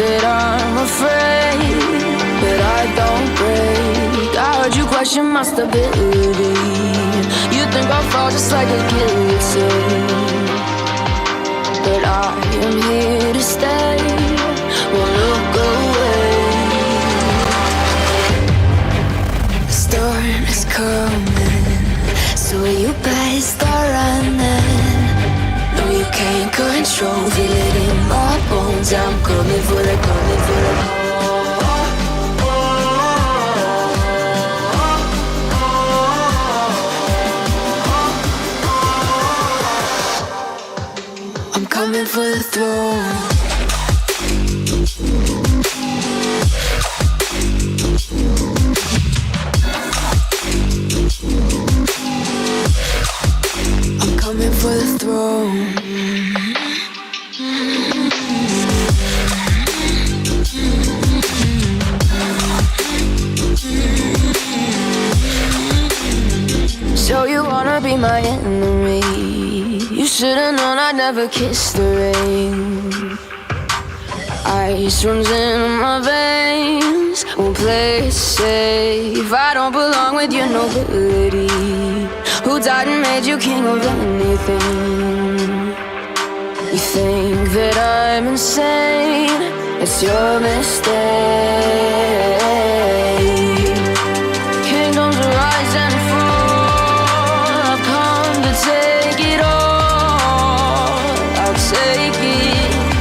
that I'm afraid, but I don't break. I heard you question my stability. You think I'll fall just like a guillotine, but I am here to stay. Won't look away. The storm is coming, so you better start running. No, you can't control, feel it in my bones. I'm coming for the, coming for the. I'm coming for the throne. I'm coming for the throne. So you wanna be my enemy? You should've known I'd never kiss the rain. Ice runs in my veins, won't play it safe. I don't belong with your nobility. Who died and made you king of anything? You think that I'm insane? It's your mistake. Kingdoms rise and fall, I've come to take it all. I'll take it,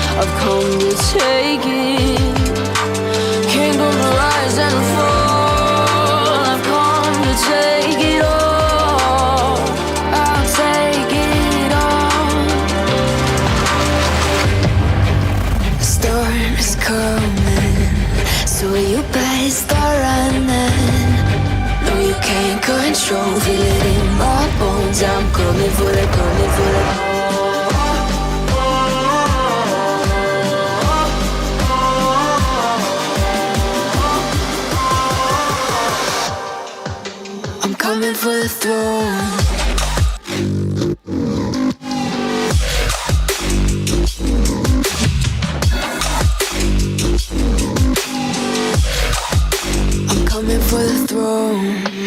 I've come to take it. Kingdoms rise and fall, I've come to take it all. I'll take it all. The storm is coming, so you better start running. No, you can't control, feel it in my bones. I'm coming for the, coming for the. Coming for the throne. I'm coming for the throne.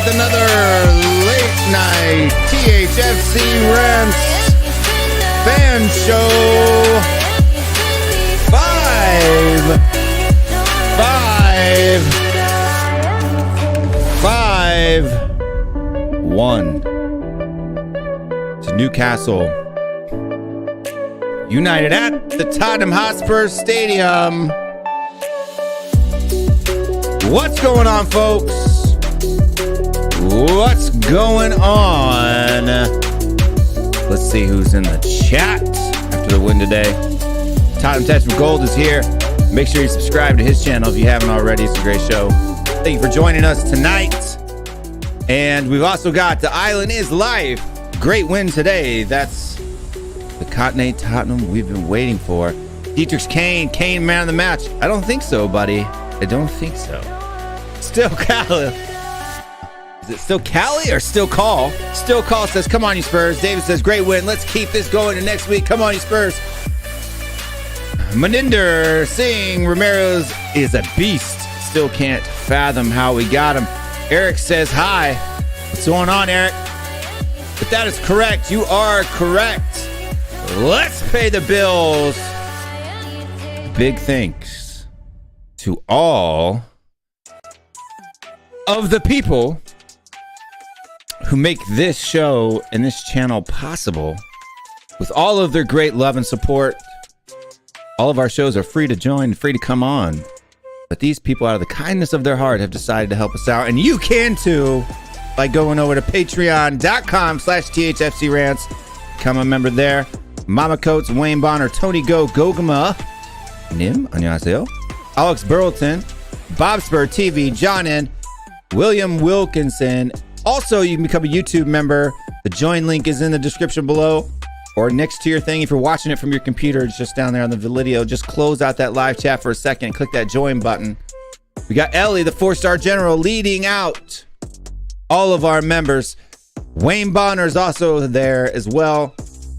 with another late night THFCRants fan show. 5-1 to Newcastle United at the Tottenham Hotspur Stadium. What's going on, folks? What's going on? Let's see who's in the chat after the win today. Tottenham Touch Gold is here. Make sure you subscribe to his channel if you haven't already. It's a great show. Thank you for joining us tonight. And we've also got The Island is Life. Great win today. That's the Cottony Tottenham we've been waiting for. Dietrich's Kane man of the match. I don't think so, buddy. I don't think so. Still Cali. Is it still Cali or still Call? Still Call says, come on, you Spurs. David says, great win. Let's keep this going to next week. Come on, you Spurs. Maninder Singh Ramirez is a beast. Still can't fathom how we got him. Eric says, hi. What's going on, Eric? If that is correct, you are correct. Let's pay the bills. Big thanks to all of the people who make this show and this channel possible with all of their great love and support. All of our shows are free to join, free to come on. But these people, out of the kindness of their heart, have decided to help us out. And you can too by going over to patreon.com/THFCRants. Become a member there. Mama Coates, Wayne Bonner, Tony Go, Gogama, Nim, 안녕하세요, Alex Burleton, Bob Spur TV, John N, William Wilkinson. Also, you can become a YouTube member. The join link is in the description below or next to your thing. If you're watching it from your computer, it's just down there on the video. Just close out that live chat for a second. Click that join button. We got Ellie, the 4-star general, leading out all of our members. Wayne Bonner is also there as well.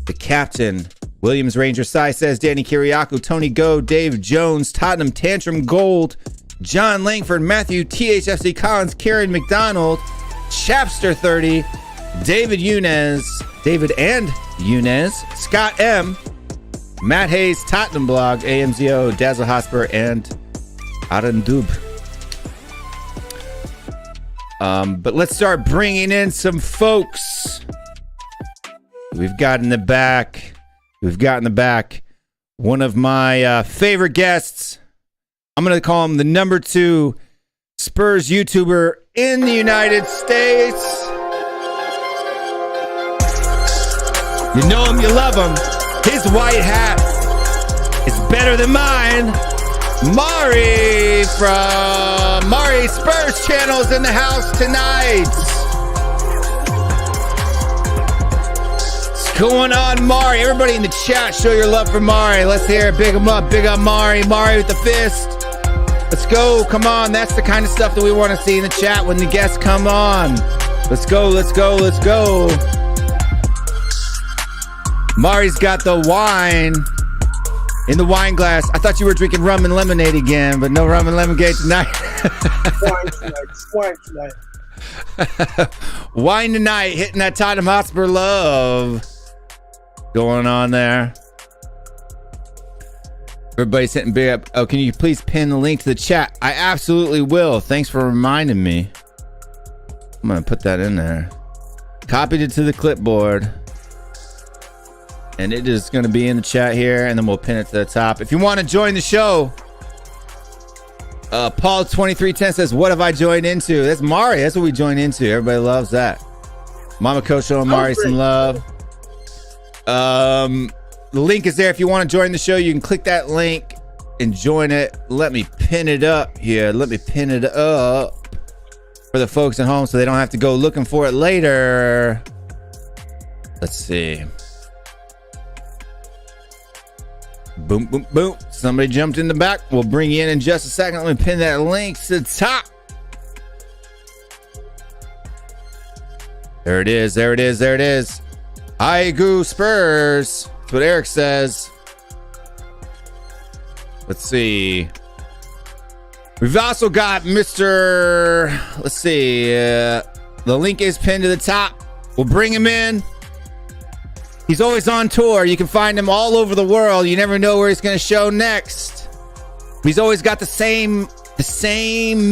The captain, Williams Ranger Sai says, Danny Kiriakou, Tony Go, Dave Jones, Tottenham Tantrum Gold, John Langford, Matthew THFC Collins, Karen McDonald, Chapster 30, David and Yunez, Scott M, Matt Hayes, Tottenham Blog, AMZO, Dazzle Hotspur, and Arendub. But let's start bringing in some folks. We've got in the back one of my favorite guests. I'm going to call him the number 2 Spurs YouTuber in the United States. You know him, you love him. His white hat is better than mine. Mari from Mari Spurs Channel's in the house tonight. What's going on, Mari? Everybody in the chat, show your love for Mari. Let's hear it. Big him up. Big up Mari. Mari with the fist. Let's go. Come on. That's the kind of stuff that we want to see in the chat when the guests come on. Let's go. Let's go. Let's go. Mari's got the wine in the wine glass. I thought you were drinking rum and lemonade again, but no rum and lemonade tonight. Wine tonight. Wine tonight, hitting that Tottenham Hotspur love going on there. Everybody's hitting big up. Oh, can you please pin the link to the chat? I absolutely will. Thanks for reminding me. I'm going to put that in there. Copied it to the clipboard. And it is going to be in the chat here, and then we'll pin it to the top. If you want to join the show, Paul2310 says, what have I joined into? That's Mari. That's what we joined into. Everybody loves that. Mama Coach showing Mari some love. The link is there. If you want to join the show, you can click that link and join it. Let me pin it up here. Let me pin it up for the folks at home so they don't have to go looking for it later. Let's see. Boom, boom, boom. Somebody jumped in the back. We'll bring you in just a second. Let me pin that link to the top. There it is. There it is. There it is. Hi, Goo Spurs. That's what Eric says. Let's see. We've also got Mr. Let's see. The link is pinned to the top. We'll bring him in. He's always on tour. You can find him all over the world. You never know where he's going to show next. He's always got the same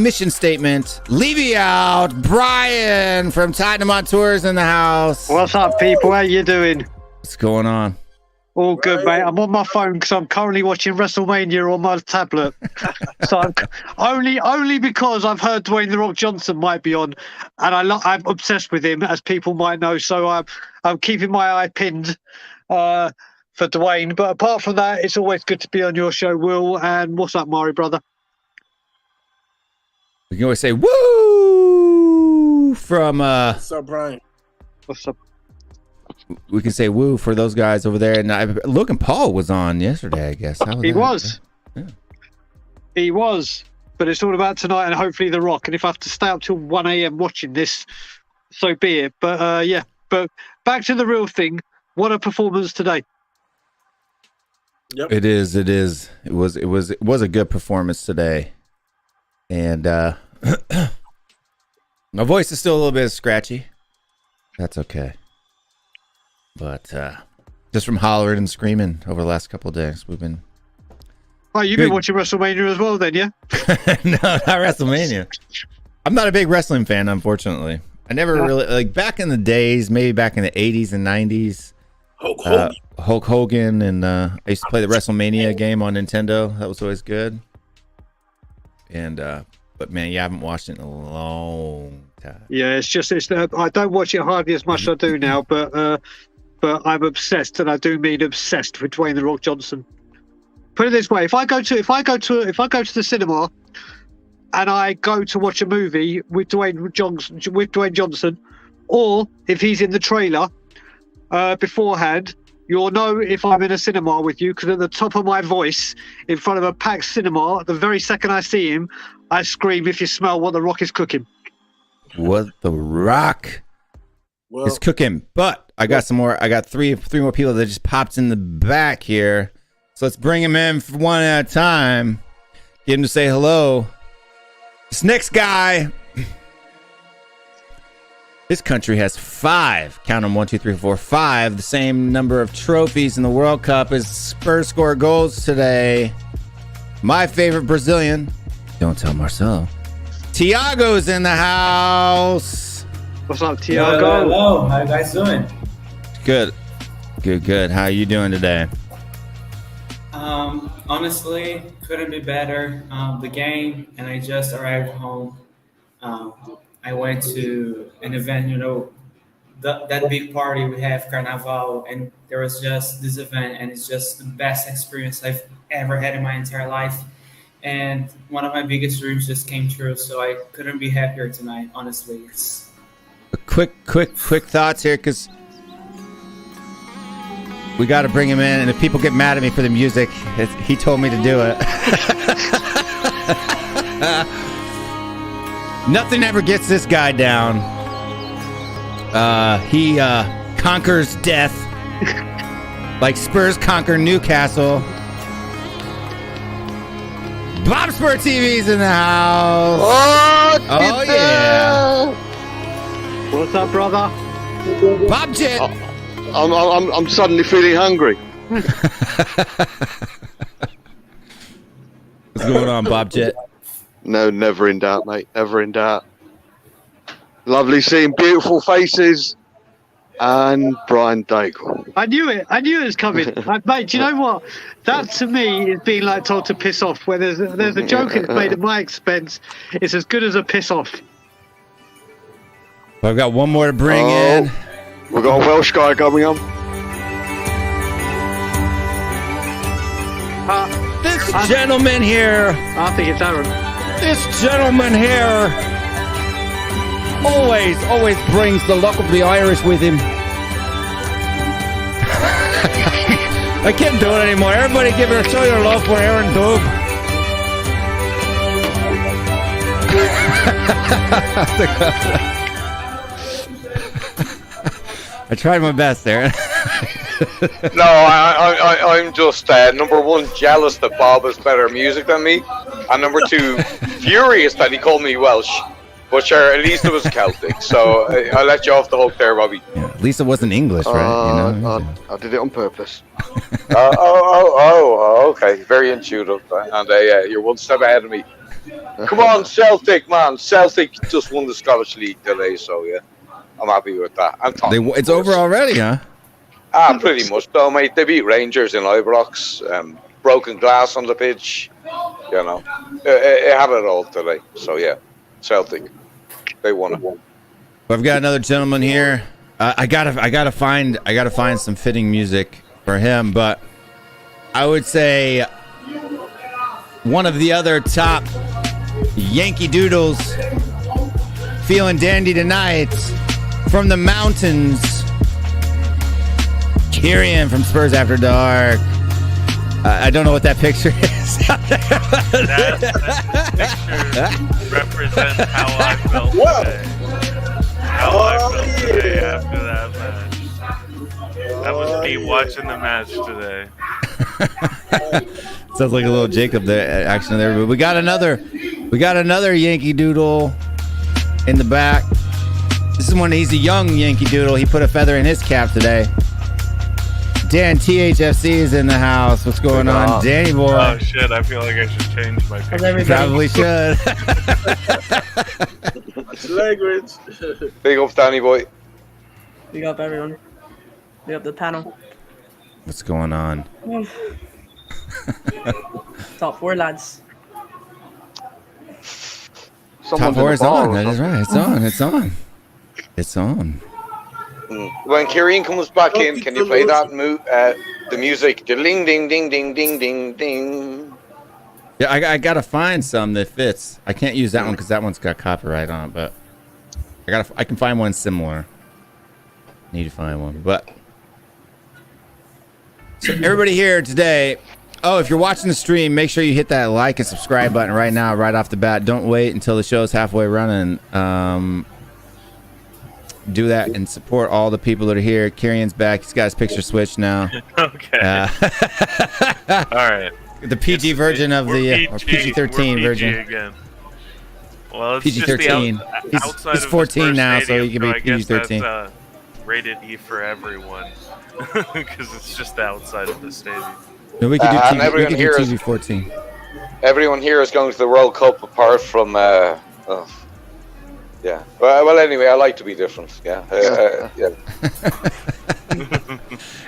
mission statement. Leave out. Brian from Tottenham Hotspur in the house. What's up, people? How you doing? What's going on? All good, mate. I'm on my phone because I'm currently watching WrestleMania on my tablet. So only because I've heard Dwayne "The Rock" Johnson might be on, and I'm obsessed with him, as people might know. So I'm keeping my eye pinned for Dwayne. But apart from that, it's always good to be on your show, Will. And what's up, Mari, brother? We can always say woo from What's up, Brian? What's up? We can say woo for those guys over there. And Logan Paul was on yesterday, I guess. He was. Yeah. He was. But it's all about tonight and hopefully The Rock. And if I have to stay up till 1 a.m. watching this, so be it. But yeah. But back to the real thing. What a performance today. Yep. It is. It was a good performance today. And my voice is still a little bit scratchy. That's okay. But just from hollering and screaming over the last couple of days, we've been. Oh, you've been watching WrestleMania as well, then, yeah? No, not WrestleMania. I'm not a big wrestling fan, unfortunately. I never really like back in the days, maybe back in the 80s and 90s. Hulk Hogan, and I used to play the WrestleMania game on Nintendo. That was always good. And but man, I haven't watched it in a long time. Yeah, I don't watch it hardly as much as I do now, but I'm obsessed, and I do mean obsessed with Dwayne "The Rock" Johnson. Put it this way: if I go to the cinema and I go to watch a movie with Dwayne Johnson, or if he's in the trailer beforehand, you'll know if I'm in a cinema with you, because at the top of my voice, in front of a packed cinema, the very second I see him, I scream, "If you smell what The Rock is cooking." What The Rock is cooking. But I got some more. I got three more people that just popped in the back here. So let's bring them in for one at a time. Get him to say hello. This next guy, this country has 5. Count them: 1, 2, 3, 4, 5. The same number of trophies in the World Cup as Spurs score goals today. My favorite Brazilian. Don't tell Marcelo. Tiago's in the house. What's up, Tiago? Hello. How you guys doing? Good. How are you doing today? Honestly, couldn't be better. The game, and I just arrived home. I went to an event, that big party we have, Carnaval, and there was just this event, and it's just the best experience I've ever had in my entire life. And one of my biggest dreams just came true, so I couldn't be happier tonight, honestly. It's Quick thoughts here, because we got to bring him in, and if people get mad at me for the music, he told me to do it. Nothing ever gets this guy down. He conquers death like Spurs conquer Newcastle. Bob Spur TV's in the house. Oh yeah. What's up, brother? Bob Jet. I'm suddenly feeling hungry. What's going on, Bob Jet? No, never in doubt, mate. Never in doubt. Lovely seeing beautiful faces and Brian Daigle. I knew it was coming. Mate, do you know what? That to me is being like told to piss off. Where there's a joke that's made at my expense. It's as good as a piss off. I've got one more to bring in. We've got a Welsh guy coming on. This gentleman here. I think it's Aaron. This gentleman here always brings the luck of the Irish with him. I can't do it anymore. Everybody give it a show your love for Aaron Dub. I tried my best there. No, I'm just number one, jealous that Bob has better music than me, and number two, furious that he called me Welsh. But sure, at least it was Celtic, so I'll let you off the hook there, Robbie. Yeah, at least it wasn't English, right? You know? I did it on purpose. Okay. Very intuitive. And yeah, you're one step ahead of me. Come on, Celtic, man. Celtic just won the Scottish League today, so yeah, I'm happy with that. And Tottenham, It's over already, huh? Pretty much, though, mate. They beat Rangers in Ibrox. Broken glass on the pitch. You know, it had it all today. So yeah, Celtic, they won it. I've got another gentleman here. I gotta find some fitting music for him, but I would say one of the other top Yankee Doodles, feeling dandy tonight from the mountains. Kieran from Spurs After Dark. I don't know what that picture is. That picture represents how I felt today. How I felt today after that match. That was me watching the match today. Sounds like a little Jacob there, action there. But we got another Yankee Doodle in the back. This is one. He's a young Yankee Doodle. He put a feather in his cap today. Dan THFC is in the house. What's going on, Danny boy? Oh shit! I feel like I should change my picture. Probably should. Language. Big up, Danny boy. Big up everyone. Big up the panel. What's going on? Top 4 lads. Top 4 is on. That is right. It's on. It's on. It's on. When Kieran comes back in, can you play that the music? Ding, ding, ding, ding, ding, ding, ding. Yeah, I gotta find some that fits. I can't use that one because that one's got copyright on it, but I can find one similar. Need to find one, but so everybody here today. Oh, if you're watching the stream, make sure you hit that like and subscribe button right now, right off the bat. Don't wait until the show's halfway running. Do that and support all the people that are here. Kieran's back. He's got his picture switched now. Okay. All right. The PG version of the or PG-13 version. Again. Well, it's PG-13. He's 14 now, so he can be PG-13. That's, rated E for everyone because it's just the outside of the stadium. No, we can do TV. We can do is, TV-14. Everyone here is going to the World Cup apart from. Yeah. Well, anyway, I like to be different. Yeah. Yeah.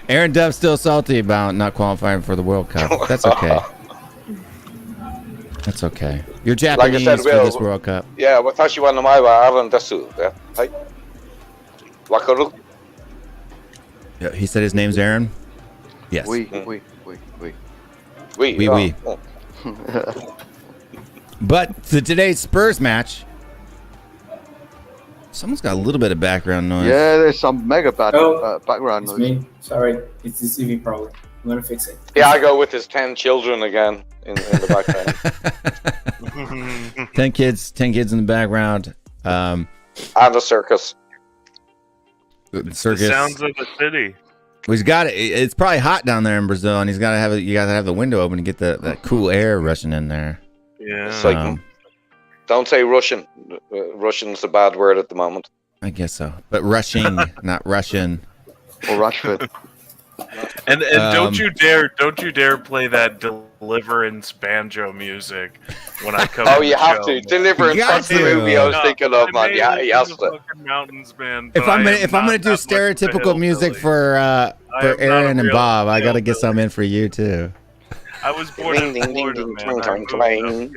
Aaron Duff's still salty about not qualifying for the World Cup. That's okay. That's okay. You're Japanese like I said, for this World Cup. Yeah, watashi wa namae wa Aaron desu. Yeah. Hi. Wakaru. Yeah, he said his name's Aaron. Yes. We. Oh. But to today's Spurs match. Someone's got a little bit of background noise. Yeah, there's some mega bad background It's noise. me. Sorry, it's the TV problem. I'm gonna fix it. Yeah, I go with his 10 children again in the background. 10 kids in the background. And the circus. The circus. The sounds of the city. He's got it. It's probably hot down there in Brazil, and he's got to have it. You got to have the window open to get that cool air rushing in there. Yeah. It's like, don't say Russian. Russian's a bad word at the moment. I guess so. But rushing, not Russian. Or Rashford. And don't you dare play that Deliverance banjo music when I come. Oh, you have to. Deliverance. That's the movie I was thinking of, man. Yeah, you have to. Mountains, man. If I'm gonna do stereotypical music for Aaron and Bob, I gotta get some in for you too. I was born in Florida, man.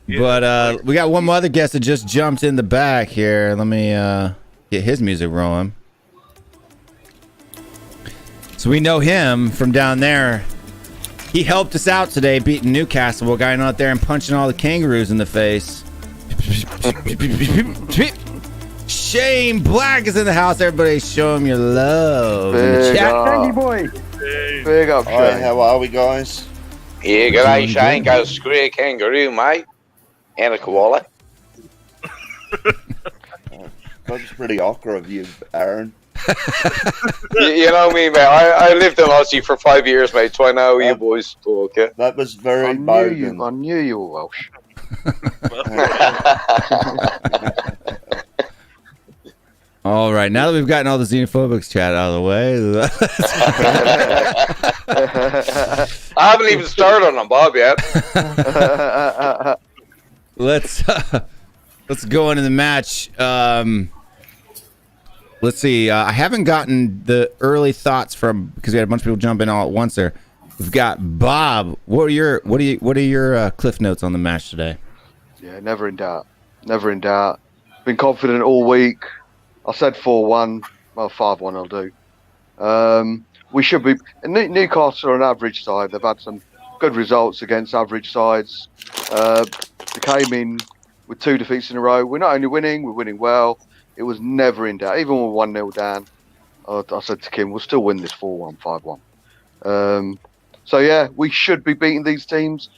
But we got one more other guest that just jumped in the back here. Let me get his music rolling. So we know him from down there. He helped us out today, beating Newcastle. We're going out there and punching all the kangaroos in the face. Shane Black is in the house. Everybody show him your love in the chat. Thank you, boy. Hey. Big up, Shane. Alright, how are we, guys? Yeah, g'day, Shane. Got a screw kangaroo, mate. And a koala. That's pretty awkward of you, Aaron. You know me, mate. I lived in Aussie for 5 years, mate, so I know you boys talk, yeah? That was very I bogan. knew you were Welsh. All right, now that we've gotten all the xenophobics chat out of the way, I haven't even started on Bob yet. let's go into the match. Let's see. I haven't gotten the early thoughts from because we had a bunch of people jump in all at once there. We've got Bob. What are your cliff notes on the match today? Yeah, never in doubt. Never in doubt. Been confident all week. I said 4-1. Well, 5-1 I'll do. We should be. Newcastle are an average side. They've had some good results against average sides. They came in with 2 defeats in a row. We're not only winning, we're winning well. It was never in doubt. Even with 1-0 down, I said to Kim, we'll still win this 4-1, 5-1. So, yeah, we should be beating these teams.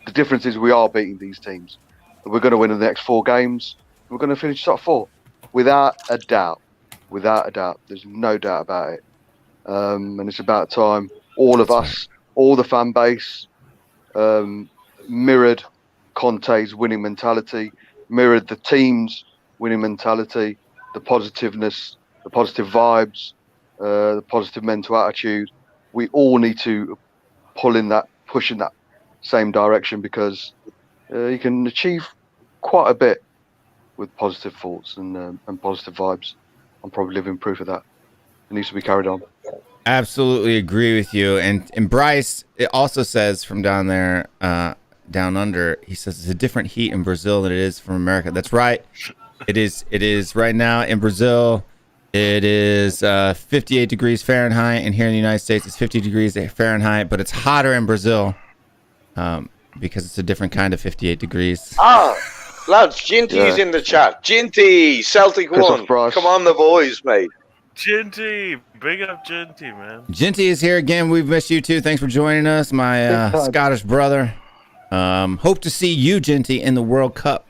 The difference is we are beating these teams. We're going to win the next 4 games. We're going to finish top 4. Without a doubt. Without a doubt. There's no doubt about it. And it's about time all of us, all the fan base, mirrored Conte's winning mentality, mirrored the team's winning mentality, the positiveness, the positive vibes, the positive mental attitude. We all need to push in that same direction because you can achieve quite a bit with positive thoughts and positive vibes. I'm probably living proof of that. It needs to be carried on. Absolutely agree with you. And Bryce, it also says from down there, down under, he says it's a different heat in Brazil than it is from America. That's right. It is right now in Brazil. It is 58 degrees Fahrenheit, and here in the United States it's 50 degrees Fahrenheit, but it's hotter in Brazil because it's a different kind of 58 degrees. Lads, Ginty's in the chat. Ginty, Celtic won. Come on, the boys, mate. Ginty, big up Ginty, man. Ginty is here again. We've missed you too. Thanks for joining us, my Scottish brother. Hope to see you, Ginty, in the World Cup.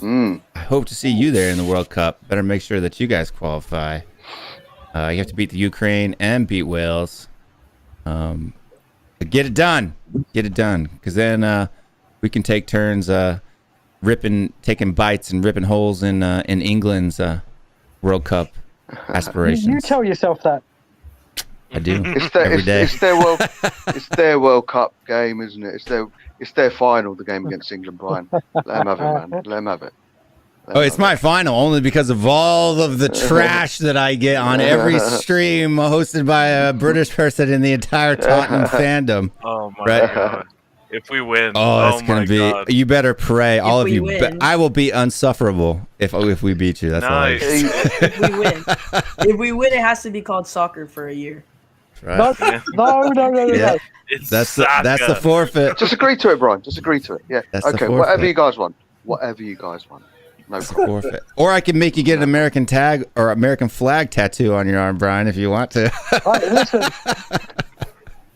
I hope to see you there in the World Cup. Better make sure that you guys qualify. You have to beat the Ukraine and beat Wales. But get it done. Get it done. Because then we can take turns taking bites and ripping holes in England's World Cup aspirations. You tell yourself that. I do. It's their World Cup game, isn't it? It's their final, the game against England, Brian. Let them have it, man. Let them have it. It's my final only because of all of the trash that I get on every stream hosted by a British person in the entire Tottenham fandom. Oh my god. If we win, it's gonna be. God. You better pray, all of you. Win. I will be unsufferable if we beat you. That's nice. If we win, it has to be called soccer for a year. Right. No. Yeah. That's the forfeit. Just agree to it, Brian. Just agree to it. Yeah. That's okay. Whatever you guys want. Whatever you guys want. No problem. Forfeit. Or I can make you get an American tag or American flag tattoo on your arm, Brian, if you want to. Right, listen.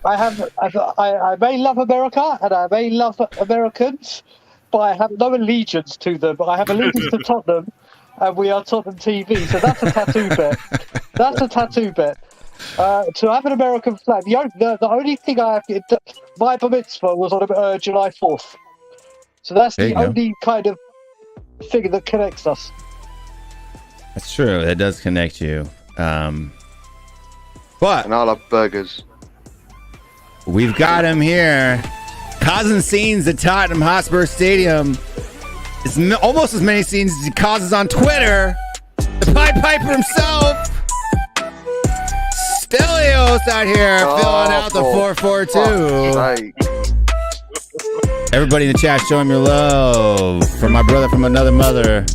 I may love America and I may love Americans, but I have no allegiance to them. I have allegiance to Tottenham, and we are Tottenham TV, so that's a tattoo bit. That's a tattoo bit. To have an American flag, the only thing I have, my bar mitzvah was on July 4th. So that's the only kind of thing that connects us. That's true. That does connect you. But and I love burgers. We've got him here, causing scenes at Tottenham Hotspur Stadium. It's almost as many scenes as he causes on Twitter. The Pied Piper himself, Stelios, out here filling out the 442. Everybody in the chat, show him your love. From my brother from another mother.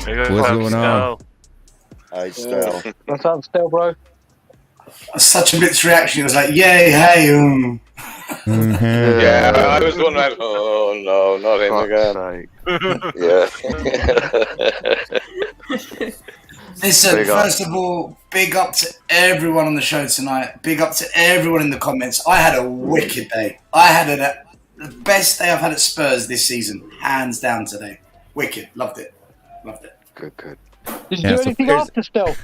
What's going on? Hey, Stel. What's up, Stel, bro? Such a mixed reaction. It was like, yay, hey, Yeah, I was one like, oh no, not him again. Yeah. Listen, first of all, big up to everyone on the show tonight. Big up to everyone in the comments. I had a wicked day. I had the best day I've had at Spurs this season, hands down today. Wicked. Loved it. Good. Did you do anything after, Stel?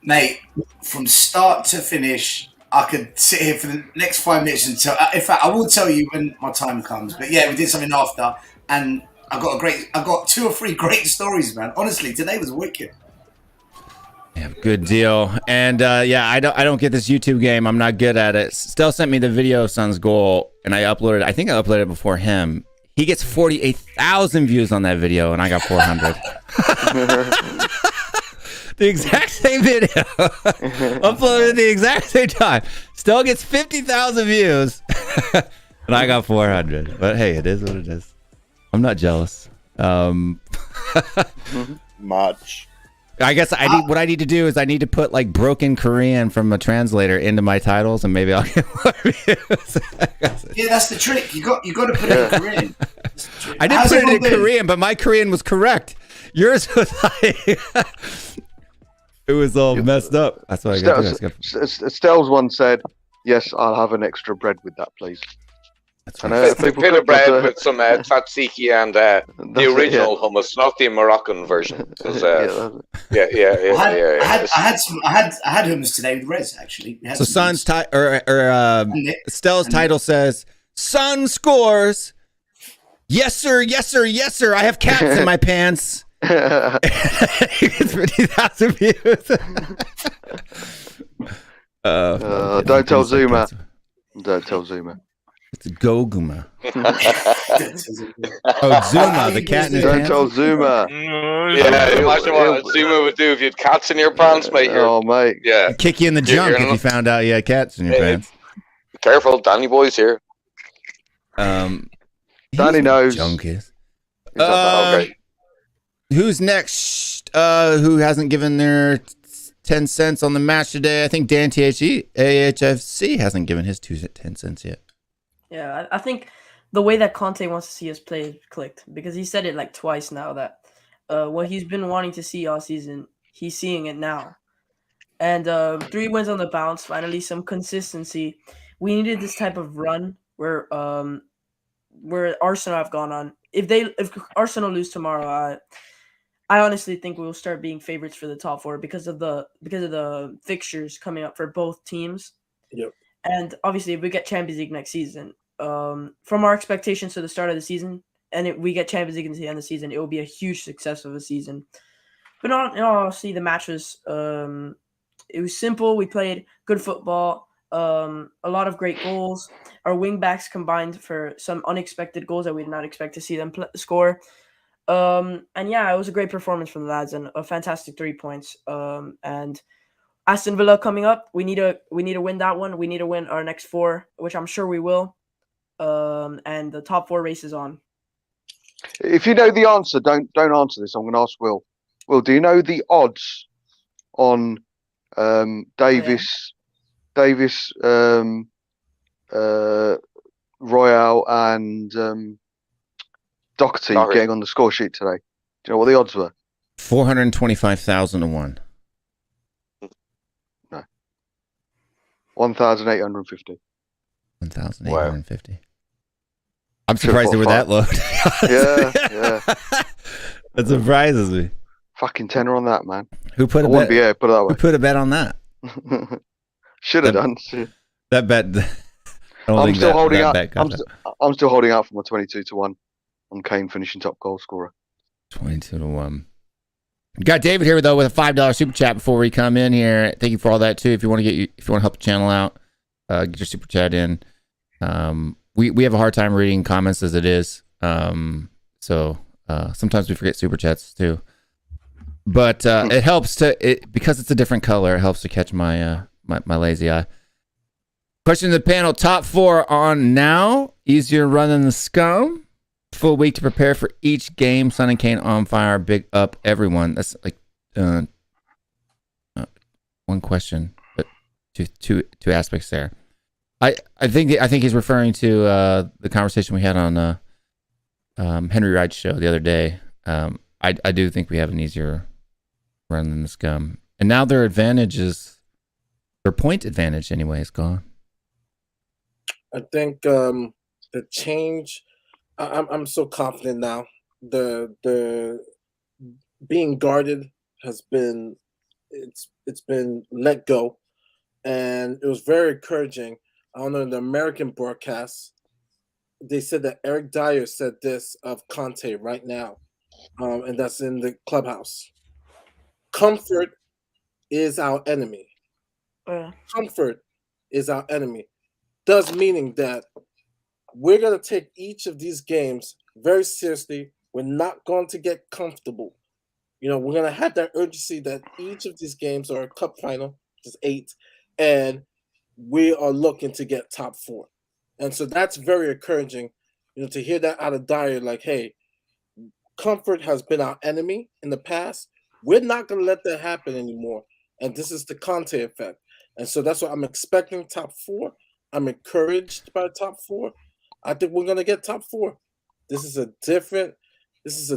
Mate, from start to finish, I could sit here for the next 5 minutes and tell. In fact, I will tell you when my time comes. But yeah, we did something after, and I got 2 or 3 great stories, man. Honestly, today was wicked. Yeah, good deal. And yeah, I don't get this YouTube game. I'm not good at it. Still sent me the video of Son's goal, and I uploaded. I think I uploaded it before him. He gets 48,000 views on that video, and I got 400. The exact same video, uploaded at the exact same time. Still gets 50,000 views, and I got 400. But hey, it is what it is. I'm not jealous. Much. I guess what I need to do is I need to put like broken Korean from a translator into my titles, and maybe I'll get more views. Yeah, that's the trick. You got to put it in Korean. I did put it in Korean, but my Korean was correct. Yours was like it was all messed up. That's what I got. Estelle's one said, "Yes, I'll have an extra bread with that, please." That's right. It's a bit of bread with some tzatziki and the original hummus, not the Moroccan version. I had hummus today with Rez, actually. So Son's Estelle's title says, "Son scores. Yes sir, yes sir, yes sir. I have cats in my pants." It's 50,000 views. Don't tell Zuma. Don't tell Zuma. It's Goguma. Oh, Zuma, the cat in his Don't pants? tell Zuma. Yeah, imagine what Zuma would do if you had cats in your pants, mate. Oh, mate. Yeah. He'd kick you in the junk if you found out you had cats in your pants. Careful, Danny boy's here. Danny knows. Junk is. Okay. Who's next? Who hasn't given their 10 cents on the match today? I think Dan THFC hasn't given his 10 cents yet. Yeah, I think the way that Conte wants to see us play clicked, because he said it like twice now that what he's been wanting to see all season, he's seeing it now. And 3 wins on the bounce, finally some consistency. We needed this type of run where Arsenal have gone on. If Arsenal lose tomorrow, I honestly think we will start being favorites for the top 4 because of the fixtures coming up for both teams. Yep. And obviously, if we get Champions League next season, from our expectations to the start of the season, and if we get Champions League into the end of the season, it will be a huge success of a season. But honestly, the match was it was simple. We played good football, a lot of great goals. Our wing backs combined for some unexpected goals that we did not expect to see them score. And yeah, it was a great performance from the lads and a fantastic 3 points. And Aston Villa coming up. We need to win that one. We need to win our next 4, which I'm sure we will. And the top 4 race is on. If you know the answer, don't answer this. I'm going to ask Will. Will, do you know the odds on Davis, Royale, and Doherty getting on the score sheet today? Do you know what the odds were? 425,000 to 1. 1,850. 1,850. Wow. I'm surprised they were that low. Yeah. That surprises me. Fucking tenner on that, man. Who put a bet? Yeah, put it that way. Who put a bet on that? Should have done. That bet. I'm still holding out. I'm still holding out for my 22 to 1 on Kane finishing top goal scorer. 22 to 1. Got David here though with a $5 super chat before we come in here. Thank you for all that too. If you want to help the channel out, get your super chat in. We have a hard time reading comments as it is. So sometimes we forget super chats too. But it helps because it's a different color. It helps to catch my my lazy eye. Question to the panel: top 4 on now. Easier run than the scum. Full week to prepare for each game. Son and Kane on fire. Big up, everyone. That's like one question, but two aspects there. I think he's referring to the conversation we had on Henry Wright's show the other day. I do think we have an easier run than the scum, and now their point advantage anyway is gone. I think the change. I'm so confident now. The being guarded has been it's been let go. and it was very encouraging. I don't know, in the American broadcast, they said that Eric Dyer said this of Conte right now, and that's in the clubhouse. Comfort is our enemy. Comfort is our enemy. Thus meaning that we're going to take each of these games very seriously. We're not going to get comfortable. You know, we're going to have that urgency that each of these games are a cup final, which is 8, and we are looking to get top 4. And so that's very encouraging, you know, to hear that out of Dyer, like, hey, comfort has been our enemy in the past. We're not going to let that happen anymore. And this is the Conte effect. And so that's what I'm expecting, top 4. I'm encouraged by top 4. I think we're going to get top 4. This is a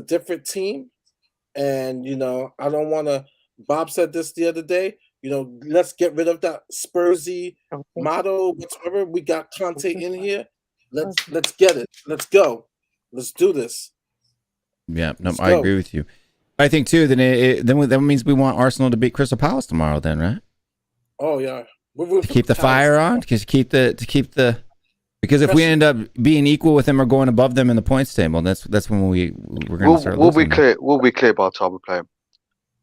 different team. And, you know, I don't want to, Bob said this the other day, you know, let's get rid of that Spursy motto, whatever. We got Conte in here. Let's get it. Let's go. Let's do this. Yeah, no, I agree with you. I think too that that means we want Arsenal to beat Crystal Palace tomorrow. Then, right? Oh yeah, to keep the fire on, because because if we end up being equal with them or going above them in the points table, that's when we're going to start. We'll be clear. We'll be clear by the time we play them.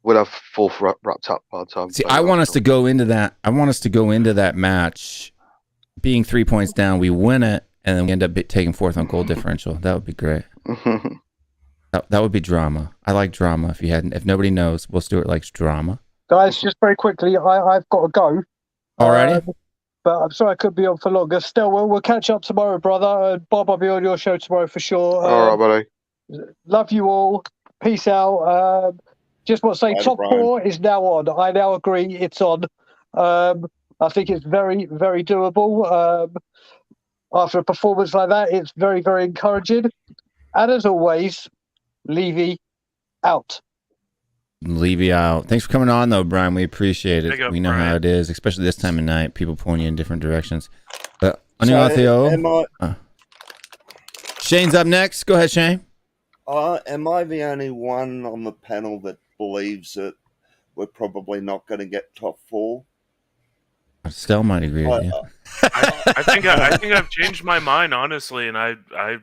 We'll have 4th wrapped up by the time. See, I want us to go into that. I want us to go into that match being 3 points down. We win it, and then we end up taking 4th on goal differential. That would be great. That would be drama. I like drama. If nobody knows, Will Stewart likes drama. Guys, just very quickly, I've got to go. Alrighty. But I'm sorry I could be on for longer. Still, we'll catch up tomorrow, brother. Bob, I'll be on your show tomorrow for sure. All right, buddy. Love you all. Peace out. Just want to say, top 4 is now on. I now agree it's on. I think it's very, very doable. After a performance like that, it's very, very encouraging. And as always, Levy out. Levy out. Thanks for coming on, though, Brian. We appreciate it. Up, we know Brian. how it is, especially this time of night. People pulling you in different directions. 안녕하세요. Shane's up next. Go ahead, Shane. Am I the only one on the panel that believes that we're probably not going to get top 4? Still might agree with you. I think I've changed my mind, honestly, and I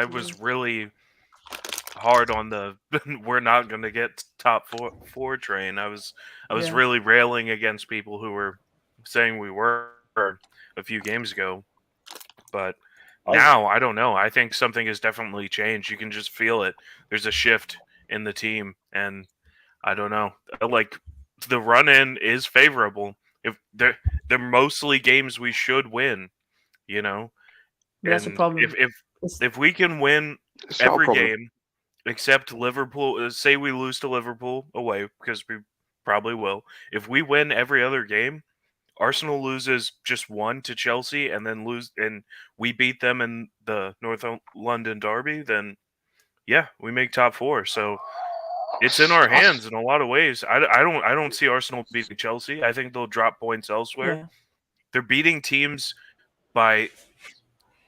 was really hard on the we're not going to get top 4 train. I was really railing against people who were saying we were a few games ago, but now I don't know. I think something has definitely changed. You can just feel it. There's a shift in the team, and I don't know. Like, the run in is favorable. If they're mostly games we should win, you know. That's and a problem. If we can win every game except Liverpool, say we lose to Liverpool away, because we probably will. If we win every other game, Arsenal loses just 1 to Chelsea, and then and we beat them in the North London derby, then yeah, we make top 4. So it's in our hands in a lot of ways. I don't see Arsenal beating Chelsea. I think they'll drop points elsewhere. Yeah. They're beating teams by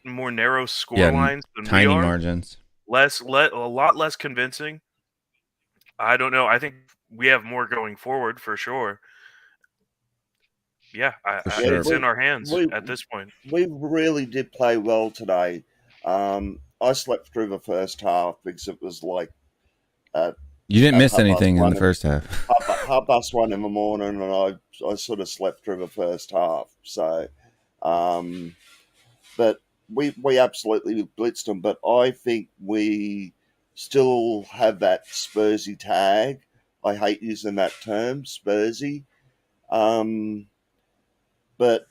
more narrow score lines than tiny we are. Margins. A lot less convincing. I don't know. I think we have more going forward for sure. Yeah, it's in our hands at this point. We really did play well today. I slept through the first half because it was like... you didn't miss anything in the first half. 1:30 in the morning, and I sort of slept through the first half. So, but we absolutely blitzed them. But I think we still have that Spursy tag. I hate using that term, Spursy. But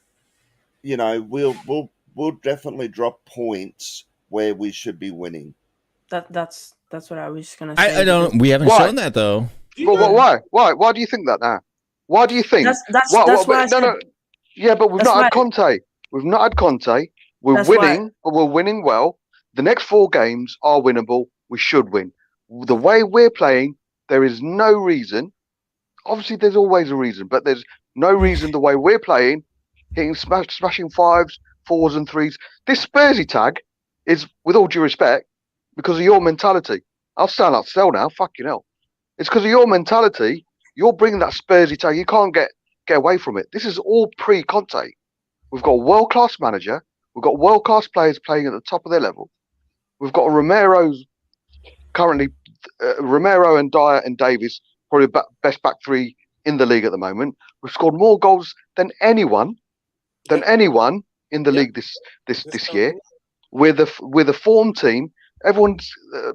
you know, we'll definitely drop points where we should be winning. That's what I was gonna say. I don't. We haven't shown that though. Well, why? Why do you think that now? Why do you think? That's what I said. No. Yeah, but we've not had Conte. We've not had Conte. We're winning, but we're winning well. The next 4 games are winnable. We should win. The way we're playing, there is no reason. Obviously, there's always a reason, but there's no reason the way we're playing, hitting smashing 5s, 4s, and 3s. This Spursy tag is, with all due respect, because of your mentality. I'll stand up still now. Fucking hell. It's because of your mentality. You're bringing that Spursy tag. You can't get get away from it. This is all pre-Conte. We've got a world-class manager. We've got world-class players playing at the top of their level. We've got Romero's currently, Romero and Dyer and Davies, probably best back three in the league at the moment. We've scored more goals than anyone in the league this year. We're the form team. Everyone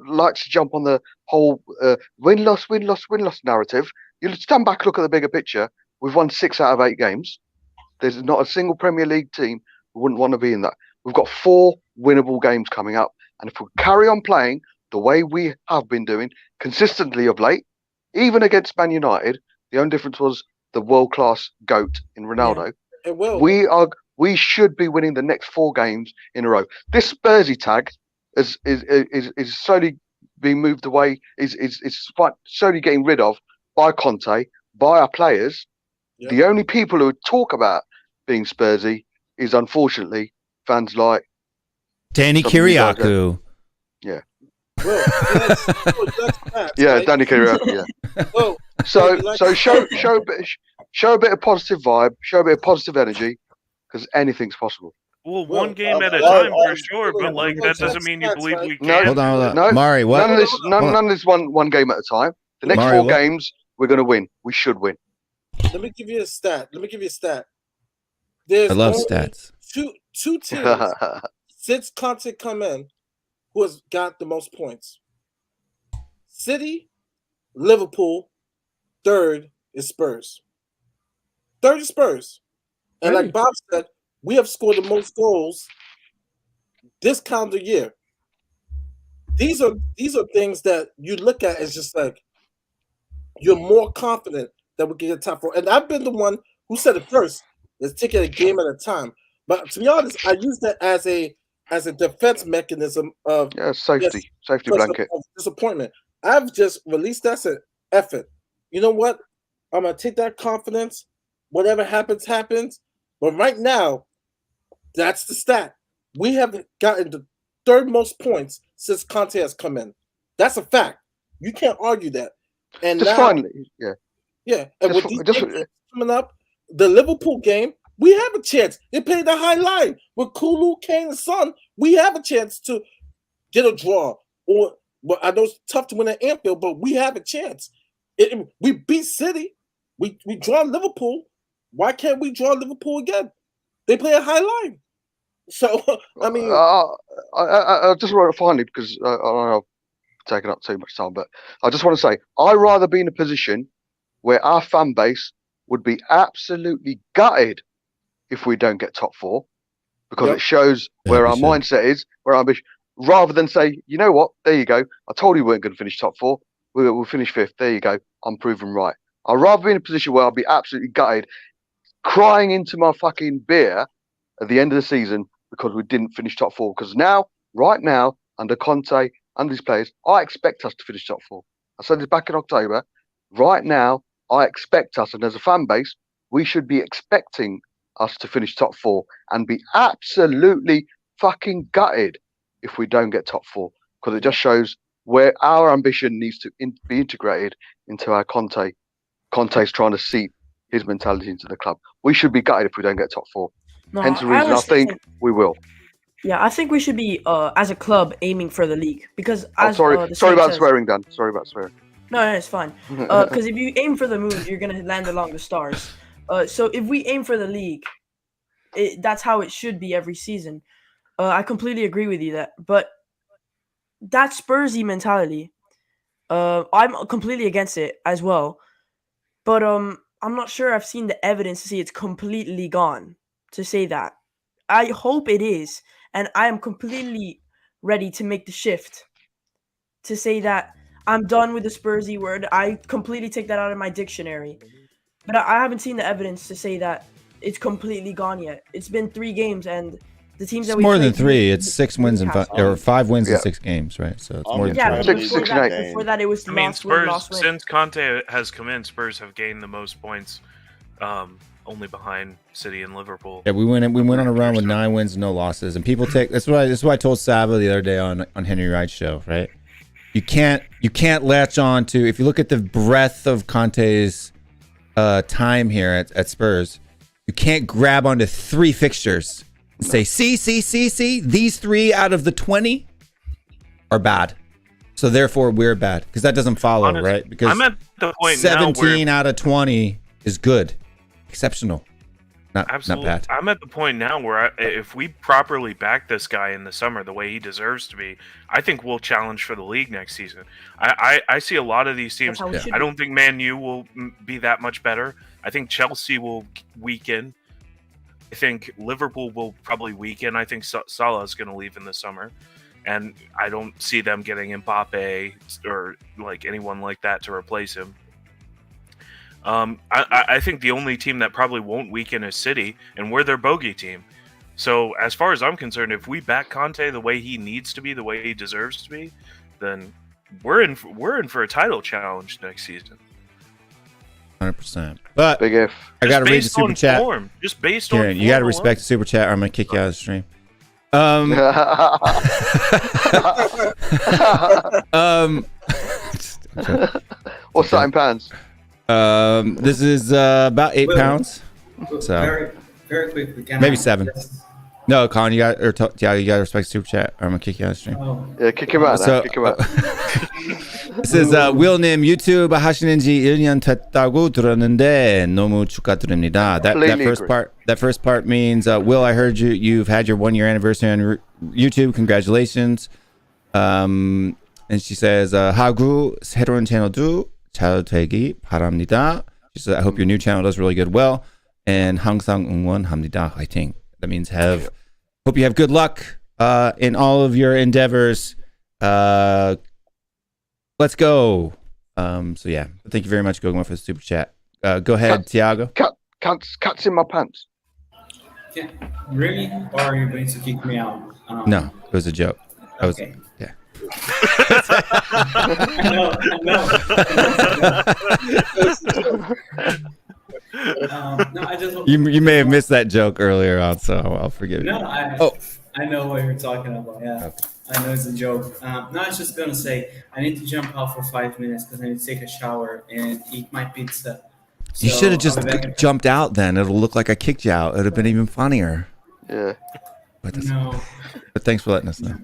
likes to jump on the whole win-loss narrative. You stand back, look at the bigger picture. We've won 6 out of 8 games. There's not a single Premier League team who wouldn't want to be in that. We've got 4 winnable games coming up. And if we carry on playing the way we have been doing consistently of late, even against Man United, the only difference was the world-class GOAT in Ronaldo. Yeah, we should be winning the next 4 games in a row. This Spursy tag is slowly being moved away, is slowly getting rid of by Conte, by our players. Yeah. The only people who talk about being Spursy is unfortunately fans like Danny Kiriakou. Yeah. Well, yeah, right? Danny Kiriakou. Yeah. Oh, so show a bit of positive vibe, show a bit of positive energy, because anything's possible. Well, one game at a time for sure, but like that doesn't mean you believe we can. Hold on. No, Mari, what? None of this one game at a time. The next Mari, 4 games we're going to win. We should win. Let me give you a stat. There's I love stats. Two teams since Conte come in who has got the most points. City, Liverpool, third is Spurs. And like Bob said, we have scored the most goals this calendar year. These are things that you look at as just like you're more confident that we can get top 4. And I've been the one who said it first. Let's take it a game at a time. But to be honest, I use that as a defense mechanism of safety blanket. Of disappointment. I've just released that as an effort. You know what? I'm gonna take that confidence. Whatever happens, happens. But right now, that's the stat. We have gotten the 3rd most points since Conte has come in. That's a fact. You can't argue that. And just now, finally, yeah. And with these games coming up, the Liverpool game, we have a chance. They played the high line with Kulu, Kane, and Son. We have a chance to get a draw. Or, well, I know it's tough to win at Anfield, but we have a chance. We beat City. We draw Liverpool. Why can't we draw Liverpool again? They play a high line. So, I mean... I just want to finally, because I don't know, I've taken up too much time, but I just want to say, I'd rather be in a position where our fan base would be absolutely gutted if we don't get top 4, because it shows where our mindset is, where our ambition, rather than say, you know what, there you go, I told you we weren't going to finish top 4, we'll finish 5th, there you go, I'm proven right. I'd rather be in a position where I'll be absolutely gutted, crying into my fucking beer at the end of the season because we didn't finish top 4, because right now, under Conte, under his players, I expect us to finish top 4. I said this back in October. Right now, I expect us, and as a fan base, we should be expecting us to finish top 4 and be absolutely fucking gutted if we don't get top 4, because it just shows where our ambition needs to be integrated into our Conte. Conte's trying to seep his mentality into the club. We should be gutted if we don't get top 4. No, Hence the reason I think we will. Yeah, I think we should be, as a club, aiming for the league, because sorry about swearing, Dan. Sorry about swearing. No, it's fine. Because if you aim for the moon, you're gonna land along the stars. So if we aim for the league, that's how it should be every season. I completely agree with you that, but that Spursy mentality, I'm completely against it as well. But I'm not sure I've seen the evidence to say it's completely gone. To say that, I hope it is, and I am completely ready to make the shift. To say that I'm done with the Spursy word, I completely take that out of my dictionary. But I haven't seen the evidence to say that it's completely gone yet. It's been 3 games, and the teams that we more than 3. It's 6 wins and 5, or 5 wins in 6 games, right? So it's more than 3. Before that, it was Spurs. Since Conte has come in, Spurs have gained the most points, only behind City and Liverpool. Yeah, we went on a run with 9 wins, no losses, and people take. That's what I told Sava the other day on Henry Wright's show, right? You can't latch on to, if you look at the breadth of Conte's time here at Spurs, you can't grab onto 3 fixtures and say, see, these 3 out of the 20 are bad. So therefore we're bad. Because that doesn't follow, Honestly, right? Because I'm at the point 17 now out of 20 is good. Exceptional. Not absolutely. bad. I'm at the point now where if we properly back this guy in the summer the way he deserves to be, I think we'll challenge for the league next season. I see a lot of these teams. I don't think Man U will be that much better. I think Chelsea will weaken. I think Liverpool will probably weaken. I think Salah is going to leave in the summer. And I don't see them getting Mbappe or like anyone like that to replace him. I think the only team that probably won't weaken is City, and we're their bogey team. So as far as I'm concerned, if we back Conte the way he needs to be, the way he deserves to be, then we're in for a title challenge next season. 100%. But big if. I got to read the super chat. Just based Kieran, on you got to respect the super chat or I'm going to kick you out of the stream. What's that in pounds? This is about 8 pounds. So Very, very quickly. maybe 7. No, Colin, you got Tiago, you got to respect the super chat or I'm going to kick you out of the stream. Yeah, kick him out. So, kick him out. This is Will님 유튜브 하시는 지 1년 됐다고 들었는데 너무 축하드립니다. That first part means Will, I heard you've had your 1-year anniversary on YouTube. Congratulations. And she says 하구 새로운 채널도 잘 되기 바랍니다. She says I hope your new channel does really good well and 항상 응원합니다. 화이팅. That means hope you have good luck in all of your endeavors. Let's go. So yeah, thank you very much, Goguma, for the super chat. Go ahead, Tiago. Cats in my pants. Yeah, really? Or are you going to kick me out? No, it was a joke. Okay. Yeah. I know. No, I just. You may have missed that joke earlier on, so I'll forgive you. No, I know what you're talking about. Yeah. Okay. I know it's a joke. No, I was just gonna say I need to jump out for 5 minutes because I need to take a shower and eat my pizza. So You should have just jumped out then. It'll look like I kicked you out. It'd have been even funnier. Yeah. No. But thanks for letting us know.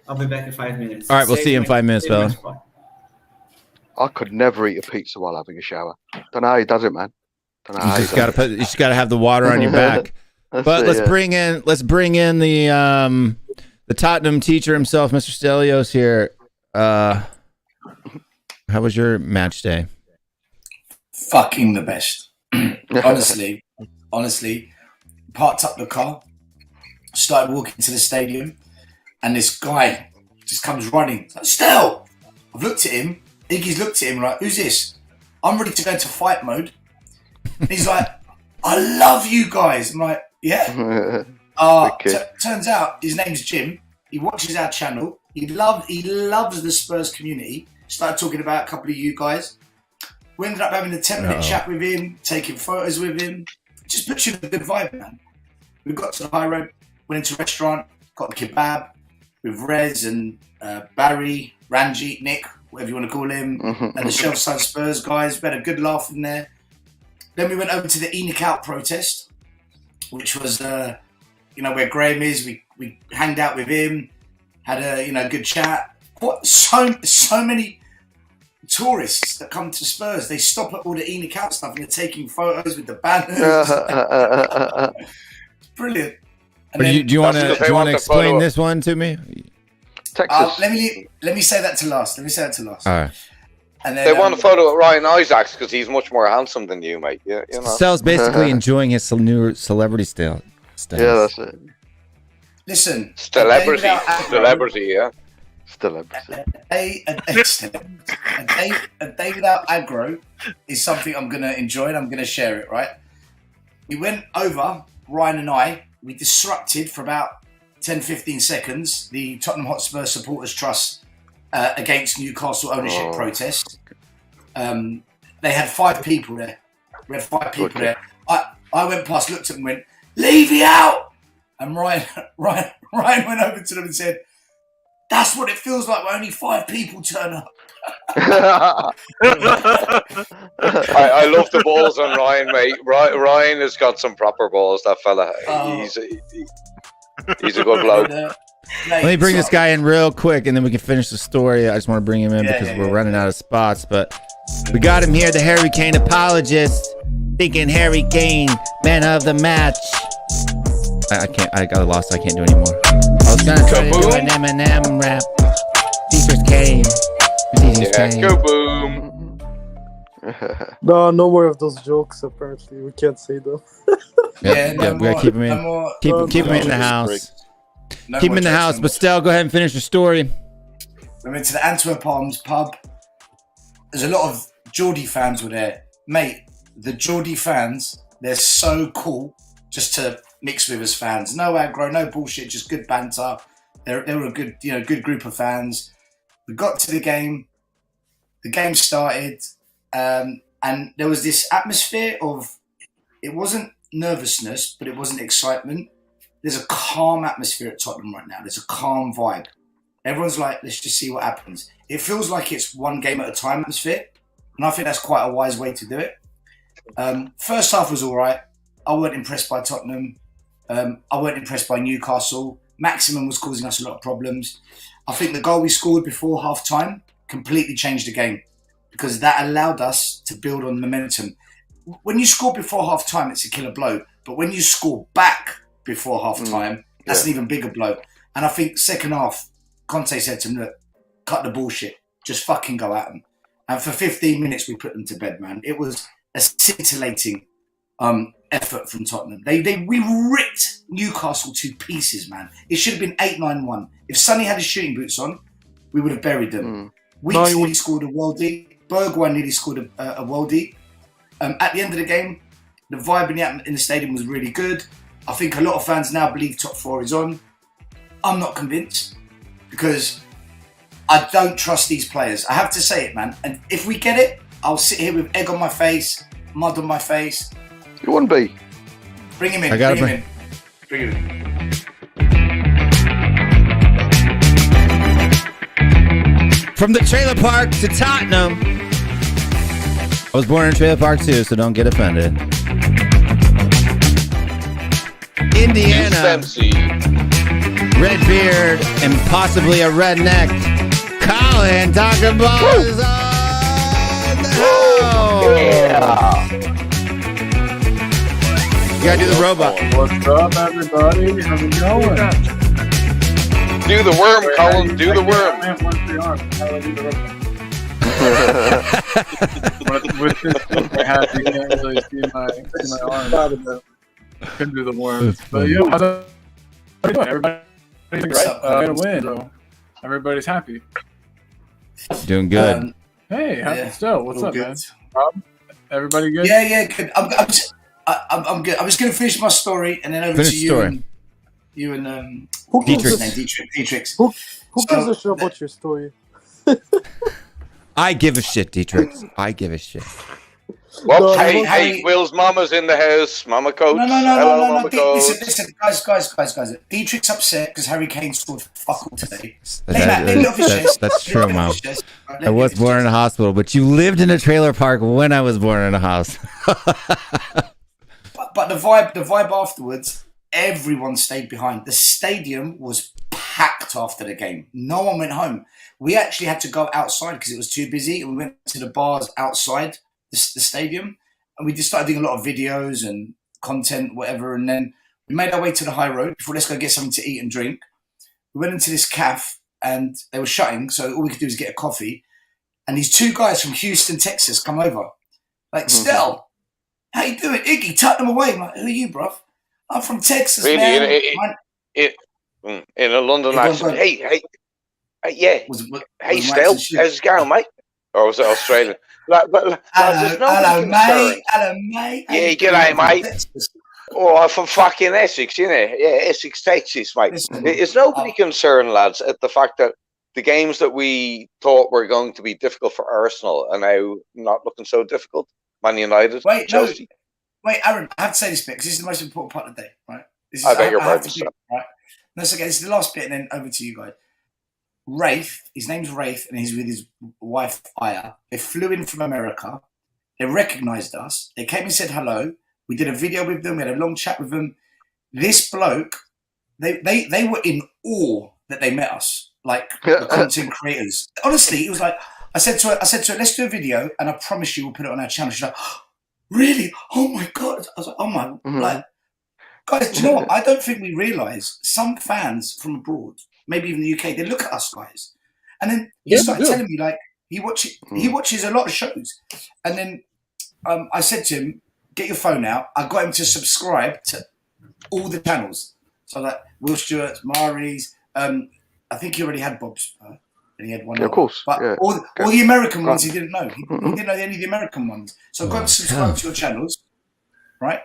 I'll be back in 5 minutes. All right, we'll see you in 5 minutes, fella. I could never eat a pizza while having a shower. Don't know how he does it, man. You just gotta have the water on your back. But let's bring in the Tottenham teacher himself, Mr. Stelios here. How was your match day? Fucking the best. honestly, parked up the car, started walking to the stadium, and this guy just comes running. It's like, Stel! I've looked at him. Iggy's looked at him like, who's this? I'm ready to go into fight mode. And he's like, I love you guys. I'm like, yeah. Turns out his name's Jim. He watches our channel. He loves the Spurs community. Started talking about a couple of you guys. We ended up having a 10-minute chat with him, taking photos with him. Just puts you in a good vibe, man. We got to the high road, went into a restaurant, got a kebab with Rez and Barry, Ranjit, Nick, whatever you want to call him, and the Shelf-Side Spurs guys. We had a good laugh in there. Then we went over to the Enoch Out protest, which was, where Graham is. We hanged out with him, had a good chat. What so many tourists that come to Spurs, they stop at all the Enoch Out stuff and they're taking photos with the banners. Brilliant. And do you want to explain this one to me? Texas. Let me say that to last. All right. And then, they want a photo of Ryan Isaacs because he's much more handsome than you, mate. Yeah, you know. Sel's basically enjoying his new celebrity style. Yeah, that's it. Listen, celebrity, yeah. Celebrity. A day without aggro is something I'm going to enjoy and I'm going to share it, right? We went over, Ryan and I, we disrupted for about 10-15 seconds the Tottenham Hotspur Supporters Trust against Newcastle ownership protest. They had 5 people there. We had 5 people there. I went past, looked at them and went, "Leave out!" And Ryan went over to them and said, "That's what it feels like when only 5 people turn up." I love the balls on Ryan, mate. Ryan has got some proper balls. That fella, he's a good bloke. Let me bring this guy in real quick, and then we can finish the story. I just want to bring him in because we're running out of spots. But we got him here, the Harry Kane apologist, thinking Harry Kane, man of the match. I can't. I got lost. I can't do anymore. I was gonna try to do an Eminem rap. Teachers came. Go boom. No more of those jokes. Apparently, we can't say them. We gotta keep him in. Keep him in the house. Keep him in the house. But still, go ahead and finish your story. I went to the Antwerp Arms pub. There's a lot of Geordie fans were there, mate. The Geordie fans, they're so cool. Just to mix with as fans, no aggro, no bullshit, just good banter. They were a good, good group of fans. We got to the game. The game started, and there was this atmosphere of, it wasn't nervousness, but it wasn't excitement. There's a calm atmosphere at Tottenham right now. There's a calm vibe. Everyone's like, let's just see what happens. It feels like it's one game at a time atmosphere, and I think that's quite a wise way to do it. First half was all right. I weren't impressed by Tottenham. I weren't impressed by Newcastle. Maximum was causing us a lot of problems. I think the goal we scored before half-time completely changed the game because that allowed us to build on momentum. When you score before half-time, it's a killer blow. But when you score back before half-time, that's an even bigger blow. And I think second half, Conte said to him, look, cut the bullshit. Just fucking go at them. And for 15 minutes, we put them to bed, man. It was a scintillating effort from Tottenham. We ripped Newcastle to pieces, man. It should have been 8-9-1. If Sonny had his shooting boots on, we would have buried them. Weeks nearly scored a worldie. Bergwijn nearly scored a worldie. At the end of the game, the vibe in the stadium was really good. I think a lot of fans now believe top four is on. I'm not convinced because I don't trust these players. I have to say it, man. And if we get it, I'll sit here with egg on my face, mud on my face. You wouldn't be. Bring him in. Bring him in. From the trailer park to Tottenham. I was born in a trailer park too, so don't get offended. Indiana. Redbeard and possibly a redneck. Colin talking balls is on the house. You gotta do the robot. What's up, everybody? How's it going? Do the worm, Colin. Do the worm. With this super hat, you can't really see my arm. Can do the worm. But yo, how's it going? Everybody got a win, bro. Everybody's happy. Doing good. Hey, what's up, man? Everybody good? Yeah, good. I'm good. I'm just going to finish my story and then over to you and who gives Dietrich. Who gives a shit about your story? I give a shit, Dietrich. I give a shit. Well, hey, Will's mama's in the house. Mama coach. No. Mama coach. Listen, guys. Dietrich's upset because Harry Kane scored fuck all today. That's true, Mom. I was born in a hospital, but you lived in a trailer park when I was born in a house. But the vibe afterwards, everyone stayed behind. The stadium was packed after the game. No one went home. We actually had to go outside because it was too busy, and we went to the bars outside the stadium, and we just started doing a lot of videos and content, whatever. And then we made our way to the high road before, let's go get something to eat and drink. We went into this cafe and they were shutting, so all we could do was get a coffee. And these two guys from Houston, Texas, come over. Like, Stel, how you doing? Iggy, Tottenham away. I'm like, who are you, bruv? I'm from Texas, really, man. In a London accent. Hey, yeah. Hey, Stel, how's it going, mate? Or was it Australian? Hello, mate. Yeah, g'day, mate. Oh, I'm from fucking Essex, you know. Yeah, Essex, Texas, mate. Is nobody concerned, lads, at the fact that the games that we thought were going to be difficult for Arsenal are now not looking so difficult? Man United, Chelsea. Wait, Aaron, I have to say this bit because this is the most important part of the day, right? I beg your pardon, sir. Right? No, it's okay. This is the last bit, and then over to you guys. Rafe, his name's Rafe, and he's with his wife Aya. They flew in from America. They recognised us. They came and said hello. We did a video with them. We had a long chat with them. This bloke, they were in awe that they met us, like the content creators. Honestly, it was like I said to her, let's do a video, and I promise you, we'll put it on our channel. She's like, really? Oh my god! I was like, oh my, like, guys, do you know what? I don't think we realise some fans from abroad, maybe even the UK, they look at us guys, and then he started telling me like he watches a lot of shows, and then I said to him, get your phone out. I got him to subscribe to all the channels. So like Will Stewart, Mari's, I think he already had Bob's, and he had one. Yeah, of course. But all the American ones he didn't know. He didn't know any of the American ones. So I got him to subscribe to your channels, right?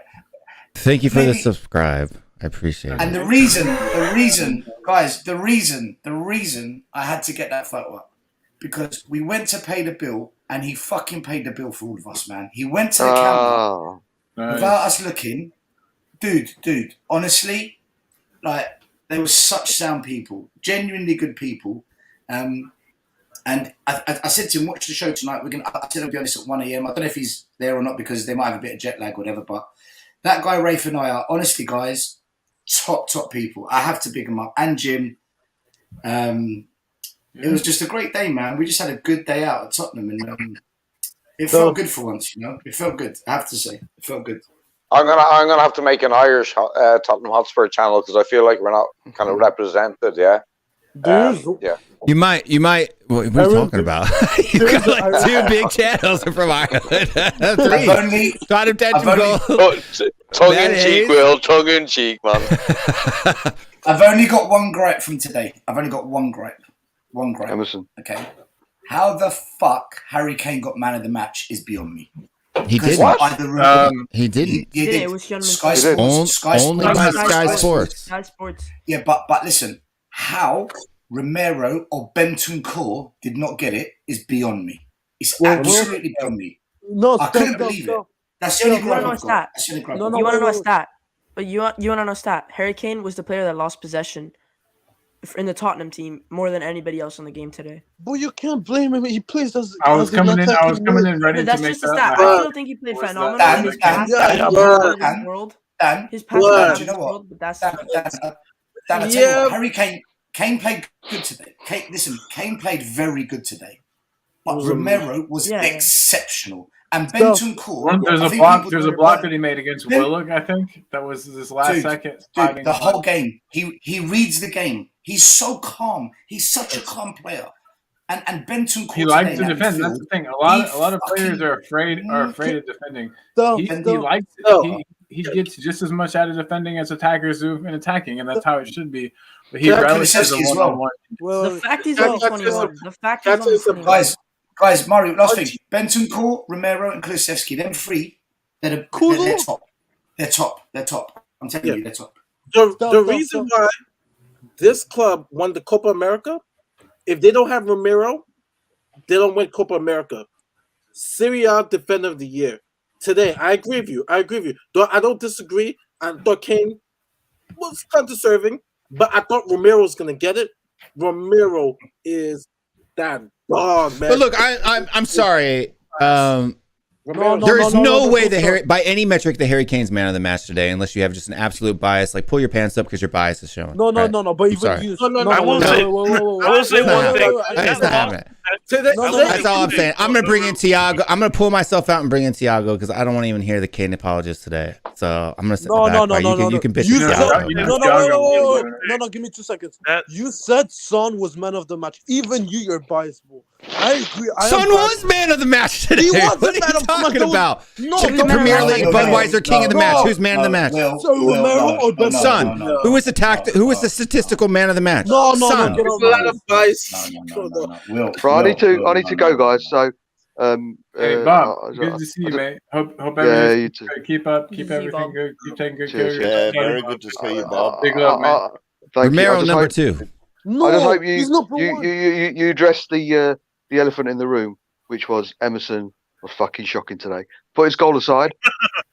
Thank you for the subscribe. I appreciate it. And the reason, guys, the reason I had to get that photo up, because we went to pay the bill and he fucking paid the bill for all of us, man. He went to the counter without us looking. Dude, honestly, like, they were such sound people, genuinely good people. And I said to him, watch the show tonight. I said I'll be honest at 1 a.m. I don't know if he's there or not because they might have a bit of jet lag or whatever, but that guy, Rafe, and I are, honestly, guys, top people. I have to big them up. And Jim. It was just a great day, man. We just had a good day out at Tottenham, and it felt good for once, you know? It felt good, I have to say. It felt good. I'm gonna have to make an Irish Tottenham Hotspur channel because I feel like we're not kind of represented. Yeah. Yeah. You might. What are you talking about? You got like 2 big channels from Ireland. 3. Got attention goal. Tongue in cheek, Will. Tongue in cheek, man. I've only got one gripe from today. One gripe. Emerson. Okay. How the fuck Harry Kane got man of the match is beyond me. He didn't. He didn't. He did. It was Sky Sports. Only by Sky Sports. Sky Sports. Yeah, but listen, how Romero or Bentancur did not get it is beyond me. It's absolutely beyond me. No, I couldn't believe it. That's the only gripe I've got. You want to know a stat? But you want to know a stat? Harry Kane was the player that lost possession in the Tottenham team more than anybody else in the game today. But you can't blame him. He plays as I was coming in ready to make that. I still think he played phenomenal in his past world. His past you know what? But that's Harry Kane played good today. Kane played very good today. But Romero was exceptional. And Bentancur, there's a block that he made against Willock, I think. That was his last second. The whole game. He reads the game. He's so calm. He's such a calm player. And Bentancur, he likes to defend. That's the thing. A lot of players are afraid of defending. He likes it. He gets just as much out of defending as attackers do in attacking, and that's how it should be. But he relishes a one-on-one. The fact he's only 21. The fact he's only 21. Guys, Mario, last thing. Bentancur, Romero, and Kulusevski, them 3, they're top. They're top. I'm telling you, they're top. The reason why this club won the Copa America, if they don't have Romero, they don't win Copa America. Serie A Defender of the Year. Today, I agree with you. I don't disagree. I thought Kane was undeserving, but I thought Romero was going to get it. Romero is that dog, man. But look, I'm sorry. There is no way that by any metric the Harry Kane's man of the match today, unless you have just an absolute bias. Like, pull your pants up because your bias is showing. No. But even you, I will say one thing. That's all I'm saying. I'm gonna bring in Thiago. I'm gonna pull myself out and bring in Thiago because I don't want to even hear the Kane apologists today. So I'm gonna say you can bitch. No. Give me 2 seconds. You said Son was man of the match. Even you're biased, bro. I agree. Son was man of the match today. He was what are you talking about? Premier League, Budweiser, king of the match. Who's man of the match? Son. Who was the statistical man of the match? Son. I need to go, guys. So, hey Bob, good to see you, mate. Hope you too. Keep everything good. Keep taking good care of Yeah, yourself. very good to see you, Bob. Big love, man. Romero number 2. I just hope you addressed the elephant in the room, which was Emerson was fucking shocking today. Put his goal aside,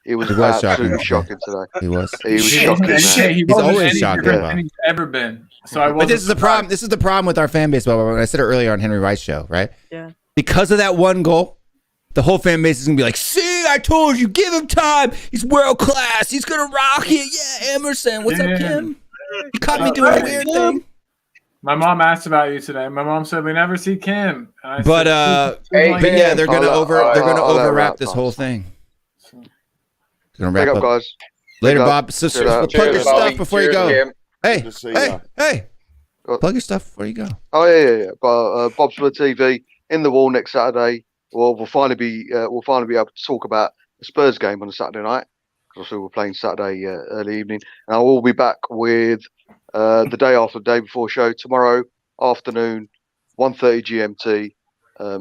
it was absolutely shocking today. He was. He was shocking. Man. He's always shocking. Than he's ever been. So but this is the problem. This is the problem with our fan base. Well, I said it earlier on Henry Rice's show, right? Yeah. Because of that one goal, the whole fan base is gonna be like, "See, I told you, give him time. He's world class. He's gonna rock it." Yeah, Emerson. What's up, Kim? You caught me doing a weird thing. My mom asked about you today. My mom said we never see Kim. But yeah, they're gonna overwrap this whole thing. Gonna wrap up, guys. Later, Bob. So, plug your stuff before you go. Hey, plug your stuff before you go. Oh yeah. Bob's for TV in the wall next Saturday. Well, we'll finally be able to talk about the Spurs game on a Saturday night. Also, we're playing Saturday early evening, and I will be back with the day after, the day before show tomorrow afternoon, 1:30 GMT.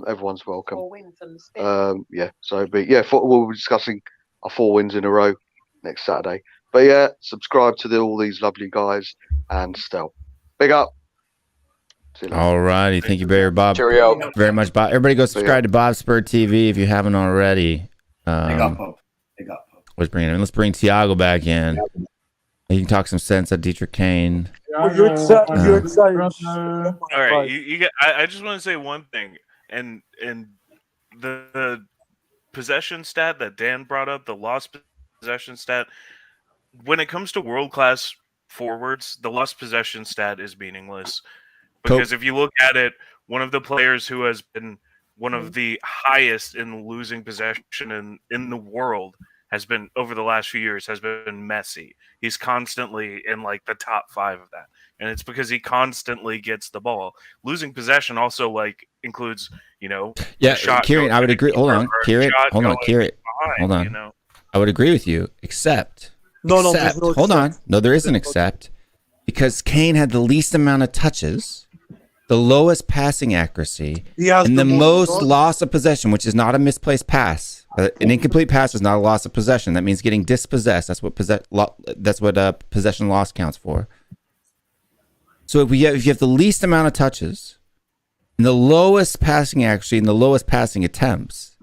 Everyone's welcome. 4 wins on the spin. So we'll be discussing our 4 wins in a row next Saturday. But yeah, subscribe to all these lovely guys and Stel. Big up. All righty, thank you very Bob. Cheerio. Very much, Bob. Everybody go subscribe to Bob Spur TV if you haven't already. Big up, Bob. Big up. Let's bring Tiago back in. He can talk some sense at Dietrich Kane. You're excited. All right, you get. I just want to say one thing, and the possession stat that Dan brought up, the lost possession stat. When it comes to world class forwards, the lost possession stat is meaningless because if you look at it, one of the players who has been one of the highest in losing possession in the world has been over the last few years has been Messi. He's constantly in like the top 5 of that. And it's because he constantly gets the ball. Losing possession also like includes, Kieran, I would agree. Hold on. Kieran. Hold on. I would agree with you, except no, hold on. No, there is an except because Kane had the least amount of touches, the lowest passing accuracy, and the most loss of possession, which is not a misplaced pass. An incomplete pass is not a loss of possession. That means getting dispossessed. That's what possession loss counts for. So if you have the least amount of touches and the lowest passing accuracy and the lowest passing attempts,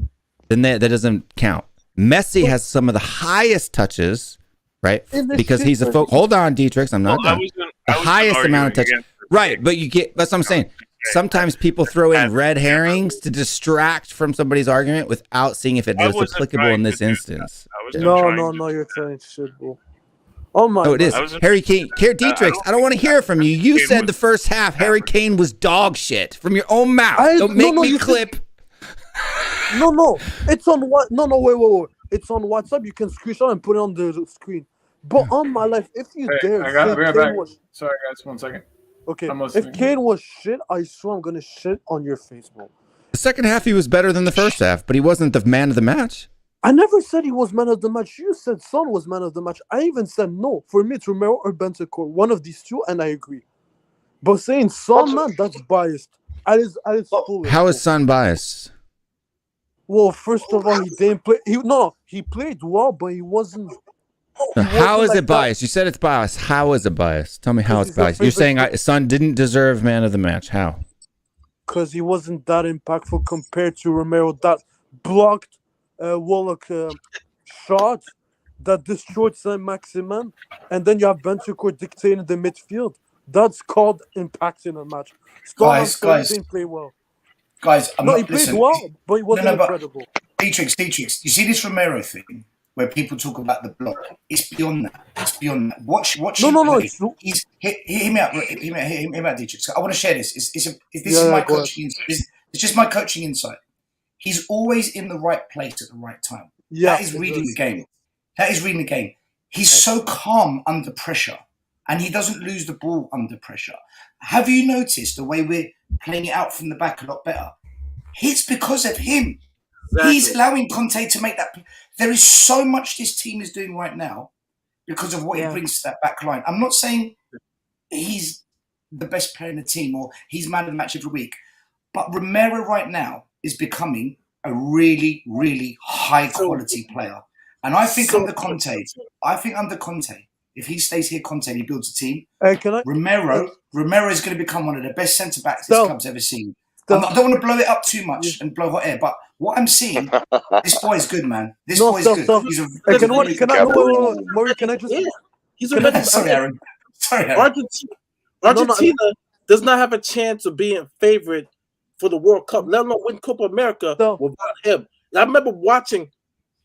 then that doesn't count. Messi has some of the highest touches, right? Because he's a hold on, Dietrich. I'm not done. The highest amount of touches. Right, but that's what I'm saying. Sometimes people throw in red herrings to distract from somebody's argument without seeing if it was applicable in this instance. No, you're saying shit, bro. Oh my! Oh, it is. Harry Kane, Dietrich. I don't want to hear from you. You said the first half Harry Kane was dog shit from your own mouth. Don't make me clip. No. It's on what? No, wait. It's on WhatsApp. You can screenshot and put it on the screen. But on my life, if you dare, Sorry, guys, 1 second. Okay, if Kane was shit, I swear I'm gonna shit on your face, bro. The second half, he was better than the first half, but he wasn't the man of the match. I never said he was man of the match. You said Son was man of the match. I even said no. For me, it's Romero or Bentancur, one of these two, and I agree. But saying Son, man, that's biased. How is Son biased? Well, first of all, he didn't play. He played well, but he wasn't. How is it biased? You said it's biased. How is it biased? Tell me how it's biased. You're saying Son didn't deserve man of the match. How? Because he wasn't that impactful compared to Romero. That blocked Wallach shot that destroyed Saint-Maximin. And then you have Bentancur dictating the midfield. That's called impacting a match. Guys, didn't play well. Guys, he played well, but he wasn't incredible. Dietrich, you see this Romero thing where people talk about the block? It's beyond that. Watch. No. Hear me out, Dietrich. So I want to share this. This is my coaching. It's just my coaching insight. He's always in the right place at the right time. Yeah, that is reading the game. He's so calm under pressure, and he doesn't lose the ball under pressure. Have you noticed the way we're playing it out from the back a lot better? It's because of him. Exactly. He's allowing Conte to make that. There is so much this team is doing right now because of what he brings to that back line. I'm not saying he's the best player in the team or he's man of the match every week, but Romero right now is becoming a really, really high quality player. And I think under Conte, if he stays here, Conte, and he builds a team. Romero is going to become one of the best centre backs this club's ever seen. I don't want to blow it up too much and blow hot air, but What I'm seeing, this boy's good, man. This boy's good. He's a Murray, can I just? Yeah, he's a Sorry, Aaron. Sorry, Aaron. Argentina does not have a chance of being favorite for the World Cup, let alone win Copa America without him. And I remember watching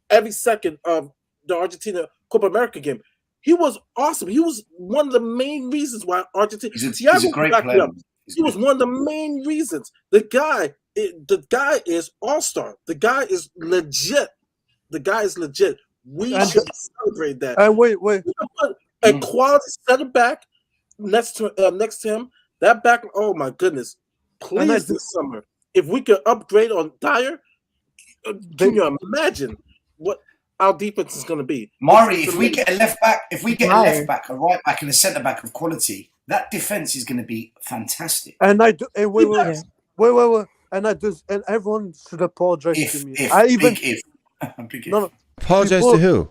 every second of the Argentina Copa America game. He was awesome. He was one of the main reasons why Argentina. He's a great player. He was one of the main reasons. The guy is all-star. The guy is legit. We should celebrate that. And wait. A quality center back next to him. That back. Oh my goodness! Please, this summer, if we could upgrade on Dyer, can you imagine what our defense is going to be? Mari, if we get a left back, a right back, and a centre back of quality, that defense is going to be fantastic. And I do. Hey, wait. And everyone should apologize to me. No. Apologize to who?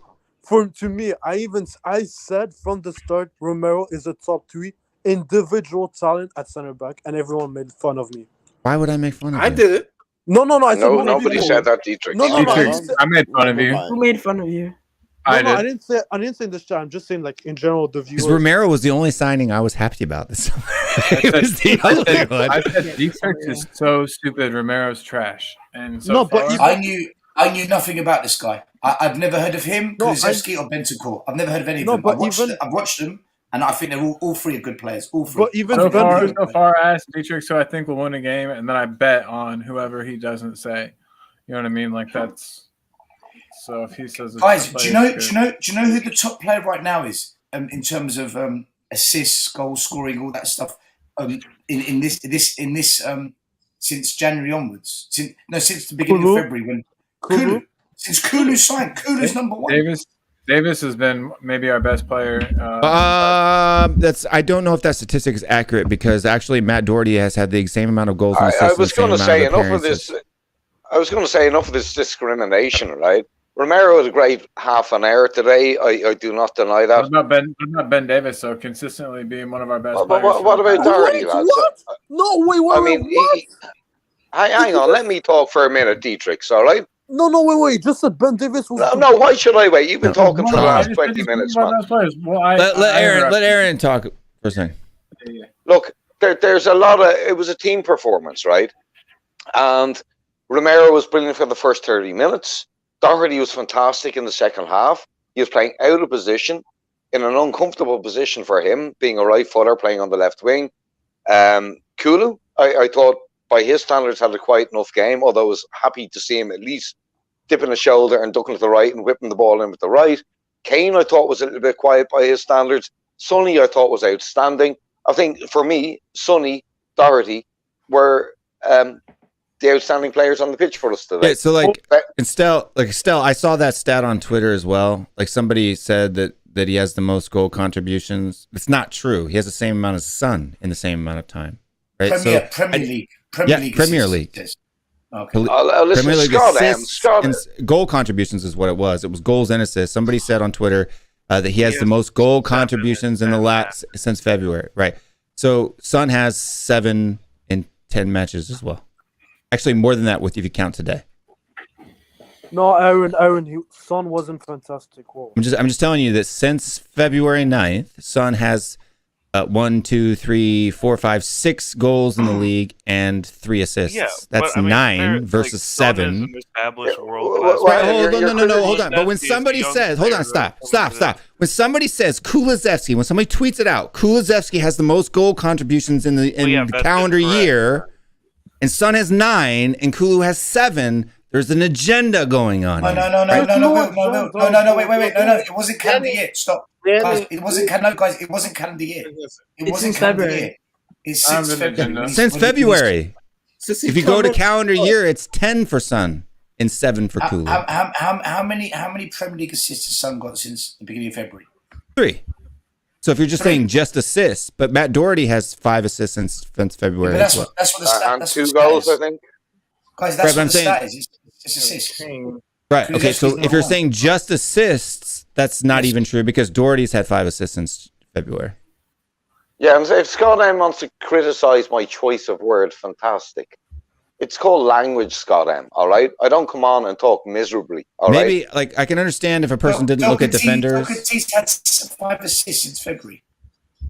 To me, I said from the start, Romero is a top 3 individual talent at center back, and everyone made fun of me. Why would I make fun of you? I did it. No. Nobody said that, Dietrich. No. I made fun of you. Who made fun of you? I didn't say in this chat. I'm just saying, like, in general, the viewers. Because Romero was the only signing I was happy about this summer. He was the only one. I said Dietrich is so stupid. Romero's trash. And so No, far, but I knew nothing about this guy. I've never heard of him, Kulusevski or Bentancur. I've never heard of any of them. I've watched them, and I think they're all three are good players. All three. But even so far, I asked Dietrich, so I think we'll win a game, and then I bet on whoever he doesn't say. You know what I mean? Like that's. So if he says, guys, do you know who the top player right now is in terms of assists, goal scoring, all that stuff? In this since January onwards, since the beginning of February when Kulu. Since Kulu signed, Kulu's number 1. Davis has been maybe our best player. I don't know if that statistic is accurate because actually Matt Doherty has had the same amount of goals and assists. I was going to say enough of this discrimination, right? Romero had a great half an hour today. I do not deny that. What about Ben Davis? So consistently being one of our best players. What about Doherty, lads? What? No, wait. Hang on. Let me talk for a minute, Dietrich. All right. No, wait. Just said Ben Davis was. No, why should I wait? You've been talking for the last 20 minutes, man. Let Aaron talk for a second. Look, there's a lot of. It was a team performance, right? And Romero was brilliant for the first 30 minutes. Doherty was fantastic in the second half. He was playing out of position, in an uncomfortable position for him, being a right footer playing on the left wing. Kulu, I thought by his standards had a quiet enough game, although I was happy to see him at least dipping a shoulder and ducking to the right and whipping the ball in with the right. Kane, I thought, was a little bit quiet by his standards. Sonny, I thought, was outstanding. I think for me, Sonny, Doherty were the outstanding players on the pitch for us today. Yeah, so Estelle, I saw that stat on Twitter as well. Like somebody said that he has the most goal contributions. It's not true. He has the same amount as Son in the same amount of time. Right? Premier League. Okay. Listen, Premier League Scott, and goal contributions is what it was. It was goals and assists. Somebody said on Twitter that he has the most goal contributions in the last since February. Right. So Son has 7 in 10 matches as well. Actually, more than that if you count today. No, Aaron, Son wasn't fantastic. Whoa. I'm just telling you that since February 9th, Son has 1, 2, 3, 4, 5, 6 goals in the league and 3 assists. Yeah, that's 9 versus 7. Hold on. But when somebody says, stop. When somebody says Kulusevski, when somebody tweets it out, Kulusevski has the most goal contributions in the calendar year, and Son has 9, and Kulu has 7. There's an agenda going on. No, wait. It wasn't calendar year. Stop. Guys, it wasn't calendar year. It wasn't calendar year. It's since February. Since February. If you go to calendar year, it's 10 for Son and 7 for Kulu. How many Premier League assists has Son got since the beginning of February? 3. So if you're just saying just assists, but Matt Doherty has 5 assists since February. That's what the stat. And 2 goals, I think. Guys, that's what the stat is. It's assists. Right. Okay. So if you're saying just assists, that's not even true because Doherty's had 5 assists since February. Yeah, and if Scott M wants to criticize my choice of word, fantastic. It's called language, Scott M. All right, I don't come on and talk miserably. All right. Maybe like I can understand if a person didn't look at defenders. Doherty's had 5 assists since February.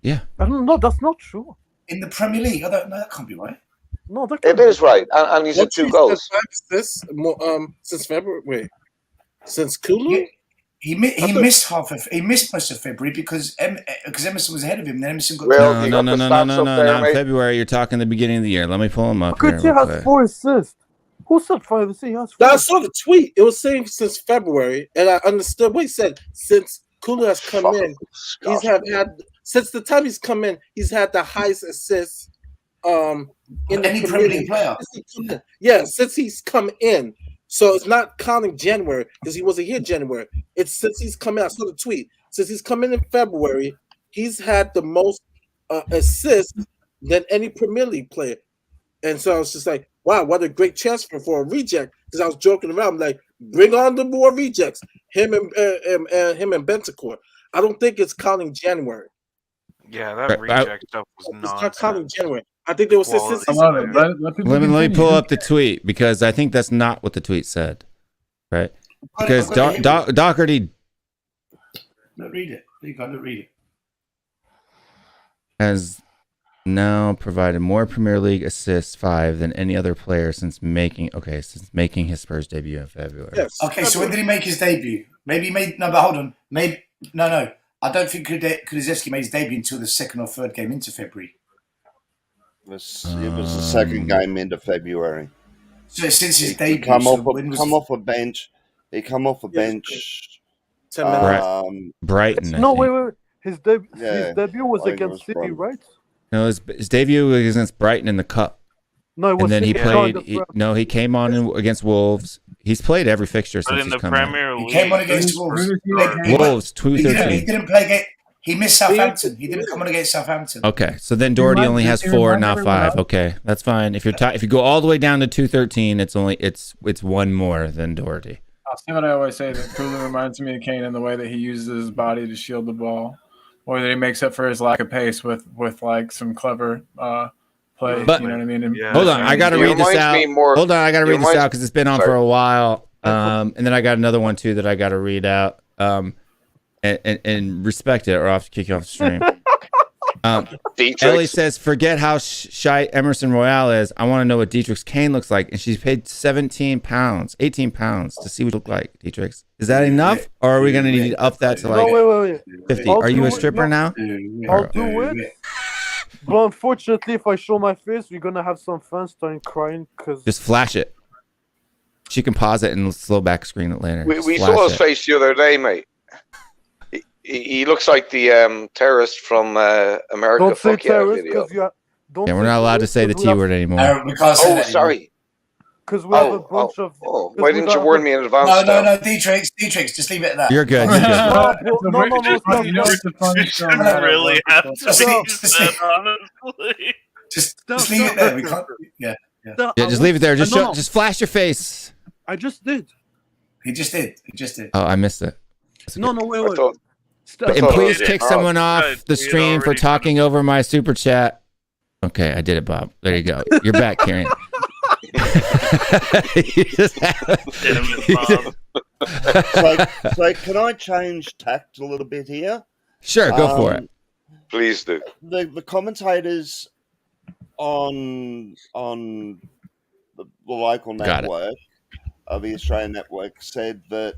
Yeah. I don't know. That's not true. In the Premier League, I don't know. That can't be right. No, that It is right, and he's had 2 goals. Since February. Wait, since Kulu? He missed most of February because Emerson was ahead of him. Then Emerson got No. Not in February. You're talking the beginning of the year. Let me pull him up. Doherty has 4 assists. Who said 5 assists? He has 4. I saw the tweet. It was saying since February, and I understood what he said. Since Kulu has come in, he's had since the time he's come in, he's had the highest assists. In any Premier League player. Yeah, since he's come in. So it's not counting January because he wasn't here January. It's since he's come in. I saw the tweet. Since he's come in February, he's had the most assists than any Premier League player. And so I was just like, wow, what a great chance for a reject. Because I was joking around, like, bring on the more rejects. Him and Bentancur. I don't think it's counting January. Yeah, that reject stuff was It's not counting January. I think they were since. Let me pull up the tweet because I think that's not what the tweet said, right? Because Doherty. Read it. You got to read it. Has now provided more Premier League assists 5 than any other player since making his Spurs debut in February. Yes. Okay, so when did he make his debut? Maybe he made but hold on. Maybe no. I don't think Kulusevski made his debut until the 2nd or 3rd game into February. It was the second game into February. So since his debut, come off a bench. He come off a bench. 10 minutes. Brighton. No, wait. His debut was against City, right? No, his debut was against Brighton in the Cup. No, it was. And then he played. He came on against Wolves. He's played every fixture since he's come Premier League. He came on against Wolves. Wolves 2-13. He didn't play. He missed Southampton. He didn't come on against Southampton. Okay, so then Doherty only has 4, not 5. Okay, that's fine. If you go all the way down to 213, it's 1 more than Doherty. I'll say what I always say, that Kulu reminds me of Kane in the way that he uses his body to shield the ball, or that he makes up for his lack of pace with like some clever play. But, you know what I mean? Hold on, I got to read this out. Hold on, I got to read this out because it's been on for a while. And then I got another one too that I got to read out. And respect it, or I'll have to kick you off the stream. Ellie says, forget how shy Emerson Royale is. I want to know what Dietrich's Kane looks like. And she's paid 18 pounds to see what it look like, Dietrich's. Is that enough? Or are we going to need to up that to like wait. 50? Are you a stripper now? I'll do it. But unfortunately, if I show my face, we're going to have some fans starting crying. Just flash it. She can pause it and slow back screen it later. We saw his face the other day, mate. He looks like the terrorist from America. Don't say terrorist because we're not allowed to say the T word anymore. Sorry. Because we have a bunch of. Why didn't you warn me in advance? No, Dietrich, just leave it at that. You're good. No. You shouldn't really have to be said, honestly. Just leave it there. We can't. Yeah. Just leave it there. Just flash your face. I just did. He just did. Oh, I missed it. No, wait. And please kick someone off the stream for talking over my super chat. Okay, I did it, Bob. There you go. You're back, Karen. So can I change tact a little bit here? Sure, go for it. Please do. The commentators on the local network of the Australian network said that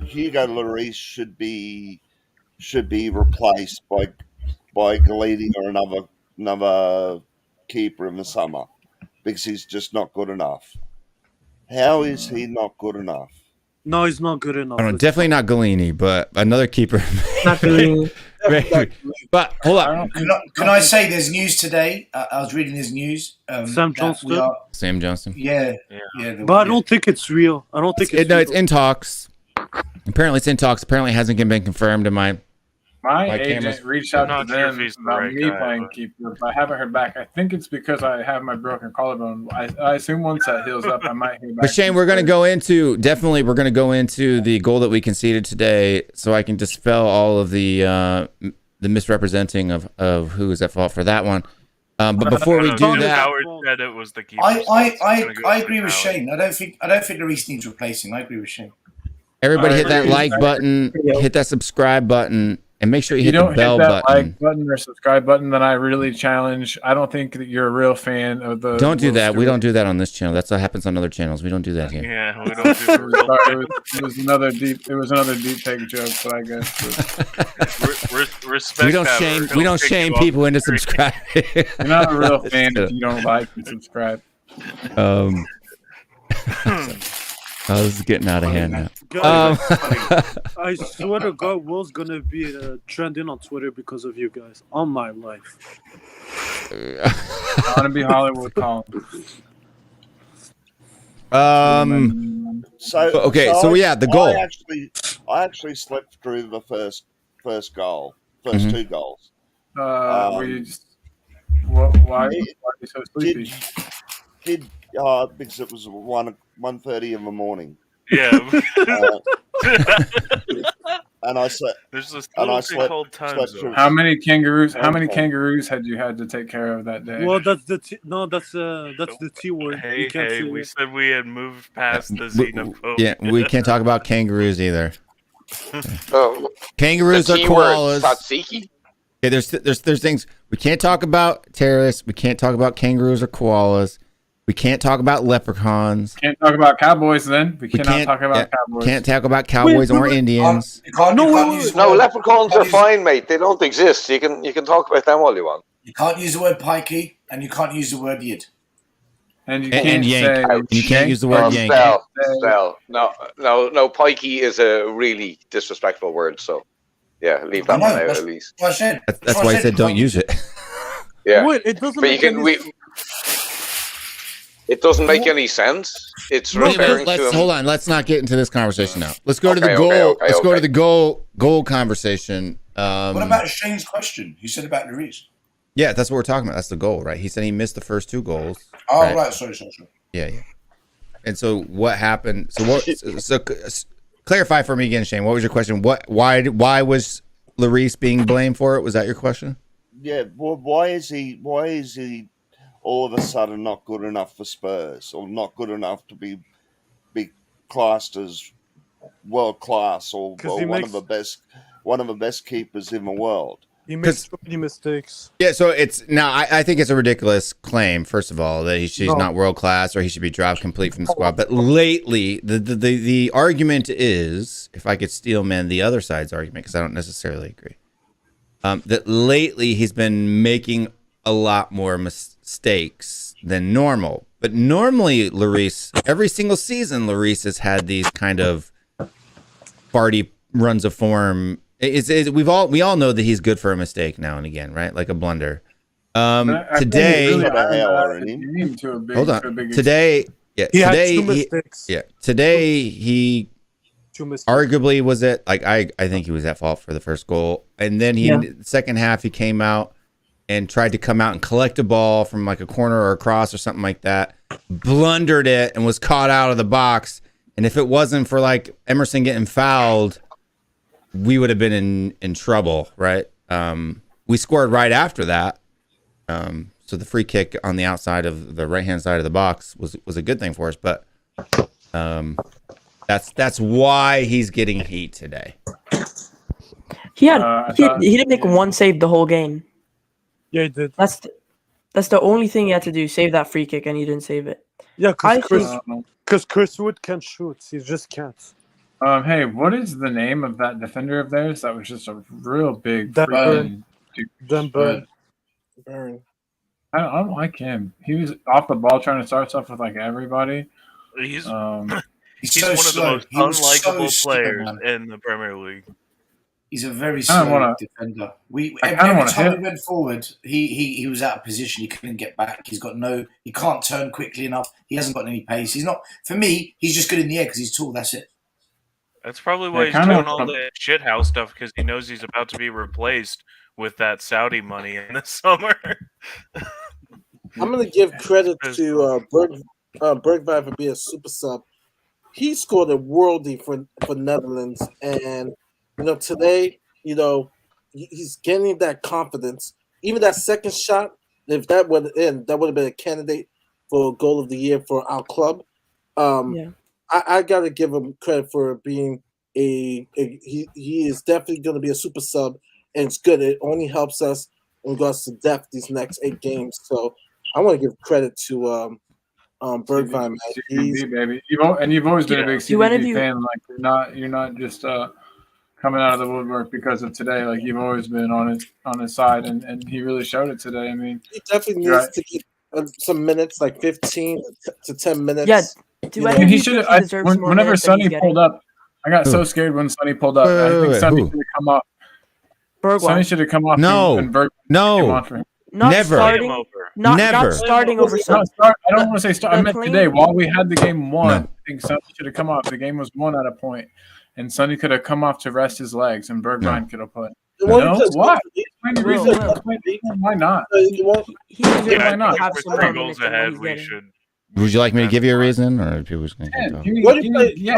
Hugo Lloris should be replaced by Galidi or another keeper in the summer because he's just not good enough. How is he not good enough? No, he's not good enough. Definitely not Galini, but another keeper. Not Galini. But hold on. Can I say there's news today? I was reading this news. Sam Johnston. Sam Johnston. Yeah. But I don't think it's real. I don't think it's real. It's in talks. Apparently it's in talks. Apparently it hasn't been confirmed in my agent reached out to them about me playing keeper, but I haven't heard back. I think it's because I have my broken collarbone. I assume once that heals up, I might hear back. But Shane, we're going to go into the goal that we conceded today, so I can dispel all of the misrepresenting of who is at fault for that one. But before we do that, Howard said it was the keeper. I agree with Shane. I don't think Lloris needs replacing. I agree with Shane. everybody hit that like button, hit that subscribe button, and make sure you hit the bell button. Like button or subscribe button, then I really challenge. I don't think that you're a real fan of the. Don't do that. We don't do that on this channel. That's what happens on other channels. We don't do that here. Yeah, we don't do that. It was another deep take joke, but I guess respect. We don't shame people into subscribing. You're not a real fan if you don't like and subscribe. This is getting out of hand now. Guys, I swear to God, Will's gonna be trending on Twitter because of you guys. On my life. I want to be Hollywood Colin. So yeah, the goal. I actually slept through the first goal, two goals. Why are you so sleepy? Because it was 1:30 in the morning. Yeah. And I slept. There's this little thing called time zone. How many kangaroos had you had to take care of that day? Well, that's the T word. Hey, we said we had moved past the xenophobe. Yeah, we can't talk about kangaroos either. Kangaroos The are T word, koalas. Tzatziki? Okay, there's things we can't talk about. Terrorists. We can't talk about kangaroos or koalas. We can't talk about leprechauns. Can't talk about cowboys then. We cannot talk about cowboys. Can't talk about cowboys or Indians. No, leprechauns are fine, mate. They don't exist. You can talk about them all you want. You can't use the word pikey, and you can't use the word yid. And you can't yank. You can't use the word yank. Spell. No. Pikey is a really disrespectful word. So, yeah, leave that one out at least. That's why I said don't use it. Yeah. Wait, it doesn't make any sense. It doesn't make any sense. It's referring to. Hold on. Let's not get into this conversation now. Let's go to the goal. Let's go to the goal conversation. What about Shane's question? He said about Lloris. Yeah, that's what we're talking about. That's the goal, right? He said he missed the first two goals. Oh, right. Sorry. Yeah. And so what happened? So clarify for me again, Shane. What was your question? Why was Lloris being blamed for it? Was that your question? Yeah. Well, why is he all of a sudden not good enough for Spurs, or not good enough to be classed as world class, or one of the best keepers in the world? He makes so many mistakes. Yeah, so I think it's a ridiculous claim, first of all, that he's not world class or he should be dropped complete from the squad. But lately, the argument is, if I could steel man the other side's argument, because I don't necessarily agree, that lately he's been making a lot more mistakes than normal. But normally, Lloris, every single season, Lloris has had these kind of farty runs of form. We all know that he's good for a mistake now and again, right? Like a blunder. Today, hold on. Today he arguably was I think he was at fault for the first goal, and then second half he came out and tried to come out and collect a ball from like a corner or a cross or something like that, blundered it and was caught out of the box. And if it wasn't for like Emerson getting fouled, we would have been in trouble, right? We scored right after that. So the free kick on the outside of the right-hand side of the box was a good thing for us, but that's why he's getting heat today. He didn't make one save the whole game. Yeah, he did. That's the only thing he had to do, save that free kick, and he didn't save it. Yeah, because Chris Wood can't shoot. He just can't. Hey, what is the name of that defender of theirs? That was just a real big Burn. I don't like him. He was off the ball trying to start stuff with like everybody. He's so one of slow. the most unlikable players in the Premier League. He's a very slow defender. Every time he went forward, he was out of position. He couldn't get back. He can't turn quickly enough. He hasn't got any pace. He's not. For me, he's just good in the air because he's tall. That's it. That's probably why he's doing all the shithouse stuff, because he knows he's about to be replaced with that Saudi money in the summer. I'm going to give credit to Bergwijn for being a super sub. He scored a worldie for Netherlands, and today, he's gaining that confidence. Even that second shot, if that would in, that would have been a candidate for goal of the year for our club. I gotta give him credit for being he is definitely going to be a super sub, and it's good. It only helps us in regards to depth these next 8 games. So I want to give credit to Bergwijn, man. CDB, baby. You've always been a big CDB fan. Like you're not just coming out of the woodwork because of today. Like you've always been on his side, and he really showed it today. I mean, he definitely needs to get some minutes, like 15 to 10 minutes. Yeah. He should have. Whenever Sonny pulled up, I got so scared when Sonny pulled up. I think Sonny should have come off. Sonny should have come off. No, and Bergwijn no, came on for him. Never. Not starting over Sonny. I don't want to say start. I meant today while we had the game won. I think Sonny should have come off. The game was won at a point, and Sonny could have come off to rest his legs, and Bergwijn could have played. No, why? Why not? Why not? We're 3 goals ahead. We should. Would you like me to give you a reason, or people just going to keep What do you play? No.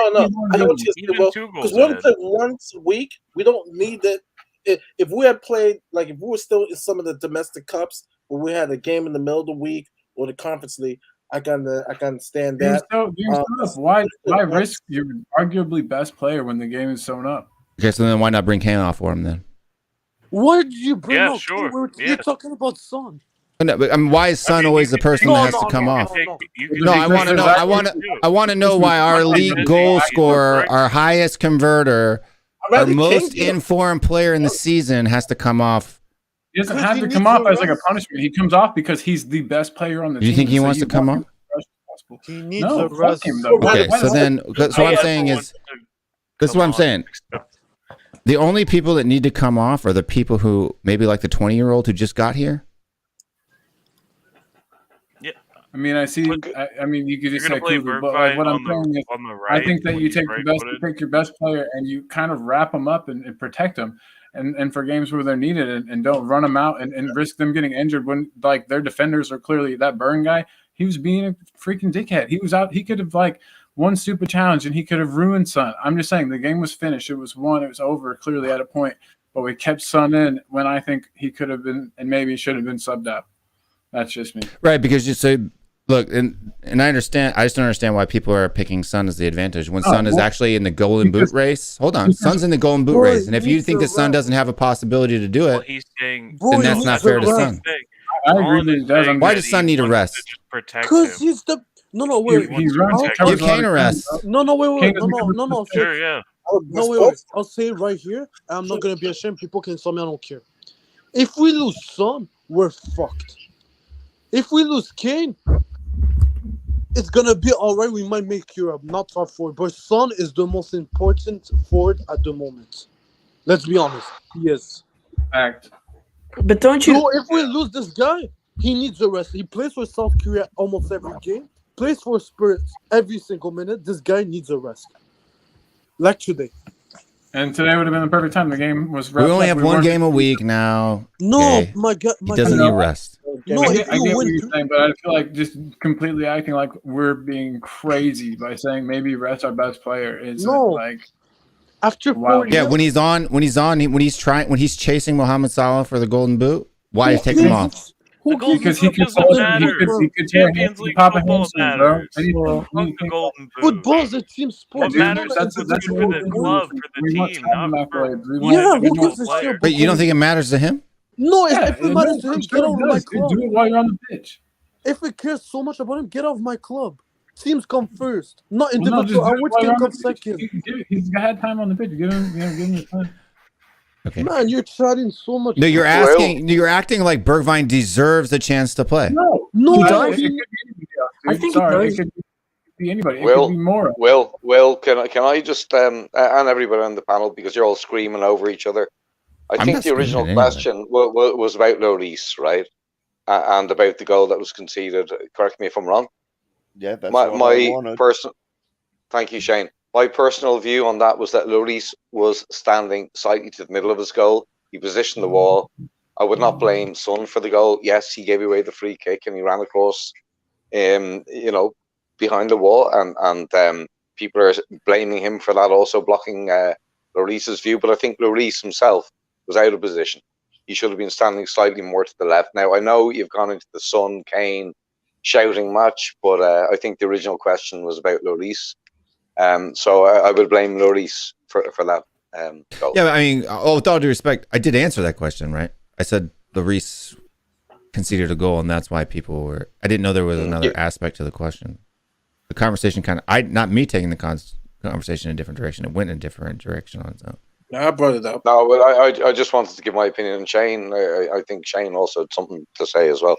I know what you because when we play once a week, we don't need that. If we had played, like if we were still in some of the domestic cups, where we had a game in the middle of the week or the conference league, I can understand that. Why risk your arguably best player when the game is sewn up? Okay, so then why not bring Kane off for him then? Why did you bring up? Sure. You're talking about Son. No, but why is Son always the person that has to come off? No, I want to know. I want to know why our league goal scorer, our highest converter, our most informed player in the season has to come off. He doesn't have to come off as like a punishment. He comes off because he's the best player on the team. Do you think he wants to come off? He needs a rest. Okay, so what I'm saying is, this is what I'm saying. The only people that need to come off are the people who maybe like the 20-year-old who just got here. I mean, I mean, you could just say Kugler, but like what I'm saying is, I think that you take your best player and you kind of wrap them up and protect them, and for games where they're needed, and don't run them out and risk them getting injured when like their defenders are clearly that Burn guy. He was being a freaking dickhead. He was out. He could have like won Super Challenge and he could have ruined Son. I'm just saying the game was finished. It was won. It was over clearly at a point, but we kept Son in when I think he could have been and maybe should have been subbed out. That's just me. Right, because you say, look, and I understand. I just don't understand why people are picking Son as the advantage when Son is actually in the Golden Boot race. Hold on, Son's in the Golden Boot race, and if you think that Son doesn't have a possibility to do it, then that's not fair to Son. I agree that he does. Why does Son need a rest? Because he's the wait. You can't arrest. No, wait. Sure, yeah. No, wait. I'll say it right here. I'm not gonna be ashamed. People can tell me I don't care. If we lose Son, we're fucked. If we lose Kane, it's gonna be all right. We might make Europe, not top 4, but Son is the most important forward at the moment. Let's be honest, he is. Fact. But don't you? So if we lose this guy, he needs a rest. He plays for South Korea almost every game. Plays for Spurs every single minute. This guy needs a rest. Like today. And today would have been the perfect time. The game was. We only have one game a week now. No, okay. my God, he doesn't need rest. No, I get what you're saying, but I feel like just completely acting like we're being crazy by saying maybe rest our best player is like after 4 years. Yeah, when he's chasing Mohamed Salah for the Golden Boot, why is taking him off? Because he could Champions League football matters. Football is a team sport. What matters is for the club, for the team, not for. Yeah, who gives a shit? But you don't think it matters to him? No, if it matters to him, get out of my club. Do it while you're on the pitch. If it cares so much about him, get out of my club. Teams come first, not individual. Which can come second? He's had time on the pitch. Give him the time. Okay. Man, you're chatting so much. No, you're acting like Bergwijn deserves a chance to play. No, he does. I think it could be anybody. It could be more. Will, can I just and everybody on the panel, because you're all screaming over each other. I think the original question was about Lloris, right? And about the goal that was conceded. Correct me if I'm wrong. Yeah, that's my personal. Thank you, Shane. My personal view on that was that Lloris was standing slightly to the middle of his goal. He positioned the wall. I would not blame Son for the goal. Yes, he gave away the free kick and he ran across, behind the wall, and people are blaming him for that, also blocking Lloris's view. But I think Lloris himself was out of position. He should have been standing slightly more to the left. Now, I know you've gone into the Son Kane shouting match, but I think the original question was about Lloris. So I will blame Lloris for that goal. Yeah, I mean, with all due respect, I did answer that question, right? I said Lloris conceded a goal, and that's why people were. I didn't know there was another aspect to the question. The conversation not me taking the conversation in a different direction. It went in a different direction on its own. No, I brought it up. No, but I just wanted to give my opinion on Shane. I think Shane also had something to say as well.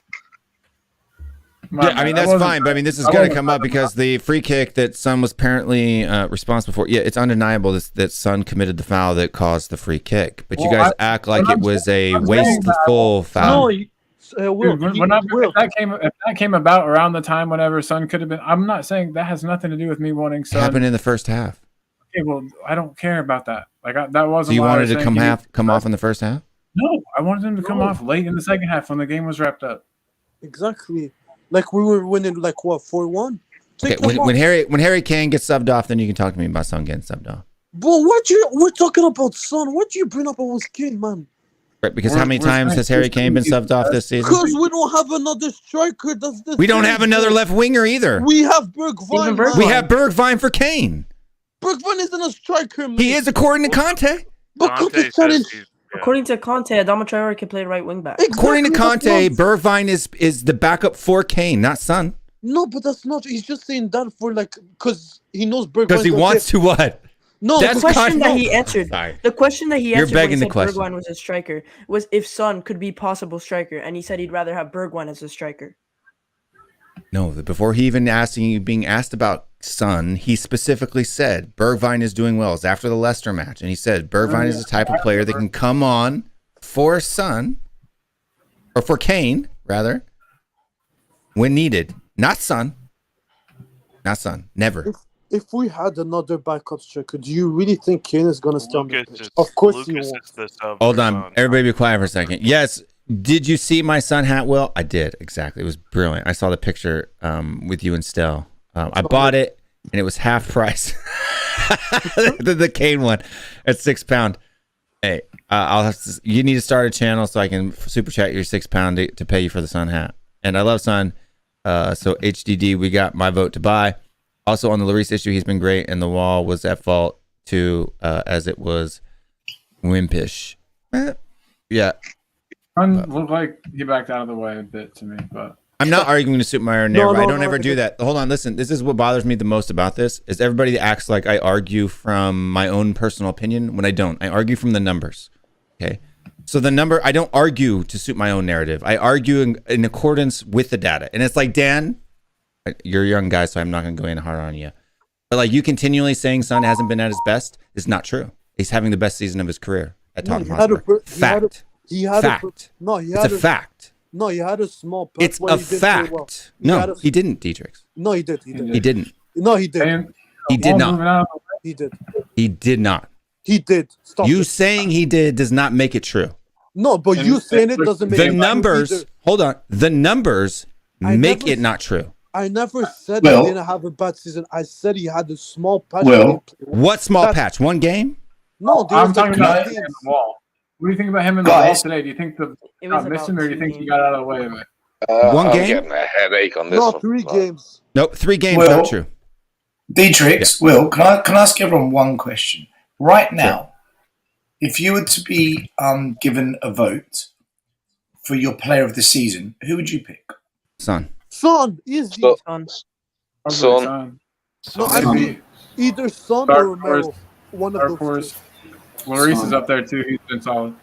Yeah, I mean, that's fine, but I mean, this is going to come up because the free kick that Son was apparently responsible for, yeah, it's undeniable that Son committed the foul that caused the free kick. But you guys act like it was a wasteful foul. Dude, if that came about around the time whenever Son could have been, I'm not saying that has nothing to do with me wanting Son. It happened in the first half. Okay, well, I don't care about that. Like that wasn't. So you wanted to come off in the first half? No, I wanted him to come off late in the second half when the game was wrapped up. Exactly. Like we were winning, like what, 4-1? Okay, when Harry Kane gets subbed off, then you can talk to me about Son getting subbed off. But we're talking about Son. What do you bring up about Kane, man? Right, because how many times has Harry Kane been subbed off this season? Because we don't have another striker. We don't have another left winger either. We have Bergwijn. We have Bergwijn for Kane. Bergwijn isn't a striker, man. He is according to Conte. But Conte said it. According to Conte, Adama Traore can play right wing back. According to Conte, Bergwijn is the backup for Kane, not Son. No, but that's not. He's just saying that for because he knows Bergwijn. Because he wants to what? No, the question that he answered. Sorry. The question that he answered You're begging when he the question. Bergwijn was a striker was if Son could be possible striker, and he said he'd rather have Bergwijn as a striker. No, before he even being asked about Son, he specifically said Bergwijn is doing well. It's after the Leicester match, and he said Bergwijn is the type of player that can come on for Son, or for Kane rather, when needed. Not Son. Not Son. Never. If we had another backup striker, do you really think Kane is going to stay on the pitch? Of course he won't. Hold on. Everybody be quiet for a second. Yes. Did you see my Son hat, Will? I did. Exactly. It was brilliant. I saw the picture with you and Stell. I bought it, and it was half price. the Kane one at £6. Hey, I'll have to, you need to start a channel so I can super chat your £6 to pay you for the Son hat. And I love Son. So HDD, we got my vote to buy. Also on the Lloris issue, he's been great, and the wall was at fault too, as it was wimpish. Yeah. Looked like he backed out of the way a bit to me, but I'm not arguing to suit my own narrative. I don't ever do that. Hold on, listen. This is what bothers me the most about this is everybody acts like I argue from my own personal opinion when I don't. I argue from the numbers. Okay. So the number, I don't argue to suit my own narrative. I argue in accordance with the data. And it's like, Dan, you're a young guy, so I'm not going to go in hard on you. But like you continually saying Son hasn't been at his best is not true. He's having the best season of his career at Tottenham Hotspur. Fact. He had a fact. It's a fact. No, he had a small. It's a fact. Well. No, he didn't, Dietrich. No, he did. He didn't. No, he did. He did not. He did. He did not. He did. Stop. You saying he did does not make it true. No, but you saying it doesn't make it true. The numbers. Hold on. The numbers make it not true. I never said he didn't have a bad season. I said he had a small patch. What small patch? One game? No, I'm talking about him in the wall. What do you think about him in the wall today? Do you think the missed him, or do you think he got out of the way of it? One game? I'm getting a headache on this one. No, 3 games. Nope, 3 games. Not true. Dietrich, Will, can I ask everyone one question? Right now, if you were to be given a vote for your player of the season, who would you pick? Son. Son, easy. Son. No, I mean either Son or Romero. One of those. Lloris is up there too. He's been solid.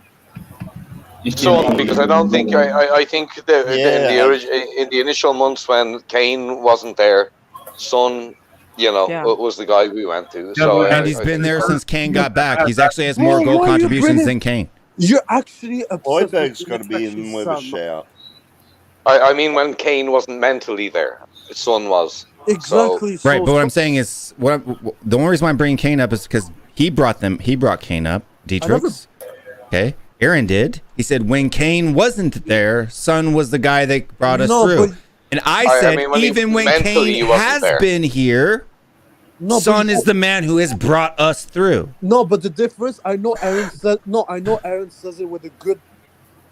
Son, because I don't think I think in the initial months when Kane wasn't there, Son, was the guy we went to. And he's been there since Kane got back. He's actually has more goal contributions than Kane. You're actually Højbjerg's got to be in with a shout. I mean, when Kane wasn't mentally there, Son was. Exactly. Right, but what I'm saying is, the only reason why I'm bringing Kane up is because he brought Kane up, Dietrich. Okay, Aaron did. He said when Kane wasn't there, Son was the guy that brought us through. And I said, even when Kane has been here, No, Son is the man who has brought us through. No, but the difference, I know Aaron says it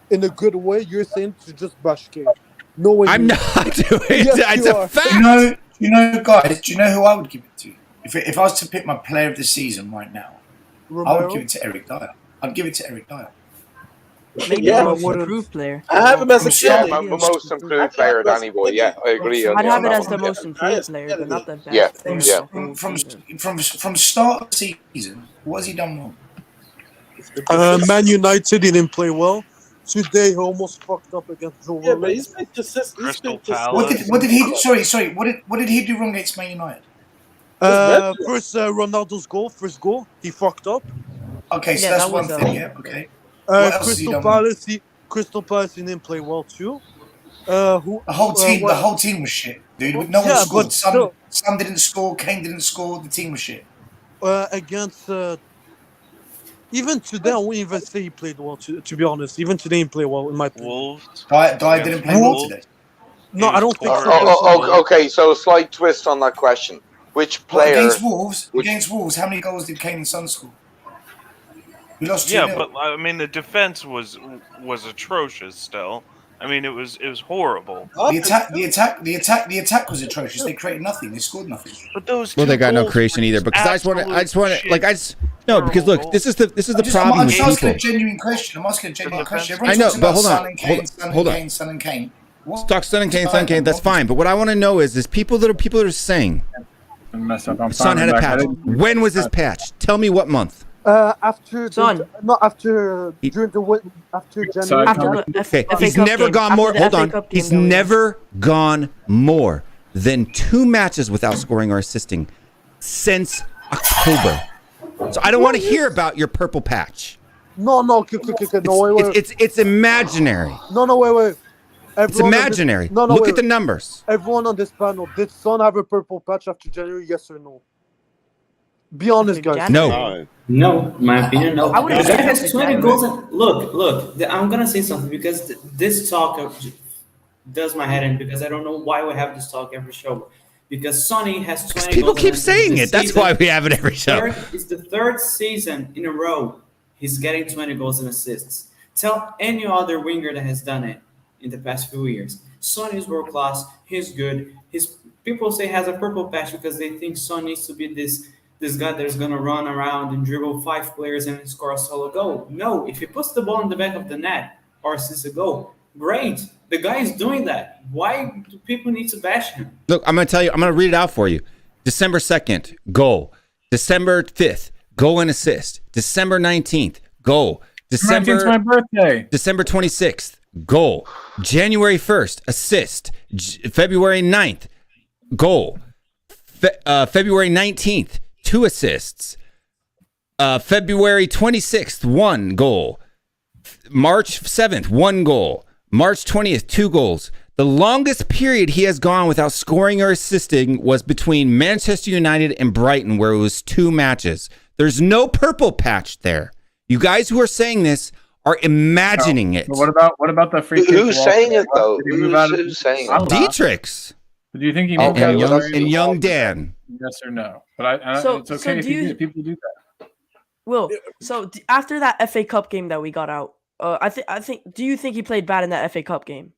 in a good way. You're saying to just bash Kane. No way. I'm not doing it. Yes, It's you a are. fact. You know, guys. Do you know who I would give it to? If I was to pick my player of the season right now, I would give it to Eric Dyer. I'd give it to Eric Dyer. Maybe the most improved player. I have him as a Yeah, kid. most improved player, Danny boy. Yeah, I agree. I'd have it as the one. most improved player, but not the best. Yeah, player yeah. of the whole season. From start of the season, what has he done wrong? Man United, he didn't play well. Today, he almost fucked up against Joe Yeah, but Willock. he's been just Crystal What Palace. did he? Sorry. What did he do wrong against Man United? First, Ronaldo's first goal, he fucked up. Okay, so Yeah, that's that one was, thing. Yeah. Okay. What else has he Crystal Palace, he didn't play well too. The whole team was shit, dude. No one Yeah, scored. but still- Some didn't score. Kane didn't score. The team was shit. Against even today, I wouldn't even say he played well. To be honest, even today he played well in my opinion. Wolves. Dyer didn't play well today. No, I don't think so. Okay, so a slight twist on that question. Which player Against Wolves, how many goals did Kane and Son score? We lost 2-0. Yeah, but I mean the defense was atrocious. Still, I mean it was horrible. The attack was atrocious. They created nothing. They scored nothing. But those Well, two they got no goals creation were either. Because I just want to, like, no, because look, this is the I'm problem with asking a people. genuine question. Everyone I know, talks but about hold Son on, and Kane, hold on. Son and Kane. Talk Son and Kane. That's fine. But what I want to know is people that are saying Son had a patch. When was his patch? Tell me what month. After Son. During after January. After the Okay, FA he's Cup never game. gone After more. the Hold FA on, Cup game he's that we lost. never gone more than 2 matches without scoring or assisting since October. So I don't want to hear about your purple patch. No, wait. It's imaginary. No, wait. It's imaginary. Look at the numbers. Everyone on this panel, did Son have a purple patch after January? Yes or no? Be honest, guys. No. No, my opinion, no. I would The guy have has said 20 that. goals. Look, I'm gonna say something because this talk does my head in because I don't know why we have this talk every show. Because Sonny has 20 People goals keep this saying it. That's season. why we have it every show. It's the third season in a row he's getting 20 goals and assists. Tell any other winger that has done it in the past few years. Son is world class. He's good. People say he has a purple patch because they think Son needs to be this guy that's gonna run around and dribble 5 players and score a solo goal. No, if he puts the ball in the back of the net or assists a goal, great. The guy is doing that. Why do people need to bash him? Look, I'm going to tell you. I'm going to read it out for you. December 2nd, goal. December 5th, goal and assist. December 19th, goal. It's my birthday. December 26th, goal. January 1st, assist. February 9th, goal. February 19th, 2 assists. February 26th, 1 goal. March 7th, 1 goal. March 20th, 2 goals. The longest period he has gone without scoring or assisting was between Manchester United and Brighton, where it was 2 matches. There's no purple patch there. You guys who are saying this are imagining it. What about the free kick? Who's saying it though? Did he move out of- Who's saying I'm it? not. Dietrich's. Do you think he And, moved out of and young Dan. Yes or no? But So- it's okay so if do you- people do that. Will, so after that FA Cup game that we got out, I think. Do you think he played bad in that FA Cup game?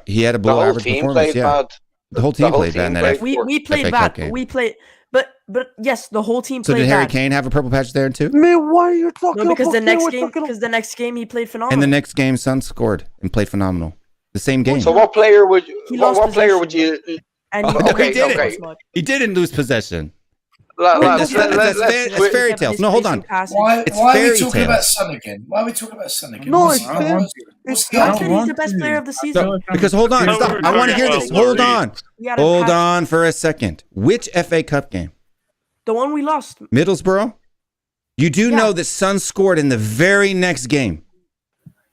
He had a The below whole average team performance. played Yeah, bad. the whole team played bad in that. We played FA bad. Cup game. We played, but yes, the whole team So played did Harry bad. Kane have a purple patch there too? Man, why are you talking No, because about the next game he played phenomenal. And the next game, Son scored and played phenomenal. The same game. So what player would He what lost player would possession. you? And Oh, no, he didn't. as much. He didn't lose possession. Let's That's fairy tales. No, hold on. Why It's are we fairy talking tales. about Son again? Why are we talking about Son again? No, What's it's the- him. what's It's the I argument? said he's the best player of the season. No, because hold on, No, stop. we're I want to hear talking this. about Hold Lloris. on. We had a Hold patch. on for a second. Which FA Cup game? The one we lost. Middlesbrough? You do Yeah. know that Son scored in the very next game.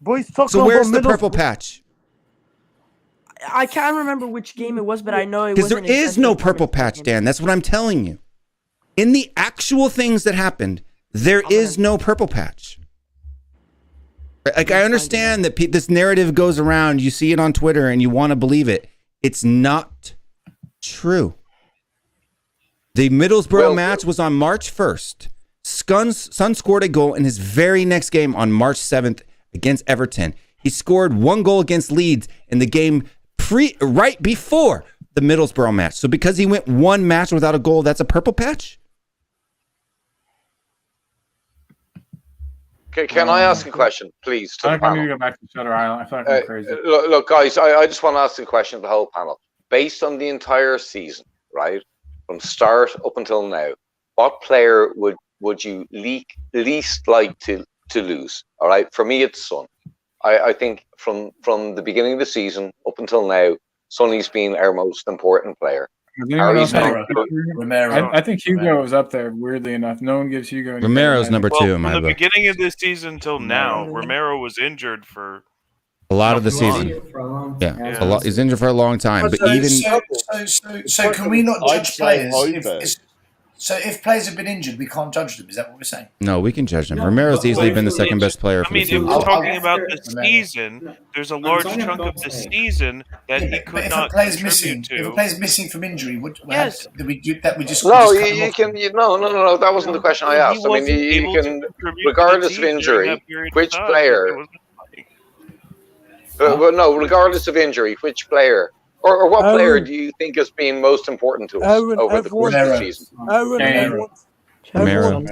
Boys talking So where's the about purple patch? I can't remember which game it was, but I know it Because wasn't. there is no intentional purple punishment patch, game. Dan. That's what I'm telling you. In the actual things that happened, there is no purple patch. Like, I understand that this narrative goes around. You see it on Twitter and you want to believe it. It's not true. The Middlesbrough match was on March 1st. Son scored a goal in his very next game on March 7th against Everton. He scored 1 goal against Leeds in the game right before the Middlesbrough match. So because he went 1 match without a goal, that's a purple patch? Can I ask a question, please, to the I panel? need to go back to Shutter Island. I feel like I'm crazy. Look, guys, I just want to ask a question to the whole panel. Based on the entire season, right, from start up until now, what player would you least like to lose? All right, for me, it's Son. I think from the beginning of the season up until now, Sonny's been our most important player. Romero. I think Hugo is up there, weirdly enough. No one gives Hugo any Romero's number 2 in my From the book. beginning of this season till now, Romero was injured for A lot of the season. Yeah, a lot. He's injured for a long time. But even So can we not judge players? So if players have been injured, we can't judge them. Is that what we're saying? no, we can judge him. Romero's easily been the second best player for I mean, the if season. we're talking about the season, there's a large chunk of the season that he could But not contribute to. if a player's missing from injury, Yes. we just No, cut them you off? can. No. That wasn't the question I asked. I mean, you can, regardless of injury, which player? Well, no, regardless of injury, which player or what player do you think has been most important to us over the course of the season? Romero.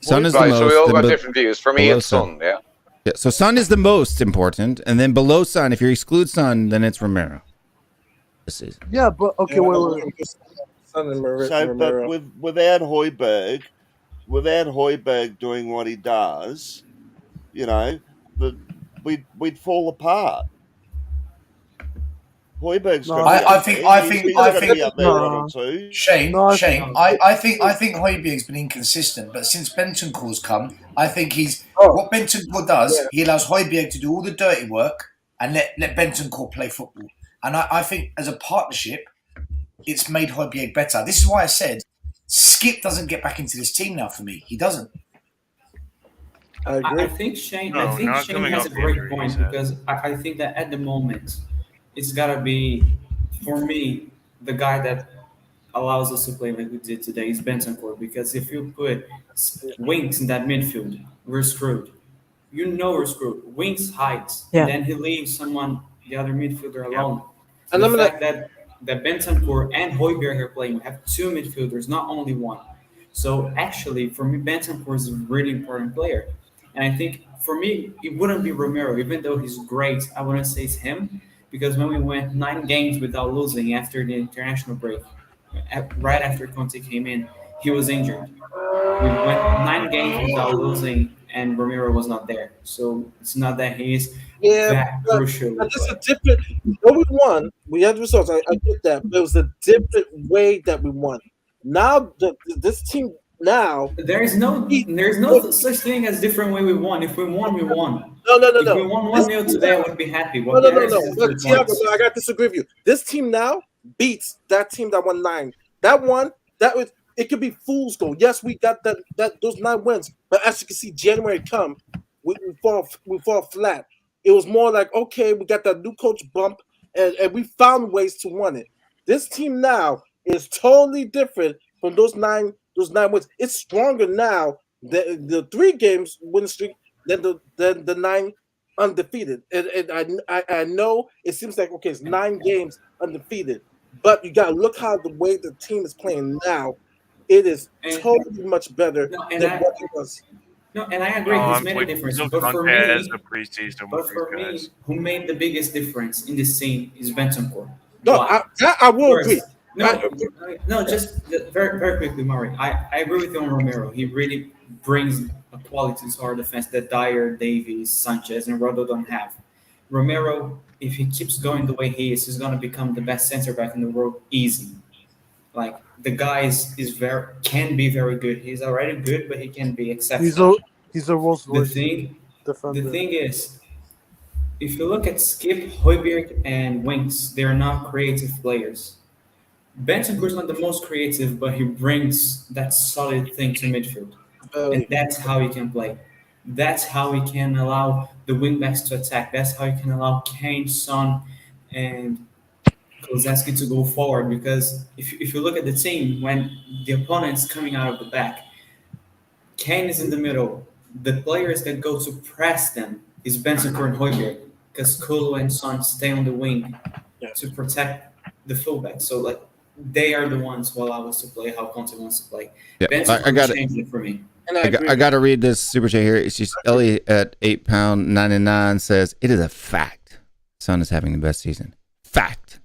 Son is the Right, most. so we all then got be- different views. For me, below it's Son. Yeah. Yeah, so Son is the most important, and then below Son, if you exclude Son, then it's Romero. This is Yeah, but okay, wait. So, but without Højbjerg doing what he does, you know, we'd fall apart. Højbjerg's No, got I think up there one or two. Shane. I think Højbjerg's been inconsistent, but since Bentancur's come, I think what Bentancur does. He allows Højbjerg to do all the dirty work and let Bentancur play football. And I think as a partnership, it's made Højbjerg better. This is why I said Skip doesn't get back into this team now. For me, he doesn't. I think Shane. I think Shane has a great point because I think that at the moment, it's gotta be, for me, the guy that allows us to play like we did today is Bentancur. Because if you put Winks in that midfield, we're screwed. You know we're screwed. Winks hides, and then he leaves the other midfielder alone. And the fact that Bentancur and Højbjerg are playing, we have 2 midfielders, not only 1. So actually, for me, Bentancur is a really important player. And I think, for me, it wouldn't be Romero, even though he's great. I wouldn't say it's him, because when we went 9 games without losing after the international break, right after Conte came in, he was injured. We went 9 games without losing, and Romero was not there. So it's not that he's that crucial. But it's a different. When we won, we had results. I get that, but it was a different way that we won. Now, this team. Now there's no such thing as different way we won. If we won, we won. No. If we won 1-0 today, I would be happy. No. But Tiago, I got to disagree with you. This team now beats that team that won 9. It could be fool's gold. Yes, we got those 9 wins, but as you can see, January come, we fall flat. It was more like, okay, we got that new coach bump, and we found ways to win it. This team now is totally different from those 9 wins. It's stronger now the 3 games win streak than the 9 undefeated. And I know it seems like, okay, it's 9 games undefeated, but you gotta look how the way the team is playing now. It is totally much better than what it was. No, and I agree. He's made a difference. But for me, who made the biggest difference in this scene is Bentancur. No, I will agree. No, just very, very quickly, Murray. I agree with you on Romero. He really brings a quality to our defense that Dyer, Davies, Sanchez, and Rodo don't have. Romero, if he keeps going the way he is, he's going to become the best center back in the world easy. Like, the guy can be very good. He's already good, but he can be exceptional. He's a Rolls Royce defender. The thing is, if you look at Skip, Højbjerg, and Winks, they're not creative players. Bentancur is not the most creative, but he brings that solid thing to midfield. And that's how he can play. That's how he can allow the wingbacks to attack. That's how he can allow Kane, Son, and Kulusevski to go forward, because if you look at the team, when the opponent's coming out of the back, Kane is in the middle. The players that go to press them is Bentancur and Højbjerg, because Kolo and Son stay on the wing to protect the fullback. So like they are the ones who allow us to play how Conte wants to play. Yeah, Bentancur I got changed it for me. I got to read this super chat here. It's just Ellie at £8.99 says, it is a fact Son is having the best season. Fact.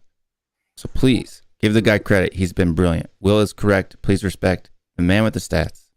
So please give the guy credit. He's been brilliant. Will is correct. Please respect the man with the stats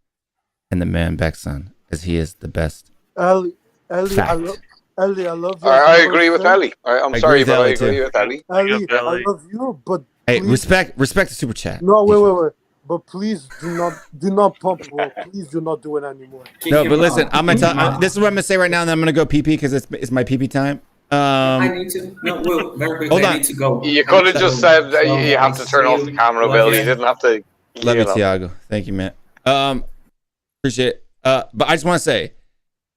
and the man back Son, as he is the best. Ellie, I love you. I agree with Ellie. I'm sorry, but I agree with Ellie. Ellie, I love you, but hey, please, respect the super chat. No, wait. But please do not pump, bro. Please do not do it anymore. No, but listen, I'm gonna tell. This is what I'm gonna say right now, and then I'm gonna go pee because it's my pee time. I need to. No, Will, very quickly. Hold on. I need to go. You could have just said that you have to turn off the camera, Bill. You didn't have to. Love you, Thiago. Thank you, man. Appreciate it. But I just want to say,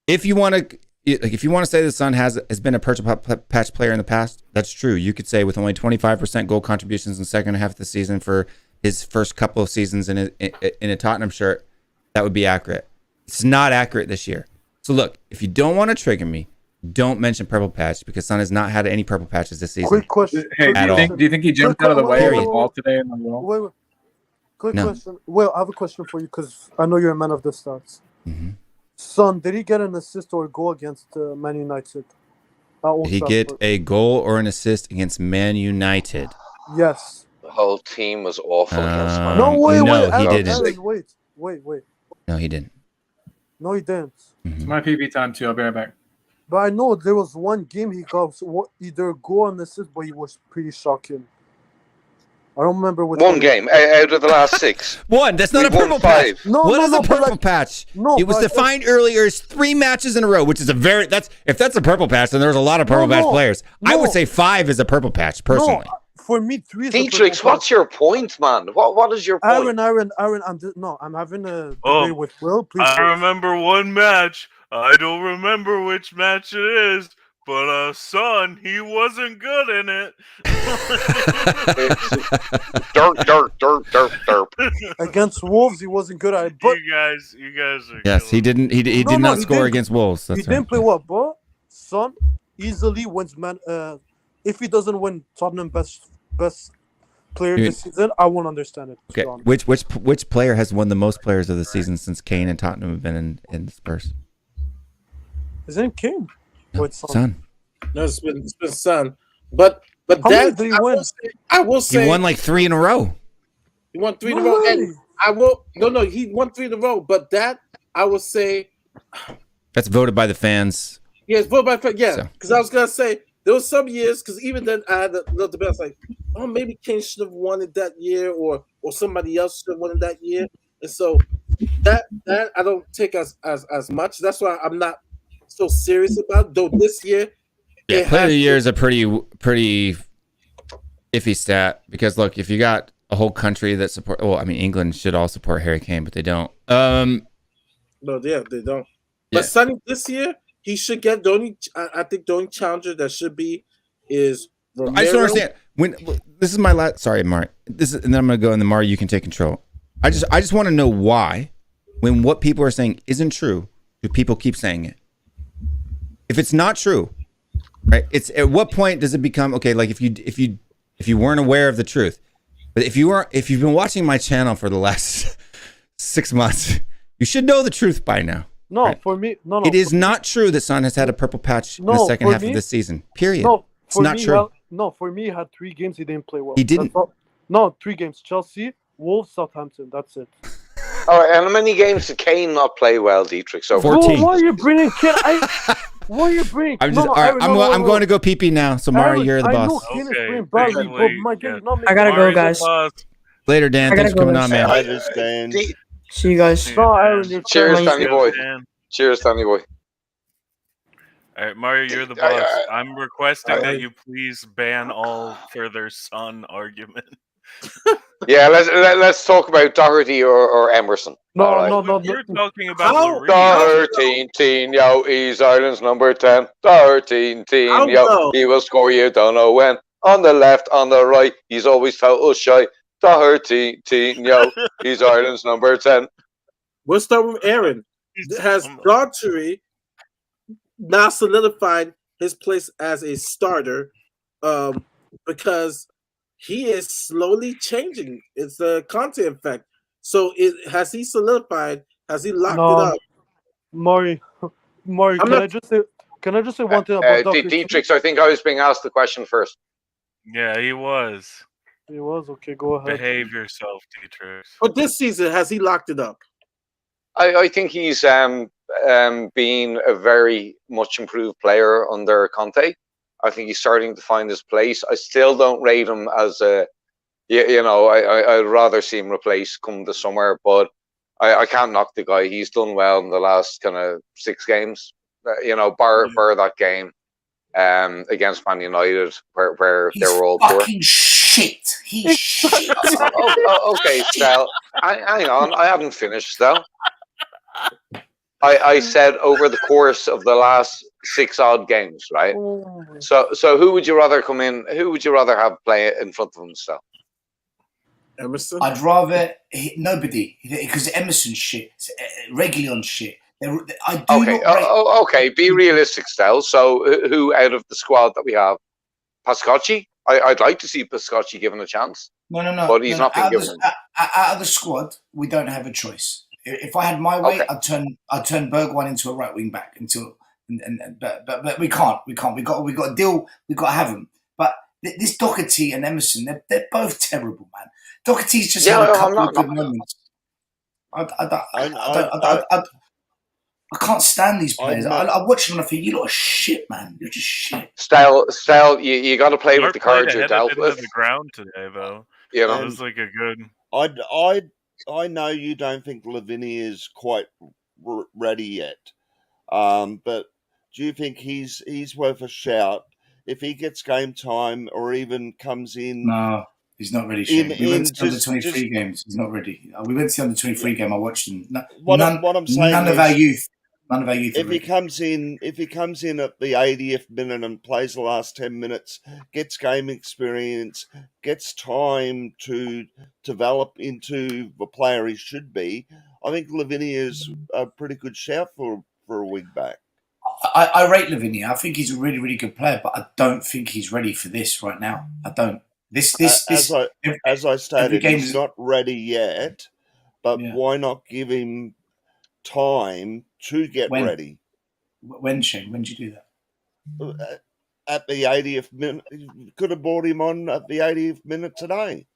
if you want to say the Son has been a purple patch player in the past, that's true. You could say with only 25% goal contributions in the second half of the season for his first couple of seasons in a Tottenham shirt, that would be accurate. It's not accurate this year. So look, if you don't want to trigger me, don't mention purple patch, because Son has not had any purple patches this season. Quick question. Hey, do you think he jumped out of the way of the ball today in the wall? Wait. Quick No. question. Well, I have a question for you because I know you're a man of the stats. Mm-hmm. Son, did he get an assist or a goal against Man United? Did he get a goal or an assist against Man United? Yes. The whole team was awful against Man. No, wait, he didn't. Alan, wait. No, he didn't. No, he didn't. Mm-hmm. It's my PB time too. I'll be right back. But I know there was one game he got either a goal or an assist, but he was pretty shocking. I don't remember which One game out of the last 6. One. That's not We a purple won 5. patch. No, What is no, a but purple like- patch? No, it was but- defined earlier as 3 matches in a row, which is if that's a purple patch, then there's a lot of purple patch players. I would say 5 is a purple patch personally. No, for me, 3 is a Dietrich, purple what's your point, man? What is your point? Aaron, I'm having a debate with Will. Please. I remember one match. I don't remember which match it is, but Son, he wasn't good in it. Derp. Against Wolves, he wasn't good at it. But you guys are. Yes, he didn't. He did not score didn't. against Wolves. That's he didn't play well. But Son easily wins man. If he doesn't win Tottenham best player this season, I won't understand it. Okay, which player has won the most players of the season since Kane and Tottenham have been in Spurs? Isn't it Kane? No, Or it's Son. No, it's been Son. But How many that did he win? I will say He won like 3 in a row. he won 3 in a No row. way. And I will he won 3 in a row. But that I will say That's voted by the fans. yes, vote by yeah. So. Because I was gonna say there was some years because even then I had a little debate. I was like, oh, maybe Kane should have won it that year, or somebody else should have won it that year. And so that I don't take as much. That's why I'm not so serious about it. Though this year, Yeah, player of the year is a pretty iffy stat, because look, if you got a whole country that support, well, I mean, England should all support Harry Kane, but they don't. No, yeah, they don't. Yeah. But Sonny this year, he should get the only. I think the only challenger that should be is Romero. I just don't understand. When this is my last. Sorry, Mark. And then I'm gonna go, and then Mark, you can take control. I just want to know why, when what people are saying isn't true, do people keep saying it? If it's not true, right? It's at what point does it become okay? Like if you weren't aware of the truth, but if you've been watching my channel for the last 6 months, you should know the truth by now. No, right? for me, no. It is not true that Son has had a purple patch in the second half of this season. Period. No, it's not true. For me, he had 3 games he didn't play well. He didn't. No, 3 games. Chelsea, Wolves, Southampton. That's it. All right, and how many games did Kane not play well, Dietrich? So 14. Why are you bringing Kane? Why are you bringing? I'm going to go pee now. So Mara, you're the boss. I know Kane is playing badly, but my game is not making. I gotta go, guys. Later, Dan. Thanks for coming on, man. I understand. See you guys. No, Aaron, you're Cheers, trying- Danny boy. Cheers, Danny boy. All right, Mario, you're the boss. I'm requesting that you please ban all further Son argument. Yeah, let's talk about Doherty or Emerson. No. You're talking about Doherty, yo, he's Ireland's number 10. Doherty, yo, he will score you, don't know when. on the left, on the right. He's always total shy. Doherty, he's Ireland's number 10. We'll start with Aaron. Has Doherty now solidified his place as a starter because he is slowly changing? It's the Conte effect. So has he solidified? Has he locked it up? Maury, can I just say one thing about Doherty? Dietrich, I think I was being asked the question first. Yeah, he was. He was okay. Go ahead. Behave yourself, Dietrich. But this season, has he locked it up? I think he's been a very much improved player under Conte. I think he's starting to find his place. I still don't rate him as a, I'd rather see him replaced come the summer, but I can't knock the guy. He's done well in the last kind of 6 games, bar that game against Man United where they were all poor. Shit. He's shit. Okay, Stel. Hang on. I haven't finished, Stel. I said over the course of the last 6 odd games, right? So who would you rather come in? Who would you rather have play in front of him, Stel? Emerson? I'd rather nobody, because Emerson's shit, Reguilon's shit. Okay. Be realistic, Stel. So who out of the squad that we have? Pascocci? I'd like to see Pascocci given a chance. No. But he's not been given. Out of the squad, we don't have a choice. If I had my way, I'd turn Bergwijn into a right wing back but we can't. We got a deal. We got to have them. But this Doherty and Emerson, they're both terrible, man. Doherty's just had a couple of good moments. I can't stand these players. I watch them and I think, you lot are shit, man. You're just shit. Style, you got to play with the cards you're dealt with. The ground today, though. It was like a good. I know you don't think Lavinia is quite ready yet, but do you think he's worth a shout if he gets game time or even comes in? No, he's not ready. We went to the under 23 games. He's not ready. We went to the under 23 game. I watched them. What I'm saying none of our youth. None of our youth. If he comes in at the 80th minute and plays the last 10 minutes, gets game experience, gets time to develop into the player he should be, I think Lavinia is a pretty good shout for a wing back. I rate Lavinia. I think he's a really, really good player, but I don't think he's ready for this right now. I don't. As I stated, he's not ready yet, but why not give him time to get ready? When, Shane? When did you do that? At the 80th minute. Could have brought him on at the 80th minute today.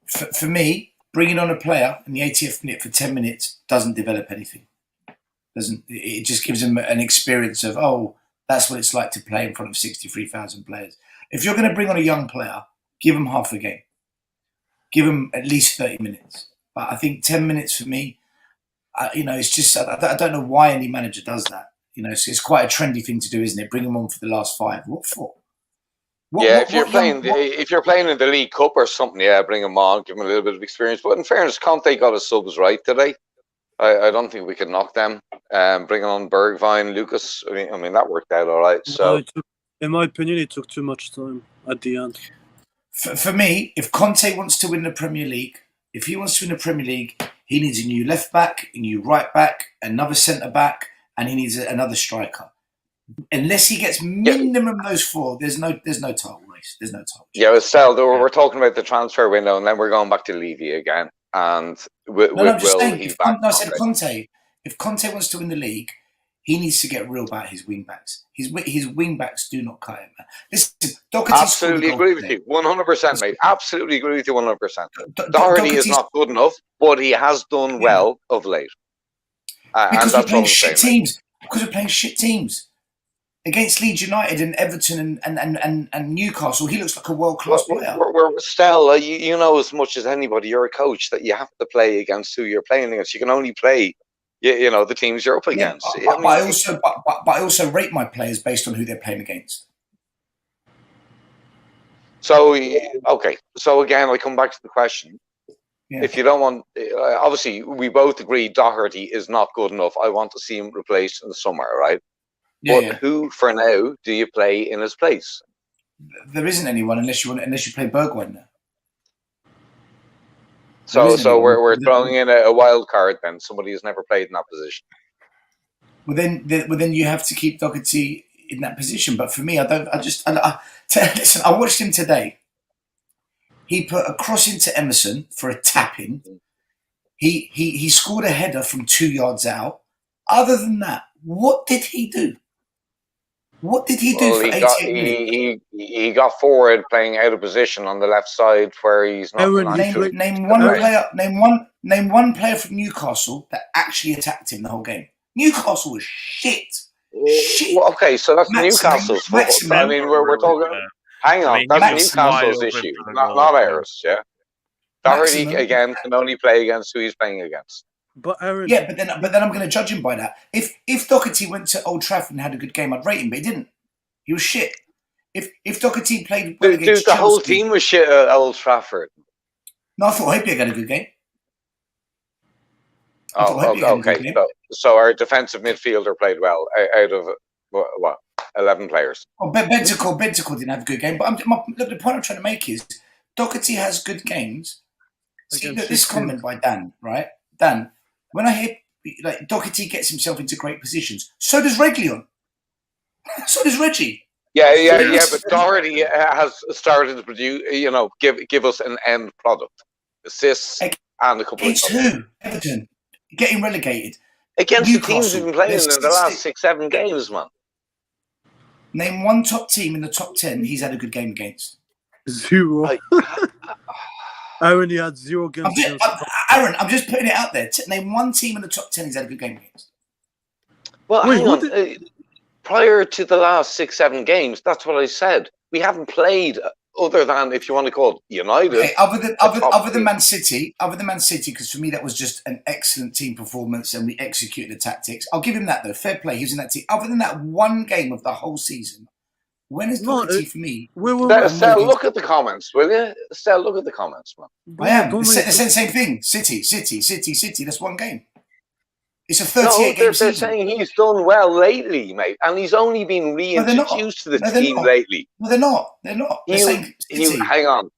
For me, bringing on a player in the 80th minute for 10 minutes doesn't develop anything. It just gives him an experience of, that's what it's like to play in front of 63,000 players. If you're going to bring on a young player, give him half a game. Give him at least 30 minutes. But I think 10 minutes for me, it's just, I don't know why any manager does that. It's quite a trendy thing to do, isn't it? Bring them on for the last 5. What for? If you're playing in the League Cup or something, bring them on, give them a little bit of experience. But in fairness, Conte got his subs right today. I don't think we can knock them. Bringing on Bergwijn, Lucas. I mean that worked out all right. So, in my opinion, it took too much time at the end. For me, if Conte wants to win the Premier League, he needs a new left back, a new right back, another centre back, and he needs another striker. Unless he gets minimum those 4, there's no title race. There's no title. Yeah, but still, we're talking about the transfer window, and then we're going back to Levy again. And I'm just saying, if Conte wants to win the league, he needs to get real about his wing backs. His wing backs do not cut it, man. Listen, Doherty absolutely agree with you, 100%, mate. Absolutely agree with you, 100%. Doherty is not good enough, but he has done well of late. Because we're playing shit teams. Because we're playing shit teams. Against Leeds United and Everton and Newcastle, he looks like a world-class player. Still, you know as much as anybody, you're a coach, that you have to play against who you're playing against. You can only play, the teams you're up against. But I also rate my players based on who they're playing against. So, okay. So again, I come back to the question. Yeah. If you don't want, obviously, we both agree Doherty is not good enough. I want to see him replaced in the summer, right? But who, for now, do you play in his place? there isn't anyone unless you play Bergwijn now. So we're throwing in a wild card then. Somebody who's never played in that position. Well, then you have to keep Doherty in that position. But for me, listen, I watched him today. He put a cross into Emerson for a tap-in. He scored a header from 2 yards out. Other than that, what did he do? What did he do for 88 minutes? He got forward playing out of position on the left side where he's not. Name one player from Newcastle that actually attacked him the whole game. Newcastle was shit. Well, okay, so that's Newcastle's fault. I mean, we're talking. Hang on, that's Newcastle's issue, not ours. Yeah. Doherty again can only play against who he's playing against. But Aaron, but then I'm going to judge him by that. If Doherty went to Old Trafford and had a good game, I'd rate him, but he didn't. He was shit. If Doherty played well against the whole Chelsea, team was shit at Old Trafford. No, I thought Hopey had a good game. Okay. So our defensive midfielder played well out of what 11 players. Oh, Bentacle didn't have a good game. But the point I'm trying to make is Doherty has good games. See, look, this comment by Dan, right? Dan, when I hear like Doherty gets himself into great positions, so does Reguilon. So does Reggie. Yeah. But Doherty has started to produce, give us an end product, assists and a couple against of goals. Who? Everton getting relegated against Newcastle. The teams we've been playing in the last 6-7 games, man. Name one top team in the top 10 he's had a good game against. 0. Aaron, he had 0 games. Aaron, I'm just putting it out there. Name one team in the top 10 he's had a good game against. Well, hang on. Prior to the last 6-7 games, that's what I said. We haven't played other than, if you want to call it, United. Okay, other than Man City, because for me that was just an excellent team performance and we executed the tactics. I'll give him that though. Fair play. He was in that team. Other than that one game of the whole season, when is Doherty for me? Estelle, look at the comments, will you? Estelle, look at the comments, man. I am. Same thing. City. That's one game. It's a 38 game season. They're saying he's done well lately, mate, and he's only been reintroduced to the team lately. No, they're not. They're saying City. Hang on.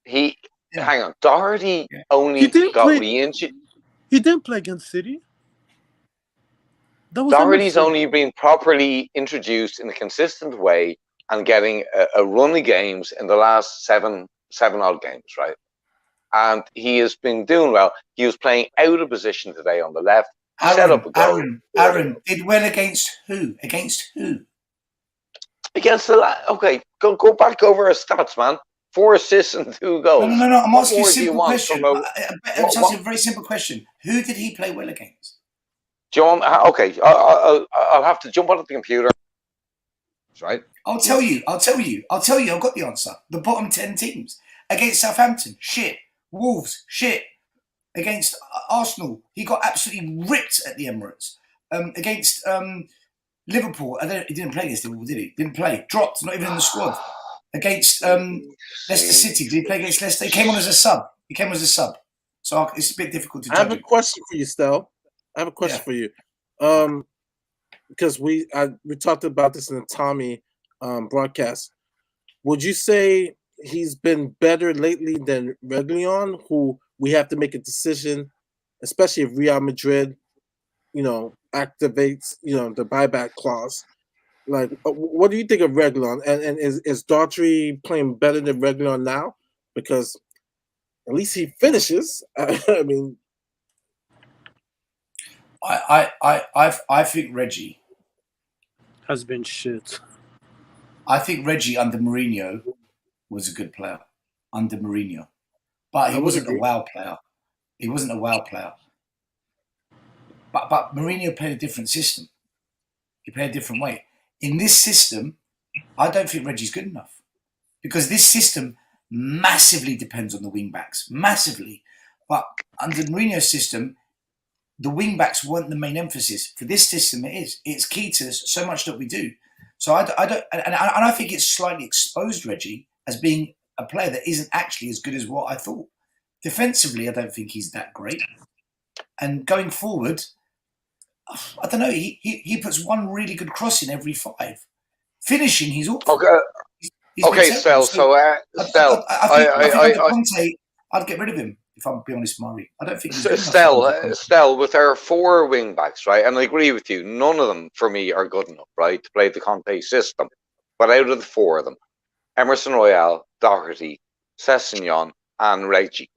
Hang on. Doherty only got reintroduced. He didn't play against City. Doherty's only been properly introduced in a consistent way and getting a run of games in the last seven odd games, right? And he has been doing well. He was playing out of position today on the left. Aaron did well against who? Against who? Against okay, go back over our stats, man. 4 assists and 2 goals. No. I'm asking you a simple question. I'm asking a very simple question. Who did he play well against? John, okay, I'll have to jump onto the computer. Right. I'll tell you. I've got the answer. The bottom 10 teams against Southampton, shit. Wolves, shit. Against Arsenal, he got absolutely ripped at the Emirates. Against Liverpool, he didn't play against Liverpool, did he? Didn't play. Dropped, not even in the squad. Against Leicester City, did he play against Leicester? He came on as a sub. So it's a bit difficult to judge. I have a question for you, Stel. For you. Because we talked about this in the Tommy broadcast. Would you say he's been better lately than Reguilon, who we have to make a decision, especially if Real Madrid, activates, the buyback clause? Like, what do you think of Reguilon? And is Daughtry playing better than Reguilon now? Because at least he finishes. I mean, I think Reggie has been shit. I think Reggie under Mourinho was a good player under Mourinho, but he wasn't a wow player. But Mourinho played a different system. He played a different way. In this system, I don't think Reggie's good enough because this system massively depends on the wing backs, massively. But under Mourinho's system, the wing backs weren't the main emphasis. For this system, it is. It's key to so much that we do. So I don't, and I think it's slightly exposed Reggie as being a player that isn't actually as good as what I thought. Defensively, I don't think he's that great. And going forward, I don't know. He puts one really good cross in every 5. Finishing, he's awful. Okay. Okay, Stel. I'd get rid of him if I'm being honest, Murray. I don't think he's Stel, with our 4 wing backs, right? And I agree with you. None of them, for me, are good enough, right, to play the Conte system. But out of the 4 of them, Emerson Royale, Doherty, Sessegnon, and Reggie,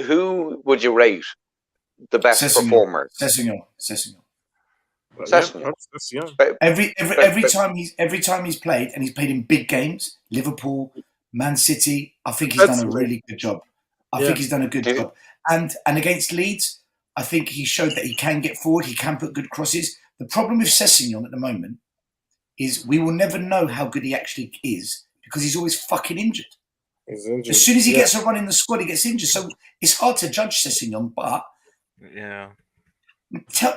who would you rate the best performer? Sessegnon. Every time he's played, and he's played in big games, Liverpool, Man City, I think he's done a really good job. I think he's done a good job. And against Leeds, I think he showed that he can get forward, he can put good crosses. The problem with Sessegnon at the moment is we will never know how good he actually is because he's always fucking injured. He's injured. As soon as he gets a run in the squad, he gets injured. So it's hard to judge Sessegnon, but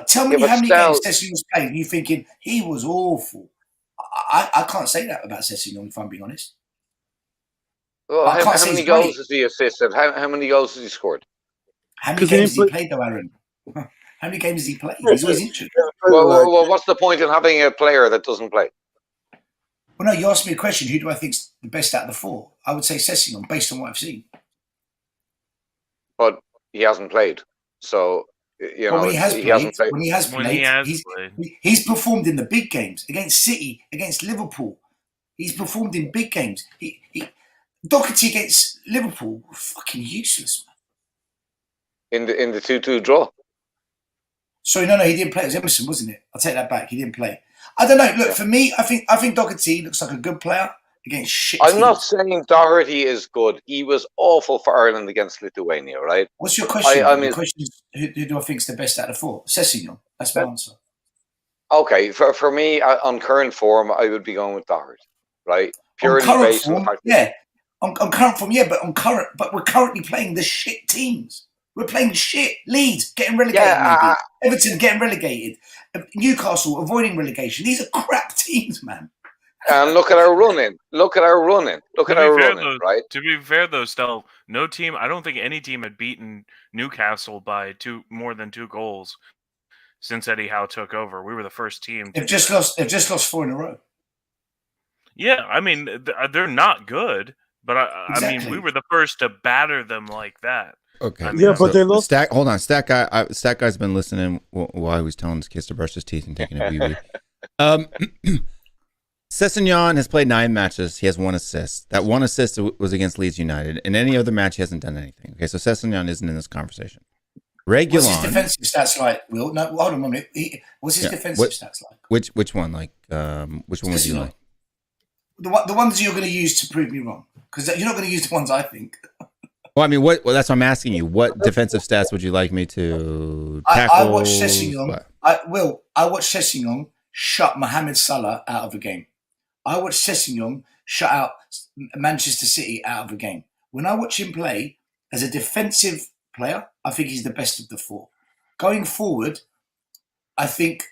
tell me how many games Sessegnon's played and you're thinking he was awful. I can't say that about Sessegnon if I'm being honest. Well, how many goals has he assisted? How many goals has he scored? How many games has he played though, Aaron? How many games has he played? He's always injured. Well, what's the point in having a player that doesn't play? Well, no, you asked me a question. Who do I think's the best out of the 4? I would say Sessegnon, based on what I've seen. But he hasn't played, so when he has played, he's performed in the big games against City, against Liverpool. He's performed in big games. Doherty against Liverpool, fucking useless, man. In the 2-2 draw. Sorry, no, he didn't play. It was Emerson, wasn't it? I'll take that back. He didn't play. I don't know. Look, for me, I think Doherty looks like a good player against shit. I'm not saying Doherty is good. He was awful for Ireland against Lithuania, right? What's your question? The question is, who do I think is the best out of 4? Sessegnon. That's my answer. Okay, for me, on current form, I would be going with Doherty, right? Purely based on on current form, but we're currently playing the shit teams. We're playing shit. Leeds getting relegated, maybe. Everton getting relegated. Newcastle avoiding relegation. These are crap teams, man. And look at our running. Right? To be fair, though, Stel, no team. I don't think any team had beaten Newcastle by more than 2 goals since Eddie Howe took over. We were the first team. They've just lost 4 in a row. Yeah, I mean they're not good, but I mean we were the first to batter them like that. Okay. I mean, but they lost. Hold on, Stat Guy's been listening while he was telling his kids to brush his teeth and taking a wee-wee. Sessegnon has played 9 matches. He has 1 assist. That 1 assist was against Leeds United. In any other match, he hasn't done anything. Okay, so Sessegnon isn't in this conversation. Regulon. What's his defensive stats like, Will? No, hold on a minute. What's his defensive stats like? Which one? Like, which one would you like? The ones you're going to use to prove me wrong, because you're not going to use the ones I think. Well, I mean, that's what I'm asking you. What defensive stats would you like me to tackle? I watched Sessegnon. I watched Sessegnon shut Mohamed Salah out of a game. I watched Sessegnon shut out Manchester City out of a game. When I watch him play as a defensive player, I think he's the best of the 4. Going forward, I think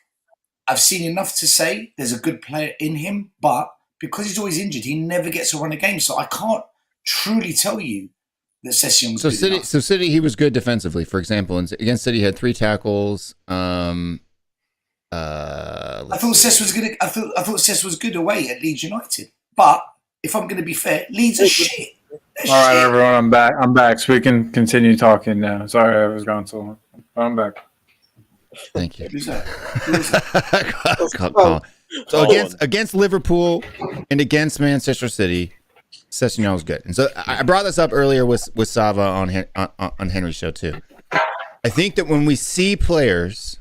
I've seen enough to say there's a good player in him, but because he's always injured, he never gets to run a game. So I can't truly tell you that Sessegnon's good enough. So City, he was good defensively. For example, against City, he had 3 tackles. I thought Cess was good. I thought Cess was good away at Leeds United. But if I'm going to be fair, Leeds are shit. All right, everyone, I'm back, so we can continue talking now. Sorry, I was gone so long. I'm back. Thank you. Who's that? So against Liverpool and against Manchester City, Sessegnon was good. And so I brought this up earlier with Sava on Henry's show too. I think that when we see players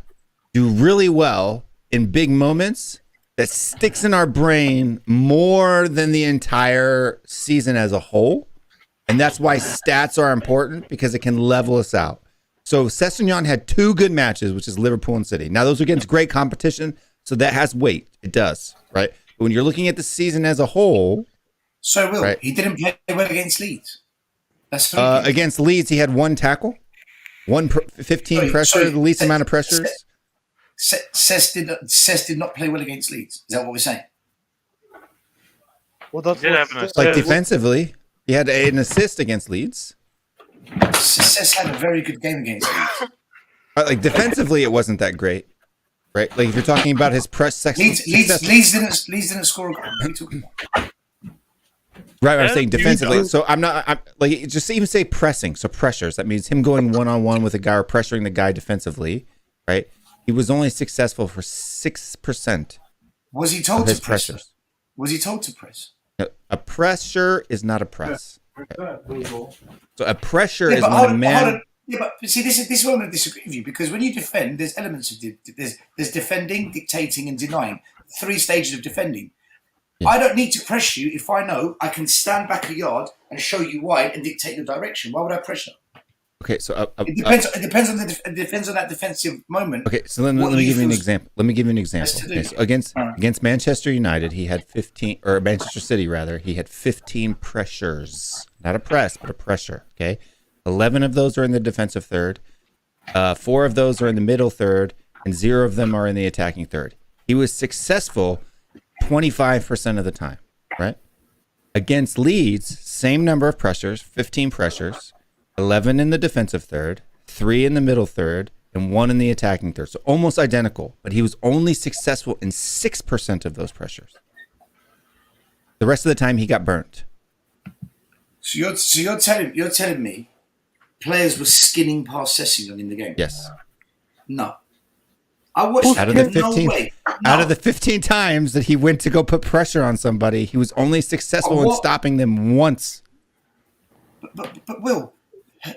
do really well in big moments, that sticks in our brain more than the entire season as a whole. And that's why stats are important, because it can level us out. So Sessegnon had 2 good matches, which is Liverpool and City. Now, those are against great competition, so that has weight. It does, right? But when you're looking at the season as a whole... So, Will, he didn't play well against Leeds. That's 3 games. Against Leeds, he had 1 tackle, 15 pressure, the least amount of pressures. Cess did not play well against Leeds. Is that what we're saying? Well, that's like defensively, he had an assist against Leeds. Cess had a very good game against Leeds. Like defensively, it wasn't that great, right? Like if you're talking about his press section, Leeds didn't score a goal. What are you talking about? Right, I'm Yeah, saying you defensively. go. So I'm like just even say pressing. So pressures. That means him going one-on-one with a guy or pressuring the guy defensively, right? He was only successful for 6%. Was he told of his to press? pressures. Was he told to press? A pressure is not a press. So a pressure is but when a man. Yeah, but see, this is where I'm going to disagree with you, because when you defend, there's elements of there's defending, dictating, and denying. 3 stages of defending. Yeah. I don't need to press you if I know I can stand back a yard and show you wide and dictate the direction. Why would I pressure? Okay, so It depends on that defensive moment. Okay, so let me give you an example. Let me give you an example. Okay, so against Manchester United, he had 15, or Manchester City rather, he had 15 pressures. Not a press, but a pressure. Okay, 11 of those are in the defensive third. 4 of those are in the middle third, and 0 of them are in the attacking third. He was successful 25% of the time, right? Against Leeds, same number of pressures, 15 pressures. 11 in the defensive third, 3 in the middle third, and 1 in the attacking third. So almost identical, but he was only successful in 6% of those pressures. The rest of the time, he got burnt. So you're telling me players were skinning past Sessegnon in the game? Yes. No. I watched out of the 15 out of the 15 times that he went to go put pressure on somebody, he was only successful in stopping them once. But Will,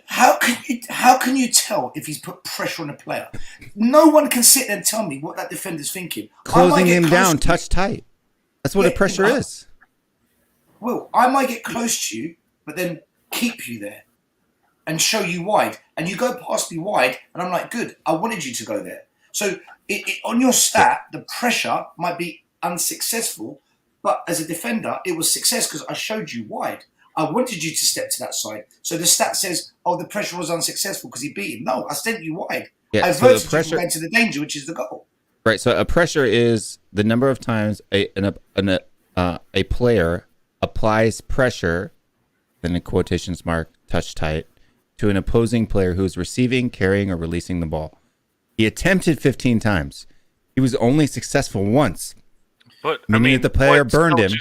how can you tell if he's put pressure on a player? No one can sit there and tell me what that defender's thinking. Closing him down, touch tight. That's what a pressure is. Will, I might get close to you, but then keep you there and show you wide. And you go past me wide, and I'm like, good, I wanted you to go there. So on your stat, the pressure might be unsuccessful, but as a defender, it was success because I showed you wide. I wanted you to step to that side. So the stat says, oh, the pressure was unsuccessful because he beat him. No, I sent you wide. Yeah, I so the averted pressure, you into the danger, which is the goal. Right. So a pressure is the number of times a player applies pressure, then in quotations mark, touch tight, to an opposing player who is receiving, carrying, or releasing the ball. He attempted 15 times. He was only successful once. But meaning that the player burned him.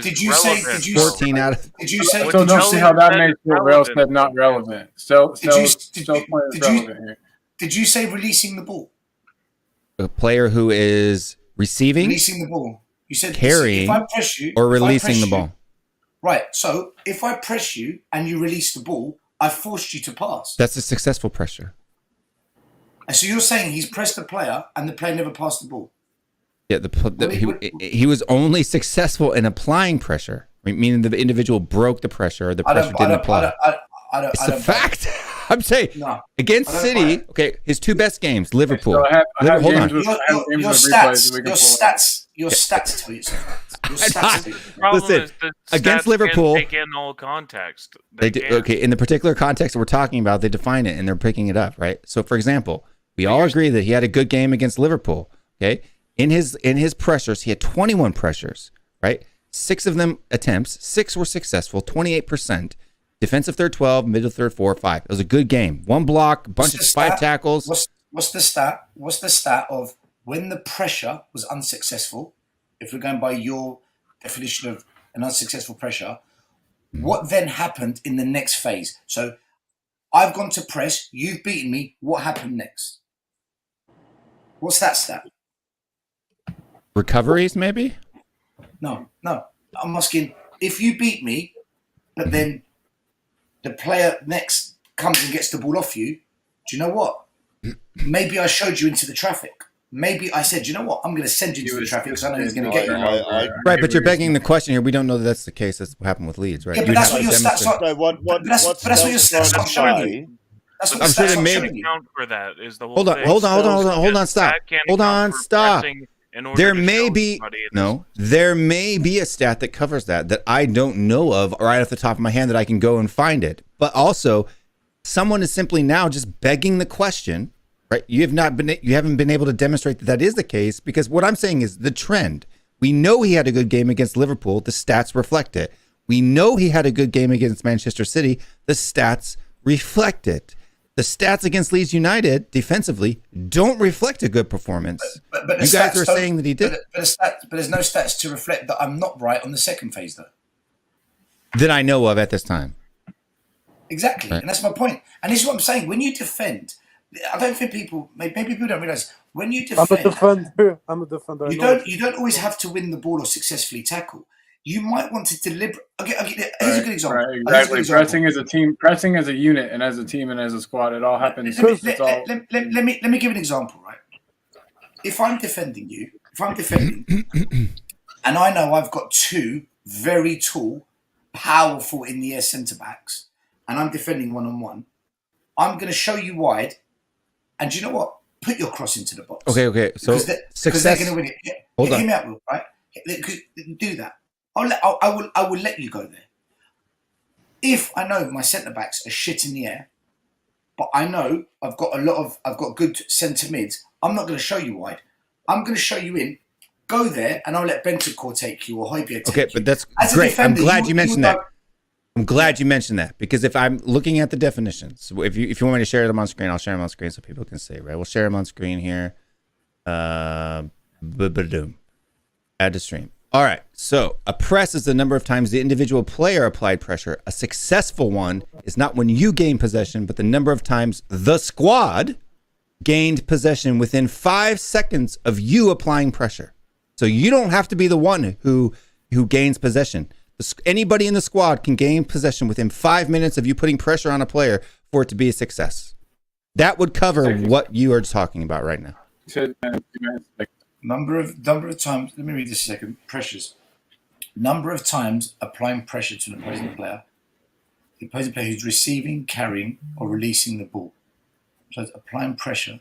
Did you say 14 out of? Did you say? So don't see how that makes Rail said not relevant. Did you say releasing the ball? A player who is receiving, Releasing the ball. You said carrying, if I press you, or releasing the ball. Right. So if I press you and you release the ball, I forced you to pass. That's a successful pressure. And so you're saying he's pressed the player and the player never passed the ball. Yeah, he was only successful in applying pressure, meaning the individual broke the pressure or the pressure didn't apply. It's a fact. I'm saying against City, okay, his 2 best games, Liverpool. So hold on. Your stats tell you something. Listen, against Liverpool, take in all context. They do, okay, in the particular context we're talking about, they define it and they're picking it up, right? So, for example, we all agree that he had a good game against Liverpool. Okay, in his pressures, he had 21 pressures, right? 6 of them attempts, 6 were successful, 28%. Defensive third 12, middle third 4, 5. It was a good game. 1 block, bunch of 5 tackles. What's the stat? What's the stat of when the pressure was unsuccessful? If we're going by your definition of an unsuccessful pressure, what then happened in the next phase? So I've gone to press, you've beaten me. What happened next? What's that stat? Recoveries, maybe? No. I'm asking if you beat me, but then the player next comes and gets the ball off you. Do you know what? Maybe I showed you into the traffic. Maybe I said, you know what? I'm going to send you into the traffic because I know he's going to get you. Right, but you're begging the question here. We don't know that that's the case. That's what happened with Leeds, right? Yeah, but that's what your stats are. That's what your stats are showing you. That's what I'm sure sure they may count for that. Is the whole hold on, thing. hold on, stop. Hold on, stop. There may be there may be a stat that covers that I don't know of right off the top of my hand that I can go and find it. But also, someone is simply now just begging the question, right? You haven't been able to demonstrate that is the case, because what I'm saying is the trend. We know he had a good game against Liverpool. The stats reflect it. We know he had a good game against Manchester City. The stats reflect it. The stats against Leeds United defensively don't reflect a good performance. But you guys are saying that he did. But there's no stats to reflect that I'm not right on the second phase, though. that I know of at this time. Exactly, right. And that's my point. And this is what I'm saying. When you defend, I don't think people, maybe people don't realize, when you defend, I'm a defender. You don't always have to win the ball or successfully tackle. You might want to deliberate. Okay, here's a good example. Right, exactly. Pressing as a team, pressing as a unit, and as a team and as a squad, it all happens. Let me give an example, right? If I'm defending you, and I know I've got two very tall, powerful in the air centre backs, and I'm defending 1-on-1, I'm going to show you wide, and you know what? Put your cross into the box. Okay. So because they're going to win it. Yeah. Hold on. Hear me out, Will, right? Do that. I will let you go there. If I know my centre backs are shit in the air, but I know I've got good centre mids, I'm not going to show you wide. I'm going to show you in. Go there, and I'll let Bentancur take you or Højbjerg take you. Okay, but that's great. Defender, I'm glad you mentioned that. I'm glad you mentioned that, because if I'm looking at the definitions, if you want me to share them on screen, I'll share them on screen so people can see. Right, we'll share them on screen here. Add to stream. All right. So a press is the number of times the individual player applied pressure. A successful one is not when you gain possession, but the number of times the squad gained possession within 5 seconds of you applying pressure. So you don't have to be the one who gains possession. Anybody in the squad can gain possession within 5 minutes of you putting pressure on a player for it to be a success. That would cover what you are talking about right now. Number of times. Let me read this a second. Pressures. Number of times applying pressure to an opposing player. The opposing player who's receiving, carrying, or releasing the ball. So it's applying pressure.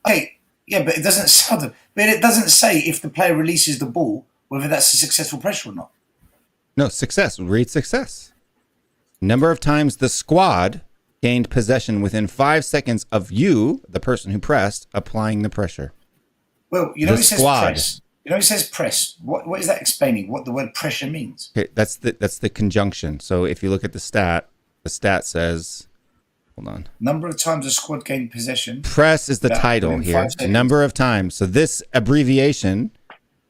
Okay, yeah, but it doesn't sound. But it doesn't say if the player releases the ball whether that's a successful pressure or not. No, success. Read success. Number of times the squad gained possession within 5 seconds of you, the person who pressed, applying the pressure. Well, you know it says press. You know it says press. What is that explaining? What the word pressure means? Okay, that's the conjunction. So if you look at the stat says, hold on. Number of times the squad gained possession. Press is the title here. Number of times. So this abbreviation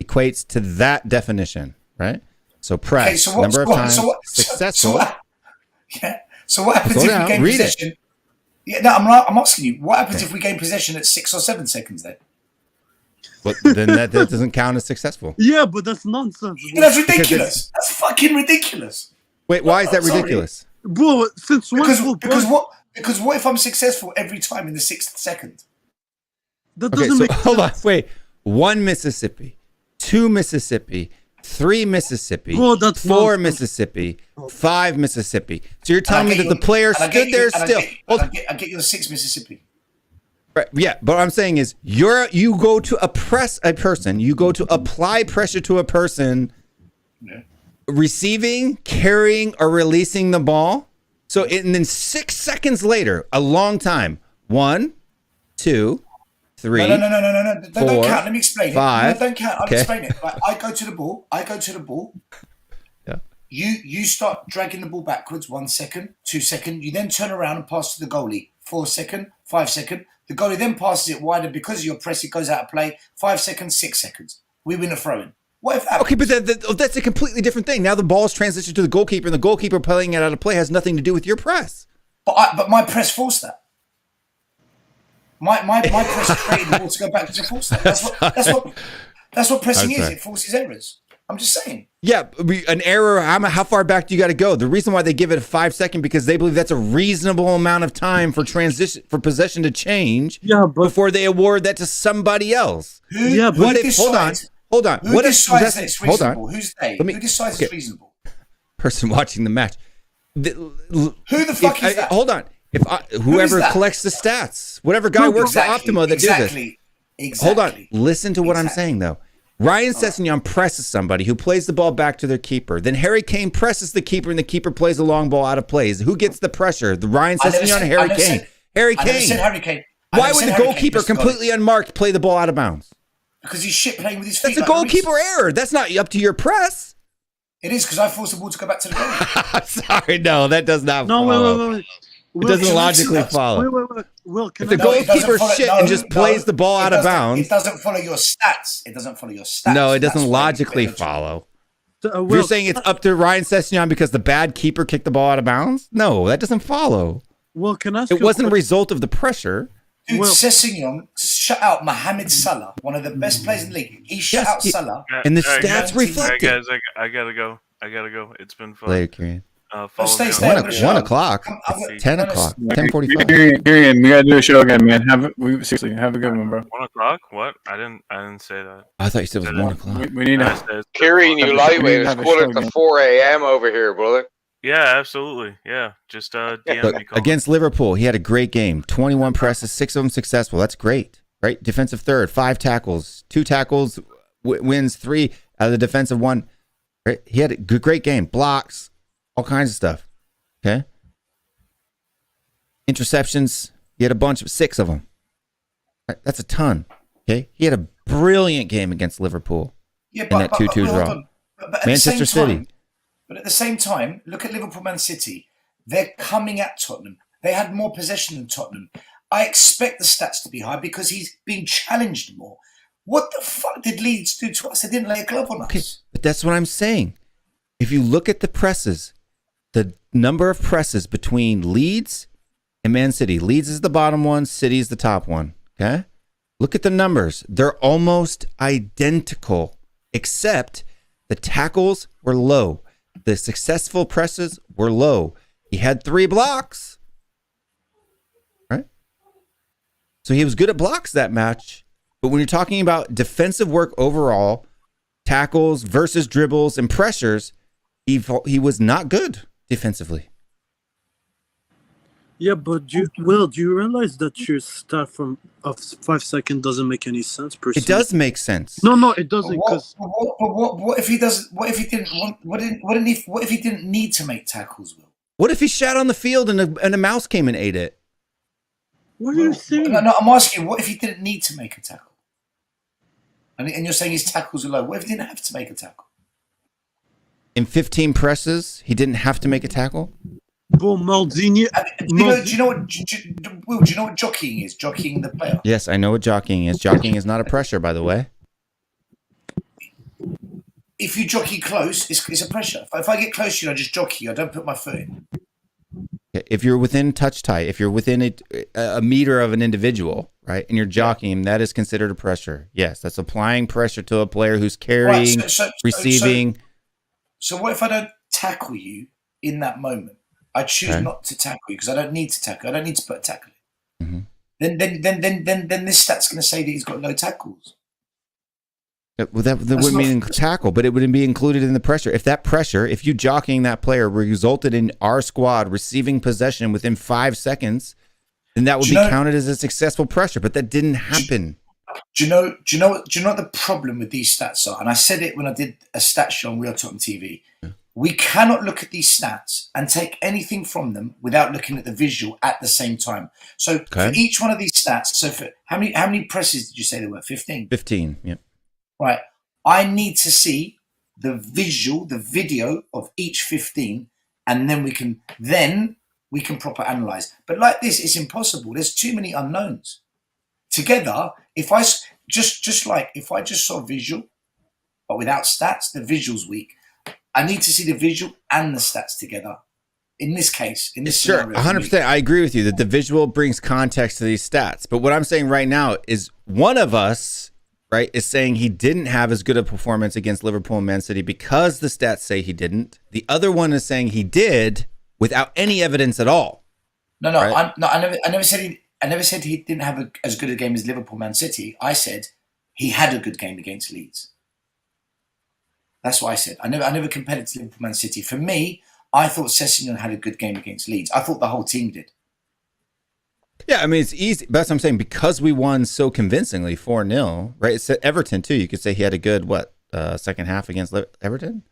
equates to that definition, right? So press, okay, so number of times successful. So what happens if we gain possession? Yeah, no, I'm asking you. What happens if we gain possession at 6 or 7 seconds then? But then that doesn't count as successful. Yeah, but that's nonsense. Yeah, that's ridiculous. That's fucking ridiculous. Wait, why is that ridiculous? Bro, since when? Because what if I'm successful every time in the 6th second? That doesn't make sense. Hold on, wait. 1 Mississippi, 2 Mississippi, 3 Mississippi, 4 Mississippi, 5 Mississippi. So you're telling me that the player stood there still. I get you the 6 Mississippi. Right, yeah, but what I'm saying is you go to oppress a person, you go to apply pressure to a person receiving, carrying, or releasing the ball. So and then 6 seconds later, a long time. 1, 2, 3. No. Don't count. Let me explain 5. No, don't count. I'll explain it. Like, I go to the ball. Yeah. You start dragging the ball backwards. 1 second, 2 seconds. You then turn around and pass to the goalie. 4 seconds, 5 seconds. The goalie then passes it wider because of your press. It goes out of play. 5 seconds, 6 seconds. We win a throw-in. What if that? Okay, but that's a completely different thing. Now the ball is transitioned to the goalkeeper, and the goalkeeper playing it out of play has nothing to do with your press. But my press forced that. My press created the ball to go back to force that. That's what pressing is. It forces errors. I'm just saying. Yeah, an error. How far back do you got to go? The reason why they give it a 5 second because they believe that's a reasonable amount of time for possession to change. Yeah, but before they award that to somebody else. What if? Hold on. Who decides that it's reasonable? Who's they? Who decides it's reasonable? Person watching the match. Who the fuck is that? Hold on. Whoever collects the stats, whatever guy works for Optima that does this. Exactly. Hold on. Listen to what I'm saying though. Ryan Sessegnon presses somebody who plays the ball back to their keeper. Then Harry Kane presses the keeper, and the keeper plays a long ball out of plays. Who gets the pressure? The Ryan Sessegnon or Harry Kane? Harry Kane. Why would the goalkeeper completely unmarked play the ball out of bounds? Because he's shit playing with his feet. That's a goalkeeper error. That's not up to your press. It is because I forced the ball to go back to the goal. Sorry, no, that does not follow. Wait. It doesn't logically follow. Wait. Will, if the goalkeeper and just plays the ball out of bounds. It doesn't follow your stats. No, it doesn't logically follow. You're saying it's up to Ryan Sessegnon because the bad keeper kicked the ball out of bounds? No, that doesn't follow. Well, can I ask It wasn't a result of the pressure. Dude, Sessegnon shut out Mohamed Salah, one of the best players in the league. He shut out Salah. And the stats reflect it. Guys, I gotta go. It's been fun. Later, Kieran. Stay 1 o'clock. It's 10 o'clock. 10:45. Kieran, we gotta do a show again, man. Seriously, have a good one, bro. 1 o'clock? What? I didn't say that. I thought you said it was 1 o'clock. We need to. Kieran, you lightweight. It's quarter to 4 a.m. over here, brother. Yeah, absolutely. Yeah, just DM Look, me. against Liverpool, he had a great game. 21 presses, 6 of them successful. That's great, right? Defensive third, 5 tackles, 2 tackles, wins 3 out of the defensive 1. Right? He had a great game. Blocks, all kinds of stuff. Okay. Interceptions, he had a bunch of 6 of them. Right? That's a ton. Okay. He had a brilliant game against Liverpool in that 2-2 draw. Manchester City. But at the same time, look at Liverpool, Man City. They're coming at Tottenham. They had more possession than Tottenham. I expect the stats to be high because he's being challenged more. What the fuck did Leeds do to us? They didn't lay a glove on us. Okay, but that's what I'm saying. If you look at the presses, the number of presses between Leeds and Man City. Leeds is the bottom one. City is the top one. Okay? Look at the numbers. They're almost identical, except the tackles were low. The successful presses were low. He had 3 blocks. Right? So he was good at blocks that match. But when you're talking about defensive work overall, tackles versus dribbles and pressures, he was not good defensively. Yeah, but do you realize that your stat of 5 seconds doesn't make any sense? It does make sense. No, it doesn't. Because what if he doesn't? What if he didn't want? What if he didn't need to make tackles? Will? What if he shot on the field and a mouse came and ate it? What are you saying? No, I'm asking. What if he didn't need to make a tackle? And you're saying his tackles are low. What if he didn't have to make a tackle? In 15 presses, he didn't have to make a tackle? Well, Maldini. Do you know what jockeying is? Jockeying the player. Yes, I know what jockeying is. Jockeying is not a pressure, by the way. If you jockey close, it's a pressure. If I get close to you, I just jockey. I don't put my foot in. If you're within touch tie, if you're within a meter of an individual, right, and you're jockeying, that is considered a pressure. Yes, that's applying pressure to a player who's carrying, receiving. So what if I don't tackle you in that moment? I choose not to tackle you because I don't need to tackle. I don't need to put a tackle in. Mm-hmm. Then this stat's going to say that he's got low tackles. Well, that wouldn't mean tackle, but it wouldn't be included in the pressure. If you jockeying that player resulted in our squad receiving possession within 5 seconds, then that would be counted as a successful pressure. But that didn't happen. Do you know what the problem with these stats are? And I said it when I did a stat show on Real Tottenham TV. Yeah. We cannot look at these stats and take anything from them without looking at the visual at the same time. So for each one of these stats, so for how many presses did you say there were? 15? 15, yeah. Right. I need to see the video of each 15, and then we can proper analyze. But like this, it's impossible. There's too many unknowns. Together, if I just saw visual, but without stats, the visual's weak. I need to see the visual and the stats together. In this case, in this scenario, 100%. I agree with you that the visual brings context to these stats. But what I'm saying right now is one of us, right, is saying he didn't have as good a performance against Liverpool and Man City because the stats say he didn't. The other one is saying he did without any evidence at all. No, right? I never said he didn't have as good a game as Liverpool, Man City. I said he had a good game against Leeds. That's what I said. I never compared it to Liverpool, Man City. For me, I thought Sessegnon had a good game against Leeds. I thought the whole team did. Yeah, I mean, it's easy. But that's what I'm saying. Because we won so convincingly 4-0, right? It's Everton, too. You could say he had a good, second half against Everton?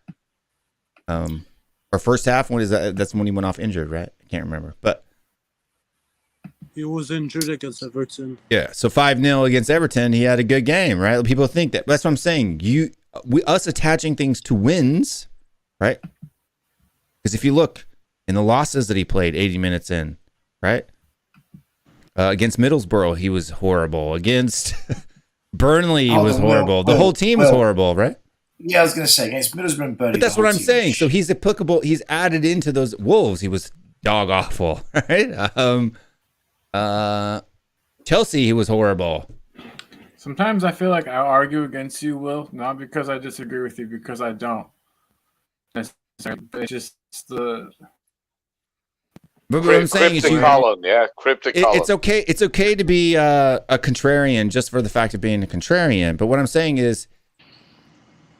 Or first half? When is that? That's when he went off injured, right? I can't remember. But he was injured against Everton. Yeah, so 5-0 against Everton, he had a good game, right? People think that. That's what I'm saying. Us attaching things to wins, right? Because if you look in the losses that he played 80 minutes in, right? Against Middlesbrough, he was horrible. Against Burnley, he was horrible. The whole team was horrible, right? Yeah, I was going to say against Middlesbrough and Burnley. But that's what I'm saying. So he's applicable. He's added into those Wolves. He was dog awful, right? Chelsea, he was horrible. Sometimes I feel like I argue against you, Will, not because I disagree with you, because I don't. It's just the. But what I'm saying is, cryptic column. It's okay. It's okay to be a contrarian just for the fact of being a contrarian. But what I'm saying is,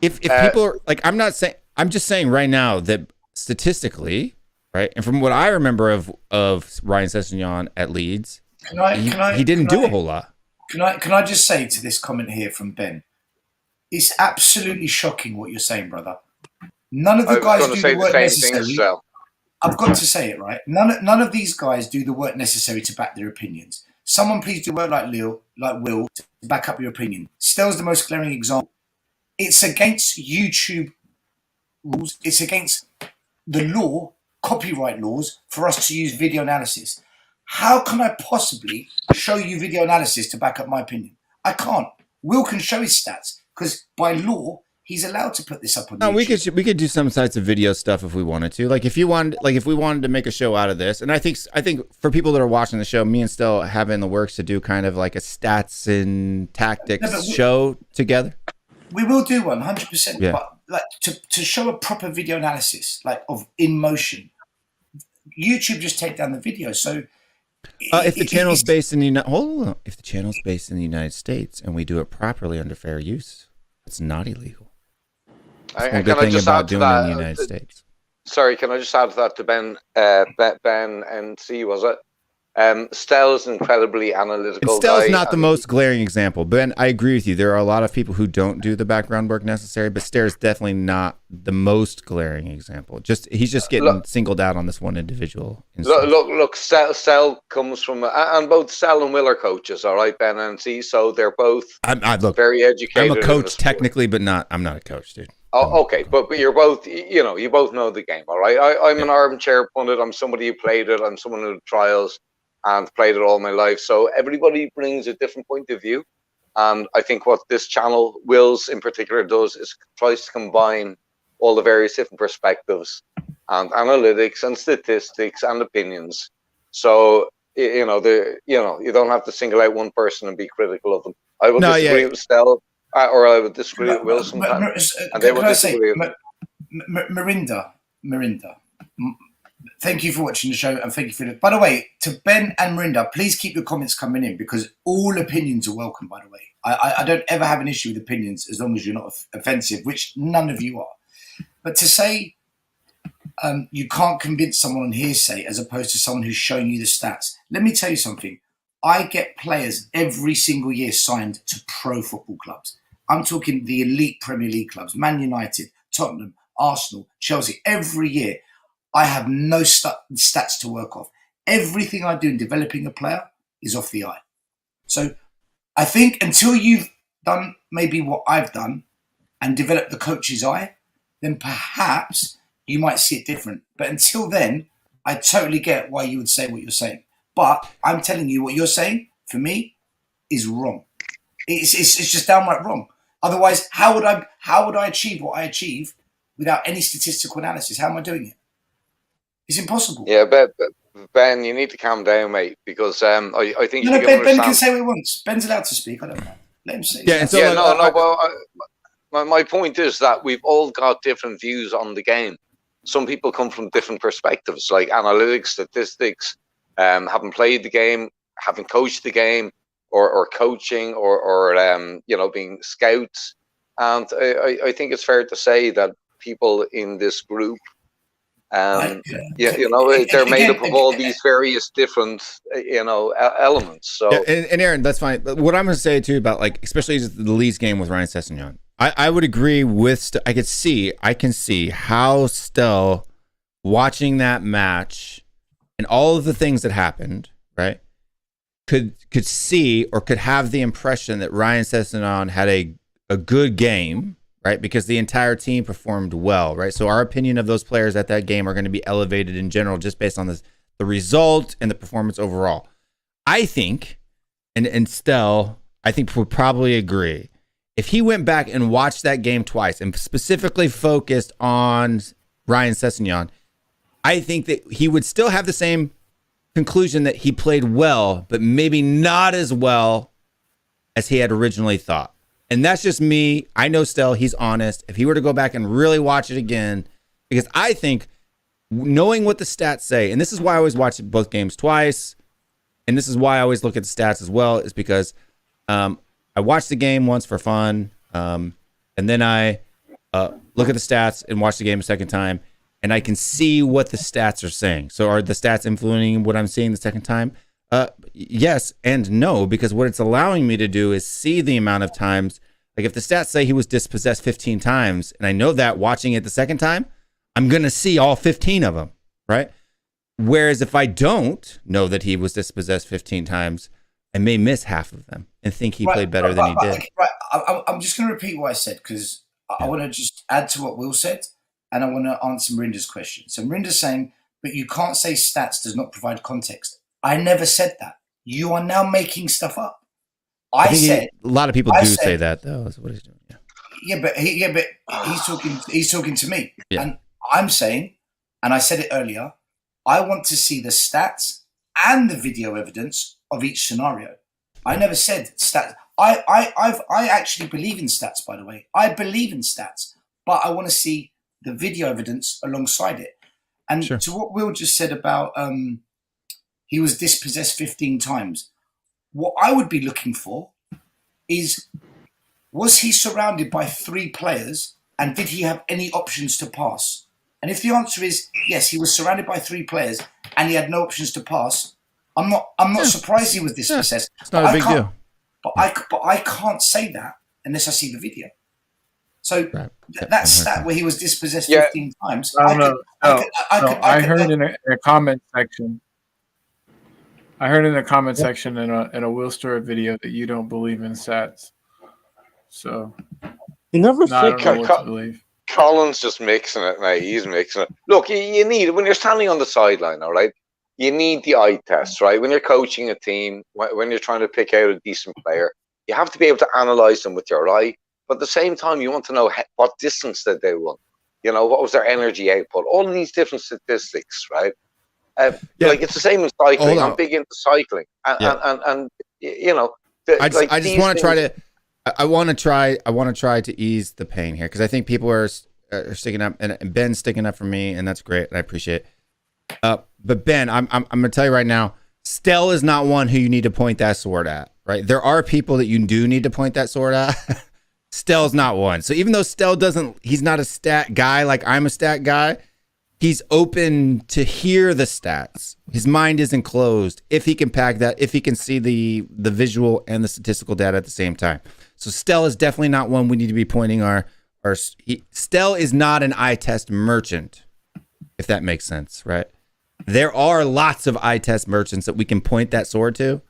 if people are like, I'm just saying right now that statistically, right, and from what I remember of Ryan Sessegnon at Leeds, he didn't do a whole lot. Can I just say to this comment here from Ben, it's absolutely shocking what you're saying, brother. None of the guys do the work necessary. I've got to say it, right? None of these guys do the work necessary to back their opinions. Someone please do work like Will to back up your opinion. Stell's the most glaring example. It's against YouTube rules. It's against the law, copyright laws, for us to use video analysis. How can I possibly show you video analysis to back up my opinion? I can't. Will can show his stats because by law he's allowed to put this up on YouTube. We could do some types of video stuff if we wanted to. Like if we wanted to make a show out of this, and I think for people that are watching the show, me and Stell have in the works to do kind of like a stats and tactics show together. We will do one, 100%. Yeah. But like to show a proper video analysis, like of in motion, YouTube just take down the video. So if the channel's based in the United States and we do it properly under fair use, it's not illegal. It's a good thing about doing it in the United States. Sorry, can I just add to that to Ben and C, was it? Stell is an incredibly analytical Stell's guy. not the most glaring example. Ben, I agree with you. There are a lot of people who don't do the background work necessary, but Stell's definitely not the most glaring example. He's just getting singled out on this one individual instance. Look, Stell comes from, and both Stell and Will are coaches, all right, Ben and C, so they're both very educated. I'm a coach technically, but I'm not a coach, dude. Oh, okay, but you're both, you both know the game, all right? I'm an armchair pundit. I'm somebody who played it. I'm someone who did trials and played it all my life. So everybody brings a different point of view. And I think what this channel, Will's in particular, does is tries to combine all the various different perspectives and analytics and statistics and opinions. So, you don't have to single out one person and be critical of them. I will disagree with Stell, or I would disagree with Will sometimes. And they will disagree with Mirinda, thank you for watching the show and thank you for it. By the way, to Ben and Mirinda, please keep your comments coming in because all opinions are welcome, by the way. I don't ever have an issue with opinions as long as you're not offensive, which none of you are. But to say you can't convince someone on hearsay as opposed to someone who's showing you the stats. Let me tell you something. I get players every single year signed to pro football clubs. I'm talking the elite Premier League clubs, Man United, Tottenham, Arsenal, Chelsea. Every year, I have no stats to work off. Everything I do in developing a player is off the eye. So I think until you've done maybe what I've done and developed the coach's eye, then perhaps you might see it different. But until then, I totally get why you would say what you're saying. But I'm telling you what you're saying, for me, is wrong. It's just downright wrong. Otherwise, how would I achieve what I achieve without any statistical analysis? How am I doing it? It's impossible. Yeah, but Ben, you need to calm down, mate, because I think Ben can say what he wants. Ben's allowed to speak. I don't know. Let him say. My point is that we've all got different views on the game. Some people come from different perspectives, like analytics, statistics, having played the game, having coached the game, or coaching, or being scouts. And I think it's fair to say that people in this group, they're made up of all these various different, elements. So, and Aaron, that's fine. But what I'm going to say too about especially the Leeds game with Ryan Sessegnon, I would agree with. I can see how Stell watching that match and all of the things that happened, right, could see or could have the impression that Ryan Sessegnon had a good game, right, because the entire team performed well, right. So our opinion of those players at that game are going to be elevated in general just based on the result and the performance overall. I think, and Stell, I think would probably agree, if he went back and watched that game twice and specifically focused on Ryan Sessegnon, I think that he would still have the same conclusion that he played well, but maybe not as well as he had originally thought. And that's just me. I know Stell, he's honest. If he were to go back and really watch it again, because I think knowing what the stats say, and this is why I always watch both games twice, and this is why I always look at the stats as well, is because I watched the game once for fun, and then I look at the stats and watch the game a second time, and I can see what the stats are saying. So are the stats influencing what I'm seeing the second time? Yes and no, because what it's allowing me to do is see the amount of times. Like if the stats say he was dispossessed 15 times, and I know that watching it the second time, I'm going to see all 15 of them, right? Whereas if I don't know that he was dispossessed 15 times, I may miss half of them and think he played better than he did. Right. I'm just going to repeat what I said because I want to just add to what Will said, and I want to answer Miranda's question. So Miranda's saying, but you can't say stats does not provide context. I never said that. You are now making stuff up. I said a lot of people do say that though. That's what he's doing. Yeah, but he's talking to me, and I'm saying, and I said it earlier, I want to see the stats and the video evidence of each scenario. I never said stats. I actually believe in stats, by the way. I believe in stats, but I want to see the video evidence alongside it. And to what Will just said about he was dispossessed 15 times, what I would be looking for is, was he surrounded by 3 players and did he have any options to pass? And if the answer is yes, he was surrounded by 3 players and he had no options to pass, I'm not surprised he was dispossessed. It's not a big deal. But I can't say that unless I see the video. So that stat where he was dispossessed 15 times, I heard in a comment section. I heard in the comment section in a Will Stewart video that you don't believe in stats. So he never said I don't know what to believe. Colin's just mixing it now. He's mixing it. Look, you need, when you're standing on the sideline, all right, you need the eye test, right? When you're coaching a team, when you're trying to pick out a decent player, you have to be able to analyze them with your eye. But at the same time, you want to know what distance did they run. You know, what was their energy output? All of these different statistics, right? Like it's the same in cycling. I'm big into cycling, and you know, I just want to try to. I want to try to ease the pain here because I think people are sticking up, and Ben's sticking up for me, and that's great. I appreciate it. But Ben, I'm going to tell you right now, Stell is not one who you need to point that sword at. Right? There are people that you do need to point that sword at. Stell's not one. So even though Stell he's not a stat guy like I'm a stat guy. He's open to hear the stats. His mind isn't closed. If he can pack that, if he can see the visual and the statistical data at the same time. So Stell is definitely not one we need to be pointing Stell is not an eye test merchant, if that makes sense, right? There are lots of eye test merchants that we can point that sword to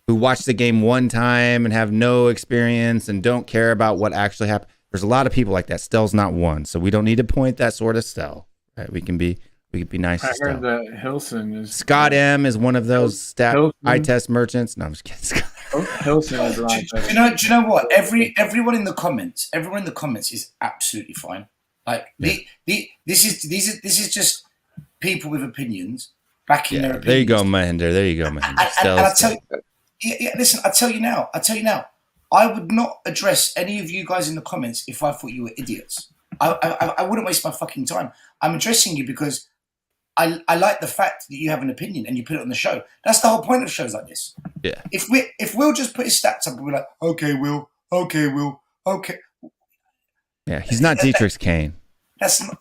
who watch the game one time and have no experience and don't care about what actually happened. There's a lot of people like that. Stell's not one. So we don't need to point that sword at Stell. Right, we can be nice. I heard that Hilson is Scott M is one of those eye test merchants. No, I'm just kidding. Hilson is right. Do you know what? Everyone in the comments is absolutely fine. Like this is just people with opinions backing their opinions. There you go, Mahinder. There you go, Mahinder. And I tell you, listen. I tell you now. I would not address any of you guys in the comments if I thought you were idiots. I wouldn't waste my fucking time. I'm addressing you because I like the fact that you have an opinion and you put it on the show. That's the whole point of shows like this. Yeah. If Will just put his stats up and we're like, okay, Will. Yeah, he's not Dietrich Kane. That's not.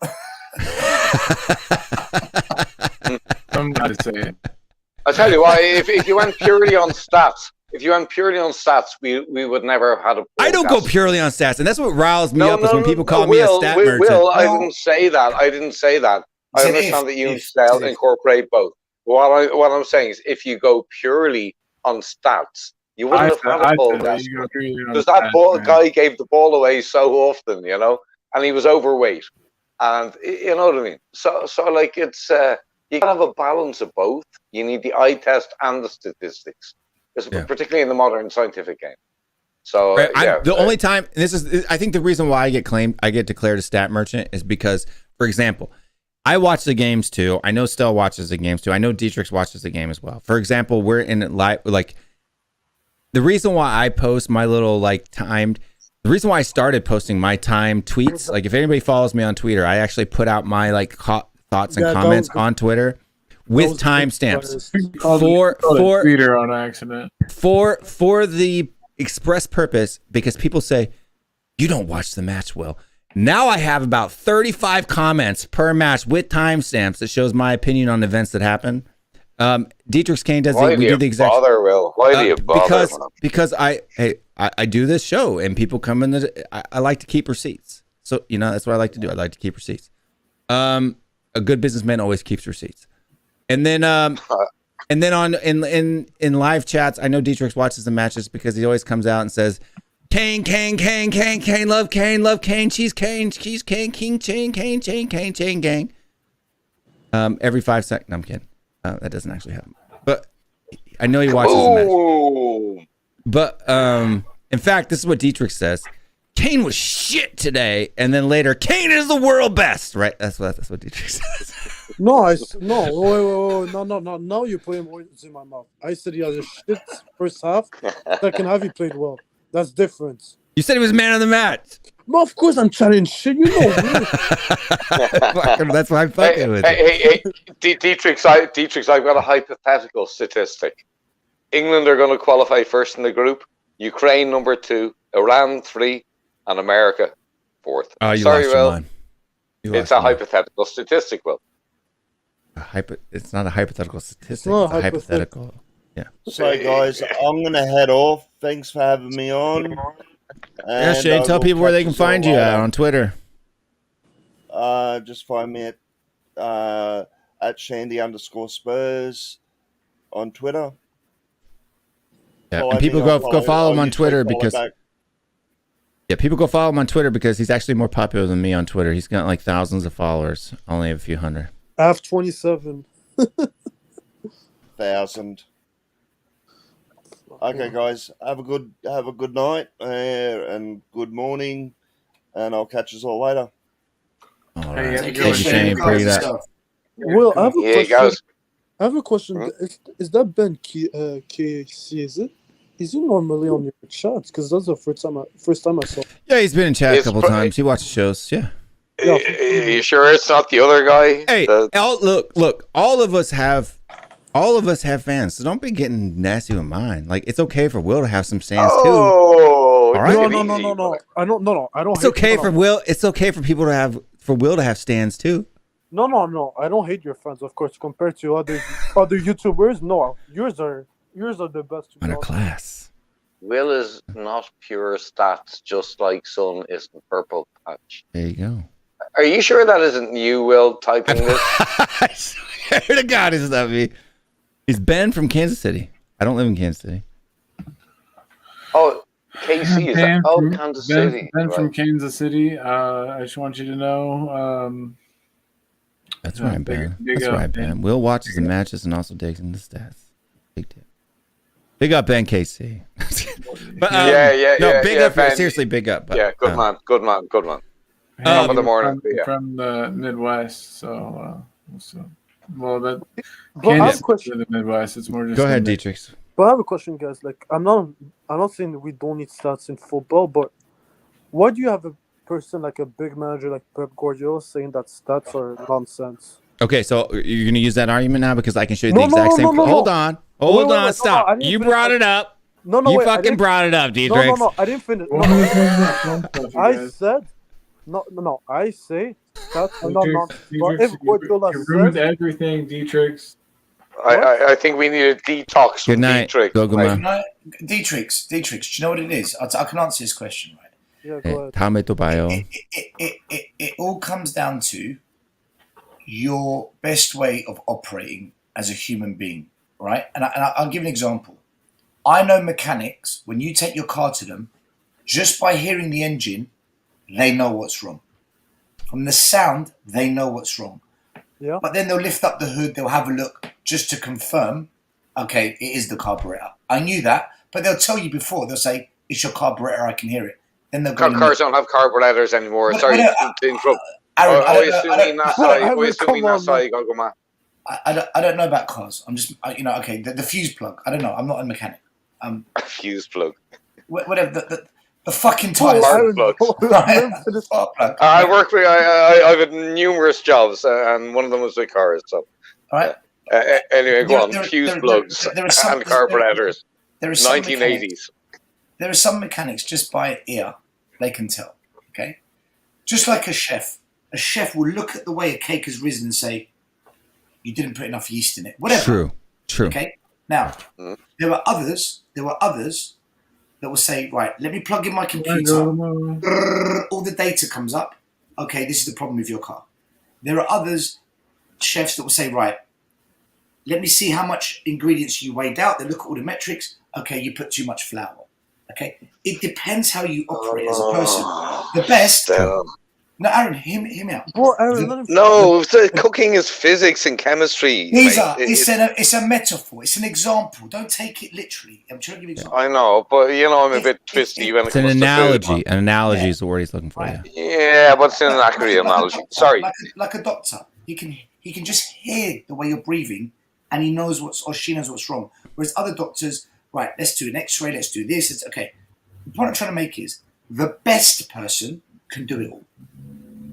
I'm going to say it. I'll tell you why. If you went purely on stats, we would never have had a podcast. I don't go purely on stats, and that's what riles me up is when people call me a stat merchant. Will, I didn't say that. I understand that you incorporate both. What I'm saying is, if you go purely on stats, you wouldn't have had a podcast because that guy gave the ball away so often, you know, and he was overweight, and you know what I mean. So like it's you gotta have a balance of both. You need the eye test and the statistics. Particularly in the modern scientific game. So Right, the only time, and this is, I think the reason why I get declared a stat merchant is because, for example, I watch the games too. I know Stell watches the games too. I know Dietrich watches the game as well. For example, we're in live, like the reason why I post my little the reason why I started posting my timed tweets, like if anybody follows me on Twitter, I actually put out my thoughts and comments on Twitter with timestamps for Twitter on accident for the express purpose, because people say you don't watch the match, Will. Now I have about 35 comments per match with timestamps that shows my opinion on events that happen. Dietrich Kane does it. We do the exact. Will? Why do you bother? Because I do this show and people come in. I like to keep receipts, so that's what I like to do. I like to keep receipts. A good businessman always keeps receipts, and then in live chats, I know Dietrich watches the matches because he always comes out and says, Kane, love Kane, cheese Kane, gang. Every 5 seconds. No, I'm kidding. That doesn't actually happen. But I know he watches the match. But in fact, this is what Dietrich says. Kane was shit today, and then later, Kane is the world best. Right? That's what Dietrich says. No, Now you're putting words in my mouth. I said he has a shit first half. Second half, he played well. That's different. You said he was man of the match. No, of course I'm chatting shit. You know me. That's why I'm fucking with Hey, Dietrich, I've got a hypothetical statistic. England are going to qualify first in the group. Ukraine number 2, Iran 3, and America 4th. Oh, you Sorry, lost your Will. mind. It's a hypothetical statistic, Will. It's not a hypothetical statistic. It's not a hypothetical. Yeah. So, guys, I'm going to head off. Thanks for having me on. Yeah, Shane, tell people where they can find you on Twitter. Just find me at Shandy_Spurs on Twitter. Yeah, and people go follow him on Twitter because people go follow him on Twitter because he's actually more popular than me on Twitter. He's got like thousands of followers, only a few hundred. I have 27. 1,000. Okay, guys, have a good night and good morning, and I'll catch us all later. All right. Thank you, Shane. Pretty that. Well, I have a question. Guys. I have a question. Is that Ben KC? Is he normally on your chats? Because that's the first time I saw. Yeah, he's been in chat a couple times. He watches shows. Yeah. Are you sure it's not the other guy? Hey, look. All of us have fans, so don't be getting nasty with mine. Like, it's okay for Will to have some stands too. Oh, all right. No. I don't. It's okay for Will. It's okay for people to have Will to have stands too. No. I don't hate your fans, of course. Compared to other YouTubers, no. Yours are the best. Under class. Will is not pure stats, just like Sun isn't purple patch. There you go. Are you sure that isn't you, Will, typing this? I swear to God, it's not me. He's Ben from Kansas City. I don't live in Kansas City. Oh, KC is that? Oh, Kansas City. Ben from Kansas City. I just want you to know. That's right, Ben. That's right, Ben. Will watches the matches and also digs in the stats. Big deal. Big up, Ben KC. But, big up. Ben. Seriously, big up. But, good man. Top of the morning. From the Midwest, so that I have a Kansas question. in the Midwest. It's more just. Go ahead, Dietrich. But I have a question, guys. Like, I'm not saying that we don't need stats in football, but why do you have a person like a big manager like Pep Guardiola saying that stats are nonsense? Okay, so you're gonna use that argument now because I can show you the exact same. Hold on, stop. You brought it up. You fucking brought it up, Dietrich. No, I didn't finish. I said. No. I say that's not. But if Guardiola ruined everything, Dietrich. I think we need a detox. Good night, Dietrich. Dietrich, do you know what it is? I can answer this question, right? Yeah, go ahead. It all comes down to your best way of operating as a human being, right? And I'll give an example. I know mechanics, when you take your car to them, just by hearing the engine, they know what's wrong. From the sound, they know what's wrong. Yeah. But then they'll lift up the hood, they'll have a look just to confirm, okay, it is the carburetor. I knew that, but they'll tell you before, they'll say, Is your carburetor? I can hear it. Then they'll go. Cars don't have carburetors anymore. But- Sorry, but, to interrupt. Aaron, I don't know- I don't know about cars. I'm just, okay, the fuse plug. I don't know. I'm not a mechanic. Fuse plug. Whatever. The fucking tires. Spark plug. I work with. I've had numerous jobs, and one of them was with cars. So, all right. Anyway, go on. Fuse plugs and carburetors. There are some 1980s. There are some mechanics just by ear they can tell. Okay, just like a chef. A chef will look at the way a cake has risen and say, "You didn't put enough yeast in it." Whatever. True. Okay. Now, there were others that will say, "Right, let me plug in my computer. All the data comes up. Okay, this is the problem with your car." There are others, chefs, that will say, "Right, let me see how much ingredients you weighed out." They look at all the metrics. Okay, you put too much flour. Okay, it depends how you operate as a person. The best. No, Aaron, hear me out. Bro, Aaron, No, cooking is physics and chemistry. It's a metaphor. It's an example. Don't take it literally. I'm trying to give you an example. I know, but I'm a bit twisty when it It's an comes analogy. to food, An analogy is the word he's looking for. Right. Yeah, but it's an accurate analogy. Sorry. Like a doctor, he can just hear the way you're breathing, and he knows or she knows what's wrong. Whereas other doctors, right? Let's do an X-ray. Let's do this. It's okay. The point I'm trying to make is the best person can do it all.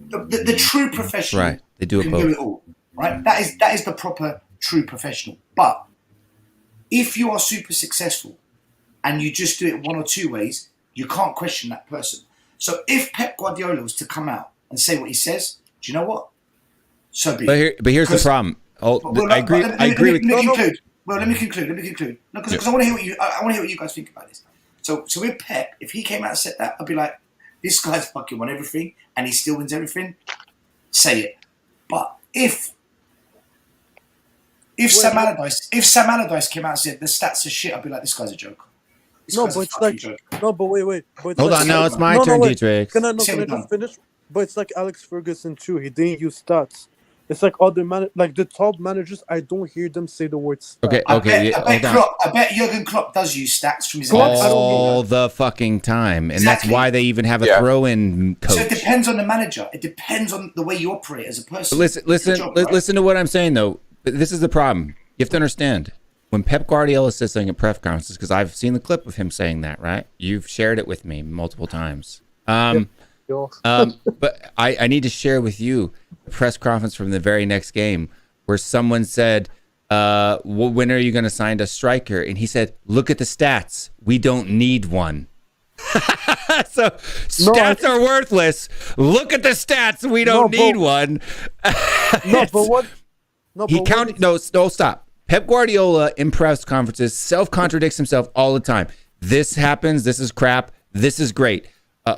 The true professional, Right? They do it can both. do it all, right? That is the proper true professional. But if you are super successful and you just do it one or two ways, you can't question that person. So if Pep Guardiola was to come out and say what he says, do you know what? So be it. But here's the problem. I agree. I agree with. Let me conclude. No, because I want to hear what you guys think about this. So with Pep, if he came out and said that, I'd be like, this guy's fucking won everything, and he still wins everything. Say it. But if Sam Allardyce came out and said the stats are shit, I'd be like, this guy's a joke. But wait. But Hold on, now it's my turn, Dietrich. Can I just finish? But it's like Alex Ferguson too. He didn't use stats. It's like other like the top managers. I don't hear them say the word stats. Okay. I bet Jurgen Klopp does use stats from his all the fucking time, and that's why they even have a throw-in coach. So it depends on the manager. It depends on the way you operate as a person. But listen to what I'm saying though. This is the problem. You have to understand when Pep Guardiola says something at press conferences, because I've seen the clip of him saying that. Right? You've shared it with me multiple times. But I need to share with you a press conference from the very next game where someone said, when are you going to sign a striker? And he said, look at the stats. We don't need one. So stats are worthless. Look at the stats. We don't need one. Stop. Pep Guardiola in press conferences self-contradicts himself all the time. This happens. This is crap. This is great.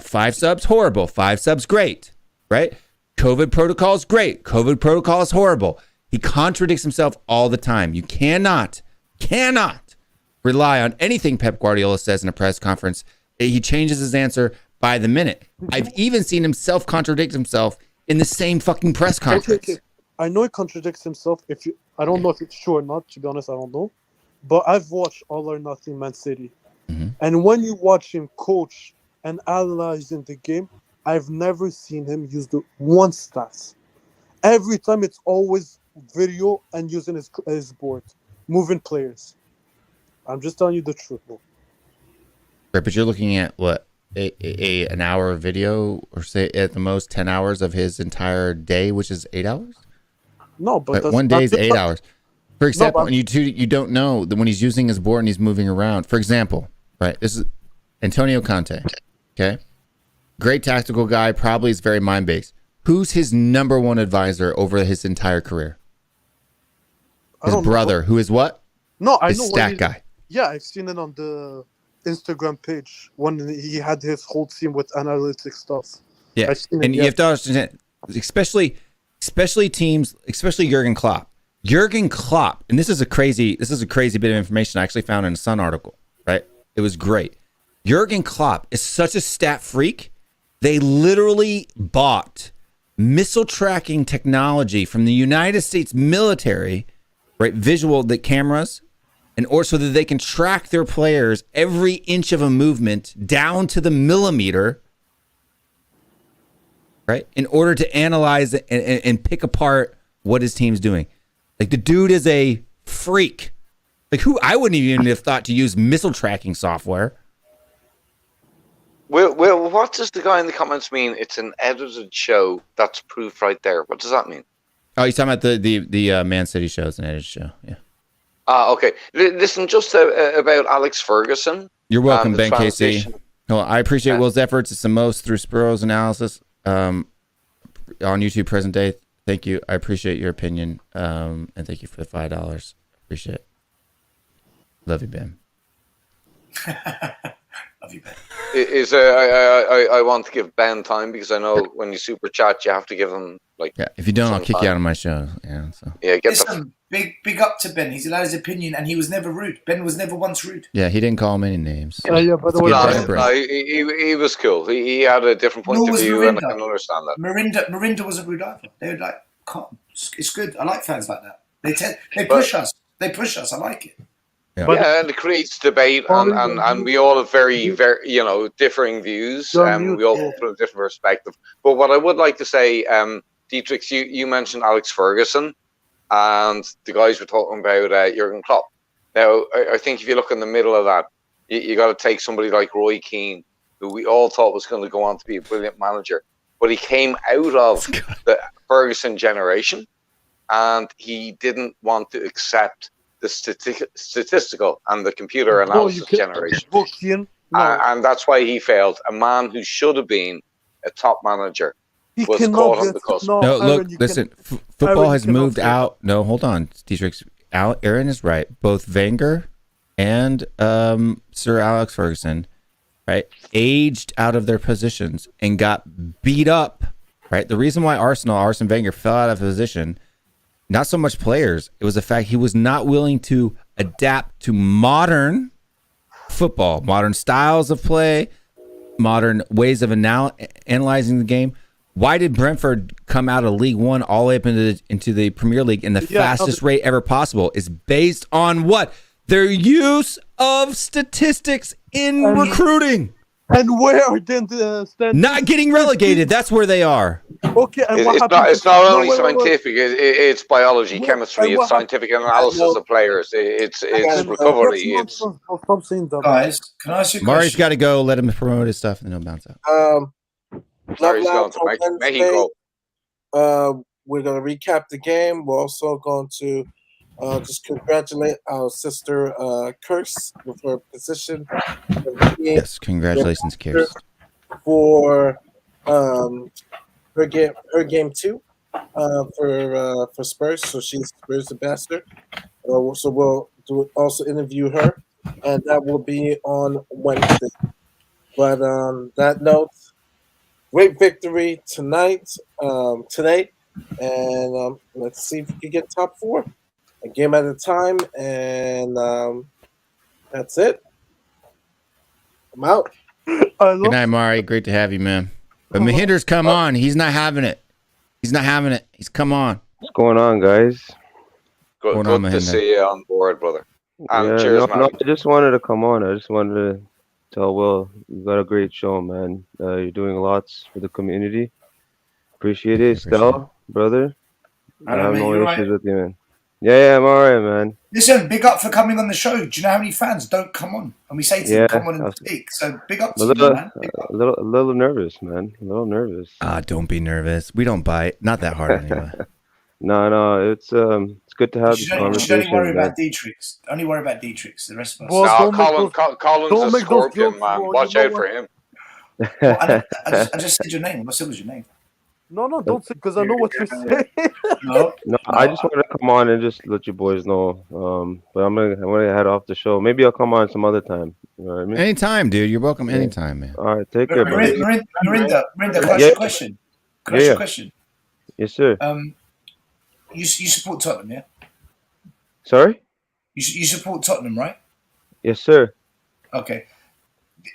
5 subs, horrible. 5 subs, great. Right? COVID protocol is great. COVID protocol is horrible. He contradicts himself all the time. You cannot rely on anything Pep Guardiola says in a press conference. He changes his answer by the minute. I've even seen him self-contradict himself in the same fucking press conference. Okay. I know he contradicts himself. I don't know if it's true or not. To be honest, I don't know. But I've watched All or Nothing Man City. Mm-hmm. And when you watch him coach and analyzing the game, I've never seen him use the one stats. Every time it's always video and using his board, moving players. I'm just telling you the truth, bro. Right, but you're looking at what, an hour of video, or say at the most 10 hours of his entire day, which is 8 hours? No, but one day is 8 hours. For example, and you don't know that when he's using his board and he's moving around. For example, right, this is Antonio Conte. Okay, great tactical guy, probably is very mind-based. Who's his number one advisor over his entire career? His brother, who is what? No, I his know. Stat guy. Yeah, I've seen it on the Instagram page when he had his whole team with analytics stuff. Yeah, and you have to understand, especially teams, especially Jurgen Klopp. Jurgen Klopp, and this is a crazy bit of information I actually found in a Sun article. Right, it was great. Jurgen Klopp is such a stat freak. They literally bought missile tracking technology from the United States military, right? The cameras, so that they can track their players every inch of a movement down to the millimeter, right? In order to analyze and pick apart what his team's doing. Like, the dude is a freak. Like, I wouldn't even have thought to use missile tracking software. Well, what does the guy in the comments mean? It's an edited show. That's proof right there. What does that mean? Oh, he's talking about the Man City show. It's an edited show. Yeah. Okay. Listen, just about Alex Ferguson. You're welcome, Ben KC. No, I appreciate Will's efforts. It's the most through Spuro's analysis on YouTube present day. Thank you. I appreciate your opinion. And thank you for the $5. Appreciate it. Love you, Ben. Love you, Ben. I want to give Ben time because I know when you super chat, you have to give him if you don't, I'll kick you out of my show. Yeah. So. Yeah. Listen, big up to Ben. He's allowed his opinion, and he was never rude. Ben was never once rude. Yeah, he didn't call him any names. By the way, he was cool. He had a different point of view, and I can understand that. Mirinda wasn't rude either. They were like, "Come, it's good. I like fans like that. They push us. They push us. I like it." Yeah, and it creates debate, and we all have very differing views, and we all come from a different perspective. But what I would like to say, Dietrich, you mentioned Alex Ferguson, and the guys were talking about Jurgen Klopp. Now, I think if you look in the middle of that, you got to take somebody like Roy Keane, who we all thought was going to go on to be a brilliant manager, but he came out of the Ferguson generation, and he didn't want to accept the statistical and the computer analysis generation. And that's why he failed. A man who should have been a top manager was caught on the cusp. No, look, listen, football has moved out. No, hold on, Dietrich. Aaron is right. Both Wenger and Sir Alex Ferguson, right, aged out of their positions and got beat up, right? The reason why Arsene Wenger fell out of position, not so much players, it was the fact he was not willing to adapt to modern football, modern styles of play, modern ways of analyzing the game. Why did Brentford come out of League One all the way up into the Premier League in the fastest rate ever possible? Is based on what? Their use of statistics in recruiting. And where did not getting relegated? That's where they are. Okay, and it's not only scientific. It's biology, chemistry. It's scientific analysis of players. It's recovery. It's guys. Can I ask you a question? Mari's got to go. Let him promote his stuff, and then he'll bounce out. Mari's going to Mexico. We're going to recap the game. We're also going to just congratulate our sister Kirst with her position. Yes, congratulations, Kirst, for her game 2 for Spurs. So she's Spurs ambassador. So we'll also interview her, and that will be on Wednesday. But that note, great victory today, and let's see if we can get top 4. A game at a time, and that's it. I'm out. Good night, Mari. Great to have you, man. But Mahinder's come on. He's not having it. He's come on. What's going on, guys? Good to see you on board, brother. And cheers, man. No, I just wanted to come on. I just wanted to tell Will, you got a great show, man. You're doing lots for the community. Appreciate it. Stell, brother. I have no issues with you, man. Yeah, I'm all right, man. Listen, big up for coming on the show. Do you know how many fans don't come on? And we say to them, come on and speak. So big up to you, man. A little nervous, man. A little nervous. Don't be nervous. We don't bite. Not that hard anyway. No, it's good to have this conversation. Don't worry about Dietrich's. Only worry about Dietrich's. The rest of us. No, Colin's a scorpion, man. Watch out for him. I just said your name. What was your name? No, don't say, because I know what you're saying. No, I just wanted to come on and just let you boys know. But I'm gonna head off the show. Maybe I'll come on some other time. You know what I mean? Anytime, dude. You're welcome anytime, man. All right, take care, buddy. Mirinda, can I ask you a question? Can I ask you a question? Yes, sir. You support Tottenham, yeah? Sorry? You support Tottenham, right? Yes, sir. Okay.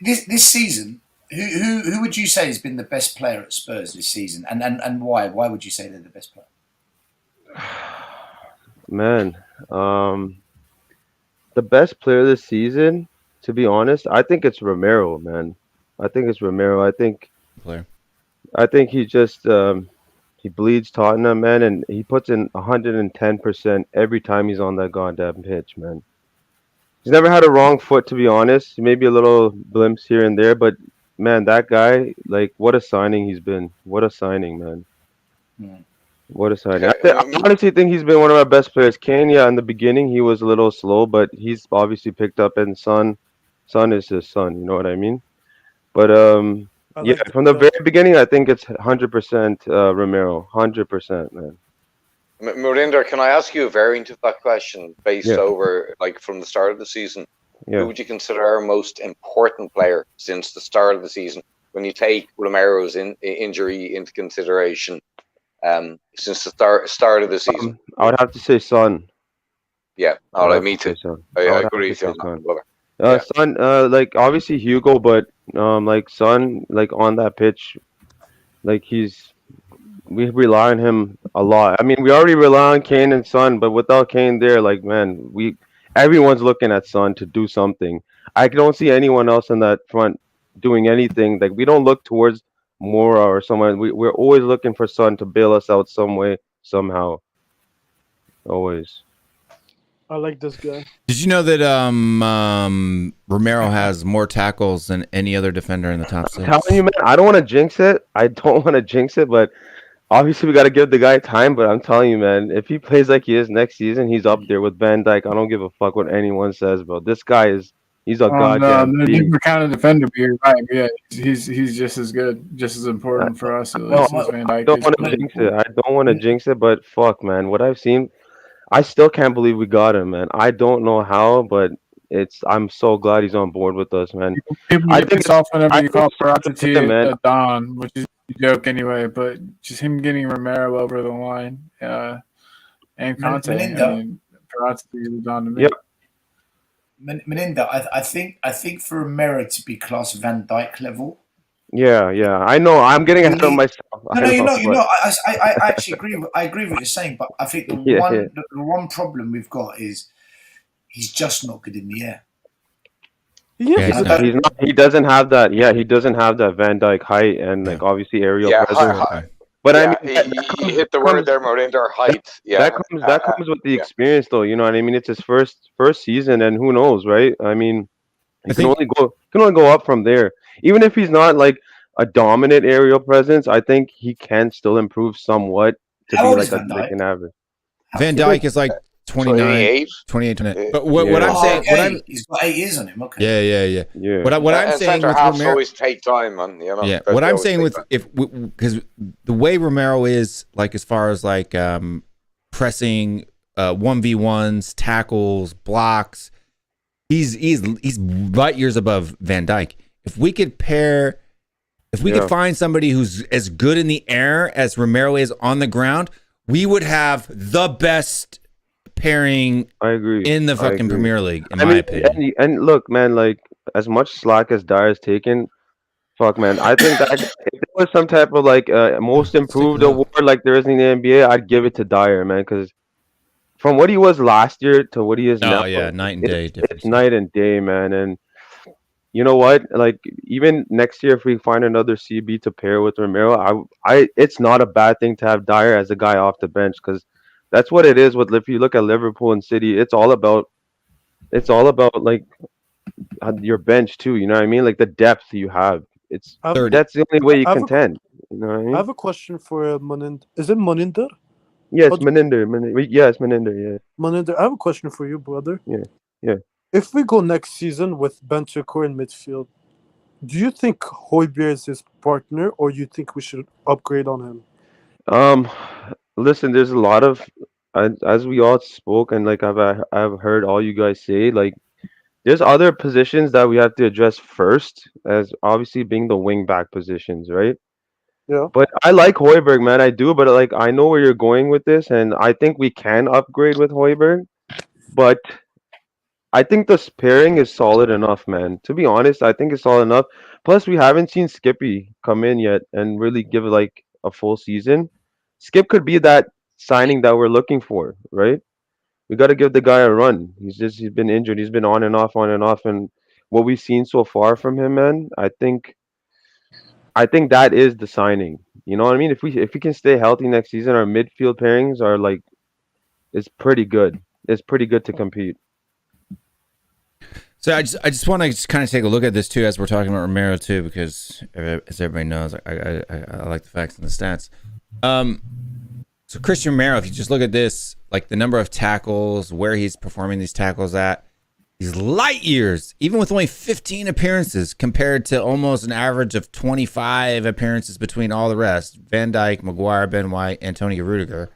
This season, who would you say has been the best player at Spurs this season, and why? Why would you say they're the best player? Man, the best player this season, to be honest, I think it's Romero, man. I think it's Romero. Player. I think he just he bleeds Tottenham, man, and he puts in 110% every time he's on that goddamn pitch, man. He's never had a wrong foot, to be honest. Maybe a little glimpse here and there, but man, that guy, like, what a signing he's been. What a signing, man. Mm. What a signing. I honestly think he's been one of our best players. Kane, yeah, in the beginning he was a little slow, but he's obviously picked up. And Son is his son. You know what I mean? But I yeah, like from the very beginning, I think it's 100% Romero. 100%, man. Murinder, can I ask you a variant of that question based Yeah. over, like, from the start of the season? Yeah. Who would you consider our most important player since the start of the season when you take Romero's injury into consideration? Since the start of the season, I would have to say Son. yeah. All right, me too. I agree with you on that, brother. Son, like obviously Hugo, but like Son, like on that pitch, like we rely on him a lot. I mean, we already rely on Kane and Son, but without Kane there, like man, everyone's looking at Son to do something. I don't see anyone else in that front doing anything. Like we don't look towards Mora or someone. We're always looking for Son to bail us out some way, somehow. Always. I like this guy. Did you know that Romero has more tackles than any other defender in the top six? I'm telling you, man, I don't want to jinx it. But obviously we got to give the guy time. But I'm telling you, man, if he plays like he is next season, he's up there with Van Dijk. I don't give a fuck what anyone says, bro. This guy he's a goddamn the beast. different kind of defender, but you're right. Yeah, he's just as good, just as important for us. At least as Van Dijk. I don't want to jinx it. I don't want to jinx it, but fuck, man, what I've seen, I still can't believe we got him, man. I don't know how, but I'm so glad he's on board with us, man. People I get think pissed off whenever you call it's him, man. Ferrati Don, which is a joke anyway. But just him getting Romero over the line, and Conte. Melinda. I mean, Ferrati was on to me. Yep. Melinda, I think for Romero to be class Van Dijk level. Yeah. I know. I'm getting ahead of myself. No, you're not. I actually agree. I agree with what you're saying, but I think the one problem we've got is he's just not good in the air. He doesn't have that. Yeah, he doesn't have that Van Dijk height and like obviously aerial presence. But I mean, you hit the word there, Morinder. Height. That comes with the experience, though. You know what I mean? It's his first season, and who knows, right? I mean, he can only go up from there. Even if he's not like a dominant aerial presence, I think he can still improve somewhat to be like an average. Van Dijk is like 29, 28. But what I'm saying, he's got 8 years on him. Okay. Yeah. What I'm saying with halves Romero, always take time, man. You know. Yeah. What I'm saying with because the way Romero is, like as far as like pressing 1v1s, tackles, blocks, he's light years above Van Dijk. If we could find somebody who's as good in the air as Romero is on the ground, we would have the best pairing in the fucking Premier League, in my opinion. And look, man, like as much slack as Dyer's taken, fuck, man, I think that if there was some type of like most improved award like there is in the NBA, I'd give it to Dyer, man, because from what he was last year to what he is now, night and day difference. It's night and day, man. And you know what? Like even next year, if we find another CB to pair with Romero, it's not a bad thing to have Dyer as a guy off the bench because that's what it is. If you look at Liverpool and City, it's all about like your bench too. You know what I mean? Like the depth you have. That's the only way you contend. You know what I mean? I have a question for Moninder. Is it Moninder? Yes, Moninder. Yes, Moninder. Yeah. Moninder, I have a question for you, brother. Yeah. If we go next season with Bentancur in midfield, do you think Højbjerg is his partner, or you think we should upgrade on him? Listen, there's a lot of, as we all spoke, and like I've heard all you guys say, like there's other positions that we have to address first, as obviously being the wing back positions, right? Yeah. But I like Højbjerg, man, I do, but like I know where you're going with this, and I think we can upgrade with Højbjerg, but I think the pairing is solid enough, man. To be honest, I think it's solid enough. Plus, we haven't seen Skippy come in yet and really give like a full season. Skip could be that signing that we're looking for, right? we got to give the guy a run. He's been injured. He's been on and off, and what we've seen so far from him, man, I think that is the signing. You know what I mean? If we can stay healthy next season, our midfield pairings are like, it's pretty good. It's pretty good to compete. So I just want to just kind of take a look at this too as we're talking about Romero too, because as everybody knows, I like the facts and the stats. So Christian Romero, if you just look at this, like the number of tackles, where he's performing these tackles at, he's light years, even with only 15 appearances, compared to almost an average of 25 appearances between all the rest: Van Dijk, Maguire, Ben White, Antonio Rudiger.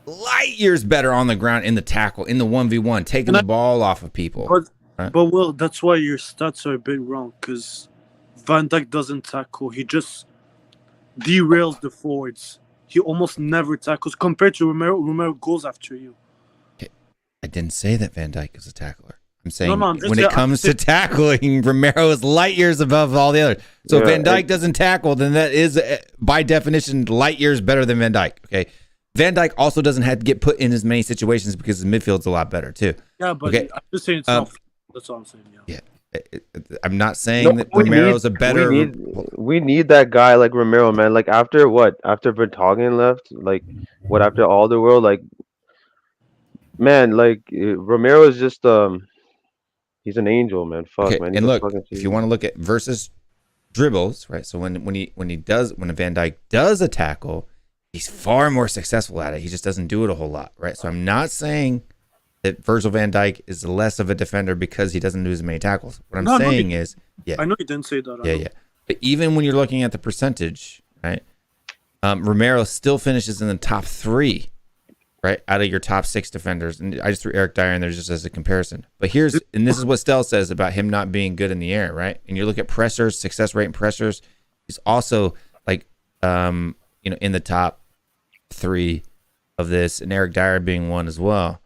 Light years better on the ground in the tackle, in the 1v1, taking the ball off of people. But Will, that's why your stats are a bit wrong, because Van Dijk doesn't tackle. He just derails the forwards. He almost never tackles compared to Romero. Romero goes after you. Okay. I didn't say that Van Dijk is a tackler. I'm saying when it comes to tackling, Romero is light years above all the others. So if Van Dijk doesn't tackle, then that is, by definition, light years better than Van Dijk. Okay. Van Dijk also doesn't have to get put in as many situations because his midfield's a lot better too. Yeah, but I'm just saying it's not. That's all I'm saying. Yeah. I'm not saying that Romero's a better. We need that guy like Romero, man. Like after Vertonghen left, like after Alderweireld, like man, like Romero is just he's an angel, man. Fuck, man. And look, if you want to look at versus dribbles, right? So when a Van Dijk does a tackle, he's far more successful at it. He just doesn't do it a whole lot, right? So I'm not saying that Virgil van Dijk is less of a defender because he doesn't do as many tackles. What I'm saying is, I know you didn't say that. Yeah. But even when you're looking at the percentage, right, Romero still finishes in the top 3, right, out of your top 6 defenders. And I just threw Eric Dyer in there just as a comparison. But this is what Stell says about him not being good in the air, right? And you look at pressures, success rate and pressures, he's also like, in the top 3 of this, and Eric Dyer being one as well.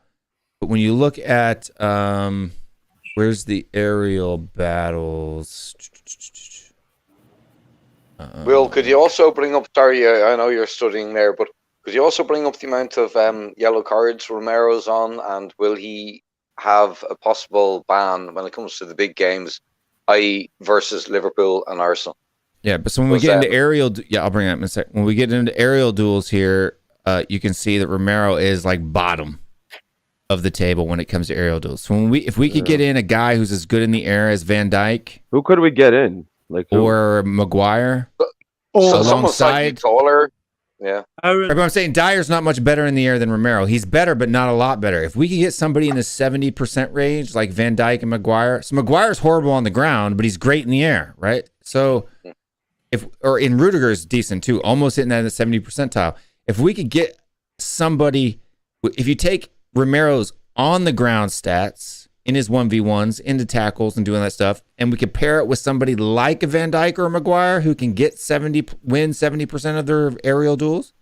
But when you look at where's the aerial battles? Will, could you also bring up? Sorry, I know you're studying there, but could you also bring up the amount of yellow cards Romero's on, and will he have a possible ban when it comes to the big games, i.e., versus Liverpool and Arsenal? Yeah, but so when we get into aerial, I'll bring that in a sec. When we get into aerial duels here, you can see that Romero is like bottom of the table when it comes to aerial duels. So if we could get in a guy who's as good in the air as Van Dijk, who could we get in? Like or Maguire, someone slightly taller. Yeah, but I'm saying Dyer's not much better in the air than Romero. He's better, but not a lot better. If we could get somebody in the 70% range, like Van Dijk and Maguire. So Maguire's horrible on the ground, but he's great in the air, right? So in Rudiger is decent too, almost hitting that in the 70 percentile. If we could get somebody, if you take Romero's on the ground stats in his 1v1s, into tackles and doing that stuff, and we could pair it with somebody like a Van Dijk or a Maguire who can win 70% of their aerial duels,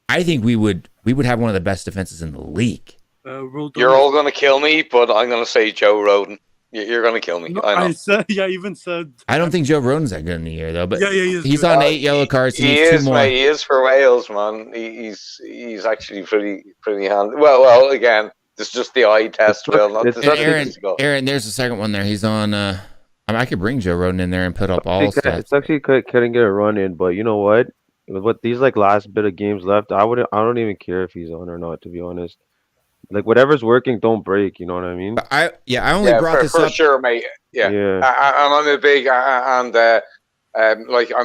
I think we would have one of the best defenses in the league. You're all going to kill me, but I'm going to say Joe Rodon. You're going to kill me. No, I know. I even said. I don't think Joe Rodon's that good in the air though. But he's good. on 8 yellow cards. He is, mate. He is for Wales, man. He's actually pretty handy. Well, again, this is just the eye test. Aaron, there's the second one there. He's on. I could bring Joe Rodon in there and put up all stats. It's actually couldn't get a run in, but you know what? With these last bit of games left, I don't even care if he's on or not. To be honest. Like whatever's working, don't break. You know what I mean? I only brought this up for sure, mate. Yeah. And I'm a big I'm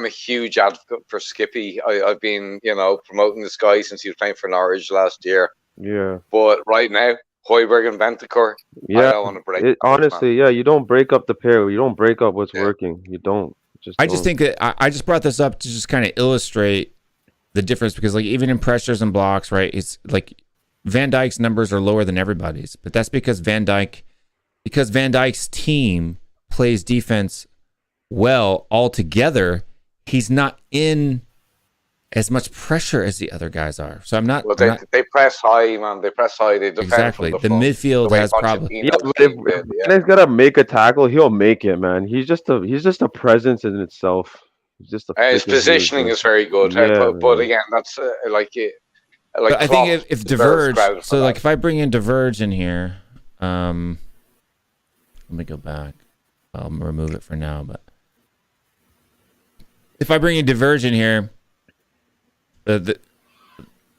a huge advocate for Skippy. I've been promoting this guy since he was playing for Norwich last year. Yeah. But right now, Højbjerg and Bentancur. Yeah. I don't want to break. Honestly, you don't break up the pair. You don't break up what's working. You don't. I just think that I just brought this up to just kind of illustrate the difference because even in pressures and blocks, right? It's like. Van Dijk's numbers are lower than everybody's, but that's because Van Dijk's team plays defense well altogether. He's not in as much pressure as the other guys are. So I'm not. Well, they press high, man. They press high. They defend exactly. The midfield has problems. Yeah, but if he's gotta make a tackle, he'll make it, man. He's just a presence in itself. He's just his positioning is very good. Yeah, but again, that's Like But I think Klopp if deserves Diverge, credit for so like that. if I bring in Diverge in here, let me go back. I'll remove it for now, but if I bring in Diverge in here,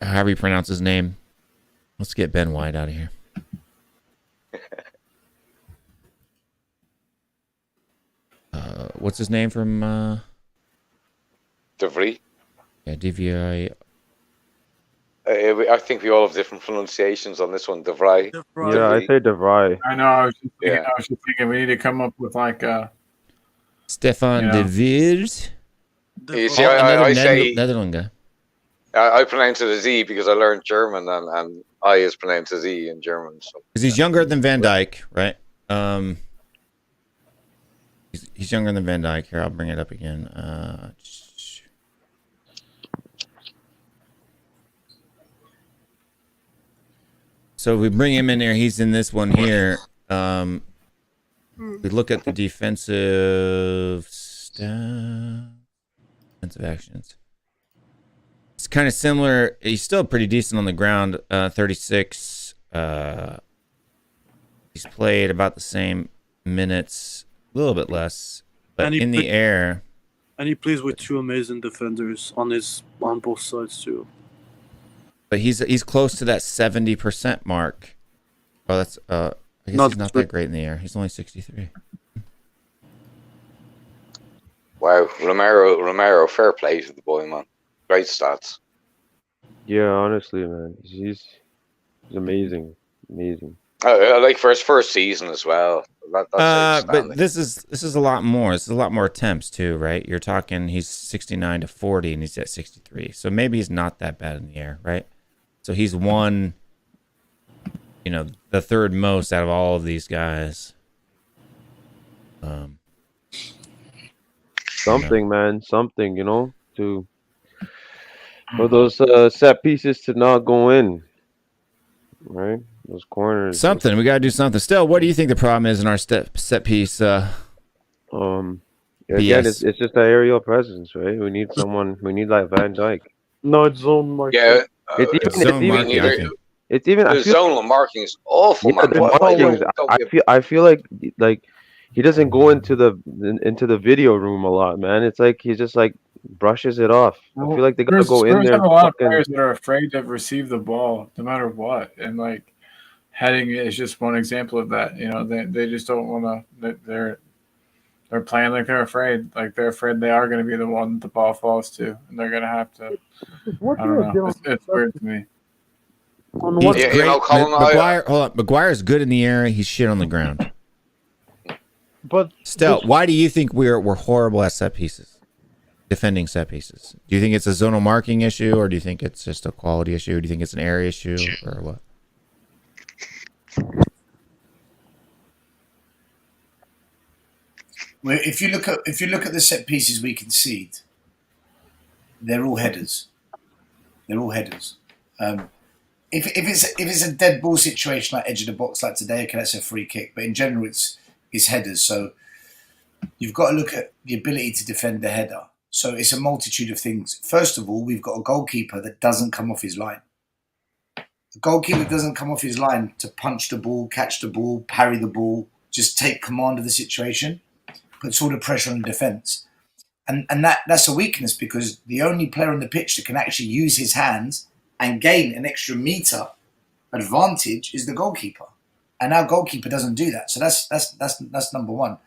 however you pronounce his name, let's get Ben White out of here. What's his name from? De Vries. Yeah, DVI. I think we all have different pronunciations on this one. De Vries. Yeah, I say DeVry. I know. I was Yeah. just thinking we need to come up with like Stefan de Vries. You see, I say Netherlands guy. I pronounce it as E because I learned German, and I is pronounced as E in German. So Because he's younger than Van Dijk, right? He's younger than Van Dijk. Here, I'll bring it up again. So we bring him in there. He's in this one here. We look at the defensive actions. It's kind of similar. He's still pretty decent on the ground. 36. He's played about the same minutes, a little bit less, but in the air. And he plays with two amazing defenders on both sides too. But he's close to that 70% mark. Oh, that's I guess he's not that great in the air. He's only 63. wow, Romero, fair play to the boy, man. Great stats. Yeah, honestly, man, he's amazing. Like for his first season as well. That's outstanding. But this is a lot more. This is a lot more attempts too, right? You're talking he's 69 to 40 and he's at 63. So maybe he's not that bad in the air, right? So he's won, the third most out of all of these guys. Something, man, something, for those set pieces to not go in, right? Those corners. Something. We got to do something. Still, what do you think the problem is in our set piece? Again, it's just the aerial presence, right? We need someone. We need like Van Dijk. No, it's zone marking. Yeah, It's zone marking. It's even. The zone marking is awful, man. I feel like he doesn't go into the video room a lot, man. It's like he just like brushes it off. I feel like they gotta go in there. Have a lot of players that are afraid to receive the ball, no matter what, and like heading is just one example of that. They just don't want to. They're playing like they're afraid. Like they're afraid they are going to be the one the ball falls to, and they're going to have to. I don't know. It's weird to me. He's great. Maguire's good in the air. He's shit on the ground. But Stel, why do you think we're horrible at set pieces, defending set pieces? Do you think it's a zonal marking issue, or do you think it's just a quality issue? Do you think it's an area issue, or what? Well, if you look at the set pieces we concede, they're all headers. If it's a dead ball situation like edge of the box like today, okay, that's a free kick. But in general, it's headers. So you've got to look at the ability to defend the header. So it's a multitude of things. First of all, we've got a goalkeeper that doesn't come off his line. A goalkeeper doesn't come off his line to punch the ball, catch the ball, parry the ball, just take command of the situation, puts all the pressure on the defence. And that's a weakness because the only player on the pitch that can actually use his hands and gain an extra metre advantage is the goalkeeper. And our goalkeeper doesn't do that. So that's number one.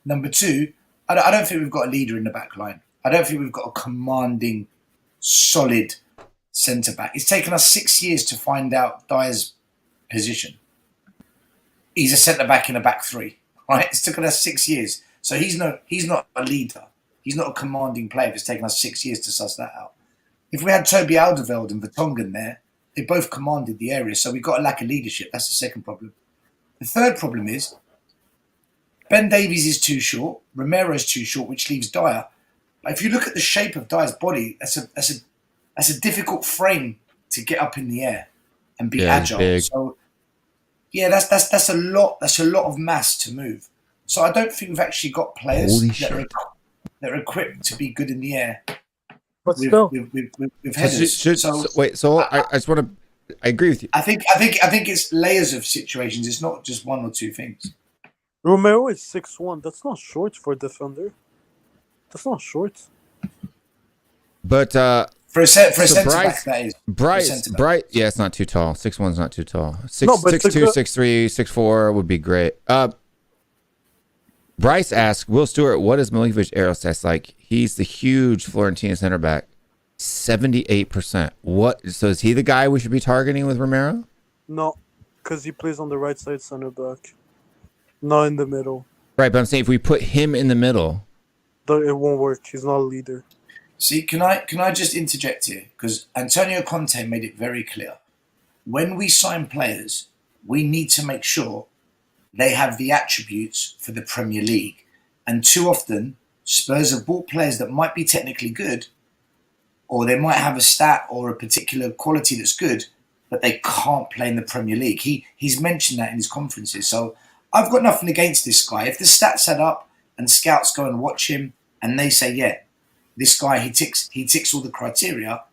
Number two, I don't think we've got a leader in the back line. I don't think we've got a commanding, solid centre-back. It's taken us 6 years to find out Dyer's position. He's a centre-back in a back three, right? It's taken us 6 years. So he's not a leader. He's not a commanding player. It's taken us 6 years to suss that out. If we had Toby Alderweireld and Vertonghen there, they both commanded the area. So we've got a lack of leadership. That's the second problem. The third problem is Ben Davies is too short. Romero's too short, which leaves Dyer. But if you look at the shape of Dyer's body, that's a difficult frame to get up in the air and be agile. Big. So yeah, that's a lot. That's a lot of mass to move. So I don't think we've actually got players that are equipped to be good in the air. But still, with headers. I just want to. I agree with you. I think it's layers of situations. It's not just one or two things. Romero is 6'1". That's not short for a defender. That's not short. But for a centre back, that is. Bright. Yeah, it's not too tall. 6'1's not too tall. 6'2", 6'3", 6'4 would be great. Bryce asks, Will Stewart, what is Milinkovic aero stats like? He's the huge Florentina center back. 78%. What? So is he the guy we should be targeting with Romero? No, because he plays on the right side center back, not in the middle. Right, but I'm saying if we put him in the middle, it won't work. He's not a leader. See, can I just interject here? Because Antonio Conte made it very clear. When we sign players, we need to make sure they have the attributes for the Premier League. And too often, Spurs have bought players that might be technically good, or they might have a stat or a particular quality that's good, but they can't play in the Premier League. He's mentioned that in his conferences. So I've got nothing against this guy. If the stats add up and scouts go and watch him and they say, yeah, this guy, he ticks all the criteria,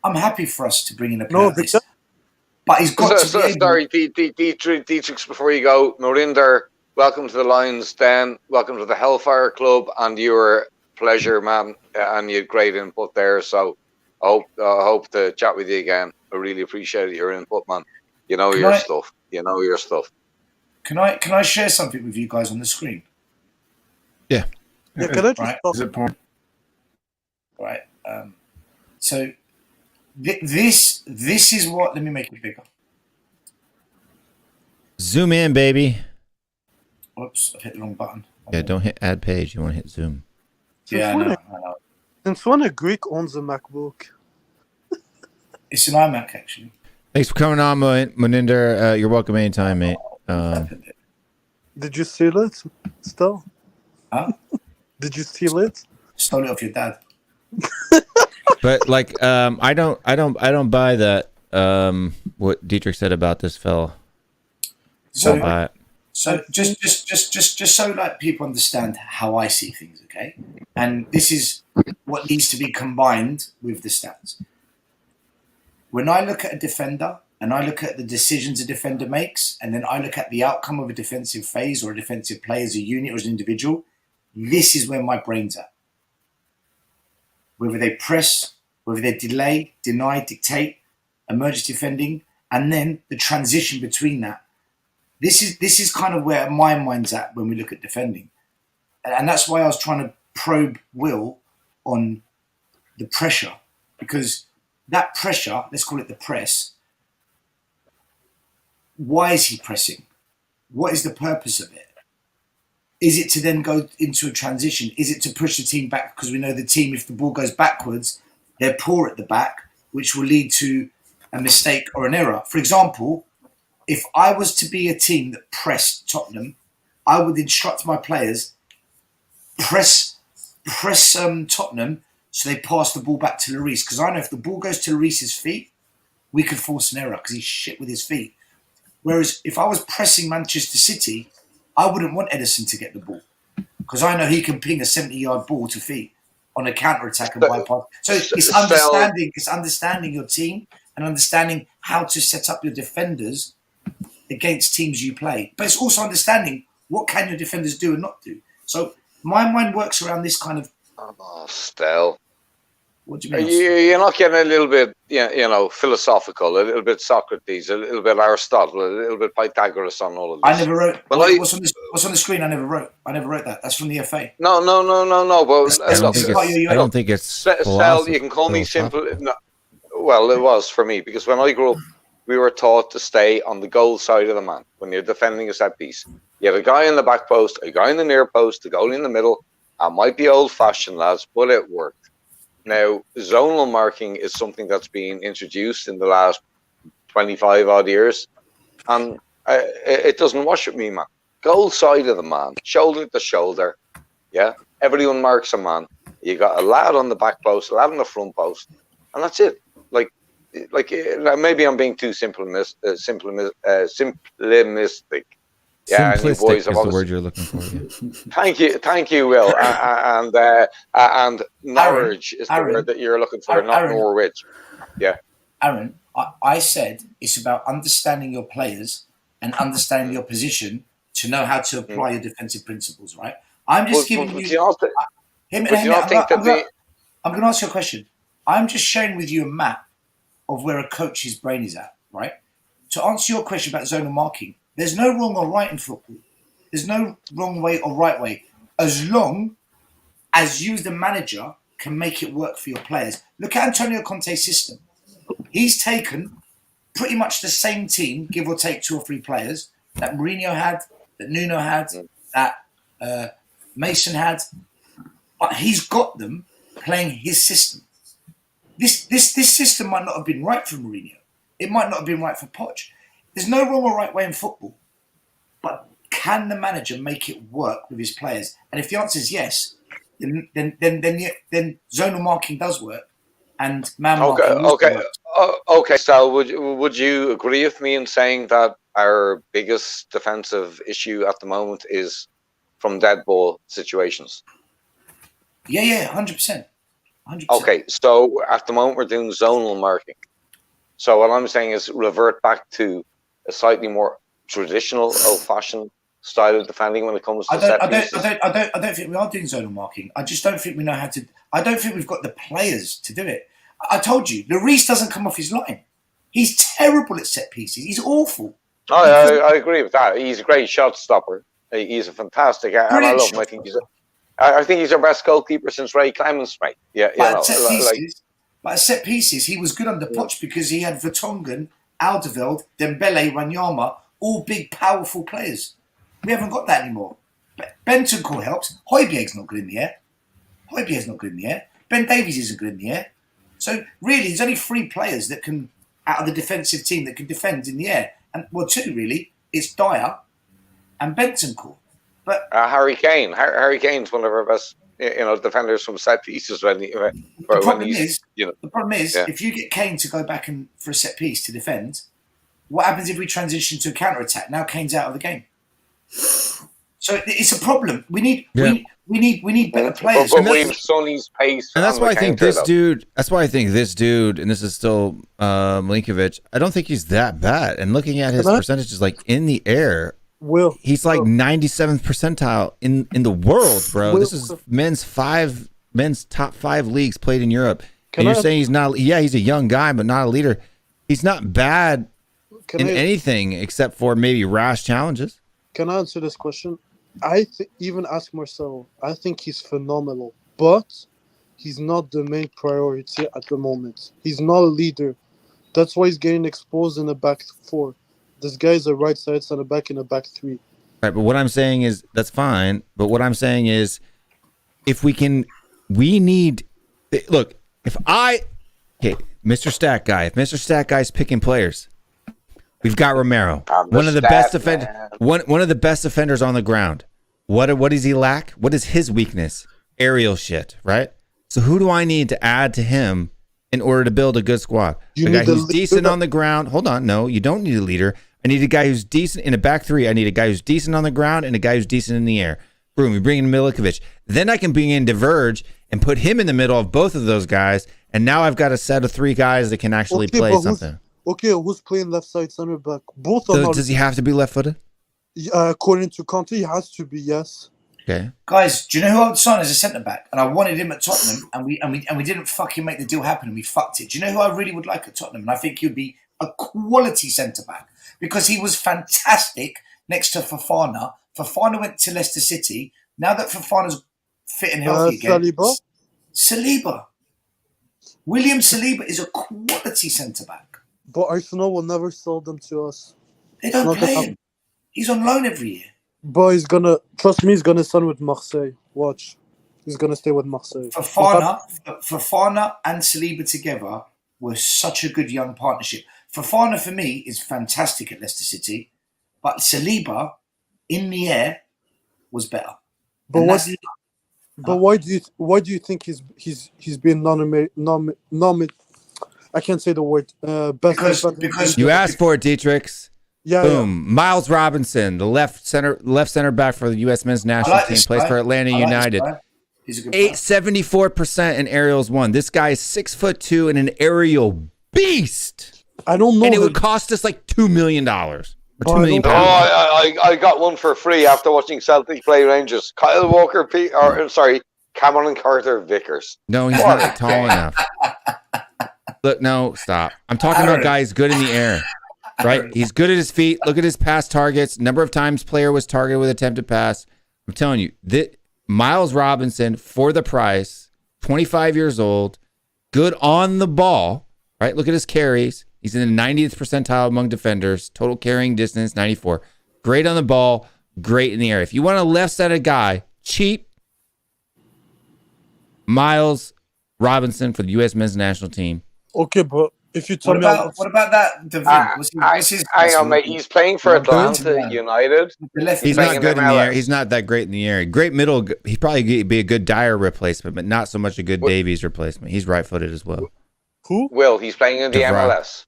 I'm happy for us to bring in a player like this. But he's got to be able... Sorry, Dietrich, before you go, Norinder, welcome to the Lions Den, welcome to the Hellfire Club, and you were a pleasure, man, and you had great input there, so I hope to chat with you again. I really appreciate your input, man. You know your stuff. Can I share something with you guys on the screen? Yeah. Yeah, can I just right. Is it porn? Right. So this is what. Let me make it bigger. Zoom in, baby. Whoops, I've hit the wrong button. Yeah, don't hit add page. You want to hit zoom. Yeah, I know. Since when a Greek owns a MacBook? It's an iMac, actually. Thanks for coming on, Muninder. You're welcome anytime, mate. Did you steal it? Still? Huh? Did you steal it? Stole it off your dad. But like, I don't buy that. What Dietrich said about this fella. So just so like people understand how I see things, okay? And this is what needs to be combined with the stats. When I look at a defender and I look at the decisions a defender makes, and then I look at the outcome of a defensive phase or a defensive play as a unit or as an individual, this is where my brain's at. Whether they press, whether they delay, deny, dictate, emerge defending, and then the transition between that. This is kind of where my mind's at when we look at defending. And that's why I was trying to probe Will on the pressure, because that pressure, let's call it the press, why is he pressing? What is the purpose of it? Is it to then go into a transition? Is it to push the team back? Because we know the team, if the ball goes backwards, they're poor at the back, which will lead to a mistake or an error. For example, if I was to be a team that pressed Tottenham, I would instruct my players, press Tottenham so they pass the ball back to Lloris. Because I know if the ball goes to Lloris's feet, we could force an error because he's shit with his feet. Whereas if I was pressing Manchester City, I wouldn't want Edison to get the ball because I know he can ping a 70-yard ball to feet on a counter-attack and bypass. So it's understanding your team and understanding how to set up your defenders against teams you play. But it's also understanding what can your defenders do and not do. So my mind works around this kind of... Oh, Stel. What do you mean? You're not getting a little bit, philosophical, a little bit Socrates, a little bit Aristotle, a little bit Pythagoras on all of this. I never wrote. What's on the screen? I never wrote that. That's from the FA. No. But I don't think it's. Stel, you can call me simple. No, well, it was for me because when I grew up, we were taught to stay on the goal side of the man when you're defending a set piece. You have a guy in the back post, a guy in the near post, a goalie in the middle. It might be old-fashioned, lads, but it worked. Now, zonal marking is something that's been introduced in the last 25 odd years, and it doesn't wash with me, man. Goal side of the man, shoulder to shoulder, yeah. Everyone marks a man. You got a lad on the back post, a lad on the front post, and that's it. Like maybe I'm being too simplistic, Yeah, and you Simplistic boys is have the obviously. word you're looking for. Yeah. Thank you, Will. And Norwich is the word that you're looking for, not Aaron. Norwich. Yeah. Aaron, I said it's about understanding your players and understanding your position to know how to apply your defensive principles, right? I'm just giving you. I'm going to ask you a question. I'm just sharing with you a map of where a coach's brain is at, right? To answer your question about zonal marking, there's no wrong or right in football. There's no wrong way or right way. As long as you, the manager, can make it work for your players. Look at Antonio Conte's system. He's taken pretty much the same team, give or take 2 or 3 players, that Mourinho had, that Nuno had, that Mason had, but he's got them playing his system. This system might not have been right for Mourinho. It might not have been right for Poch. There's no wrong or right way in football, but can the manager make it work with his players? And if the answer is yes, then zonal marking does work, and man marking also works. Okay. So would you agree with me in saying that our biggest defensive issue at the moment is from dead ball situations? Yeah, 100%. Okay, so at the moment we're doing zonal marking. So what I'm saying is revert back to a slightly more traditional, old-fashioned style of defending when it comes to set pieces. I don't think we are doing zonal marking. I just don't think we know how to. I don't think we've got the players to do it. I told you, Lloris doesn't come off his line. He's terrible at set pieces. He's awful. I agree with that. He's a great shot stopper. He's a fantastic, and I love him. I think he's our best goalkeeper since Ray Clemens, mate. Yeah, but at set pieces, he was good under Poch because he had Vertonghen, Alderweireld, Dembele, Wanyama, all big, powerful players. We haven't got that anymore. Bentancur helps. Højbjerg's not good in the air. Ben Davies isn't good in the air. So really, there's only 3 players that can, out of the defensive team, that can defend in the air. And 2 really. It's Dyer and Bentancur. But Harry Kane. Harry Kane's one of our best, defenders from set pieces. The problem is, if you get Kane to go back and for a set piece to defend, what happens if we transition to a counter attack? Now Kane's out of the game. So it's a problem. We need better players. But we have Sonny's pace. And that's why I think this dude. That's why I think this dude, and this is still Milinkovic. I don't think he's that bad. And looking at his percentages, like in the air. He's like 97th percentile in the world, bro. This is men's top 5 leagues played in Europe. And you're saying he's not? Yeah, he's a young guy, but not a leader. He's not bad in anything except for maybe rash challenges. Can I answer this question? Even ask Marcelo. I think he's phenomenal, but he's not the main priority at the moment. He's not a leader. That's why he's getting exposed in the back 4. This guy's a right side center back in a back 3. Right, but what I'm saying is that's fine. But what I'm saying is, we need. Look, Mr. Stat Guy. If Mr. Stat Guy's picking players, we've got Romero, one of the best one of the best defenders on the ground. What does he lack? What is his weakness? Aerial shit, right? So who do I need to add to him in order to build a good squad? A guy who's decent on the ground. Hold on, no, you don't need a leader. I need a guy who's decent in a back 3. I need a guy who's decent on the ground and a guy who's decent in the air. Boom, we bring in Milinkovic. Then I can bring in Diverge and put him in the middle of both of those guys. And now I've got a set of 3 guys that can actually play something. Who's playing left side center back? Both of them. Does he have to be left-footed? According to Conte, he has to be, yes. Okay. Guys, do you know who I would sign as a centre back? And I wanted him at Tottenham, and we didn't fucking make the deal happen, and we fucked it. Do you know who I really would like at Tottenham? And I think he'd be a quality centre back because he was fantastic next to Fofana. Fofana went to Leicester City. Now that Fofana's fit and healthy again, Saliba. William Saliba is a quality centre back. But Arsenal will never sell them to us. They don't play him. He's on loan every year. But he's gonna sign with Marseille. Watch, he's gonna stay with Marseille. Fofana and Saliba together were such a good young partnership. Fofana for me is fantastic at Leicester City, but Saliba in the air was better. But why do you think he's been nominated? I can't say the word. Because you asked for it, Dietrich. Yeah. Boom. Miles Robinson, the left center back for the U.S. men's national team, plays for Atlanta United. He's a good player. 74% in aerials won. This guy is 6'2" and an aerial beast. I don't know. And it would cost us like $2 million. Or £2 million. I got one for free after watching Celtic play Rangers. Kyle Walker, Cameron Carter Vickers. No, he's not tall enough. Look, no, stop. I'm talking about guys good in the air. Right? He's good at his feet. Look at his pass targets. Number of times player was targeted with attempted pass. I'm telling you, Miles Robinson, for the price, 25 years old, good on the ball, right? Look at his carries. He's in the 90th percentile among defenders. Total carrying distance, 94. Great on the ball, great in the air. If you want a left-sided guy, cheap, Miles Robinson for the U.S. men's national team. Okay, but if you tell What me... about that? Hang on, mate. He's playing for Atlanta United. He's not good in the air. He's not that great in the air. Great middle. He'd probably be a good Dyer replacement, but not so much a good Davies replacement. He's right-footed as well. Who? Will, he's playing in the MLS.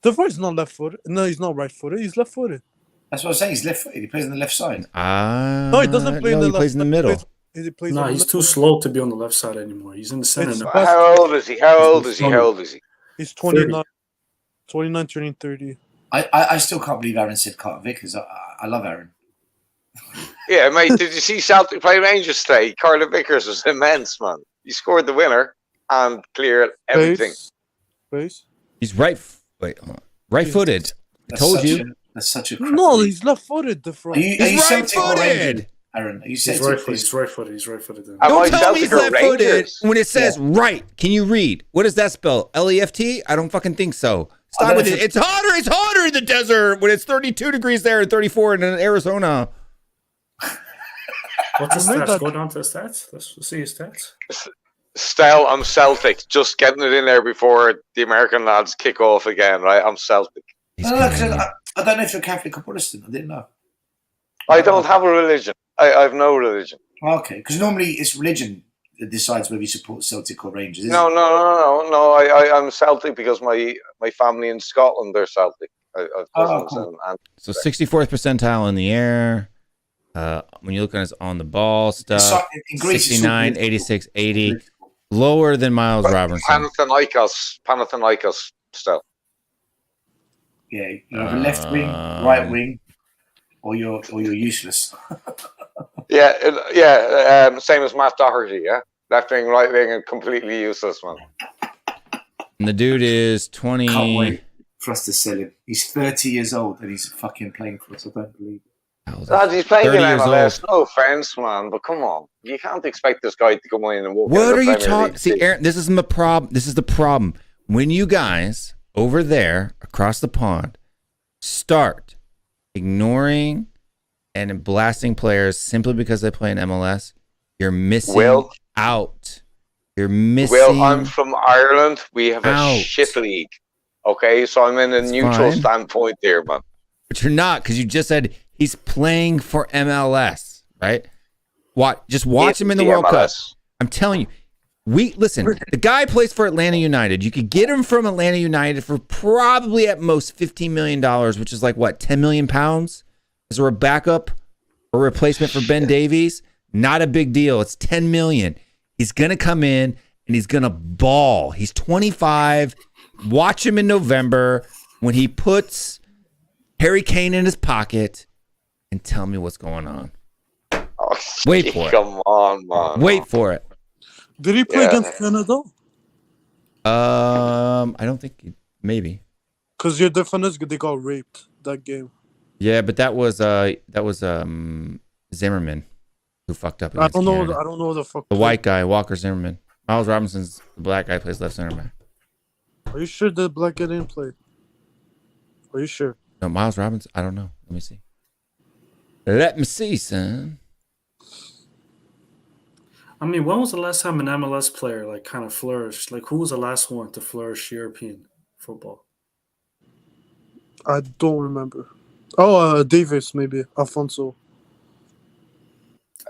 DeVry is not left-footed. No, he's not right-footed. He's left-footed. That's what I'm saying. He's left-footed. He plays on the left side. No, he doesn't play in the left. He plays in the middle. He's too slow to be on the left side anymore. He's in the center now. How old is he? How old is he? He's 29. 29 turning 30. I still can't believe Aaron said Carter Vickers. I love Aaron. Yeah, mate. Did you see Celtic play Rangers today? Carter Vickers was immense, man. He scored the winner and cleared everything. Base. He's right-footed. I told you. That's such a. No, he's left-footed. He's right-footed. Aaron, you said he's right-footed. He's right-footed. Don't tell me he's left-footed when it says right. Can you read? What does that spell? L-E-F-T? I don't fucking think so. Stop with it. It's hotter in the desert when it's 32 degrees there and 34 in Arizona. What's the stats? Go down to the stats. Let's see his stats. Still, I'm Celtic. Just getting it in there before the American lads kick off again, right? I'm Celtic. I don't know if you're Catholic or Protestant. I didn't know. I don't have a religion. I have no religion. Okay, because normally it's religion that decides whether you support Celtic or Rangers. No. I'm Celtic because my family in Scotland, they're Celtic. I've cousins and so 64th percentile in the air. When you look at his on the ball stuff, 69, 86, 80, lower than Miles Robinson. Panathinaikos still. Yeah, you have a left wing, right wing, or you're useless. Same as Matt Doherty, yeah? Left wing, right wing, and completely useless, man. And the dude is 20. Can't wait for us to sell him. He's 30 years old and he's fucking playing for us. I don't believe it. Lad, he's playing in MLS. No offense, man, but come on. You can't expect this guy to come in and walk. What are you talking? See, Aaron, this is the problem. This is the problem. When you guys over there across the pond start ignoring and blasting players simply because they play in MLS, you're missing out. You're missing. Well, I'm from Ireland. We have a shit league. Okay, so I'm in a neutral standpoint here, man. But you're not, because you just said he's playing for MLS, right? Just watch him in the World Cup. I'm telling you. Listen, the guy plays for Atlanta United. You could get him from Atlanta United for probably at most $15 million, which is like, what, 10 million pounds? As a backup or replacement for Ben Davies? Not a big deal. It's 10 million. He's going to come in and he's going to ball. He's 25. Watch him in November when he puts Harry Kane in his pocket and tell me what's going on. Oh, wait for it. Come on, man. Wait for it. Did he play against Canada? I don't think maybe. Because your defenders, they got raped that game. Yeah, but that was Zimmerman who fucked up. I don't know the fuck. The white guy, Walker Zimmerman. Miles Robinson's the black guy, plays left center back. Are you sure the black guy didn't play? Are you sure? No, Miles Robinson. I don't know. Let me see. Let me see, son. I mean, when was the last time an MLS player like kind of flourished? Like, who was the last one to flourish European football? I don't remember. Oh, Davis, maybe. Alfonso.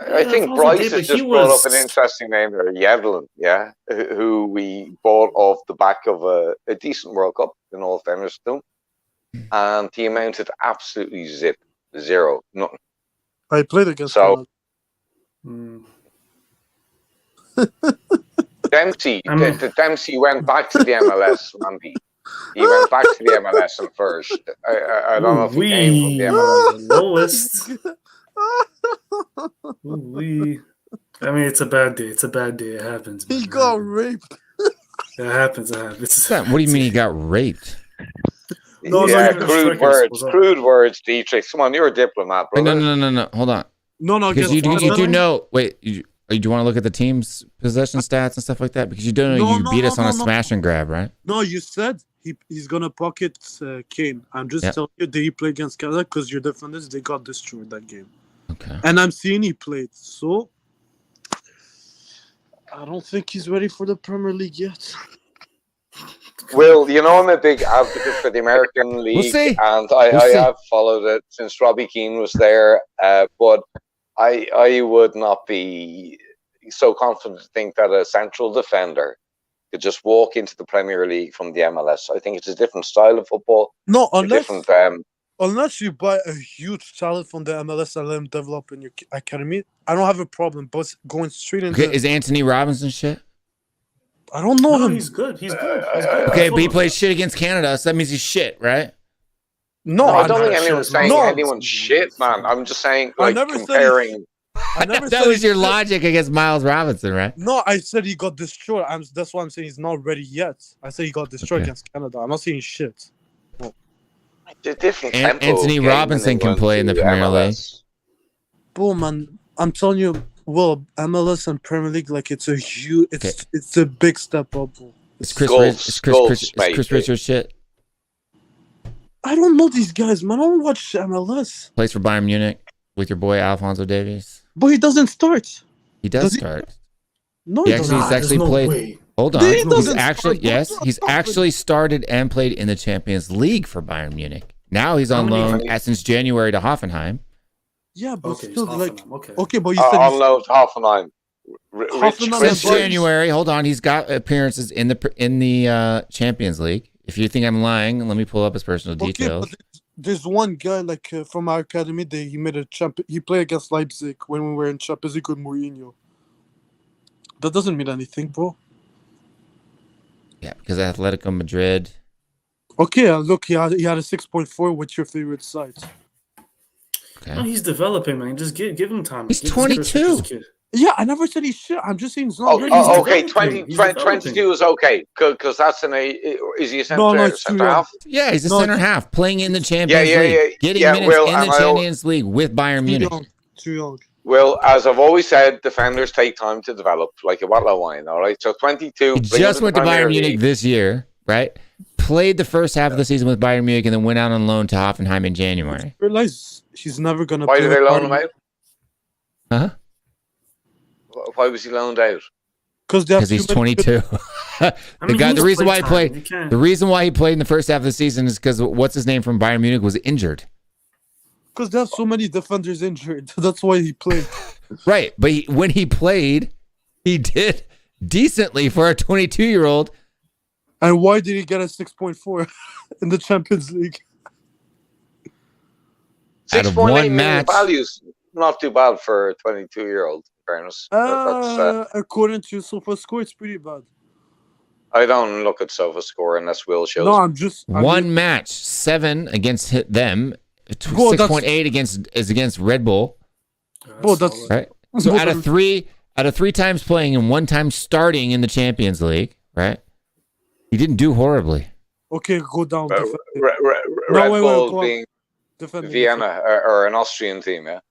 I think Bryce has just brought up an interesting name there, Yevlin, yeah, who we bought off the back of a decent World Cup, in all fairness to him. and he amounted to absolutely zero, nothing. I played against So Canada. Dempsey, Dempsey went back to the MLS, Randy. He went back to the MLS and first. I don't know if he came from the MLS. Lowest. I mean, it's a bad day. It's a bad day. It happens. He got raped. It happens. It happens. What do you mean he got raped? No, Yeah, crude words, Dietrich. Come on, you're a diplomat, Wait, brother. no. Hold on. No. Because you do know. Wait, do you want to look at the team's possession stats and stuff like that? Because you don't know you beat us on a smash and grab, right? No, you said he's gonna pocket Kane. I'm just telling you, did he play against Canada? Because your defenders, they got destroyed that game. Okay. And I'm seeing he played, so I don't think he's ready for the Premier League yet. Will, you know I'm a big advocate for the American League, and I have followed it since Robbie Keane was there. But I would not be so confident to think that a central defender could just walk into the Premier League from the MLS. I think it's a different style of football. No, unless you buy a huge talent from the MLS and let him develop in your academy, I don't have a problem. But going straight into is Anthony Robinson shit? I don't know him. He's good. He's good. Okay, but he plays shit against Canada, so that means he's shit, right? No, I don't think anyone's saying anyone's shit, man. I'm just saying, like, comparing. That was your logic against Miles Robinson, right? No, I said he got destroyed. That's why I'm saying he's not ready yet. I said he got destroyed against Canada. I'm not saying shit. No. Different Anthony Robinson can play in the Premier League. Bro, man, I'm telling you, well, MLS and Premier League, like it's a huge, it's a big step up. Bro. Is Chris Richards shit? I don't know these guys, man. I don't watch MLS. Plays for Bayern Munich with your boy Alphonso Davies. But he doesn't start. He does start. No, he's actually played. Hold on. He's actually started and played in the Champions League for Bayern Munich. Now he's on loan since January to Hoffenheim. Yeah, but still, like, but you said on loan to Hoffenheim. Since January, hold on, he's got appearances in the Champions League. If you think I'm lying, let me pull up his personal details. But there's one guy like from our academy. He made a he played against Leipzig when we were in Champions League with Mourinho. That doesn't mean anything, bro. Yeah, because Atletico Madrid. Okay, look, he had a 6.4 with your favorite side. Okay. No, he's developing, man. Just give him time. He's 22. Yeah, I never said he's shit. I'm just saying he's not ready. Okay, 22 is okay, because that's is he a center half? Yeah, he's a center half playing in the Champions League. Getting minutes in the Champions League with Bayern Munich. Too young. Well, as I've always said, defenders take time to develop, like a bottle of wine, all right? So 22. He just went to Bayern Munich this year, right? Played the first half of the season with Bayern Munich and then went out on loan to Hoffenheim in January. Realize he's never going to play. Why did they loan him out? Huh? Why was he loaned out? Because he's 22. The reason why he played in the first half of the season is because what's his name from Bayern Munich was injured. Because they have so many defenders injured. That's why he played. Right. But when he played, he did decently for a 22-year-old. And why did he get a 6.4 in the Champions League? 6.8 million values. Not too bad for a 22-year-old, in fairness. According to SofaScore, it's pretty bad. I don't look at SofaScore unless Will shows. No, I'm just... One match, 7 against them. 6.8 against Red Bull. Bro, that's right. So out of three times playing and 1 time starting in the Champions League, right? He didn't do horribly. Okay, go down. Red Bull being Vienna or an Austrian team, yeah.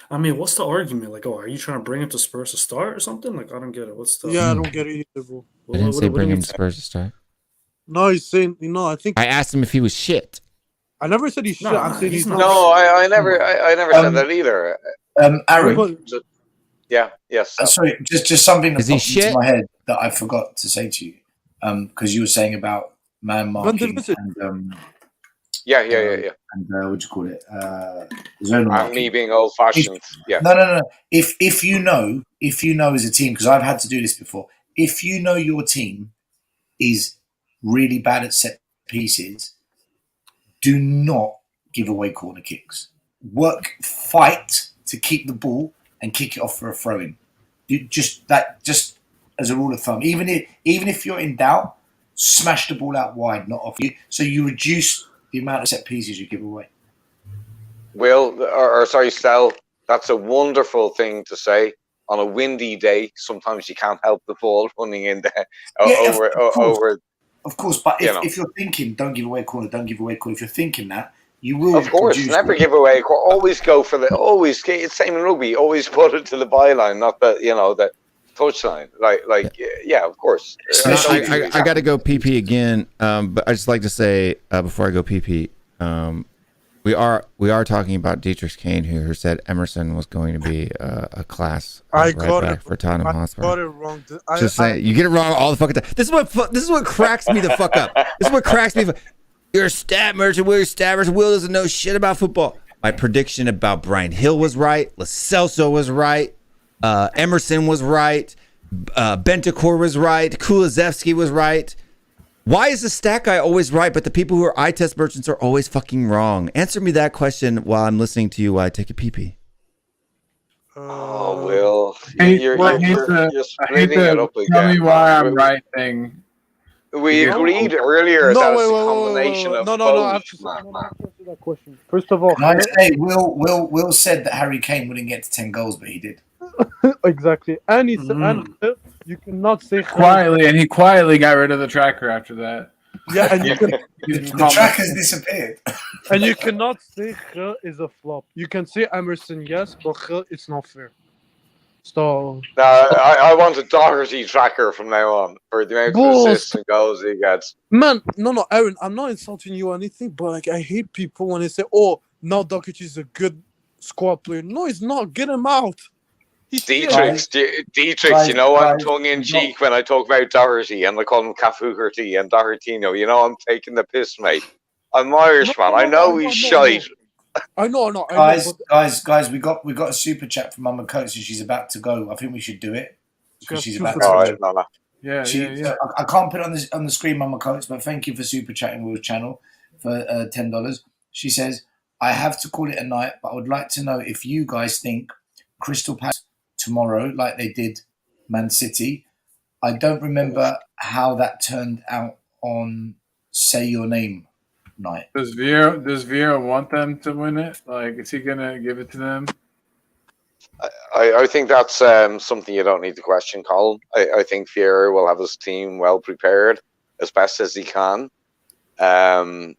I mean, what's the argument? Like, are you trying to bring him to Spurs to start or something? Like, I don't get it. What's the? Yeah, I don't get it either, bro. I didn't say bring him to Spurs to start. No, he's saying I think I asked him if he was shit. I never said he's shit. I'm saying he's not. No, I never said that either. Aaron. Yes. Sorry, just something that popped into my head that I forgot to say to you. Because you were saying about man marking and yeah. And what do you call it? Zone marking. Me being old fashioned. Yeah. No. If you know as a team, because I've had to do this before. If you know your team is really bad at set pieces, do not give away corner kicks. Fight to keep the ball and kick it off for a throw-in. Just as a rule of thumb. Even if you're in doubt, smash the ball out wide, not off you. So you reduce the amount of set pieces you give away. Sorry, Stel, that's a wonderful thing to say. On a windy day, sometimes you can't help the ball running in there over. Of course, but if you're thinking, don't give away a corner, don't give away a corner. If you're thinking that, you will. Of course, never give away a corner. Always go for it's same in rugby. Always put it to the byline, not the touchline. Yeah, of course. I got to go PP again, but I just like to say before I go PP, we are talking about Dietrich Kane, who said Emerson was going to be a class right back for Tottenham Hotspur. I got it wrong. Just saying, you get it wrong all the fucking time. This is what cracks me the fuck up. This is what cracks me. You're a stat merchant. Will, you're a stat merchant. Will doesn't know shit about football. My prediction about Brian Hill was right. Lo Celso was right. Emerson was right. Bentancur was right. Kulusevski was right. Why is the stat guy always right, but the people who are eye test merchants are always fucking wrong? Answer me that question while I'm listening to you while I take a pee-pee. Oh, Will. You're splitting it up again. Tell me why I'm right thing. We agreed earlier that it's a combination of both. I have to answer that question. First of all, Will said that Harry Kane wouldn't get to 10 goals, but he did. Exactly. And he said, you cannot say quietly, and he quietly got rid of the tracker after that. Yeah, and the tracker's disappeared. And you cannot say H is a flop. You can say Emerson, yes, but H, it's not fair. So no, I want a Doherty tracker from now on for the amount of assists and goals he gets. Man, no, Aaron, I'm not insulting you or anything, but I hate people when they say, "Oh, now Doherty is a good squad player." No, he's not. Get him out. Dietrich, you know I'm tongue in cheek when I talk about Doherty and I call him Cafuherty and Dohertino. You know I'm taking the piss, mate. I'm Irish, man. I know he's shite. I know. Guys, we got a super chat from Mama Coates and she's about to go. I think we should do it because she's about to go. No. Yeah. I can't put it on the screen, Mama Coates, but thank you for super chatting with channel for $10. She says, I have to call it a night, but I would like to know if you guys think Crystal Palace tomorrow, like they did Man City. I don't remember how that turned out on Say Your Name night. Does Vieira want them to win it? Like, is he gonna give it to them? I think that's something you don't need to question, Colin. I think Vieira will have his team well prepared as best as he can. Although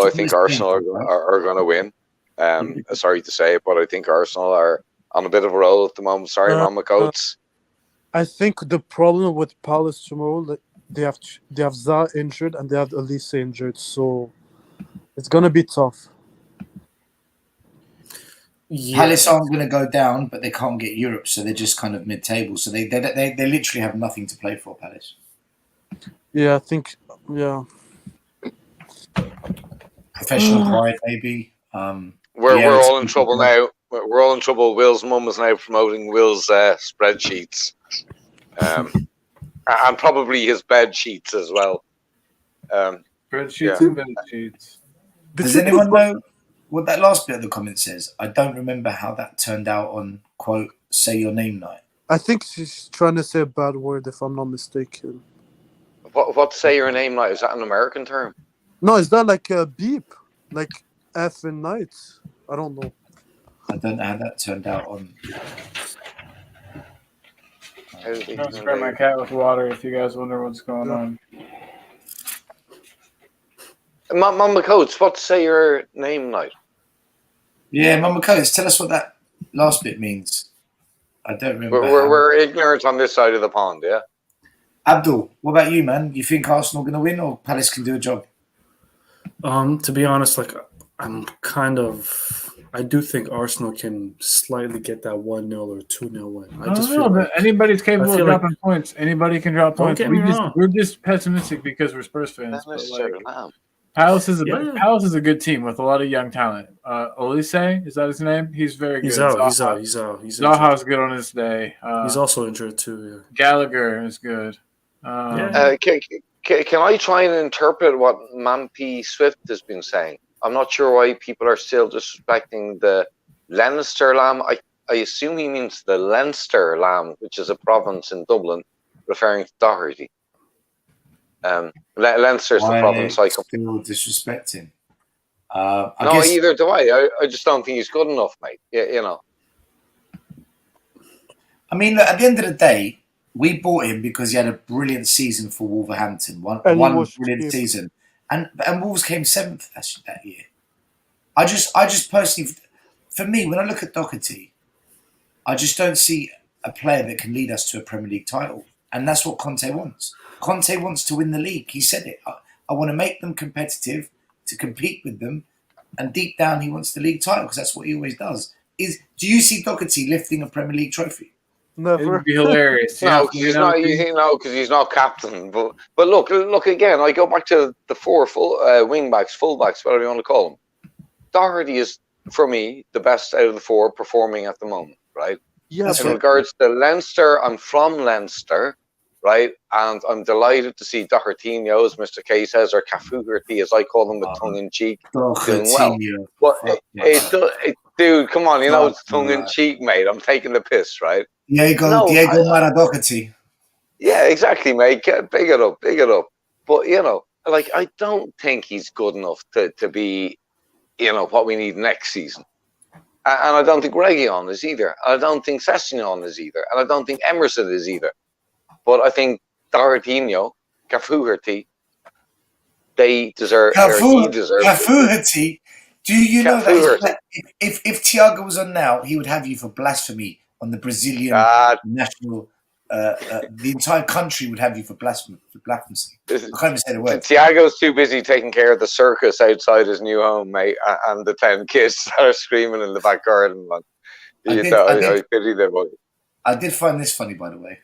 I think Arsenal are going to win. Sorry to say it, but I think Arsenal are on a bit of a roll at the moment. Sorry, Mama Coates. I think the problem with Palace tomorrow, they have Zaha injured and they have Elise injured, so it's gonna be tough. Yeah. Palace aren't going to go down, but they can't get Europe, so they're just kind of mid-table. So they literally have nothing to play for, Palace. Yeah, I think. Yeah. Professional pride, maybe. We're all in trouble now. We're all in trouble. Will's mum is now promoting Will's spreadsheets, and probably his bed sheets as well. Spreadsheets and bed sheets. Does anyone know what that last bit of the comment says? I don't remember how that turned out on quote Say Your Name night. I think she's trying to say a bad word, if I'm not mistaken. What Say Your Name night? Is that an American term? No, is that like a beep, like F in nights? I don't know. I don't know how that turned out on. I'll spray my cat with water if you guys wonder what's going on. Mama Coates, what Say Your Name night? Yeah, Mama Coates, tell us what that last bit means. I don't remember. We're ignorant on this side of the pond, yeah? Abdul, what about you, man? You think Arsenal going to win or Palace can do a job? To be honest, I do think Arsenal can slightly get that 1-0 or 2-0 win. I just feel but anybody's capable of dropping points. Anybody can drop points. We're just pessimistic because we're Spurs fans. Palace is a good team with a lot of young talent. Elise, is that his name? He's very good. He's out. Zaha's good on his day. He's also injured too. Yeah. Gallagher is good. Can I try and interpret what Mampy Swift has been saying? I'm not sure why people are still disrespecting the Leinster lamb. I assume he means the Leinster lamb, which is a province in Dublin, referring to Doherty. Leinster's the province. I still disrespecting. No, either do I. I just don't think he's good enough, mate. Yeah, you know. I mean, look, at the end of the day, we bought him because he had a brilliant season for Wolverhampton. One brilliant season, and Wolves came 7th actually that year. I just personally, for me, when I look at Doherty, I just don't see a player that can lead us to a Premier League title, and that's what Conte wants. Conte wants to win the league. He said it. I want to make them competitive, to compete with them, and deep down he wants the league title because that's what he always does. Do you see Doherty lifting a Premier League trophy? Never. It would be hilarious. No, because he's not. Because he's not captain. But look again. I go back to the four wing backs, full backs, whatever you want to call them. Doherty is, for me, the best out of the four performing at the moment, right? Yes. In regards to Leinster, I'm from Leinster, right? And I'm delighted to see Dohertinho, as Mr. K says, or Cafuherty, as I call him with tongue in cheek, doing well. But dude, come on, you know it's tongue in cheek, mate. I'm taking the piss, right? Diego Maradona. Yeah, exactly, mate. Big it up. But you know, like I don't think he's good enough to be, you know, what we need next season. And I don't think Reguilon is either. I don't think Sessegnon is either. And I don't think Emerson is either. But I think Dohertinho, Cafuherty, they deserve. Cafuherty. Do you know that if Thiago was on now, he would have you for blasphemy on the Brazilian national. The entire country would have you for blasphemy. I can't even say the word. Thiago's too busy taking care of the circus outside his new home, mate, and the 10 kids that are screaming in the back garden. Man. I pity them. I did find this funny, by the way.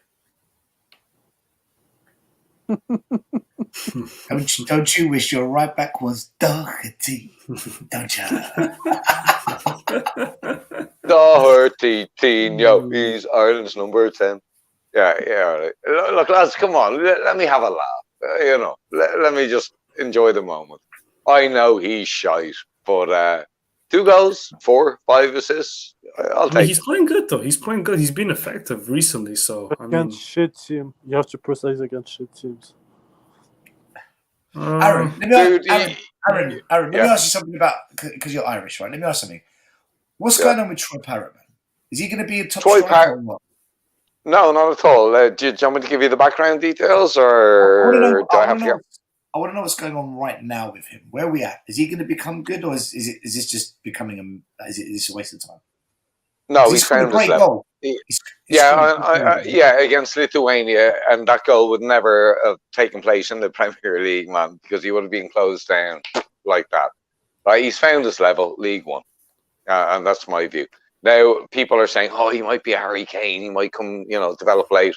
Don't you wish your right back was Doherty? Don't you? Doherty, he's Ireland's number 10. Yeah. Look, lads, come on. Let me have a laugh. You know, let me just enjoy the moment. I know he's shite, but 2 goals, 4, 5 assists. I'll take. He's playing good though. He's playing good. He's been effective recently. So against shit team, you have to precise against shit teams. Aaron, let me ask you something about, because you're Irish, right? Let me ask something. What's going on with Troy Parrott, man? Is he going to be a top striker or what? No, not at all. Do you want me to give you the background details, or I want to know what's going on right now with him. Where are we at? Is he going to become good, or is this just becoming is this a waste of time? No, he's found his level. Against Lithuania, and that goal would never have taken place in the Premier League, man, because he would have been closed down like that. Right? He's found his level, League One, and that's my view. Now, people are saying, "Oh, he might be Harry Kane. He might come, develop late."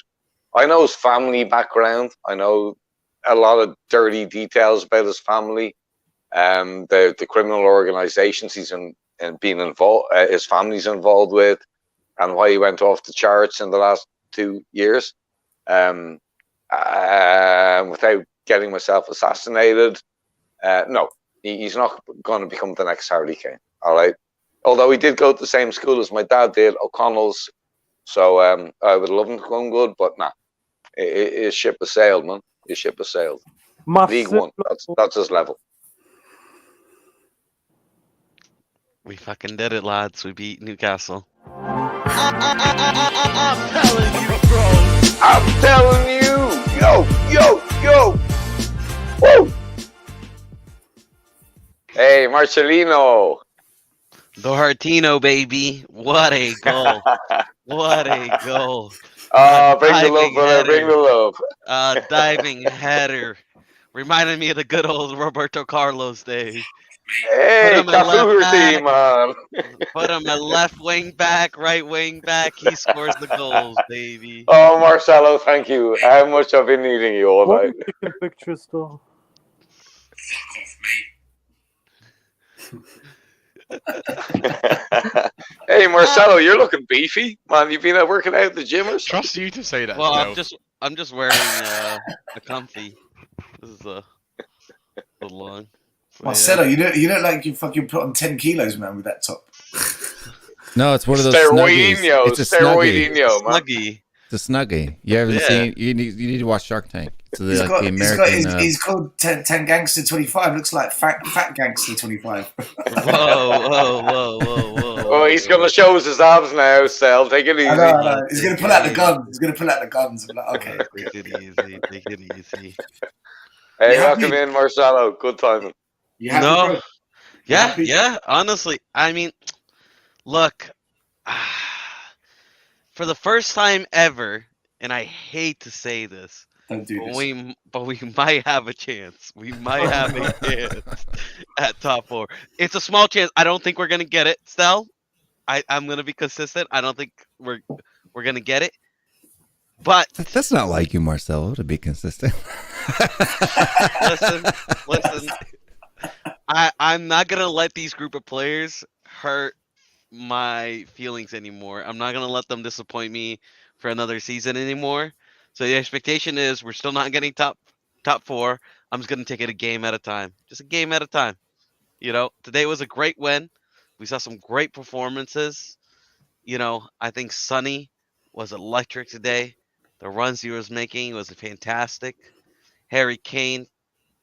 I know his family background. I know a lot of dirty details about his family, the criminal organisations he's been involved, his family's involved with, and why he went off the charts in the last 2 years, without getting myself assassinated. No, he's not going to become the next Harry Kane. All right. Although he did go to the same school as my dad did, O'Connell's, so I would love him to come good, but nah, his ship has sailed, man. His ship has sailed. League One, that's his level. We fucking did it, lads. We beat Newcastle. I'm telling you, bro. I'm telling you. Yo. Woo. Hey, Marcelino. Dohertino, baby. What a goal. What a goal. Bring the love, brother. Bring the love. Diving header. Reminded me of the good old Roberto Carlos days. Hey, Cafuherty, man. Put him at left wing back, right wing back. He scores the goals, baby. Oh, Marcelo, thank you. How much I've been needing you all night. Taking pictures, though. Hey, Marcelo, you're looking beefy, man. You've been out working out at the gym or something? Trust you to say that. Well, I'm just wearing a comfy. This is a long. So, Marcelo, you look like you fucking put on 10 kilos, man, with that top. No, it's one of those snuggies. Steroidinho, It's a snuggie. steroidinho, man. Snuggie. It's a snuggie. You haven't seen. You need to watch Shark Tank. So He's, like the American. he's called 10 Gangster 25. Looks like Fat Gangster 25. Whoa. Oh, he's going to show us his abs now, Sel. Take it easy. I know. He's going to pull out the guns. He's going to pull out the guns. I'm like, okay. Take it easy. Hey, welcome in, Marcelo. Good timing. No. Yeah, honestly. I mean, look, for the first time ever, and I hate to say this, don't do this. But we might have a chance. We might have a chance at top 4. It's a small chance. I don't think we're gonna get it, Stel. I'm gonna be consistent. I don't think we're gonna get it. But that's not like you, Marcelo, to be consistent. listen. I'm not gonna let these group of players hurt my feelings anymore. I'm not gonna let them disappoint me for another season anymore. So the expectation is we're still not getting top 4. I'm just gonna take it a game at a time. Just a game at a time. You know, today was a great win. We saw some great performances. You know, I think Sonny was electric today. The runs he was making was fantastic. Harry Kane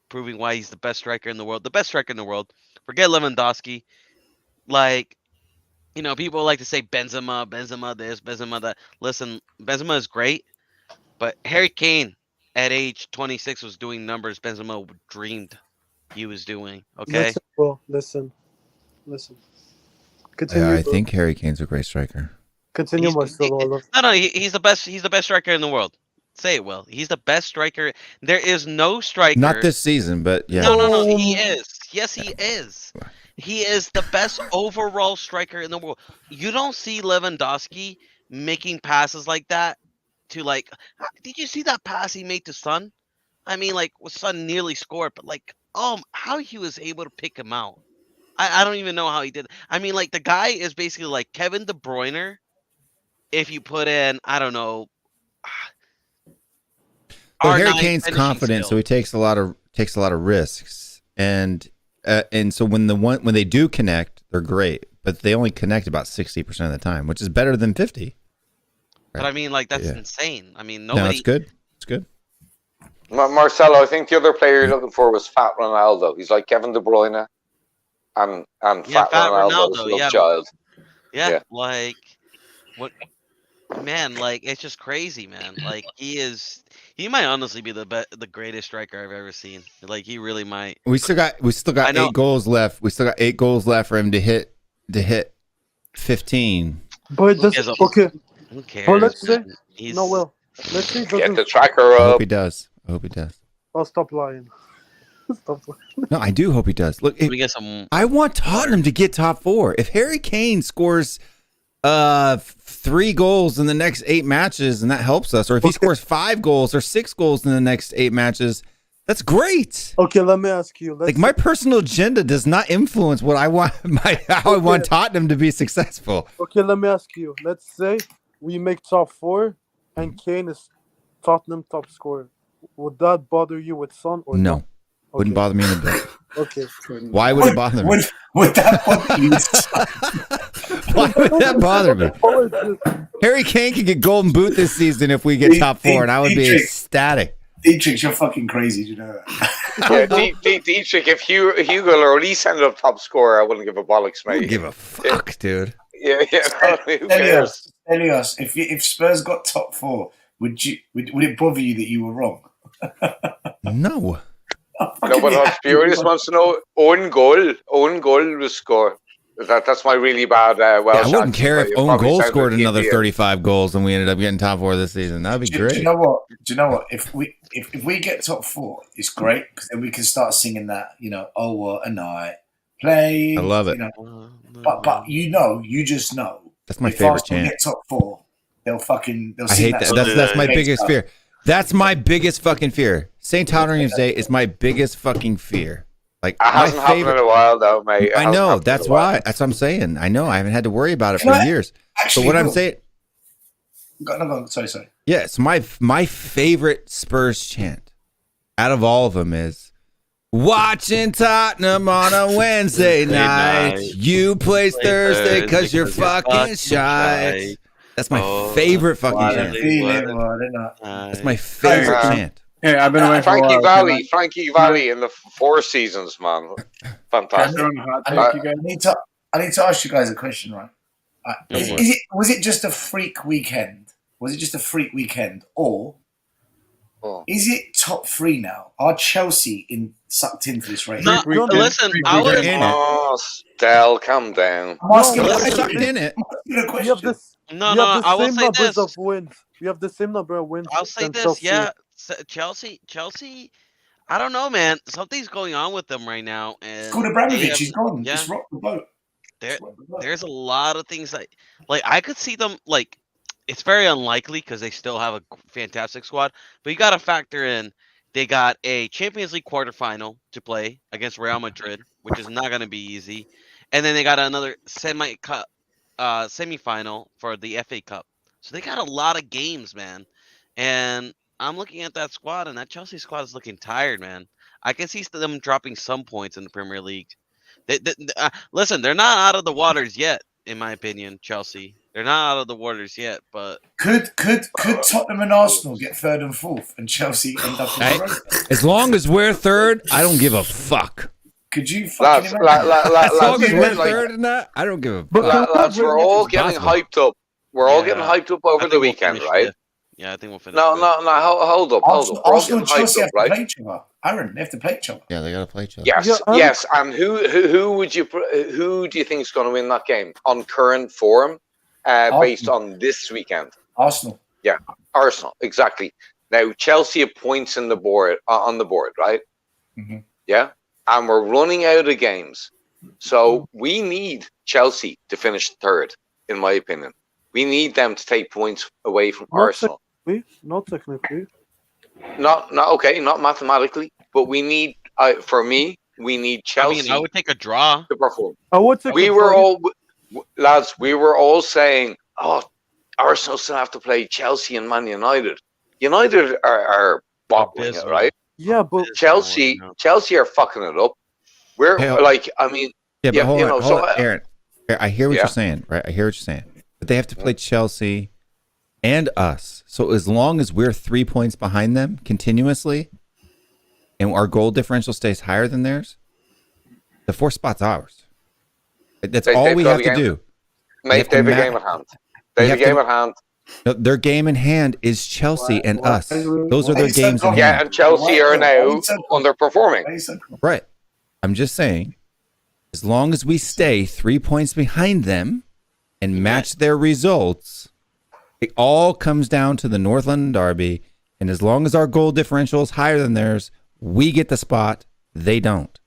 proving why he's the best striker in the world. The best striker in the world. Forget Lewandowski. Like, you know, people like to say Benzema this, Benzema that. Listen, Benzema is great, but Harry Kane at age 26 was doing numbers Benzema dreamed he was doing. Okay? Listen. Continue, I think Harry Kane's a great striker. Continue, Marcelo. No, he's the best. He's the best striker in the world. Say it, Will. He's the best striker. There is no striker. Not this season, but yeah. No. He is. Yes, he is. He is the best overall striker in the world. You don't see Lewandowski making passes like that to like. Did you see that pass he made to Son? I mean, like, Son nearly scored, but like, how he was able to pick him out. I don't even know how he did. I mean, like, the guy is basically like Kevin De Bruyne. If you put in, I don't know. But Harry Kane's confident, so he takes a lot of risks, and so when they do connect, they're great, but they only connect about 60% of the time, which is better than 50. Right? But I mean, like, that's insane. I mean, nobody. No, it's good. It's good. Marcelo, I think the other player you're looking for was Fat Ronaldo. He's like Kevin De Bruyne and Fat Ronaldo's love child. Yeah, like what? Man, like, it's just crazy, man. Like, he might honestly be the greatest striker I've ever seen. Like, he really might. We still got 8 goals left. We still got 8 goals left for him to hit 15. But that's okay. Who cares? Well, let's say let's say get the tracker up. I hope he does. I'll stop lying. No, I do hope he does. Look, I want Tottenham to get top 4. If Harry Kane scores 3 goals in the next 8 matches, and that helps us, or if he scores 5 goals or 6 goals in the next 8 matches, that's great. Okay, let me ask you. My personal agenda does not influence what I want. How I want Tottenham to be successful. Okay, let me ask you. Let's say we make top 4, and Kane is Tottenham top scorer. Would that bother you with Son or no? Not? Wouldn't bother me in a bit. Okay. Why would it bother me? Would that bother you? Why would that bother me? Harry Kane could get Golden Boot this season if we get top 4, and I would be ecstatic. Dietrich, you're fucking crazy, you know that. Yeah, Dietrich, if Hugo Lloris ended up top scorer, I wouldn't give a bollocks, mate. I wouldn't give a fuck, dude. Yeah. Who cares? Elias, if Spurs got top 4, would it bother you that you were wrong? No. No, but I'm furious wants to know own goal was score. That's my really bad Welsh. I wouldn't care if own goal scored another 35 goals and we ended up getting top 4 this season. That'd be great. Do you know what? If we get top 4, it's great because then we can start singing that. You know, oh what a night play. I love it. You know, but you just know. That's my favorite chant. Get top 4, they'll sing I hate that. That's my biggest stuff. fear. That's my biggest fucking fear. St. Tottenham's Day is my biggest fucking fear. Like, it hasn't happened in a while, though, mate. I know. That's why. That's what I'm saying. I know. I haven't had to worry about it for years. But what I'm saying. No, sorry. Yeah, it's my favorite Spurs chant out of all of them is watching Tottenham on a Wednesday night. You play Thursday because you're fucking shy. That's my favorite fucking chant. That's my favorite chant. Yeah, I've been away for a Frankie while. Valley, Frankie Valley in the Four Seasons, man. Fantastic. I need to ask you guys a question, right? Was it just a freak weekend? Was it just a freak weekend, or is it top 3 now? Are Chelsea sucked into this race? No, listen, I was Oh, Stell, calm down. I'm asking No, a they're question. in it. You have this. No, you no, have the I will same say numbers this. of wins. You have the same number of wins. I'll say than this, Chelsea. yeah. Chelsea, I don't know, man. Something's going on with them right now. And It's called Abramovich. they have- He's gone. Yeah. Just rock the boat. There's a lot of things that, like, I could see them, like, it's very unlikely because they still have a fantastic squad. But you got to factor in they got a Champions League quarterfinal to play against Real Madrid, which is not going to be easy. And then they got another semifinal for the FA Cup. So they got a lot of games, man. And I'm looking at that squad, and that Chelsea squad is looking tired, man. I can see them dropping some points in the Premier League. Listen, they're not out of the waters yet, in my opinion, Chelsea. They're not out of the waters yet, but Could Tottenham and Arsenal get 3rd and 4th, and Chelsea end up in the road? As long as we're 3rd, I don't give a fuck. Could you fucking As long as we're 3rd in that, I don't give a fuck. Lads, we're all getting hyped up. We're all getting hyped up over the weekend, right? Yeah, I think we'll finish. No, hold up. Arsenal We're all and getting Chelsea hyped have up, to right? play each other. Aaron, they have to play each other. Yeah, they gotta play each other. Yes. And who do you think is going to win that game on current form, based on this weekend? Arsenal. Yeah, Arsenal, exactly. Now Chelsea have points on the board, right? Mm-hmm. Yeah, and we're running out of games, so we need Chelsea to finish 3rd, in my opinion. We need them to take points away from Arsenal. Not technically. Not mathematically, but we need. For me, we need Chelsea. I would take a draw to perform. I would take. We were all saying, "Oh, Arsenal still have to play Chelsea and Man United." United are bottling it, right? Yeah, but Chelsea are fucking it up. We're But hold on, Aaron. I hear what Yeah. you're saying, right? I hear what you're saying. But they have to play Chelsea and us. So as long as we're 3 points behind them continuously, and our goal differential stays higher than theirs, the 4th spot's ours. That's all we have to do. Mate, they have a game at hand. They have a game at hand. No, their game in hand is Chelsea and us. Those are their games in hand. Yeah, and Chelsea are now underperforming. Right. I'm just saying, as long as we stay 3 points behind them and match their results, it all comes down to the North London Derby. And as long as our goal differential is higher than theirs, we get the spot. They don't.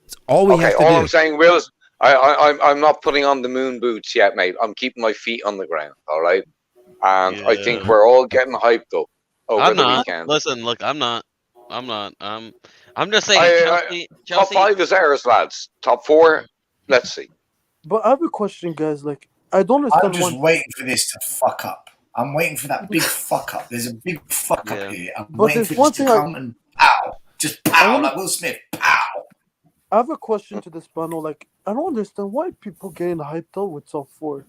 It's all we have to do. All I'm saying, Will, is I'm not putting on the moon boots yet, mate. I'm keeping my feet on the ground, all right? And I think we're all getting hyped up over the weekend. Listen, look, I'm not. I'm just saying. Top 5 is ours, lads. Top 4, let's see. But I have a question, guys. Like, I don't understand. I'm just waiting for this to fuck up. I'm waiting for that big fuck up. There's a big fuck up here. I'm waiting for this to come and pow. Just pow, like Will Smith. Pow. I have a question to this panel. Like, I don't understand why people getting hyped up with top 4.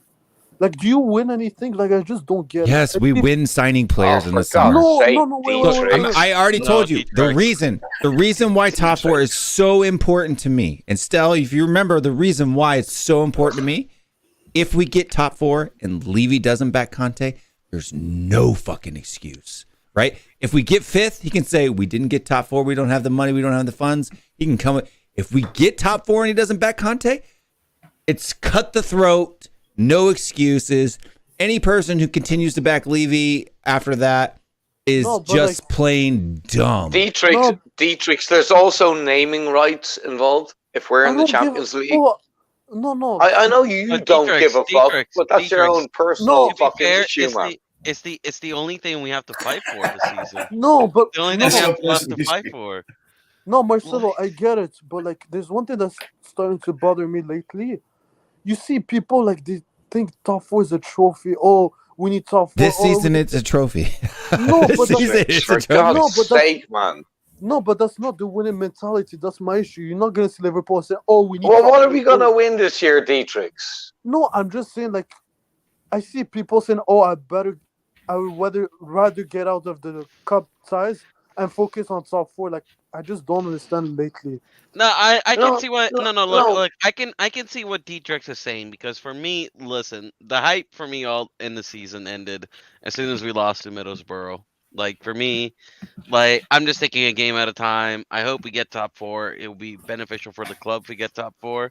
Like, do you win anything? Like, I just don't get it. Yes, we win signing players in the No, summer. wait. I already told you the reason why top 4 is so important to me. And Stell, if you remember the reason why it's so important to me, if we get top 4 and Levy doesn't back Conte, there's no fucking excuse, right? If we get 5th, he can say we didn't get top 4, we don't have the money, we don't have the funds. He can come. If we get top 4 and he doesn't back Conte, it's cut the throat. No excuses. Any person who continues to back Levy after that is just plain dumb. Dietrich, there's also naming rights involved if we're in the Champions League. No. I know you don't give a fuck, but that's your own personal fucking issue, man. It's the only thing we have to fight for this season. No, but the only thing we have to fight for. No, Marcelo, I get it, but like, there's one thing that's starting to bother me lately. You see people like they think top 4 is a trophy. Oh, we need top 4. This season it's a trophy. No, but this season it's a trophy. For God's sake, man. No, but that's not the winning mentality. That's my issue. You're not gonna see Liverpool say, "Oh, we need." Well, what are we gonna win this year, Dietrich? No, I'm just saying. Like, I see people saying, "Oh, I would rather get out of the cup ties and focus on top four." Like, I just don't understand lately. No, I can see what look, I can see what Dietrich is saying, because for me, listen, the hype for me all in the season ended as soon as we lost to Middlesbrough. Like, for me, like, I'm just taking a game at a time. I hope we get top four. It will be beneficial for the club if we get top four.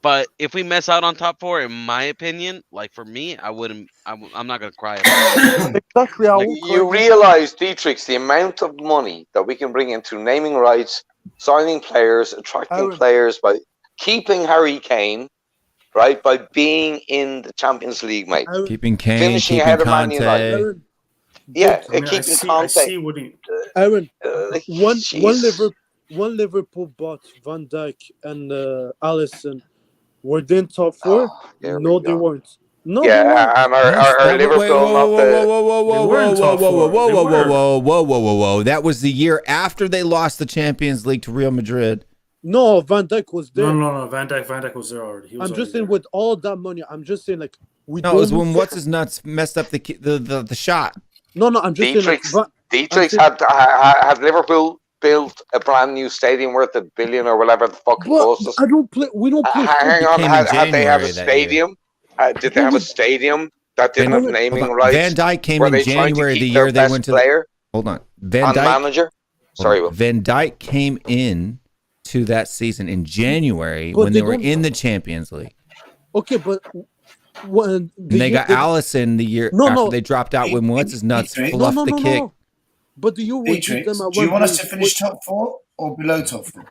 But if we miss out on top four, in my opinion, like, for me, I'm not gonna cry about it. Exactly. You realize, Dietrich, the amount of money that we can bring into naming rights, signing players, attracting players, by keeping Harry Kane, right? By being in the Champions League, mate. Keeping Kane, finishing keeping ahead of Man Conte. United. Yeah, I mean, keeping I Conte. see what he. Aaron, jeez. one Liverpool bought Van Dijk and Alisson. Were they in top four? No, they weren't. No, they weren't. Yeah, and our Liverpool not the. Whoa. That was the year after they lost the Champions League to Real Madrid. No, Van Dijk was there. No. Van Dijk was there already. He was I'm just saying, with all that money, I'm just saying, like, we. No, it was when what's his nuts messed up the shot. No, I'm just Dietrich, saying. Dietrich had Liverpool built a brand new stadium worth $1 billion or whatever the fuck it cost us. We don't play. Hang on, had they have a stadium? Did they have a stadium that didn't have naming rights? Van Dijk came Were in they trying to January keep the their year they best went to player? Hold on. Van And Dijk manager? Sorry, Will. Van Dijk came in to that season in January But when they were in the Champions League. Okay, but when they got Alisson the year after they dropped out when what's his nuts fluffed the kick. No. But do you do you want us to finish top four or below top four?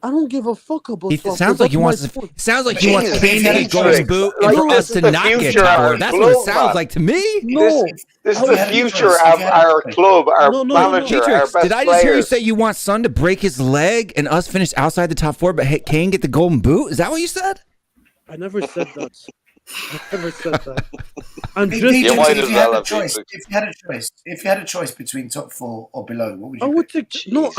I don't give a fuck about. It sounds like he wants to. Sounds like he wants Kane to get golden boot and for us to not get top four. That's what it sounds like to me. No, this is the future of our club, our manager, our best Did I just hear you players. say you want Son to break his leg and us finish outside the top four, but Kane get the golden boot? Is that what you said? I never said that. I never said that. I'm just. You might as well have choice. If you had a choice between top four or below, what would you? I would take. No,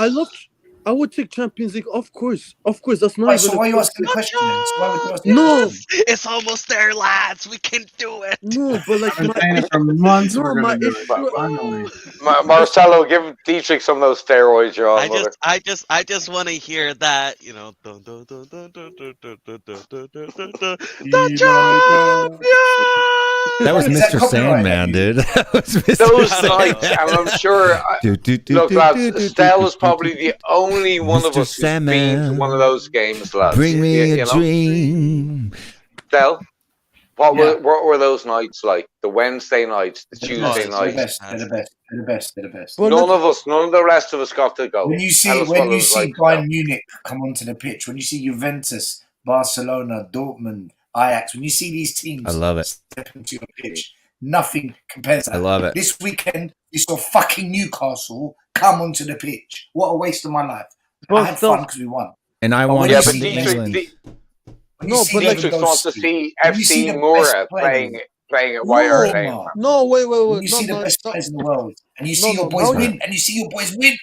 I would take Champions League, of course. That's not. So why are you asking the question then? So why would you ask the No, question? It's almost there, lads. We can do it. No, but like I've been saying it for months. No, We're my gonna do it, issue. finally. Marcelo, give Dietrich some of those steroids you're on. I just want to hear that, you know. That was Mr. Sandman, dude. That was Mr. Those Sandman. nights, and I'm sure. Look, lads, Stell is probably the only one of us who's been to one of those games, lads. Bring me You a know? dream. Stell, what were those nights like? The Wednesday nights, the Tuesday nights. They're the best. None of the rest of us got to go. When you see Tell us what it was Bayern Munich come onto the pitch, when you see Juventus, Barcelona, Dortmund, Ajax, when you see these teams, I love it. step into your pitch, nothing compares to that. I love it. This weekend, you saw fucking Newcastle come onto the pitch. What a waste of my life. I had fun because we won. And I But want when to you come to see- England. Dietrich wants to see FC the Mura best players- playing at YR Lane. No, wait. When you see the best players in the world, and you see your boys win,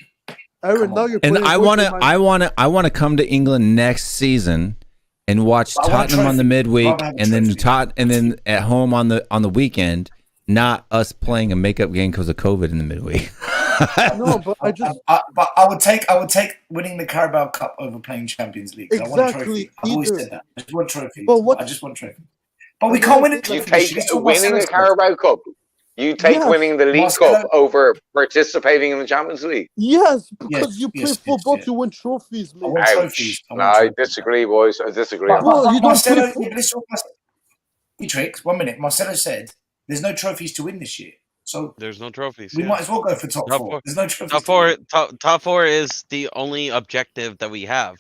Aaron, now you're And playing I worse want than to, my- come to England next season and watch I want a Tottenham on the trophy. midweek, I'll have a and then at home on the weekend. Not us playing a makeup game because of COVID in the midweek. No, but I just. But I would take winning the Carabao Cup over playing Champions League. I want a trophy. I've always said that. I just want a trophy. I just want a trophy. But we can't win it. You take winning the Carabao Cup. You take winning the League Cup over participating in the Champions League. Yes, because you play football to win trophies, man. Ouch. No, I disagree, boys. I disagree. But you don't Marcelo, play Tricks, 1 minute. Marcelo said there's no trophies to win this year. So there's no trophies. we might as well go for top four. There's no trophies. Top four is the only objective that we have.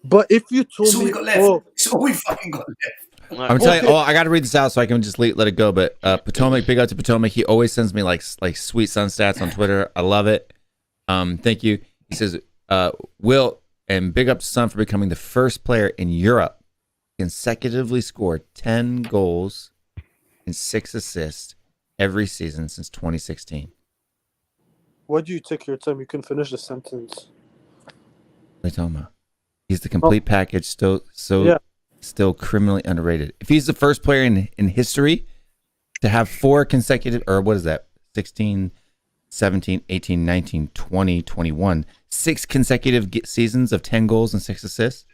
But if you told It's all me, we got left. It's all we fucking got left. I'm telling you. Oh, I got to read this out so I can just let it go. But Potomac, big up to Potomac. He always sends me like sweet sun stats on Twitter. I love it. Thank you. He says, Will, and big up to Son for becoming the first player in Europe consecutively score 10 goals and 6 assists every season since 2016. Why do you take your time? You can finish the sentence. What are you talking about? He's the complete package, still criminally underrated. If he's the first player in history to have 4 consecutive, or what is that? 16, 17, 18, 19, 20, 21, 6 consecutive seasons of 10 goals and 6 assists.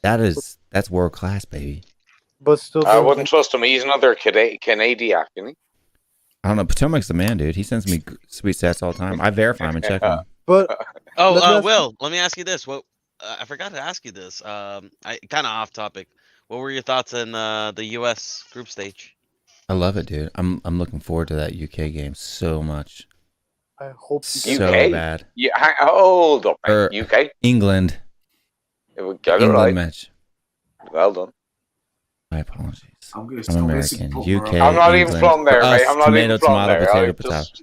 That's world class, baby. But still, I wouldn't trust him. He's another Canadian, isn't he? I don't know. Potomac's the man, dude. He sends me sweet stats all the time. I verify him and check him. But Will, let me ask you this. Well, I forgot to ask you this. I kind of off topic. What were your thoughts on the U.S. group stage? I love it, dude. I'm looking forward to that UK game so much. I hope so bad. Yeah, hold up, UK, England. It would get England it right. match. Well done. My apologies. I'm American. UK. I'm not England. even from there, mate. I'm not even from tomato, there. potato, I potato. just...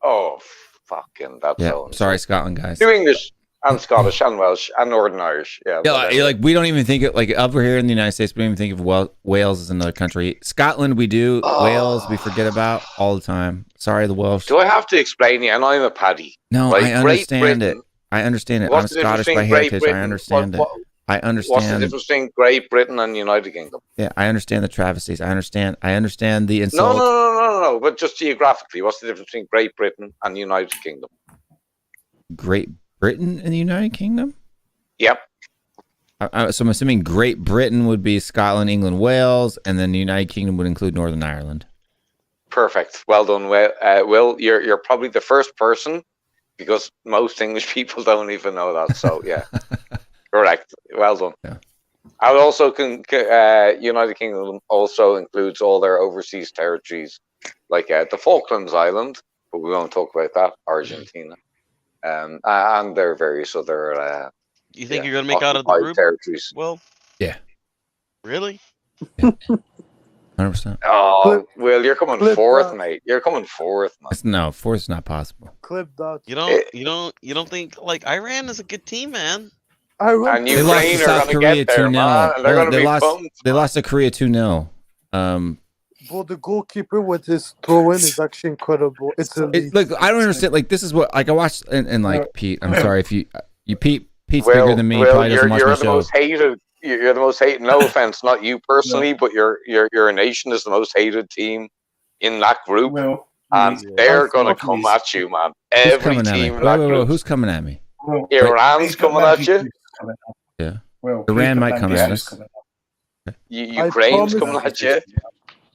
Oh, fucking that's Yeah. so. Sorry, Scotland guys. Do English and Scottish and Welsh and Northern Irish. Yeah. Yeah, like we don't even think it like over here in the United States. We don't even think of Wales as another country. Scotland, we do. Wales, we forget about all the time. Sorry, the Welsh. Do I have to explain it? And I'm a Paddy. No, right? I understand it. I understand it. I'm Scottish by heritage. I understand it. I understand. What's the difference between Great Britain and United Kingdom? Yeah, I understand the travesties. I understand the insult. No. But just geographically, what's the difference between Great Britain and United Kingdom? Great Britain and the United Kingdom? Yep. So I'm assuming Great Britain would be Scotland, England, Wales, and then the United Kingdom would include Northern Ireland. Perfect. Well done, Will. You're probably the first person, because most English people don't even know that. So yeah. Correct. Well done. Yeah. I would also United Kingdom also includes all their overseas territories, like the Falklands Island, but we won't talk about that. Argentina, and their various other. You think you're gonna make out of the group? Territories. Well, yeah. Really? 100%. Oh, Will, you're coming fourth, mate. You're coming fourth, man. No, fourth is not possible. Clip that. You don't think like Iran is a good team, man? And they lost to Ukraine South are going to Korea get there, 2-0. man. And they're going to be bummed. They lost to Korea 2-0. But the goalkeeper with his throw-in is actually incredible. Look, I don't understand. Like, this is what I watched, and like Pete. I'm sorry if Pete's bigger than me. Probably doesn't watch my show. Most hated. You're the most hated. No offense, not you personally, but your nation is the most hated team in that group, and they're going to come at you, man. Every team in that group. Who's coming at me? Iran's coming at you. Yeah. Iran might come at us. Ukraine's coming at you.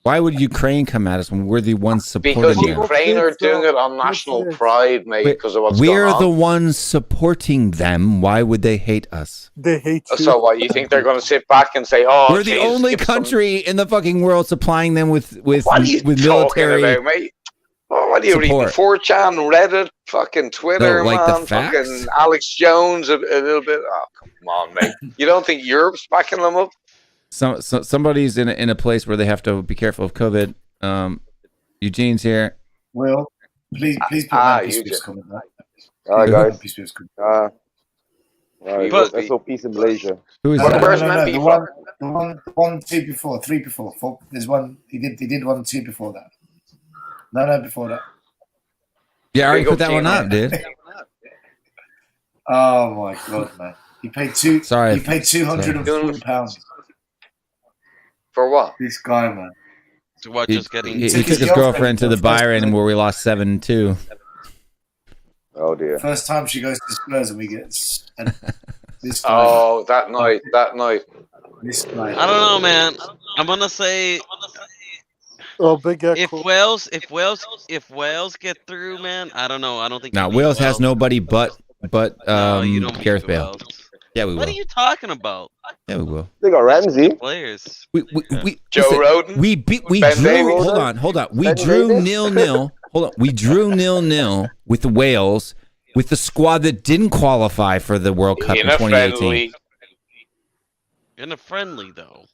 Why would Ukraine come at us when we're the ones supporting Because them? Ukraine are doing it on national pride, mate, because of what's going on. We're the ones supporting them. Why would they hate us? They hate you. So what, you think they're going to sit back and say, oh, we're the only country in the fucking world supplying them with what are you military talking about, mate? Oh, what are you reading? 4chan, Reddit, fucking Twitter, no, like man, the facts? fucking Alex Jones, a little bit. Oh, come on, mate. You don't think Europe's backing them up? Somebody's in a place where they have to be careful of COVID. Eugene's here. Will, please put that peace comment. All right, guys. Peace comment. Right, let's go peace in Malaysia. Who is that? Where's The one, two before, three before, four. There's one. He did 1, 2 before that. No, before that. Yeah, I already put that one up, dude. Oh my god, man! He paid He paid £240 for what? This guy, man. So what? Just getting. He took his girlfriend to the Byron where we lost 7-2. Oh dear! First time she goes to Spurs and we get this guy. Oh, that night. This guy. I don't know, man. I'm gonna say. Oh, big if Wales get through, man, I don't know. I don't think. Now Wales has nobody but Gareth Bale. Wales. Yeah, we will. What are you talking about? Yeah, we will. They got Ramsey. Players. Joe Roden. We drew. Hold on. We drew 0-0. Hold on. We drew 0-0 with Wales with the squad that didn't qualify for the World Cup in 2018. In a friendly, though.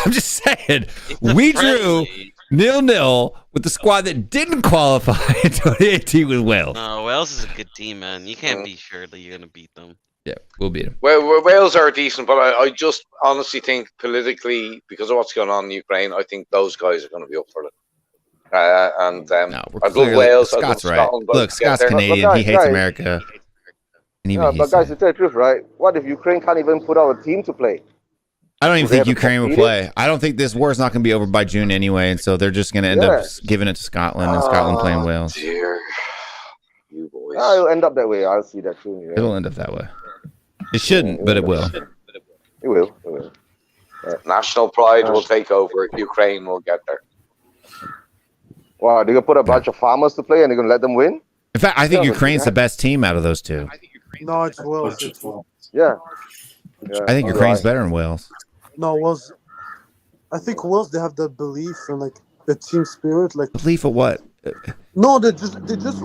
I'm just saying, we drew 0-0 with the squad that didn't qualify in 2018 with Wales. No, Wales is a good team, man. You can't be sure that you're gonna beat them. Yeah, we'll beat them. Well, Wales are decent, but I just honestly think politically, because of what's going on in Ukraine, I think those guys are going to be up for it. And No, I love Wales. I love Scott's right. Scotland. but Look, Scott's they're- Canadian. But He hates guys- America. And even Yeah, he but said guys, to tell you the truth, right? What if Ukraine can't even put out a team to play? I don't even Will they think ever Ukraine will compete it? play. I don't think this war is not going to be over by June anyway, and so they're just going to end up giving it to Scotland and Scotland playing Wales. Dear. You boys. It'll end up that way. I'll see that soon. Yeah. It'll end up that way. It shouldn't, but it will. It will. It will. National pride will take over. Ukraine will get there. Wow, they're gonna put a bunch of farmers to play and they're gonna let them win? In fact, I think Ukraine's the best team out of those two. No, it's Wales. Yeah. I think Ukraine's better than Wales. No, Wales. I think Wales, they have that belief and like the team spirit. Like Belief of what? no, they just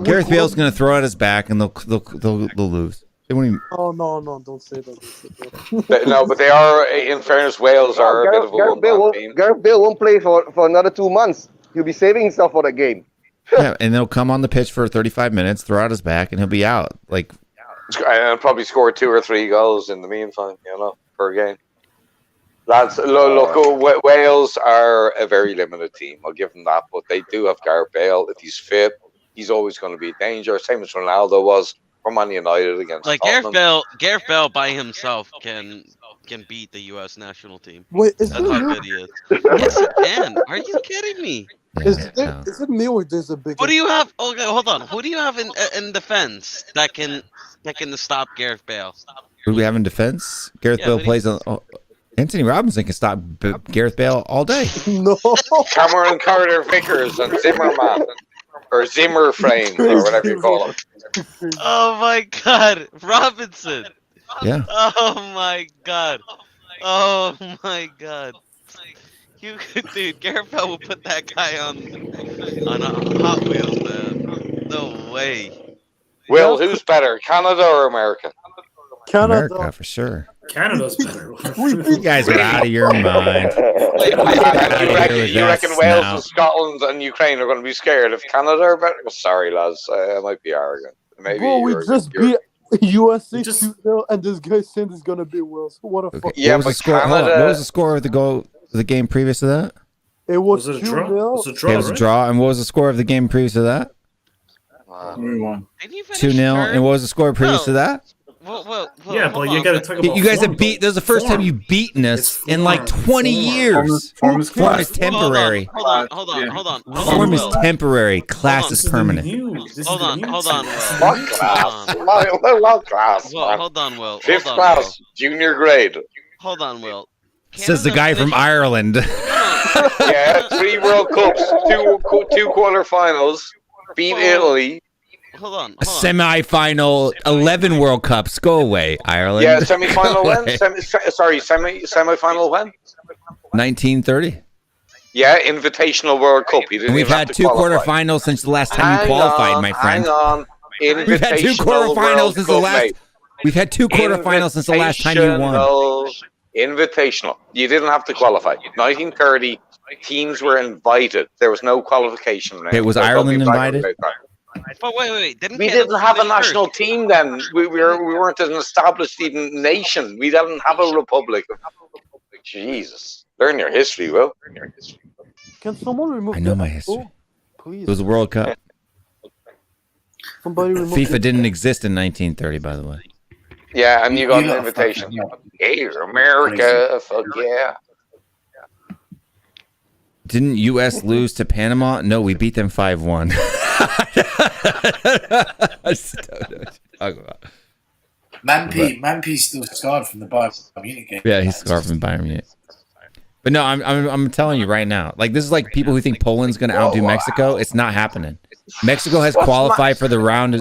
Gareth Bale's going to throw at his back and they'll lose. They won't even. Oh no, don't say that. No, but they are. In fairness, Wales are a bit of a one-man team. Gareth Bale won't play for another 2 months. He'll be saving himself for that game. Yeah, and they'll come on the pitch for 35 minutes, throw out his back, and he'll be out. Like, And probably score 2 or 3 goals in the meantime, per game. Lads, look, Wales are a very limited team. I'll give them that, but they do have Gareth Bale. If he's fit, he's always going to be a danger. Same as Ronaldo was for Man United against Like Tottenham. Gareth Bale by himself can beat the U.S. national team. Wait, is That's it how real? good he is. Yes, he can. Are you kidding me? Is it me or there's a big? Who do you have? Okay, hold on. Who do you have in defense that can stop Gareth Bale? who do we have in defense? Gareth Yeah, Bale who do plays on. Oh, Anthony Robinson can stop Gareth Bale all day. No. Cameron Carter-Vickers and Zimmerman. Or Zimmer frame, or whatever you call him. Oh my God, Robinson! Yeah. Oh my God! Oh my God! Dude, Gareth Bale will put that guy on a Hot Wheels, man. No way. Will, who's better, Canada or America? Canada. America, for sure. Canada's better. You guys are out of your mind. You reckon Wales and Scotland and Ukraine are going to be scared if Canada are better? Well, sorry, lads. I might be arrogant. Maybe Bro, we you're- just you're- beat USA 2-0, and this guy saying it's gonna be Wales. What a fuck. Yeah, what was but the score? Hold on. Canada- What was the score of the game previous to that? It was Was it a draw? 2-0. It was a draw, It was a right? draw. And what was the score of the game previous to that? We won. 2-0. And what was the score previous to that? Yeah, but you gotta talk about You guys form, have beat. This is the first time you've beaten us in like form. 20 years. Form is Form is temporary. Hold on. Form is temporary. Class is permanent. Hold on, Will. What class? What class? Well, hold on, Will. Fifth Hold on, class, junior grade. Hold on, Will. Says the guy from Ireland. Yeah, 3 World Cups, 2 quarterfinals, beat Italy. Hold on. A semi-final, 11 World Cups. Go away, Ireland. Yeah, semi-final Go when? away. Semi-final when? 1930. Yeah, Invitational World Cup. You didn't And we've even had have to 2 qualify. quarterfinals since the last time you Hang qualified, on, my friend. Hang on. We've had 2 Invitational quarterfinals World since the Cup, last. mate. We've had 2 quarterfinals since the last time you won. Invitational. You didn't have to qualify. 1930, teams were invited. There was no qualification. Okay, was So don't Ireland be bragging invited? about that. But wait. We didn't have a national team then. We weren't an established even nation. We didn't have a republic. Jesus. Learn your history, Will. Can someone remove? I know the my apple? history. Please. It was a World Cup. Somebody remove. FIFA didn't exist in 1930, by the way. Yeah, and you got You an lot invitation. fucking up. Hey, America, fuck yeah. Didn't U.S. lose to Panama? No, we beat them 5-1. I just don't know what you're talking about. Manpy's still scarred from the Bayern Munich game. Yeah, he's scarred from Bayern Munich. But no, I'm telling you right now. Like, this is like people who think Poland's going to outdo Mexico. It's not happening. Mexico has qualified for the round of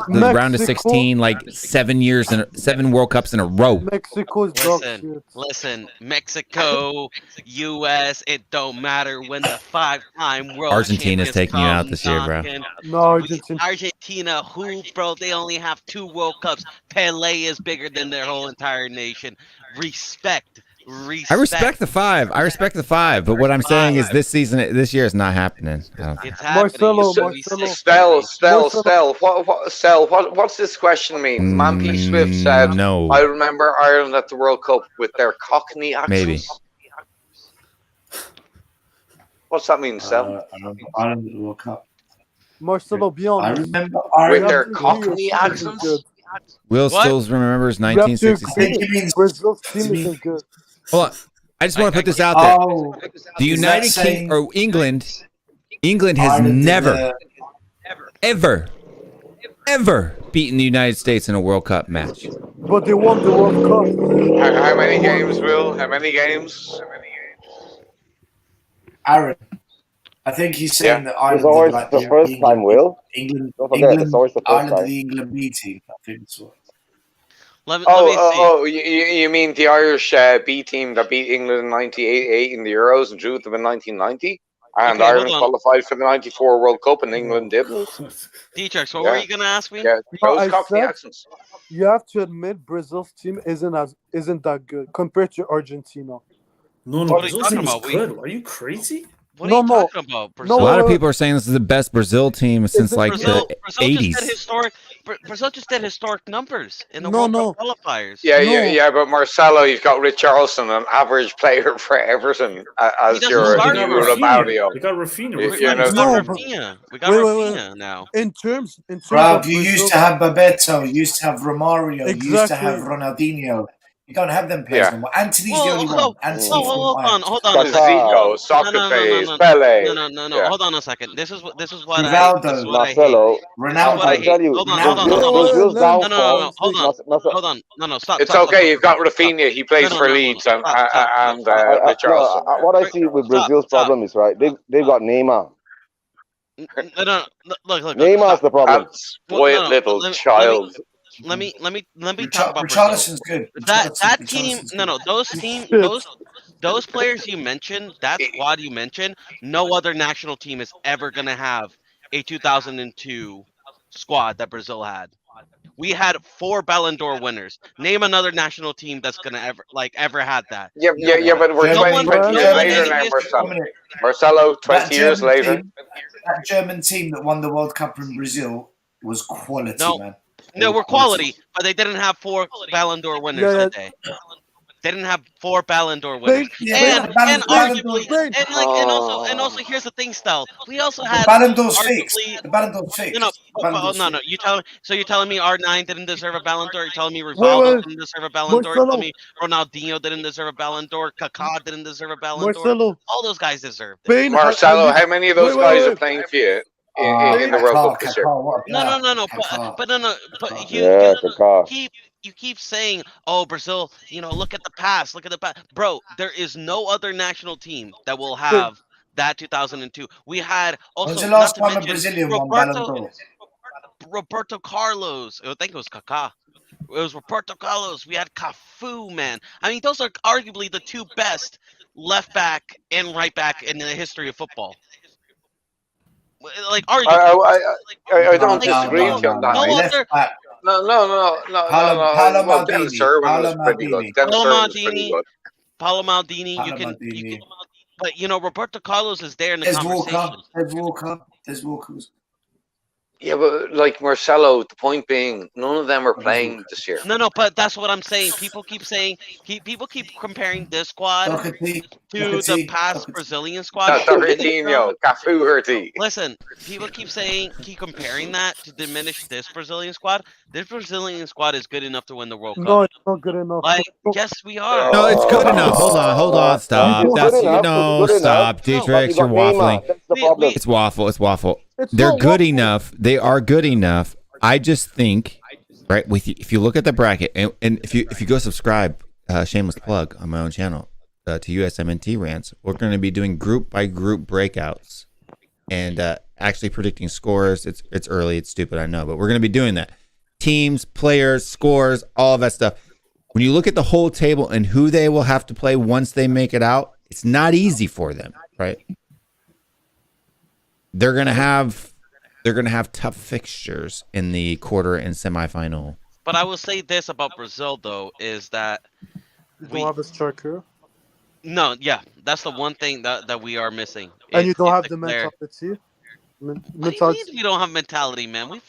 16 like 7 World Cups in a row. Mexico's dog shit. Listen, Mexico, U.S., it don't matter when the 5-time world Argentina's champions taking you out come this year, bro. knocking. No, Argentina. Argentina, who, bro? They only have 2 World Cups. Pele is bigger than their whole entire nation. Respect. I respect the 5. But what I'm saying is this year is not happening. I don't think. It's happening. Stell, what's this question mean? Mampy Swift said, no. I remember Ireland at the World Cup with their Cockney accents. Maybe. What's that mean, Sel? Ireland at the World Cup. Marcelo, be honest. I remember With Ireland. their Cockney accents? Will What? still remembers You have to 1966. agree. Brazil's team isn't good. Hold on. I just want to put this out there. Oh, The is United that saying Kingdom or England has Ireland never, ever beaten the United States in a World Cup match. But they won the World Cup. How many games, Will? How many games? Aaron? I think he's saying that Ireland It's always like the first time, Will. England, Don't forget, England, it's always the first Ireland, time. the England B team. I think that's what. Let me see. You mean the Irish B team that beat England in '98 in the Euros and drew with them in 1990? And Okay, hold Ireland on. qualified for the '94 World Cup and England didn't? Dietrich, what were you gonna ask me? Yeah, No, those I Cockney said accents. you have to admit Brazil's team isn't that good compared to Argentina. No, What are you Brazil's talking team is about? good. Are you crazy? What are you talking about? A lot of people are saying this is the best Brazil team since like Brazil the just did 80s. historic. Brazil just did historic numbers in the No, World Cup qualifiers. Yeah, but Marcelo, you've got Richarlison, an average player for Everton, as doesn't your start new for Rabaudio. They got Rafinha. You know, We got Rafinha. We got Rafinha now. In terms Bro, of you Brazil, used to have Bebeto, you used to have Romario, you used to have Exactly. Ronaldinho. You don't have them players Yeah. anymore. Anthony's the only one. Anthony from hold on, Ajax. hold on a second. Zico, Socrates, Pele. No. Yeah. Hold on a second. This is what Rivaldo, this is what I hate. Marcelo, Ronaldo. I tell you, Hold on. Brazil's No. downfall. Hold on. Marcelo, Hold on. No. Stop. It's stop, okay. stop, You've got Rafinha. He plays for Leeds and Richarlison. what I see with Brazil's problem is right. They've got Neymar. No. Look. Neymar's the problem. That spoiled little child. Let me talk about Brazil. Richarlison's good. That team, those players you mentioned, that squad you mentioned, no other national team is ever gonna have a 2002 squad that Brazil had. We had 4 Ballon d'Or winners. Name another national team that's gonna ever had that. Yeah, but we're 20 years later now, Marcelo. 20 years later. That German team that won the World Cup in Brazil was quality, man. No, we're quality, but they didn't have 4 Ballon d'Or winners that day. They didn't have 4 Ballon d'Or winners, and arguably, and also here's the thing, Stel. We also had Ballon d'Or's fixed. The Ballon d'Or's fixed. No. You're telling me R9 didn't deserve a Ballon d'Or? You're telling me Rivaldo didn't deserve a Ballon d'Or? You're telling me Ronaldinho didn't deserve a Ballon d'Or? Kaká didn't deserve a Ballon d'Or? All those guys deserved it. Marcelo, how many of those guys are playing for you in the World Cup this year? No. But you keep saying, "Oh, Brazil, look at the past. Look at the past." Bro, there is no other national team that will have that 2002. We had also When's the last not to time a mention Brazilian won Ballon d'Or? Roberto Carlos. I think it was Kaká. It was Roberto Carlos. We had Cafu, man. I mean, those are arguably the 2 best left back and right back in the history of football. Like, arguably. I don't disagree with you on that. No. Dennis Irwin was pretty good. Paolo Maldini. You can, but Roberto Carlos is there in the conversation. There's Walker's. Yeah, but like Marcelo, the point being, none of them are playing this year. No, but that's what I'm saying. People keep comparing this squad to the past Brazilian squad. Hurtinho, Cafu Hurti. Listen, people keep comparing that to diminish this Brazilian squad. This Brazilian squad is good enough to win the World Cup. No, it's not good enough. Like, yes, we are. No, it's good enough. Hold on. Stop. Stop, Dietrich. You're waffling. It's waffle. They're good enough. They are good enough. I just think, right? If you look at the bracket, and if you go subscribe, shameless plug on my own channel to USMNT Rants, we're going to be doing group by group breakouts and actually predicting scores. It's early. It's stupid, I know, but we're going to be doing that. Teams, players, scores, all of that stuff. When you look at the whole table and who they will have to play once they make it out, it's not easy for them, right? They're gonna have tough fixtures in the quarter and semifinal. But I will say this about Brazil, though, is that you don't have a striker. No, yeah, that's the one thing that we are missing. And you don't have the mentality. What do you mean we don't have mentality, man? We've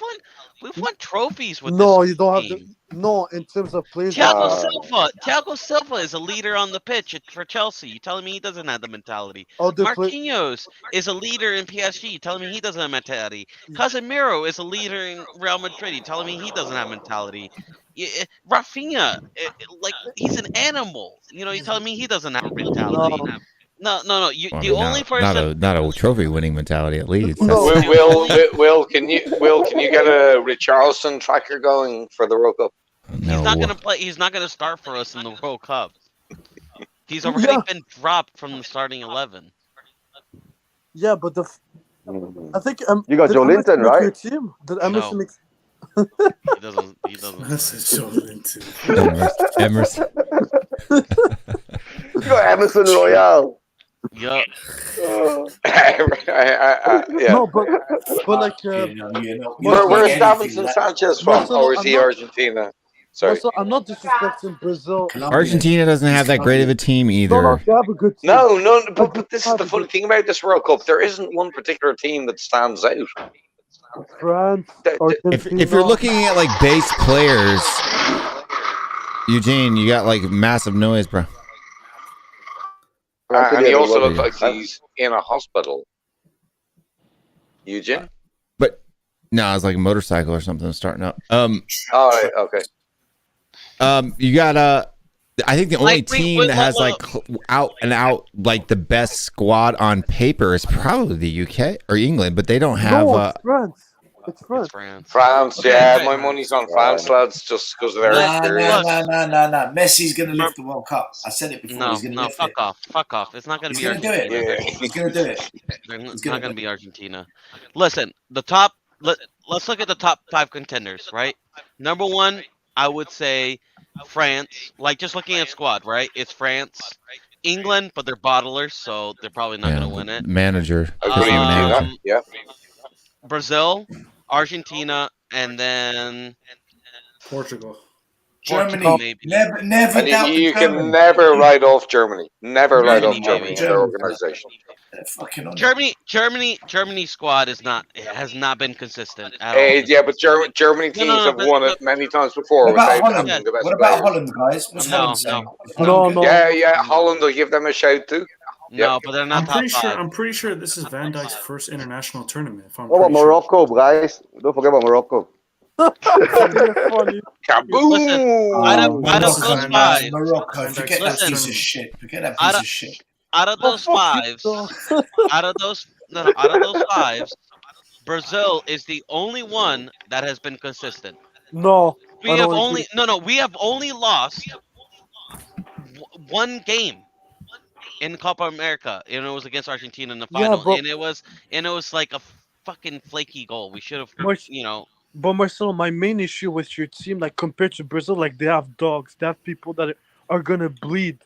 won trophies with No, this you don't have team. no in terms of players. Thiago Silva is a leader on the pitch for Chelsea. You telling me he doesn't have the mentality? Marquinhos is a leader in PSG. You telling me he doesn't have mentality? Casemiro is a leader in Real Madrid. You telling me he doesn't have mentality? Rafinha, like he's an animal. You know, you telling me he doesn't have mentality? No. The only person. Not a trophy winning mentality at least. Will, can you get a Richarlison tracker going for the World Cup? No. He's not gonna play. He's not gonna start for us in the World Cup. He's already been dropped from the starting 11. Yeah, but I think you got Joe Linton, right? Your team? Did Emerson make? He doesn't. That's Joe Linton. Emerson. You got Emerson Royale. Yeah. Yeah. No, but like. Where's Davinson Sanchez from? Or is he Argentina? Sorry. Also, I'm not disrespecting Brazil. Argentina doesn't have that great of a team either. No, they have a good team. No, but this is the funny thing about this World Cup. There isn't one particular team that stands out. France, if you're looking at like base players, Eugene, you got like massive noise, bro. And he also looks like he's in a hospital. Eugene? But no, it's like a motorcycle or something starting up. All right, okay. You got I think the only team that has like out and out like the best squad on paper is probably the UK or England, but they don't have. No, France. It's France. France, yeah. My money's on France, lads, just because of their experience. No. Messi's going to lift the World Cup. I said it before. No, he's going to lift fuck it. Fuck off. It's not going to be He's Argentina. gonna do it. He's going to do it. It's not going to be Argentina. Listen, let's look at the top 5 contenders, right? Number 1, I would say France. Like, just looking at squad, right? It's France. England, but they're bottlers, so they're probably not going to win it. Manager. Yeah. Brazil, Argentina, and then Portugal. Germany, maybe. Never And doubt you Germany. can never write off Germany. Never write off Germany, Germany in their organization. Germany squad has not been consistent at all. Yeah, but Germany teams have won it many times before. What about without Holland? having the best What about players. Holland, guys? What's Holland saying? No. Yeah, Holland will give them a shout too. No, but they're not top 5. I'm pretty sure this is Van Dijk's first international tournament. If I'm What about Morocco, guys? Don't forget about Morocco. Kaboom! Listen, out of those 5, Morocco, forget that piece of shit. Forget that piece of shit. out of those 5s, out of those 5s, Brazil is the only one that has been consistent. No. We have only lost one game in Copa America, and it was against Argentina in the final, and it was like a fucking flaky goal. We should have, But Marcelo, my main issue with your team, like compared to Brazil, like they have dogs, they have people that are gonna bleed.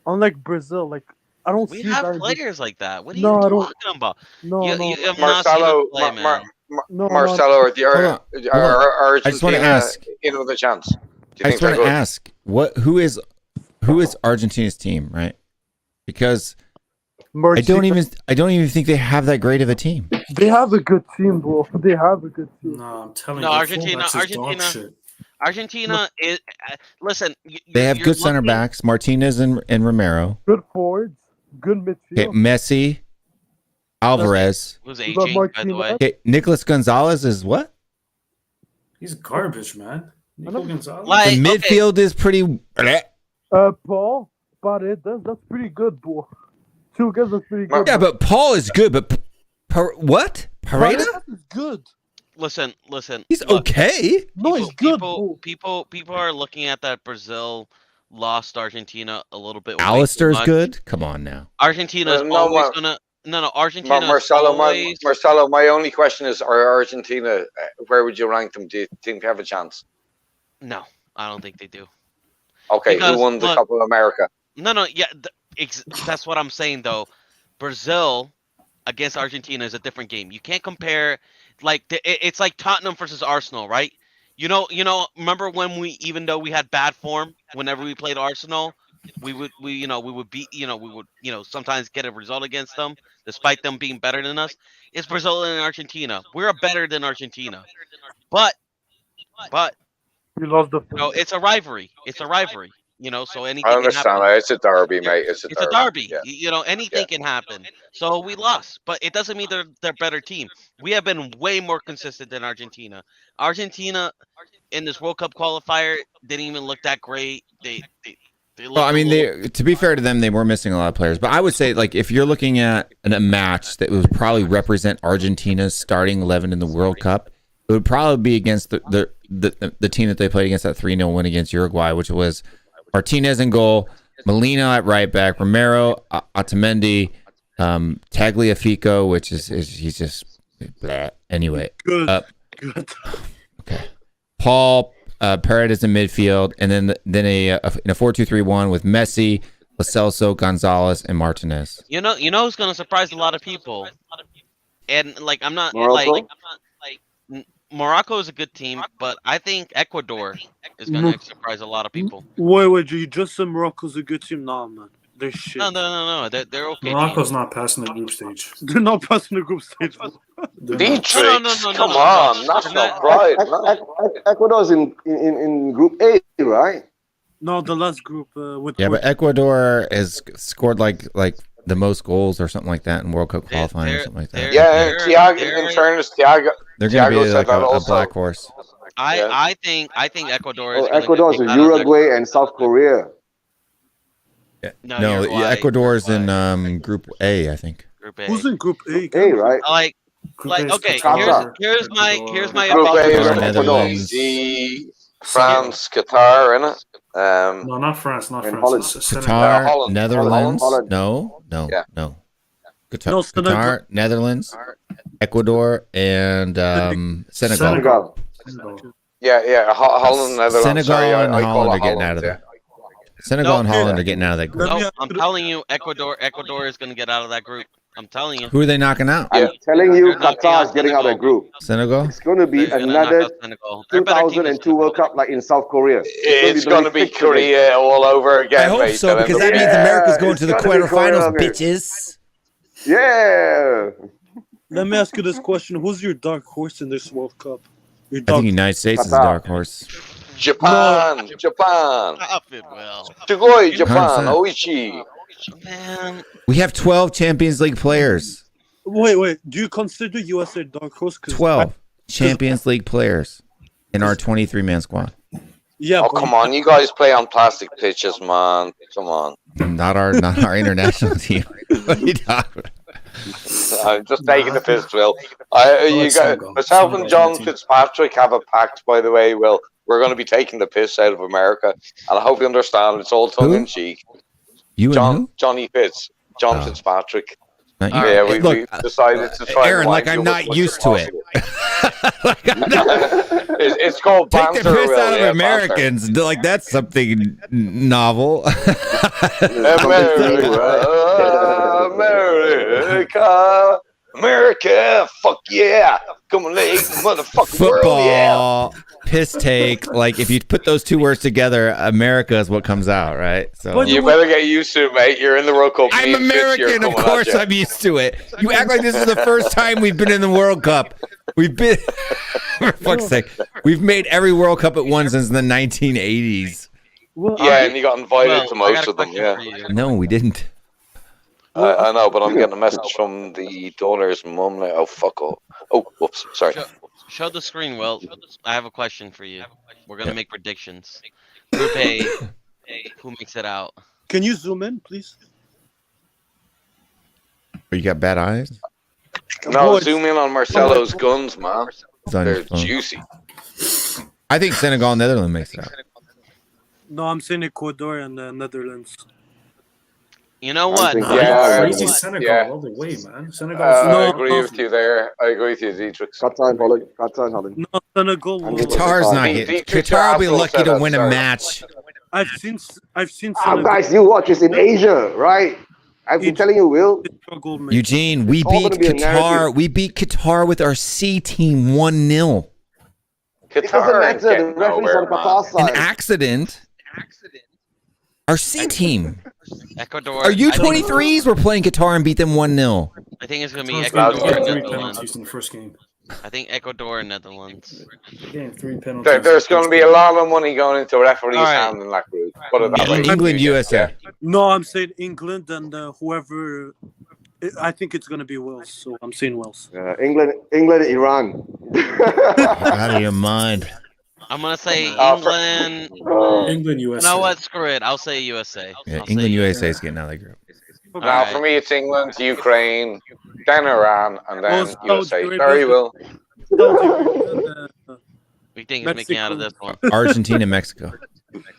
Unlike Brazil, like I don't We see have that. players like that. What are No, you I don't- talking about? No, You- no. you have not seen us play, man. Marcelo, or the Hold on. Argentina I just want to ask. in with a chance. Do you I think just want they're to good? ask who is Argentina's team, right? Because I don't even think they have that great of a team. They have a good team, bro. They have a good team. No, I'm telling No, you. Argentina is. Listen, They have you're good center looking- backs, Martinez and Romero. Good forwards, good midfield. Okay, Messi, Alvarez. Who's aging, by the way? Okay, Nicolas Gonzalez is what? He's garbage, man. Nico Gonzalez. The midfield is pretty. Paul, Paredes, that's pretty good, bro. 2 guys, that's pretty good. Yeah, but Paul is good. But what? Paredes? is good. Listen. He's look, okay. No, he's good. People are looking at that Brazil lost Argentina a little bit. way too Alistair's much. good. Come on now. Argentina's No, always Mar- gonna. No, Argentina. Marcelo, always, Marcelo, my only question is: are Argentina? Where would you rank them? Do you think they have a chance? No, I don't think they do. Okay, Because, who won the look- Cup of America? No, yeah, that's what I'm saying though. Brazil against Argentina is a different game. You can't compare. Like it's like Tottenham versus Arsenal, right? You know. Remember when even though we had bad form, whenever we played Arsenal, we would beat, we would, sometimes get a result against them, despite them being better than us. It's Brazil and Argentina. We're better than Argentina, but We lost the. it's a rivalry. It's a rivalry. So anything I can understand. happen. It's a derby, mate. It's a It's a derby. derby. Yeah. Anything can happen. So we lost, but it doesn't mean they're a better team. We have been way more consistent than Argentina. Argentina in this World Cup qualifier didn't even look that great. They Well, I mean, to be fair to them, they were missing a lot of players. But I would say, like, if you're looking at a match that would probably represent Argentina's starting 11 in the World Cup, it would probably be against the team that they played against, that 3-0 win against Uruguay, which was Martinez in goal, Molina at right back, Romero, Otamendi, Tagliafico, which is he's just blah. Anyway. Good. Okay. Paul, Paredes in midfield, and then in a 4-2-3-1 with Messi, Lo Celso, Gonzalez, and Martinez. Who's going to surprise a lot of people, and I'm not Morocco? Morocco is a good team, but I think Ecuador is going to surprise a lot of people. Wait, you just said Morocco's a good team? Nah, man. They're shit. No. They're okay. Morocco's not passing the group stage. They're not passing the group stage. Dietrich, No, come on, national pride. Ecuador's in Group A, right? No, the last group with. Yeah, but Ecuador has scored like the most goals or something like that in World Cup qualifying or something like that. Yeah, Thiago. In fairness, Thiago. They're going to be Thiago like said that a also. black horse. I think Ecuador is. Ecuador's in Uruguay and South Korea. Yeah. No, No, Uruguay. Ecuador's in Group A, I think. Group A. Who's in Group A? A, right? Okay. Qatar. Here's my Group A is Qatar, the Netherlands. Tunisia, France, Qatar, innit? No, not France, not And France. Holland. It's Senegal. Qatar, Holland. Netherlands. Holland. No. Yeah. Qatar, No, Senegal. Qatar, Netherlands, Ecuador, and Senegal. Senegal. Yeah. Holland, Netherlands. Senegal sorry, and I call Holland it are getting out of Holland, there. Senegal and Holland are getting out of that group. No, I'm telling you, Ecuador is going to get out of that group. I'm telling you. Who are they knocking out? I'm telling you, They're knocking Qatar out is getting out of the group. Senegal? It's going to be They're gonna knock another out Senegal. They're a better team than 2002 World Cup like in South Korea. It's going to be Korea all over again. I hope mate. so, because that means America's going to the it's gonna be quarterfinals, Korea. bitches. Yeah. Let me ask you this question: who's your dark horse in this World Cup? Your I dark. think United States is a dark horse. Japan. Stop it, Will. Sugoi, Japan. 100%. Oichi. Man, We have 12 Champions League players. Wait. Do you consider US a dark horse? 12 Champions League players in our 23-man squad. Yeah. Oh, but come on. You guys play on plastic pitches, man. Come on. Not our international team. What are you talking about? I'm just taking the piss, Will. Myself and John Fitzpatrick have a pact, by the way, Will. We're going to be taking the piss out of America. And I hope you understand it's all tongue in cheek. You and who? John Fitzpatrick. Not you. Yeah, we Look, decided to try Aaron, and like wind I'm you up not as much used as to it. possible. It's called Take banter, the piss Will, out of yeah, Americans. Like that's something novel. America, fuck yeah. Come on, motherfucking world, yeah. Football, piss take. Like if you put those two words together, America is what comes out, right? So You better get used to it, mate. You're in the World Cup. I'm Me and Fitz here American, of coming at course you. I'm used to it. You act like this is the first time we've been in the World Cup. We've been, for fuck's sake, we've made every World Cup at one since the 1980s. Yeah, and you got invited to most of them, yeah. No, we didn't. I know, but I'm getting a message from the daughter's mum now. Oh, fuck off. Oh, whoops, sorry. show the screen, Will. I have a question for you. We're going to make predictions. Group A, who makes it out? Can you zoom in, please? Oh, you got bad eyes? No, zoom in on Marcelo's guns, man. It's on your They're phone. juicy. I think Senegal and Netherlands makes it out. No, I'm saying Ecuador and Netherlands. You know what? Crazy Senegal all the way, man. Senegal. I agree with you there. I agree with you, Dietrich. Qatar and Holland. No, Senegal. Qatar's not getting. Qatar will be lucky to win a match. I've seen Ah, Senegal. guys, you watch this in Asia, right? I've been telling you, Will. Eugene, we It's all beat gonna be a Qatar. narrative. We beat Qatar with our C team 1-0. It doesn't matter. The referee's on Qatar's An side. accident. Our C team. Ecuador. Our U23s were playing Qatar and beat them 1-0. I think it's going to be Ecuador Ecuador and three Netherlands. penalties in the first game. I think Ecuador and Netherlands. Again, 3 penalties. There's going to be a lot of money going into referees' All right. hand in that group. Put it that way. England, USA. No, I'm saying England and whoever. I think it's gonna be Wales, so I'm saying Wales. England, Iran. Out of your mind. I'm going to say England. England, USA. You know what? Screw it. I'll say USA. Yeah, England, USA is getting out of the group. Now, for me, it's England, Ukraine, then Iran, and then Saudi USA. Arabia. Very well. We think it's making out of this one. Argentina, Mexico.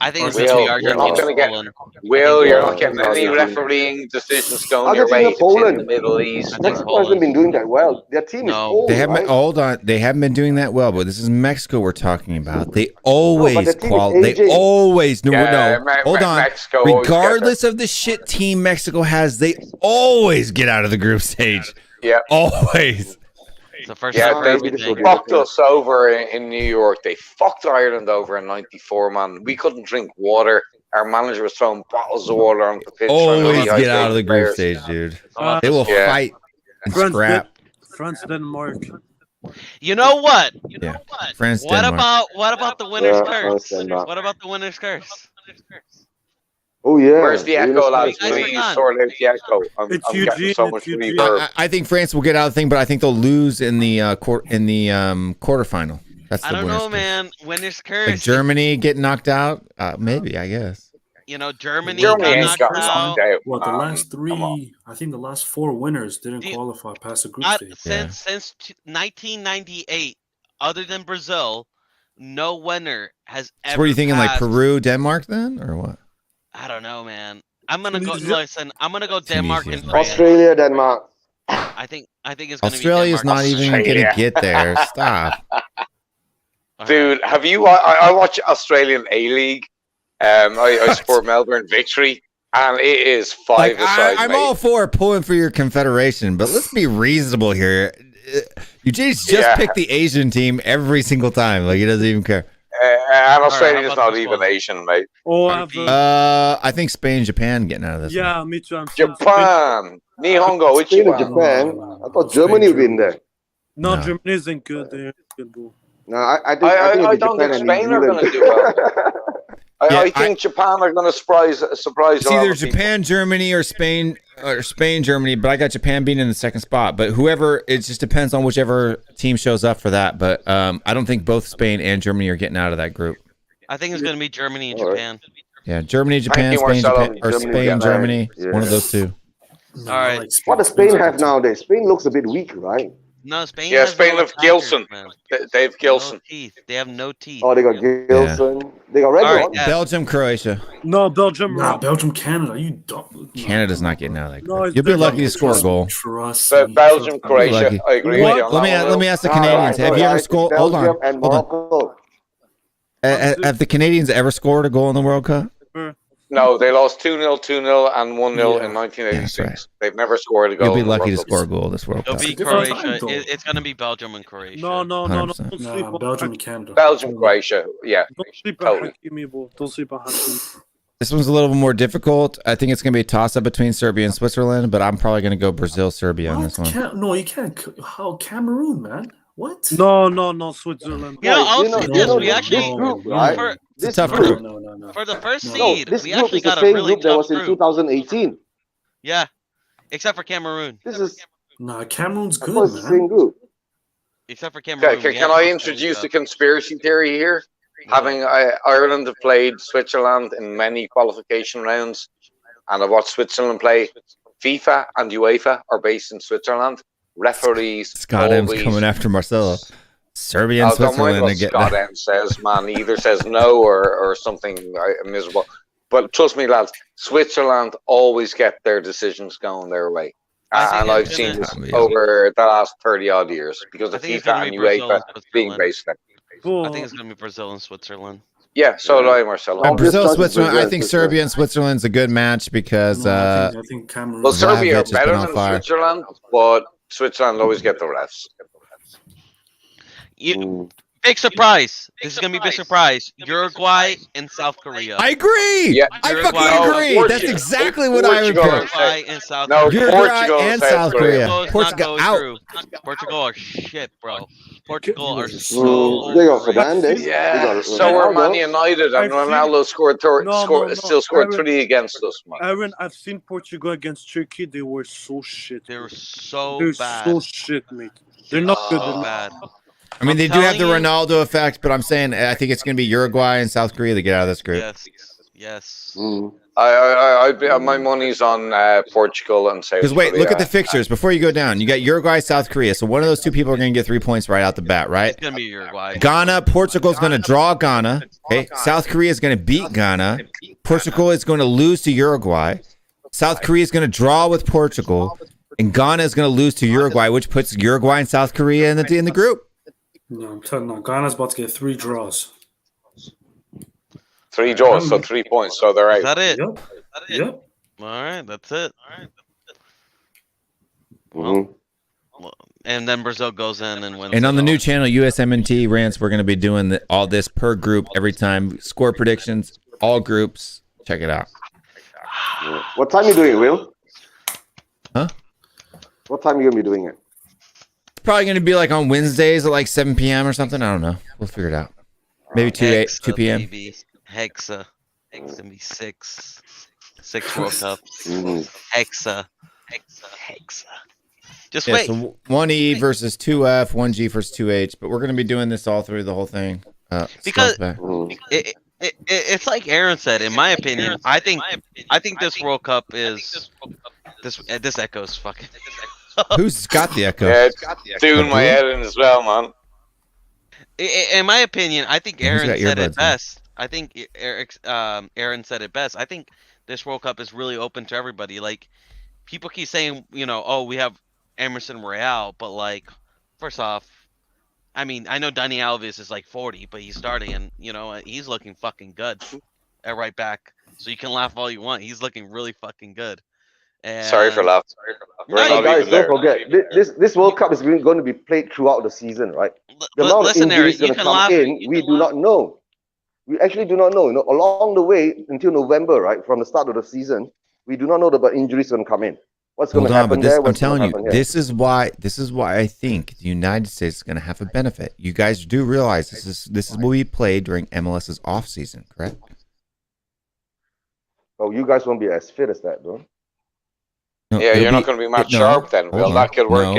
I think it's going to be You're Argentina. not going to get. Will, you're not getting any refereeing decisions going your way. It's in the Middle East. Mexico hasn't been doing that well. Their team is old, They haven't. right? Hold on. They haven't been doing that well, but this is Mexico we're talking about. They always their team is qualify. They aging. always no. Yeah, Hold on. Mexico always get Regardless of the shit team Mexico has, they always get out of the group stage. Yeah. Always. It's the first Yeah, time for they everything. fucked us over in New York. They fucked Ireland over in '94, man. We couldn't drink water. Our manager was throwing bottles of water on the pitch. Always get out of the group stage, dude. They will fight and scrap. France, Denmark. You know what? Yeah. France, What Denmark. about the winner's Yeah, curse? France, Denmark. What about the winner's curse? Oh yeah. Where's the echo, lads? Guys, Please we're sort out the echo. I'm getting Eugene, so much reverb. I think France will get out of the thing, but I think they'll lose in the quarterfinal. That's the I don't winner's know, curse. man. Winner's curse. Like Germany get knocked out, maybe I guess. You know, Germany Germany got ain't knocked got out. knocked out. What, the man. last three, I think the last 4 winners didn't qualify past the group stage. Since 1998, other than Brazil, no winner has ever. So what are you thinking, like passed- Peru, Denmark, then, or what? I don't know, man. I'm gonna go. Listen, I'm gonna go Denmark and Tunisia. France. Australia, Denmark. I think it's gonna Australia's be not Denmark. even gonna get there. Stop. Dude, have you? I watch Australian A League. I support Melbourne Victory, and it is five aside. I'm mate. all for pulling for your confederation, but let's be reasonable here. Eugene's just picked the Asian team every single time. Like he doesn't even care. And Australia's how about not this even one? Asian, mate. Oh, I think Spain, Japan getting out of this. yeah, me too. I'm saying Japan, Nihongo, Spain and Ichiban. Japan. I thought Germany would be in there. No, No. Germany isn't good. They're good, bro. No, I think I it'll be don't think Japan and Spain are England. going to do well. Yeah, I think Japan are going to surprise. It's a lot either of people. Japan, Germany, or Spain, Germany. But I got Japan being in the second spot. But whoever, it just depends on whichever team shows up for that. But I don't think both Spain and Germany are getting out of that group. I think it's gonna be Germany and All right. Japan. Yeah, Germany, Japan, you, Spain, Marcelo. Japan, or Germany, Spain, yeah. Germany. Yeah. One of those two. No, All right. I like Spain. What does Spain Spain's have a good nowadays? Spain looks a bit weak, right? No, Spain. Yeah, has Spain no have attackers, Gilson. man. They have No Gilson. teeth. They have no teeth. Oh, they got Gilson. They got Red All right, One. yeah. Belgium, Croatia. No, Belgium. Nah, Belgium, Canada. You dumb. Canada's not getting out of that No, group. it's You'll be been lucky to score a goal. For us, Belgium, Croatia. lucky. I agree with you on Let me that one, let me Will. ask the Canadians. Have you ever scored? Hold on. Belgium and Hold on. Morocco. Have the Canadians ever scored a goal in the World Cup? No, they lost 2-0, 2-0, and 1-0 Yeah. in 1986. Yeah, that's They've never scored a goal. You'll be in the lucky to World Cup. score a goal this World It'll Cup. be different Croatia. time, though. It's gonna be Belgium and Croatia. No, 100%. don't sleep Nah, on Belgium and Hakimi. Canada. Belgium, Croatia. Yeah. Don't sleep Totally. on Hakimi, bro. Don't sleep on Hakimi. This one's a little more difficult. I think it's going to be a toss-up between Serbia and Switzerland, but I'm probably going to go Brazil-Serbia on this one. No, you can't. How Cameroon, man? What? No, Switzerland. You know, I'll you know- say you this. know We this actually group, right? for, It's a This tough group- group. No. for the first No, seed, this we group actually is the got a same really group that tough was in group. 2018. Yeah, except for Cameroon. This is Nah, Cameroon's of good, course the man. same group. Except for Cameroon. Okay, we can have I to introduce say the conspiracy theory here? Having Ireland have played Switzerland in many qualification rounds, and I've watched Switzerland play. FIFA and UEFA are based in Switzerland. Referees. Scott M's always- coming after Marcelo. Serbia and I don't mind Switzerland what are getting Scott M says, man. He either says no or something miserable. But trust me, lads, Switzerland always get their decisions going their way. And I've seen this over the last 30-odd years because I of think it's FIFA gonna and be Brazil UEFA and being Switzerland. based there. Bro, I think it's gonna be Brazil and Switzerland. Yeah, so do I, Marcelo. Brazil, Brazil, Switzerland. I Brazil, think Switzerland. Serbia and Switzerland's a good match because I think Cameroon. Well, Serbia are Vlahovic has better been on than fire. Switzerland, but Switzerland always get the refs. Big surprise. This is gonna be a big surprise. Uruguay and South Korea. I agree. Yeah, I Uruguay- fucking agree. No, That's Portugal. exactly what I would Portugal. pick. Uruguay and South No, Korea. Uruguay Portugal and South Korea. Portugal is not Portugal going out. through. Portugal are shit, bro. Portugal are They so got overrated. Fernandes. Yeah, so are Man United, and I've seen- Ronaldo still scored Aaron, 3 against us, man. Aaron, I've seen Portugal against Turkey. They were so shit. They're so They're bad. so shit, mate. They're not good So enough. bad. I mean, I'm they do have the telling you- Ronaldo effect, but I'm saying I think it's going to be Uruguay and South Korea to get out of this group. Yes. Yes. My money's on Portugal and South Because Korea. wait, look at the fixtures before you go down. You got Uruguay, South Korea. So one of those two people are going to get 3 points right out the bat, right? It's gonna be Uruguay. Ghana, Portugal's going to draw Ghana. Okay, South Korea is going to beat Ghana. Portugal is going to lose to Uruguay. South Korea is going to draw with Portugal, and Ghana is going to lose to Uruguay, which puts Uruguay and South Korea in the group. No, I'm telling you, Ghana's about to get 3 draws. 3 draws, so 3 points, so they're Is out. that it? Yep. Yep. All right, that's it. Mhm. And then Brazil goes in and wins. And on it the all. new channel, USMNT Rants, we're going to be doing all this per group every time. Score predictions, all groups. Check it out. What time you doing, Will? Huh? What time you gonna be doing it? It's probably going to be like on Wednesdays at like 7 p.m. or something. I don't know. We'll figure it out. Maybe 2 p.m. Baby. Hexa. It's gonna be 6 World Cups. Mhm. Hexa. Just Yeah, wait. so 1E versus 2F, 1G versus 2H. But we're going to be doing this all through the whole thing. Because back. it's like Aaron said. In my opinion, I think this World Cup is this echoes fucking. Who's got the echo? Yeah, it's doing my head in as well, man. In my opinion, I think Who's Aaron got said earbuds it in? best. I think Aaron said it best. I think this World Cup is really open to everybody. Like, people keep saying, oh, we have Emerson Royale, but like, first off, I mean, I know Dani Alves is like 40, but he's starting, and he's looking fucking good at right back. So you can laugh all you want. He's looking really fucking good. And Sorry for laughing. We're No, not you- Guys, even there. don't forget this World Cup is going to be played throughout the season, right? The amount of listen, Aaron, injuries you going to can come laugh. in, we do not know. We actually do not know. Along the way until November, right, from the start of the season, we do not know about injuries going to come in. What's going Hold to on, happen but this, there? I'm What's going telling to you, happen here? this is why I think the United States is going to have a benefit. You guys do realize this is what we played during MLS's off season, correct? Oh, you guys won't be as fit as that, though. No, Yeah, it'll you're not going to be match no, sharp then. hold Well, on. that could work.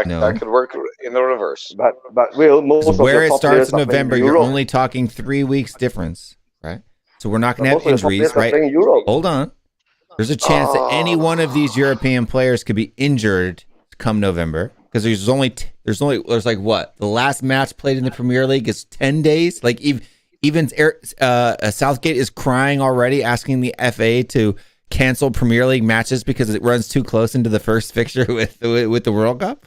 No. That could work in the reverse. But Will, most of Where your it top starts players in are playing November, in you're Europe. only talking 3 weeks difference, right? So we're not going to But have most of your top injuries, players are right? playing in Europe. Hold on. There's a chance that any one of these European players could be injured come November because there's like what? The last match played in the Premier League is 10 days. Like even Southgate is crying already, asking the FA to cancel Premier League matches because it runs too close into the first fixture with the World Cup.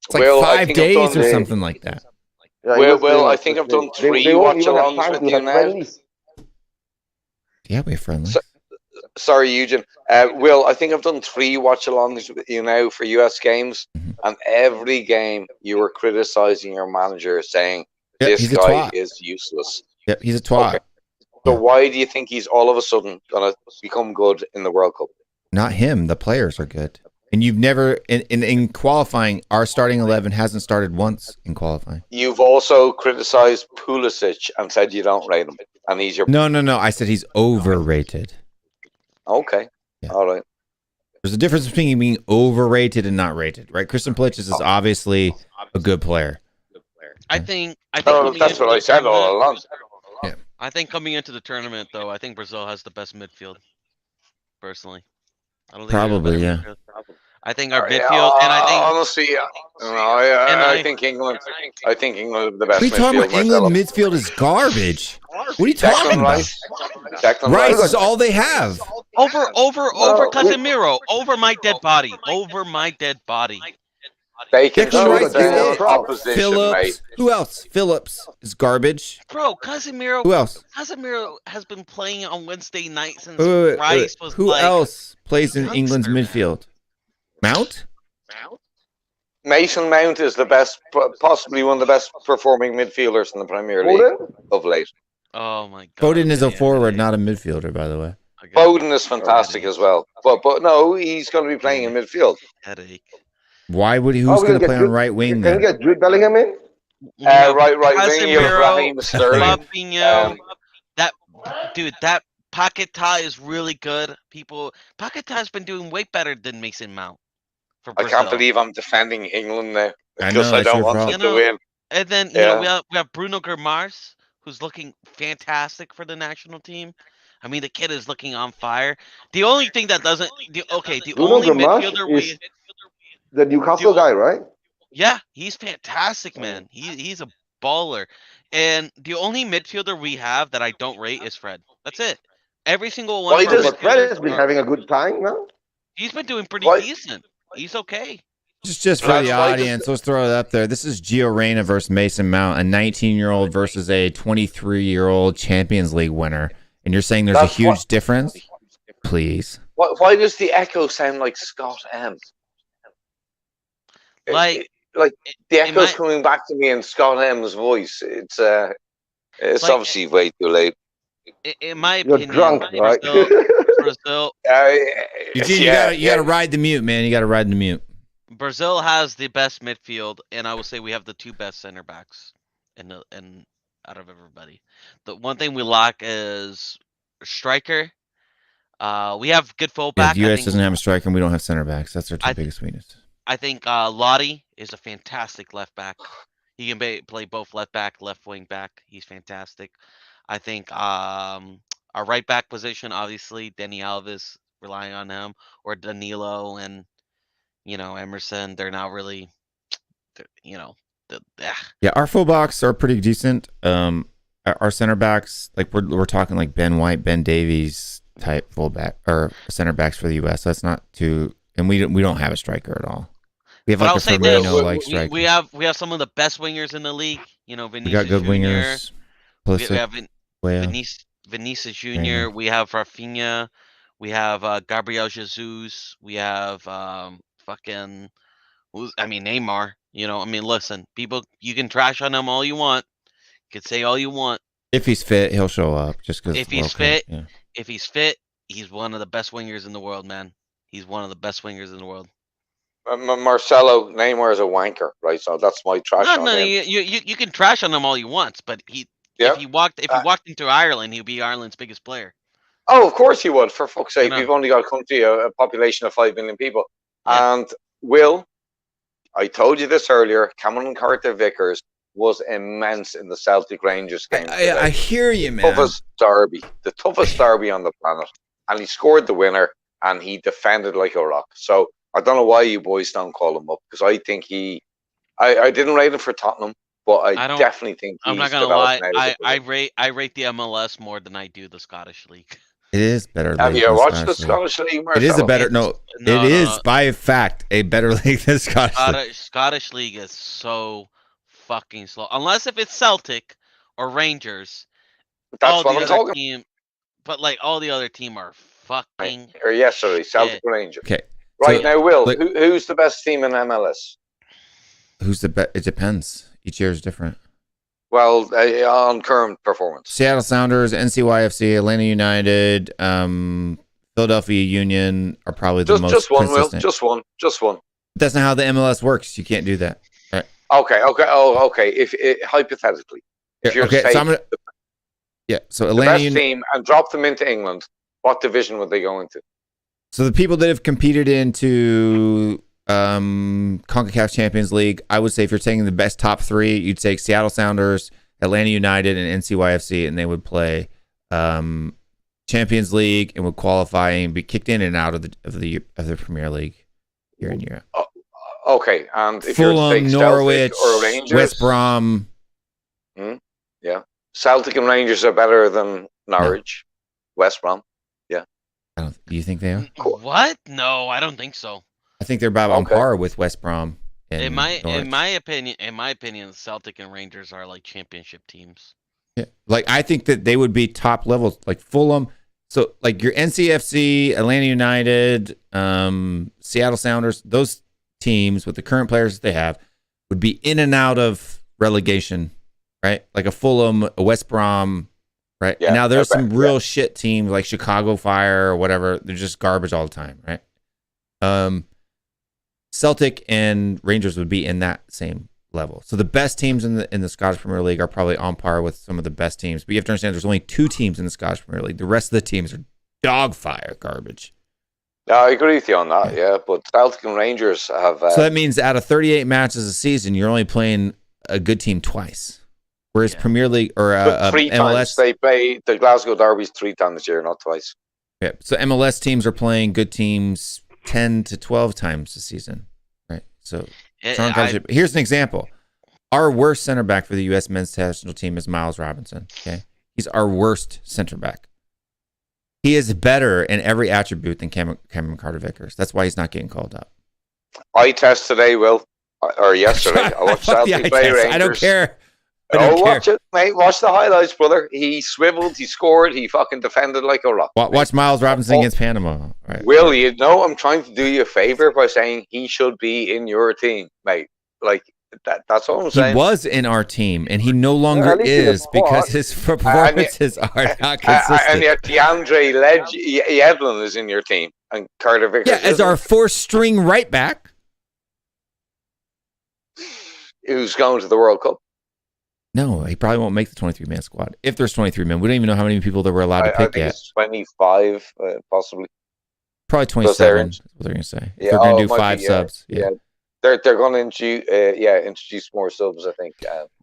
It's like Well, I 5 think I've days done or the- something like that. Yeah, Well, I think I've done 3 they won't even have watch-alongs time with to you have now. friendlies. Yeah, we're friendly. Sorry, Eugene. Will, I think I've done 3 watch-alongs with you now for US games, and every game you were criticizing your manager, saying Yep, this he's a guy twat. is useless. Yep, he's a twat. Okay. So why do you think he's all of a sudden gonna become good in the World Cup? Not him. The players are good. And you've never in qualifying, our starting 11 hasn't started once in qualifying. You've also criticized Pulisic and said you don't rate him, and he's your No. I said he's overrated. okay. All right. There's a difference between being overrated and not rated, right? Christian Pulisic is obviously a good player. I think. Oh, coming that's into what the I said all tournament- along. I think coming into the tournament, though, I think Brazil has the best midfield. Personally, I don't think Probably, there's a yeah. better midfield. I think our Yeah, midfield, and I think honestly, I think England. I think England are the best What are you talking midfield about? England myself. midfield is garbage. What are you Declan talking about? Rice. Declan Rice is all they have. over Casemiro, over my dead body, over my dead body. They can Declan Rice shoot is down it. opposition, Phillips. mate. Who else? Phillips is garbage. Bro, Casemiro. Who else? Casemiro has been playing on Wednesday night since Wait. Rice was Who like. else plays in England's midfield? Mount? Mason Mount is the best, possibly one of the best performing midfielders in the Premier League of late. Oh my god. Foden is a forward, not a midfielder, by the way. Foden is fantastic as well, but no, he's going to be playing in midfield. Headache. Why would he? Who's going to play on right wing then? Can we get Jude Bellingham in? Right wing, you have Raheem Sterling. Fabinho, that Paquetá is really good. Paquetá's been doing way better than Mason Mount for I Brazil. can't believe I'm defending England now I because know, I that's don't your want problem. them to win. And then you know we have Bruno Guimaraes, who's looking fantastic for the national team. I mean, the kid is looking on fire. The only thing that doesn't, the Bruno only Guimaraes midfielder is the Newcastle guy, right? yeah, he's fantastic, man. He's a baller. And the only midfielder we have that I don't rate is Fred. That's it. Every single one. of our But Fred has midfielders been having a good time now. He's been doing pretty decent. He's okay. Just for the audience, let's throw it up there. This is Gio Reyna versus Mason Mount, a 19-year-old versus a 23-year-old Champions League winner. And you're saying there's a huge difference? Please. Why does the echo sound like Scott M? Like the echo's coming back to me in Scott M's voice. It's obviously way too late. In my You're opinion, drunk, right? Brazil, Eugene, you gotta ride the mute, man. You gotta ride the mute. Brazil has the best midfield, and I will say we have the two best center backs, and out of everybody. The one thing we lack is a striker. We have good Yeah, fullback. the U.S. doesn't have a striker, and we don't have center backs. That's our two I biggest weaknesses. I think Lottie is a fantastic left back. He can play both left back, left wing back. He's fantastic. I think our right back position, obviously, Dani Alves, relying on him, or Danilo and Emerson. They're not really, Yeah, our fullbacks are pretty decent. Our center backs, like we're talking like Ben White, Ben Davies type fullback or center backs for the U.S. That's not too, and we don't have a striker at all. We have But like I'll a say this: Firmino-like striker. we have some of the best wingers in the league. Vinicius We got good Jr. wingers. We have Weah. Vinicius Jr. Yeah. We have Rafinha. We have Gabriel Jesus. We have Neymar. Listen, people, you can trash on him all you want. You can say all you want. If he's fit, he'll show up. Just because If he's fit, he's one of the best wingers in the world, man. He's one of the best wingers in the world. Marcelo Neymar is a wanker, right? So that's my trash on him. You can trash on him all you want, but if he walked into Ireland, he'd be Ireland's biggest player. Oh, of course he would. For fuck's sake, I know. we've only got a country, a population of 5 million people. Yeah. And I told you this earlier. Cameron Carter-Vickers was immense in the Celtic Rangers game. I hear you, man. The toughest derby on the planet, and he scored the winner, and he defended like a rock. So I don't know why you boys don't call him up, because I think I didn't rate him for Tottenham, but I definitely think I'm not gonna lie. I rate the MLS more than I do the Scottish League. It is better. Have league you than watched the Scottish Scottish League? It is a Marcelo? better. It is by fact a better league than Scottish. League. Scottish League is so fucking slow. Unless if it's Celtic or Rangers. That's what I'm talking team, but like all the other team are fucking. Or yesterday, Celtic Rangers. Okay. Right so, now, Will, who's the best team in MLS? Who's the best? It depends. Each year is different. Well, on current performance, Seattle Sounders, NCYFC, Atlanta United, Philadelphia Union are probably the most just one. consistent. Will, just one. That's not how the MLS works. You can't do that. All right. Okay. Okay. If hypothetically, if you're okay, so I'm gonna. Yeah. So the Atlanta best team and drop them into England, what division would they go into? So the people that have competed into CONCACAF Champions League, I would say if you're taking the best top three, you'd take Seattle Sounders, Atlanta United, and NCYFC, and they would play Champions League and would qualify and be kicked in and out of the Premier League year in year out. Okay, and if Fulham, you're to take Norwich, Celtic or Rangers, West Brom. Yeah, Celtic and Rangers are better than Norwich, West Brom. Yeah. Do you think they are? What? No, I don't think so. I think they're about on par with West Brom. In my opinion, Celtic and Rangers are like championship teams. Yeah, like I think that they would be top levels, like Fulham. So like your NCFC, Atlanta United, Seattle Sounders, those teams with the current players that they have would be in and out of relegation, right? Like a Fulham, a West Brom, right? Yeah, and now there's some real shit teams like Chicago Fire or whatever. They're just garbage all the time, right? Celtic and Rangers would be in that same level. So the best teams in the Scottish Premier League are probably on par with some of the best teams. But you have to understand there's only 2 teams in the Scottish Premier League. The rest of the teams are dog fire garbage. Yeah, I agree with you on that. Yeah, but Celtic and Rangers have. So that means out of 38 matches a season, you're only playing a good team twice. Whereas Premier League or three MLS, times they play the Glasgow Derbies 3 times this year, not twice. Yeah, so MLS teams are playing good teams 10 to 12 times a season, right? So here's an example. Our worst center back for the U.S. men's national team is Miles Robinson. Okay, he's our worst center back. He is better in every attribute than Cameron Carter-Vickers. That's why he's not getting called up. I test today, Will, or yesterday. I watched Celtic play Rangers. I don't care. Watch it, mate. Watch the highlights, brother. He swiveled, he scored, he fucking defended like a rock. Watch Miles Robinson against Panama. Right. Will, you know I'm trying to do you a favor by saying he should be in your team, mate. Like that's all I'm saying. He was in our team, and he no longer is because his performances are not consistent. And yet DeAndre Yedlin is in your team, and Carter Vickers. Yeah, as our 4th-string right back. Who's going to the World Cup? No, he probably won't make the 23-man squad. If there's 23 men, we don't even know how many people they were allowed to pick I think yet. It's 25, possibly. Probably 27. Is what they're going to say. Yeah, they're going to do 5 subs. Yeah. They're going to introduce more subs, I think.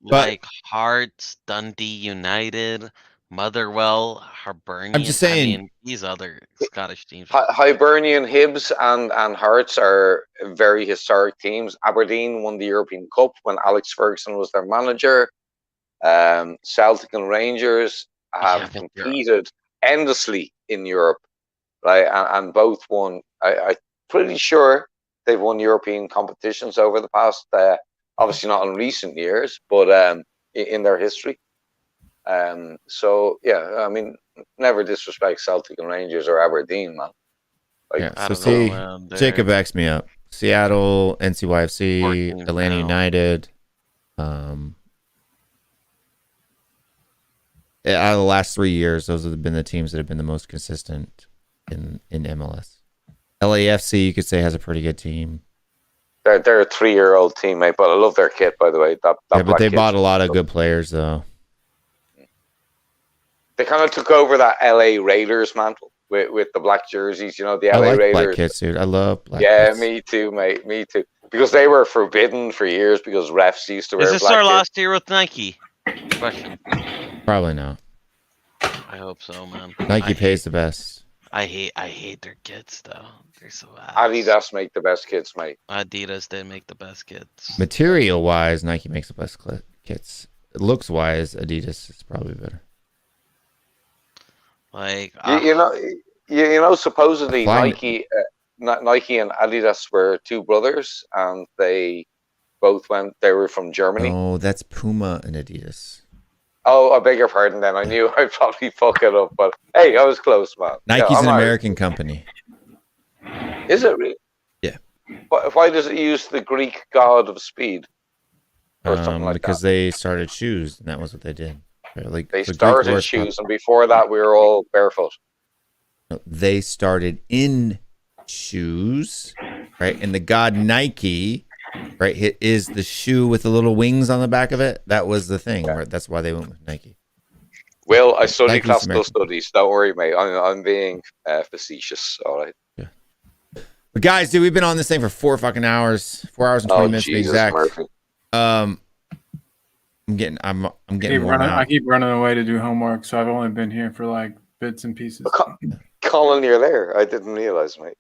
Like Hearts, Dundee United, Motherwell, Hibernian. I'm just saying. I mean, these other Scottish teams. Hibernian, Hibs, and Hearts are very historic teams. Aberdeen won the European Cup when Alex Ferguson was their manager. Celtic and Rangers have competed endlessly in Europe, right? And both won. I'm pretty sure they've won European competitions over the past, obviously not in recent years, but in their history. So yeah, I mean, never disrespect Celtic and Rangers or Aberdeen, man. Like, yeah. So see, Jacob backs me up. Seattle, NCYFC, Atlanta United. Out of the last 3 years, those have been the teams that have been the most consistent in MLS. LAFC, you could say, has a pretty good team. They're a 3-year-old team, mate, but I love their kit, by the way. That but they bought a lot of good players, though. They kind of took over that LA Raiders mantle with the black jerseys, you know, the LA I like Raiders. black kits, dude. I love black kits. Me too, mate. Me too. Because they were forbidden for years because refs used to wear black kits. Is this our last year with Nike? Question. Probably not. I hope so, man. Nike pays the best. I hate their kits though. They're so ass. Adidas make the best kits, mate. Adidas, they make the best kits. Material wise, Nike makes the best kits. Looks wise, Adidas is probably better. Like you know, supposedly Nike and Adidas were 2 brothers, and they both they were from Germany. Oh, that's Puma and Adidas. Oh, I beg your pardon then. I knew I'd probably fuck it up, but hey, I was close, man. Nike's an American company. Is it really? Yeah. Why does it use the Greek god of speed? Or something like because they started shoes, and that was what they did. Like, they started shoes, and before that, we were all barefoot. No, they started in shoes, right? And the god Nike, right, is the shoe with the little wings on the back of it. That was the thing. Right? That's why they went with Nike. Well, I study classical studies. Don't worry, mate. I'm being facetious. All right. Yeah. But guys, dude, we've been on this thing for 4 fucking hours. 4 hours and 20 minutes to be exact. Murphy. I'm getting worn out. I keep running away to do homework, so I've only been here for like bits and pieces. Colin, you're there. I didn't realize, mate.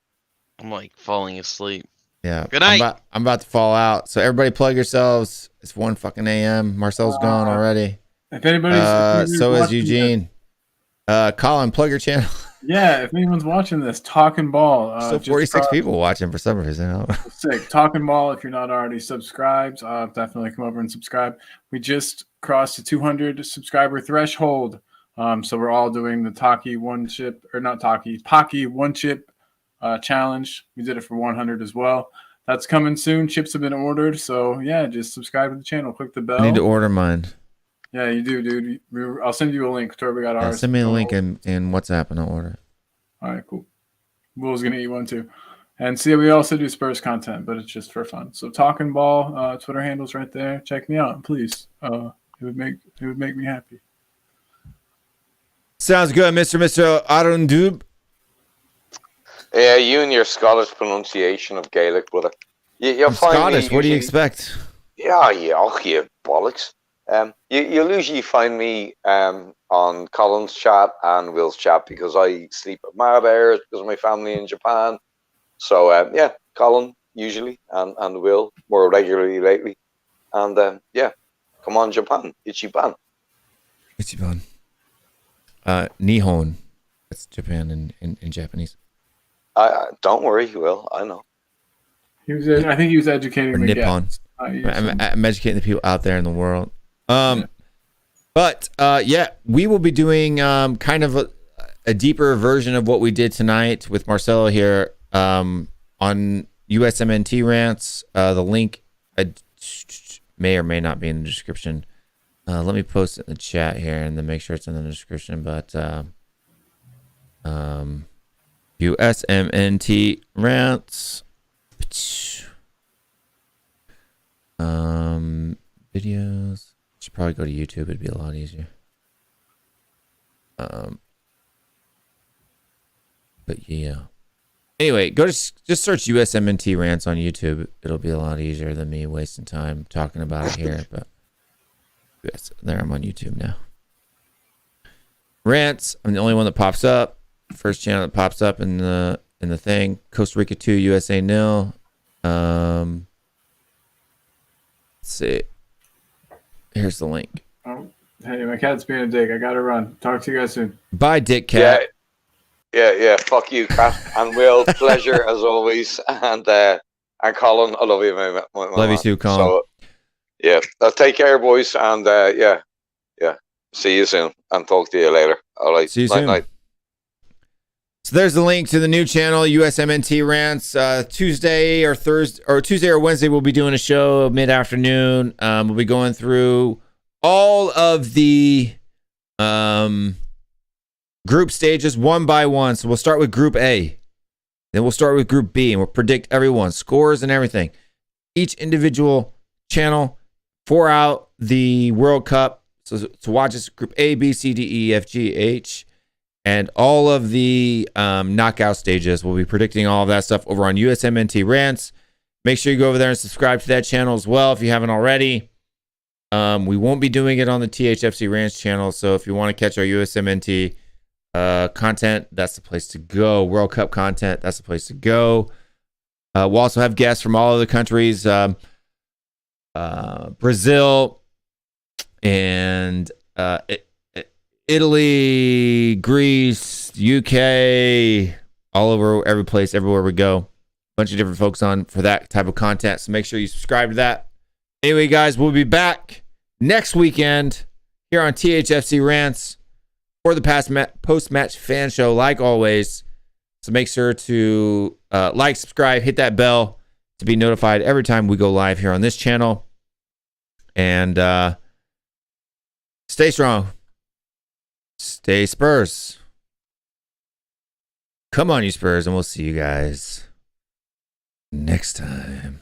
I'm like falling asleep. Yeah. Good night. I'm about to fall out. So everybody plug yourselves. It's 1 fucking a.m. Marcel's gone already. If anybody's so is Eugene. Colin, plug your channel. Yeah, if anyone's watching this, Talking Ball. Still 46 people watching for some reason. Sick. Talking Ball, if you're not already subscribed, definitely come over and subscribe. We just crossed the 200 subscriber threshold. So we're all doing the Pocky one chip challenge. We did it for 100 as well. that's coming soon. Chips have been ordered, so yeah, just subscribe to the channel, click the bell. I need to order mine. Yeah, you do, dude. I'll send you a link. Torby got Yeah, ours. send me a link in WhatsApp and I'll order it. All right, cool. Will's gonna eat one too. And see, we also do Spurs content, but it's just for fun. So Talking Ball, Twitter handles right there. Check me out, please. It would make me happy. Sounds good, Mr. Arundub. Yeah, you and your Scottish pronunciation of Gaelic, brother. You'll I'm find Scottish. me What do you usually- expect? Yeah, you bollocks. You'll usually find me on Colin's chat and Will's chat because I sleep at my hours because of my family in Japan. So yeah, Colin usually and Will more regularly lately. And yeah, come on Japan, Ichiban. Ichiban. Nihon. That's Japan in Japanese. Don't worry, Will. I know. I think he was educating Or the Nippon. guests. I'm educating the people out there in the world. But yeah, we will be doing kind of a deeper version of what we did tonight with Marcelo here on USMNT rants. The link may or may not be in the description. Let me post it in the chat here and then make sure it's in the description. But USMNT rants. Videos. Should probably go to YouTube. It'd be a lot easier. But yeah. Anyway, go to just search USMNT rants on YouTube. It'll be a lot easier than me wasting time talking about it here. But yes, there I'm on YouTube now. Rants. I'm the only one that pops up. First channel that pops up in the thing. Costa Rica 2, USA 0. Let's see. Here's the link. Oh, hey, my cat's being a dick. I gotta run. Talk to you guys soon. Bye, Dick Cat. Yeah. Fuck you, Cat. And Will, pleasure as always. And Colin, I love you, my Love you too, Colin. So yeah, take care, boys. And yeah. See you soon. And talk to you later. All right. See you soon. Night. So there's the link to the new channel, USMNT Rants. Tuesday or Wednesday, we'll be doing a show mid-afternoon. We'll be going through all of the group stages one by one. So we'll start with Group A. Then we'll start with Group B, and we'll predict everyone's scores and everything. Each individual channel for out the World Cup. So to watch this, Group A, B, C, D, E, F, G, H. And all of the knockout stages. We'll be predicting all of that stuff over on USMNT Rants. Make sure you go over there and subscribe to that channel as well if you haven't already. We won't be doing it on the THFC Rants channel, so if you want to catch our USMNT content, that's the place to go. World Cup content, that's the place to go. We'll also have guests from all other countries. Brazil and Italy, Greece, UK, all over, every place, everywhere we go. Bunch of different folks on for that type of content. So make sure you subscribe to that. Anyway, guys, we'll be back next weekend here on THFC Rants for the post-match fan show, like always. So make sure to like, subscribe, hit that bell to be notified every time we go live here on this channel. And stay strong. Stay Spurs. Come on, you Spurs, and we'll see you guys next time.